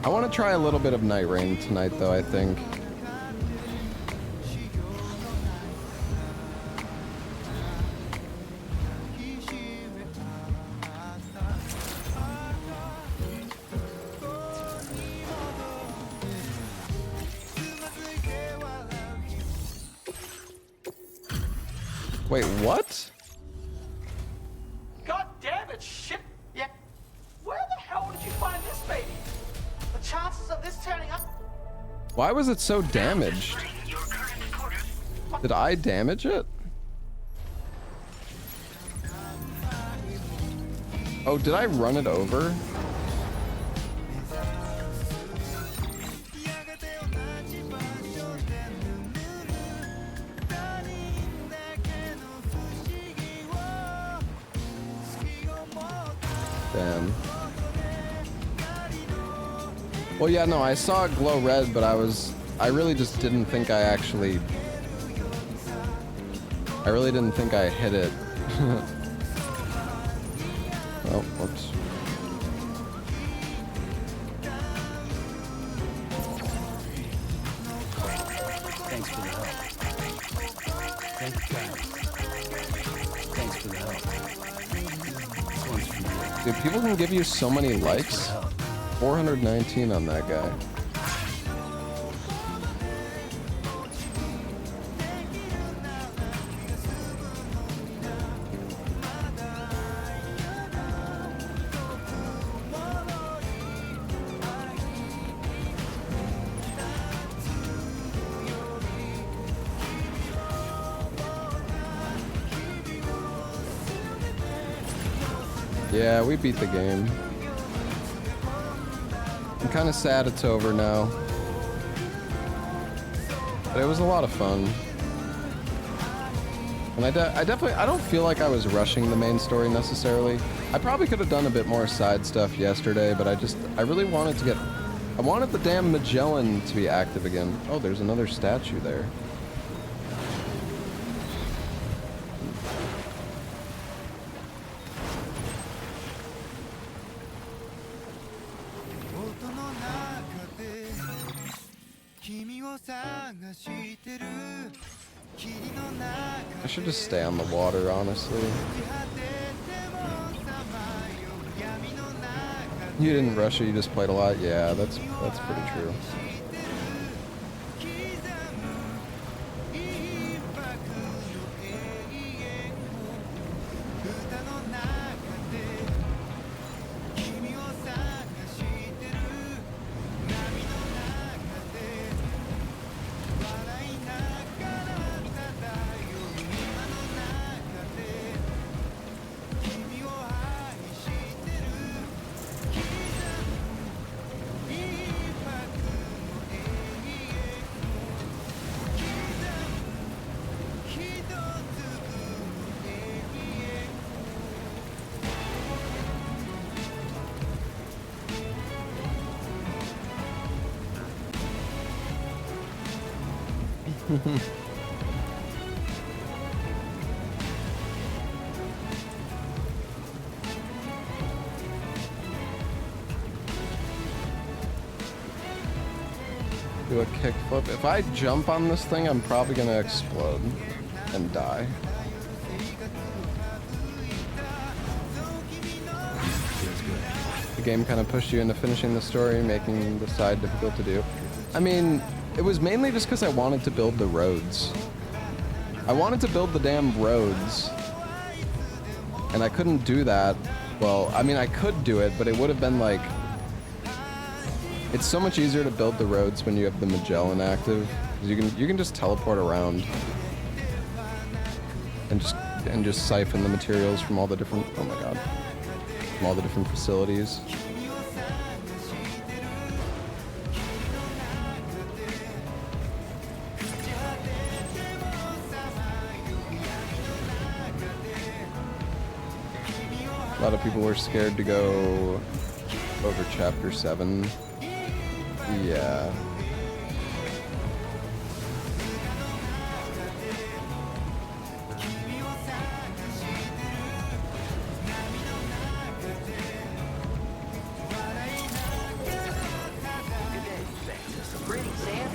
I want to try a little bit of Night Rain tonight, though, I think. Wait, what? God damn it, shit! Yeah. Where the hell did you find this baby? The chances of this turning up? Why was it so damaged? Did I damage it? Oh, did I run it over? Damn. Well, yeah, no, I saw it glow red, but I really just didn't think I really didn't think I hit it. Oh, whoops. Thanks for the help. Thank you, guys. Thanks for the help. This one's for you. Dude, people can give you so many likes. 419 on that guy. Yeah, we beat the game. I'm kind of sad it's over now. But it was a lot of fun. And I don't feel like I was rushing the main story necessarily. I probably could have done a bit more side stuff yesterday, but I really wanted to I wanted the damn Magellan to be active again. Oh, there's another statue there. I should just stay on the water, honestly. You didn't rush it, you just played a lot? Yeah, that's pretty true. Do a kickflip. If I jump on this thing, I'm probably gonna explode and die. The game kind of pushed you into finishing the story, making the side difficult to do. I mean, it was mainly just because I wanted to build the roads. I wanted to build the damn roads, and I couldn't do that. Well, I mean, I could do it, but it would have been like... It's so much easier to build the roads when you have the Magellan active. You can just teleport around and just siphon the materials from all the different... Oh my god. From all the different facilities. A lot of people were scared to go over chapter 7. Yeah. Pretty, Sam.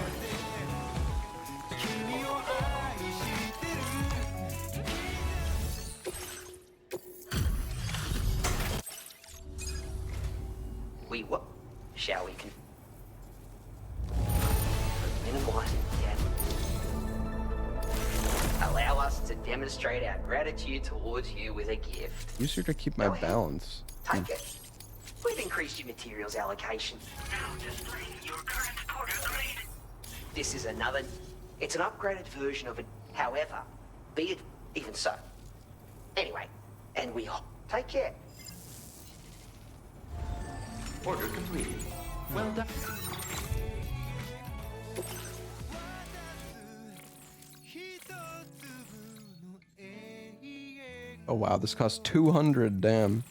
What? Shall we minimize debt? Allow us to demonstrate our gratitude towards you with a gift. Use her to keep my balance. Take it. We've increased your materials allocation. Now displaying your current porter grade. This is another... It's an upgraded version of it. However, be it even so. Anyway, and we... Take care. Order completed. Well done. Oh wow, this costs 200, damn.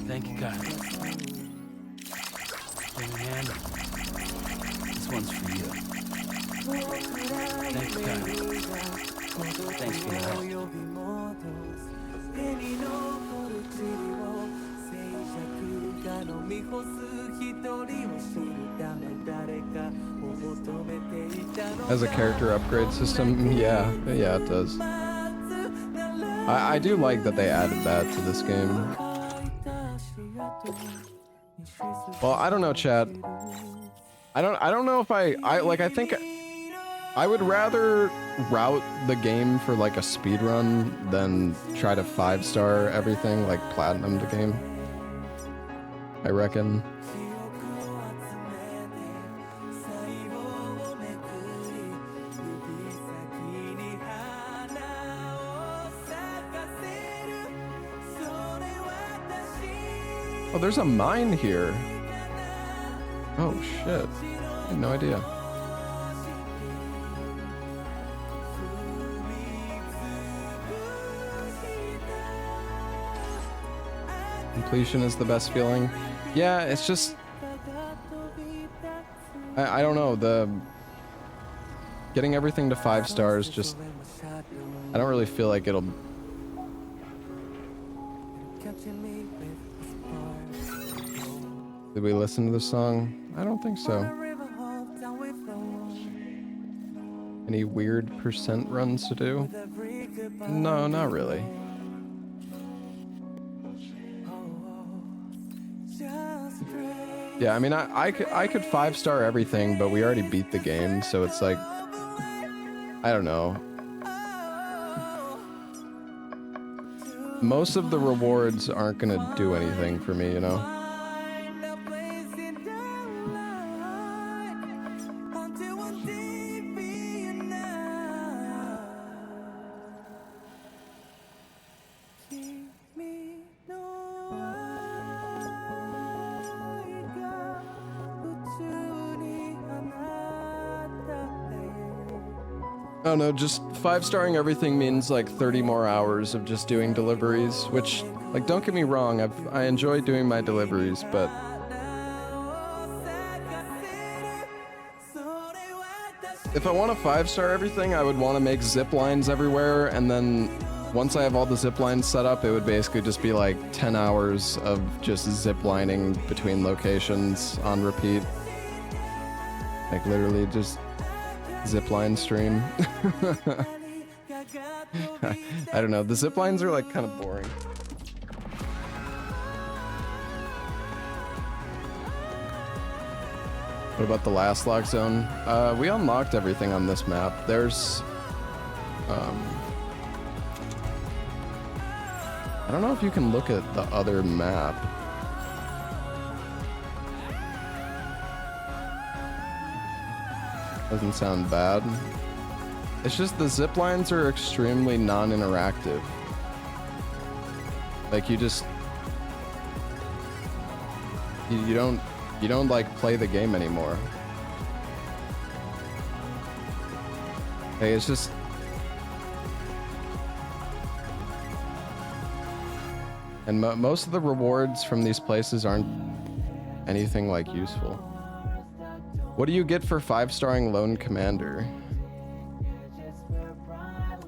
Thank you, guys. And this one's for you. Thanks, guys. Thanks for the help. As a character upgrade system, yeah, it does. I do like that they added that to this game. Well, I don't know, chat. I don't know if I think I would rather route the game for like a speed run than try to 5-star everything, like platinum the game. I reckon. Oh, there's a mine here. Oh shit. I had no idea. Completion is the best feeling. Yeah, it's just... I don't know, getting everything to 5 stars just... I don't really feel like it'll... Did we listen to the song? I don't think so. Any weird percent runs to do? No, not really. Yeah, I mean, I could 5-star everything, but we already beat the game, so it's like... I don't know. Most of the rewards aren't gonna do anything for me, you know? don't know, just 5-starring everything means like 30 more hours of just doing deliveries, which, like, don't get me wrong, I enjoy doing my deliveries, but if I want to 5-star everything, I would want to make zip lines everywhere, and then once I have all the zip lines set up, it would basically just be like 10 hours of just zip lining between locations on repeat. Like literally just zipline stream. I don't know, the zip lines are like kind of boring. What about the last lock zone? We unlocked everything on this map. There's I don't know if you can look at the other map. Doesn't sound bad. It's just the zip lines are extremely non-interactive. Like you just you don't like play the game anymore. Hey, it's just and most of the rewards from these places aren't anything like useful. What do you get for 5-starring Lone Commander?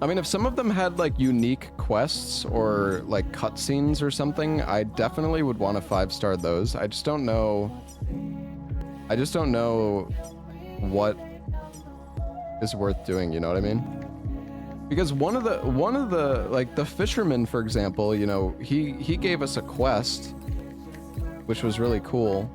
I mean, if some of them had like unique quests or like cutscenes or something, I definitely would want to 5-star those. I just don't know what is worth doing, you know what I mean? Because one of the like the fisherman, for example, you know, he gave us a quest, which was really cool.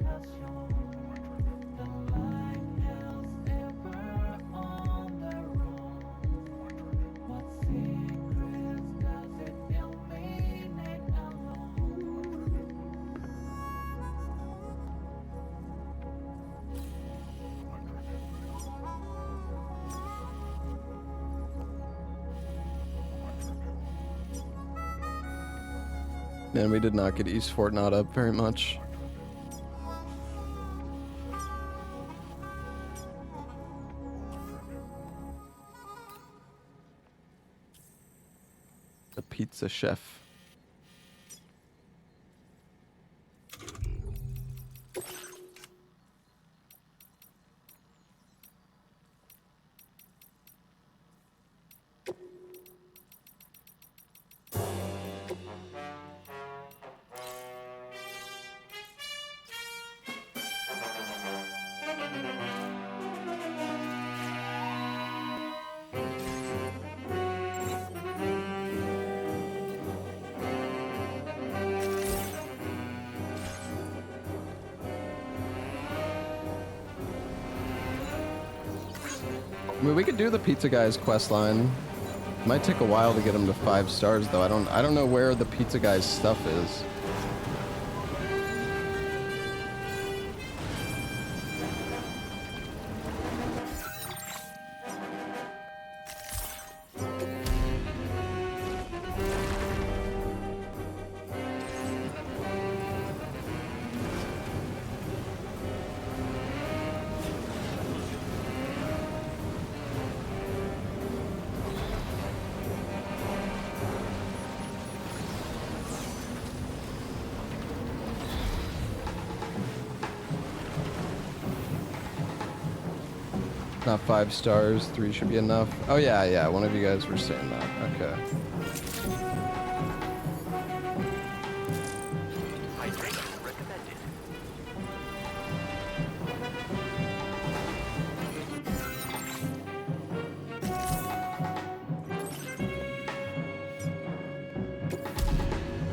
And we did not get East Fort not up very much. The pizza chef. I mean, we could do the pizza guy's quest line. Might take a while to get him to 5 stars, though. I don't know where the pizza guy's stuff is. Not 5 stars, 3 should be enough. Oh yeah, one of you guys were saying that. Okay. Hydration recommended.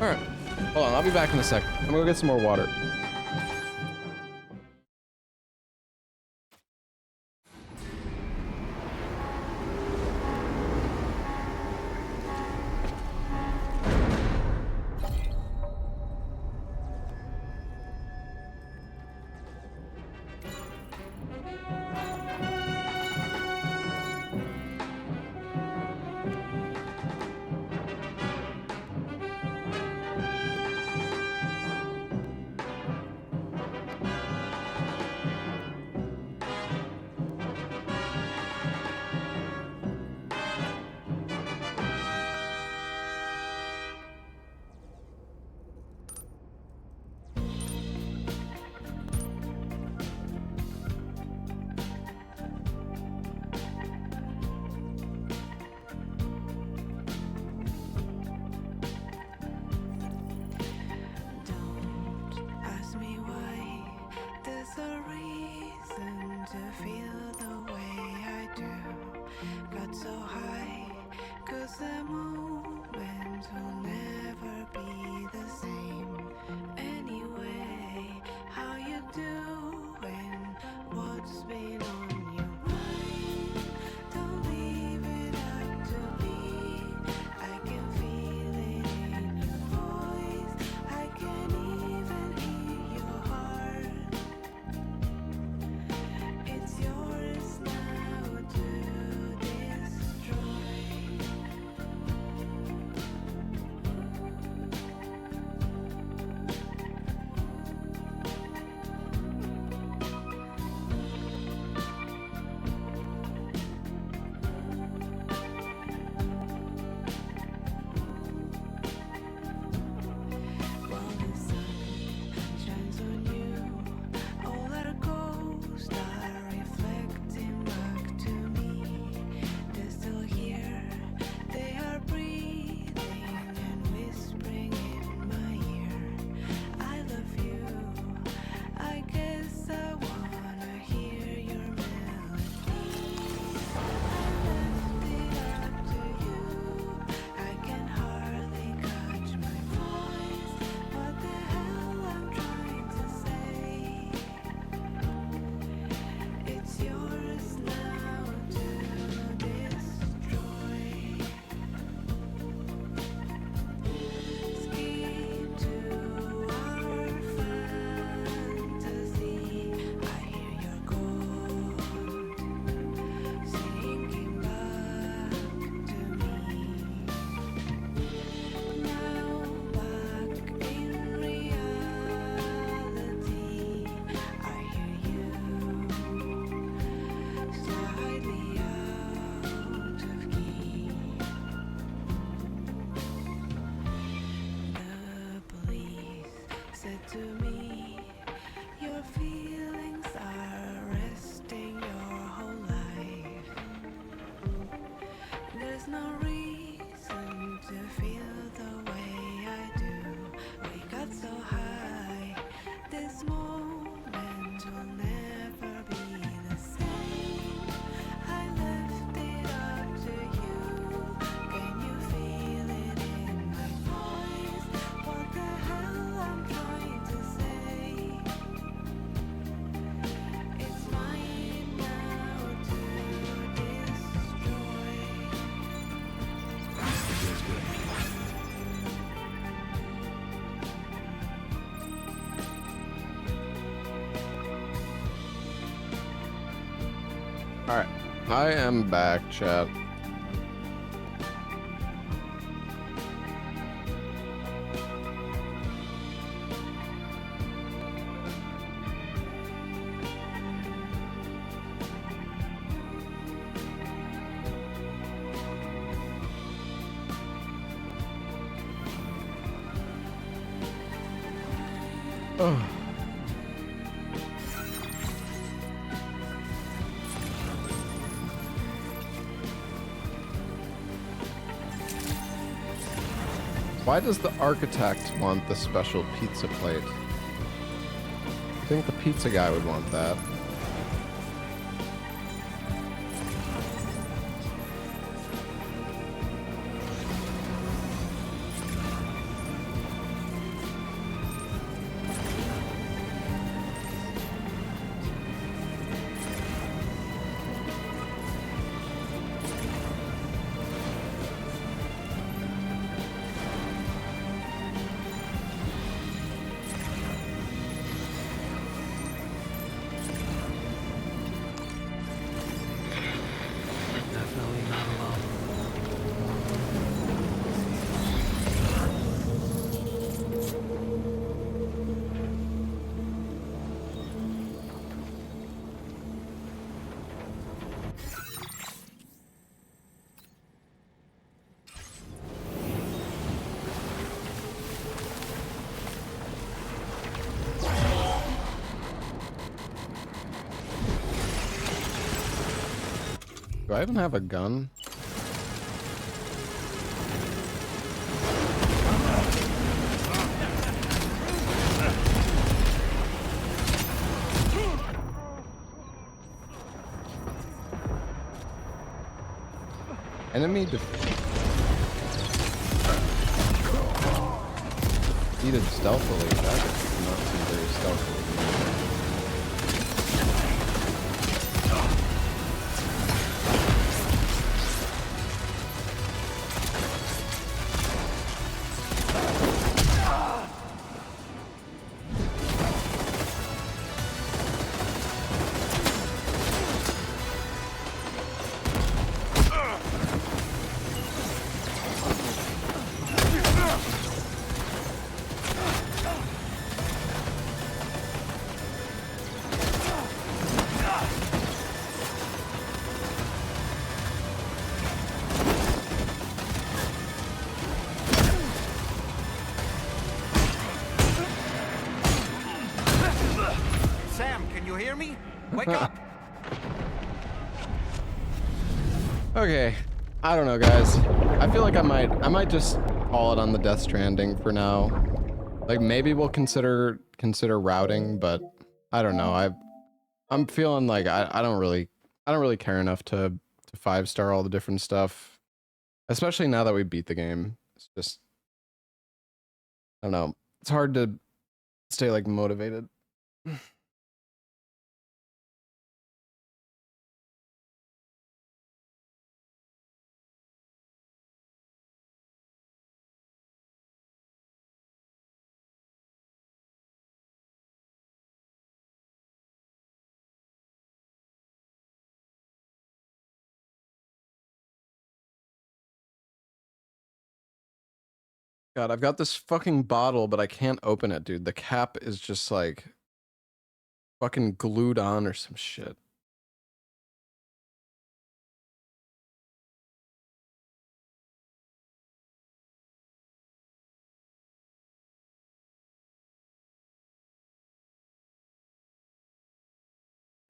Alright. Hold on, I'll be back in a sec. I'm gonna go get some more water. This moment will never be the same. Anyway, how you doing? What's been on your mind? Don't leave it up to me. I can feel it in your voice. I can even hear your heart. It's yours now to destroy. While the sun shines on you, all our ghosts are reflecting back to me. They're still here, they are breathing and whispering in my ear. I love you, I guess I wanna hear your melody. I left it up to you, I can hardly catch my voice. What the hell I'm trying to say? It's yours now to destroy. Skip to our fantasy. I hear your code sinking back to me. Now back in reality, I hear you slightly out of key. The police said to me, your feelings are arresting your whole life. There's no reason to feel the way I do. We got so high, this moment will never be the same. I left it up to you. Can you feel it in my voice? What the hell I'm trying to say? It's mine now to destroy. Alright, I am back, chat. Oh. Why does the architect want the special pizza plate? I think the pizza guy would want that. Do I even have a gun? Enemy defeat. succeeded stealthily. That did not seem very stealthily. Sam, can you hear me? Wake up! Okay, I don't know, guys. I feel like I might just call it on the Death Stranding for now. Like maybe we'll consider routing, but I don't know. I'm feeling like I don't really care enough to 5-star all the different stuff, especially now that we beat the game. It's just I don't know. It's hard to stay like motivated. God, I've got this fucking bottle, but I can't open it, dude. The cap is just like fucking glued on or some shit.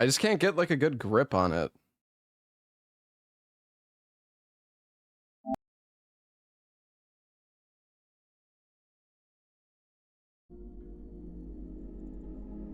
I just can't get like a good grip on it.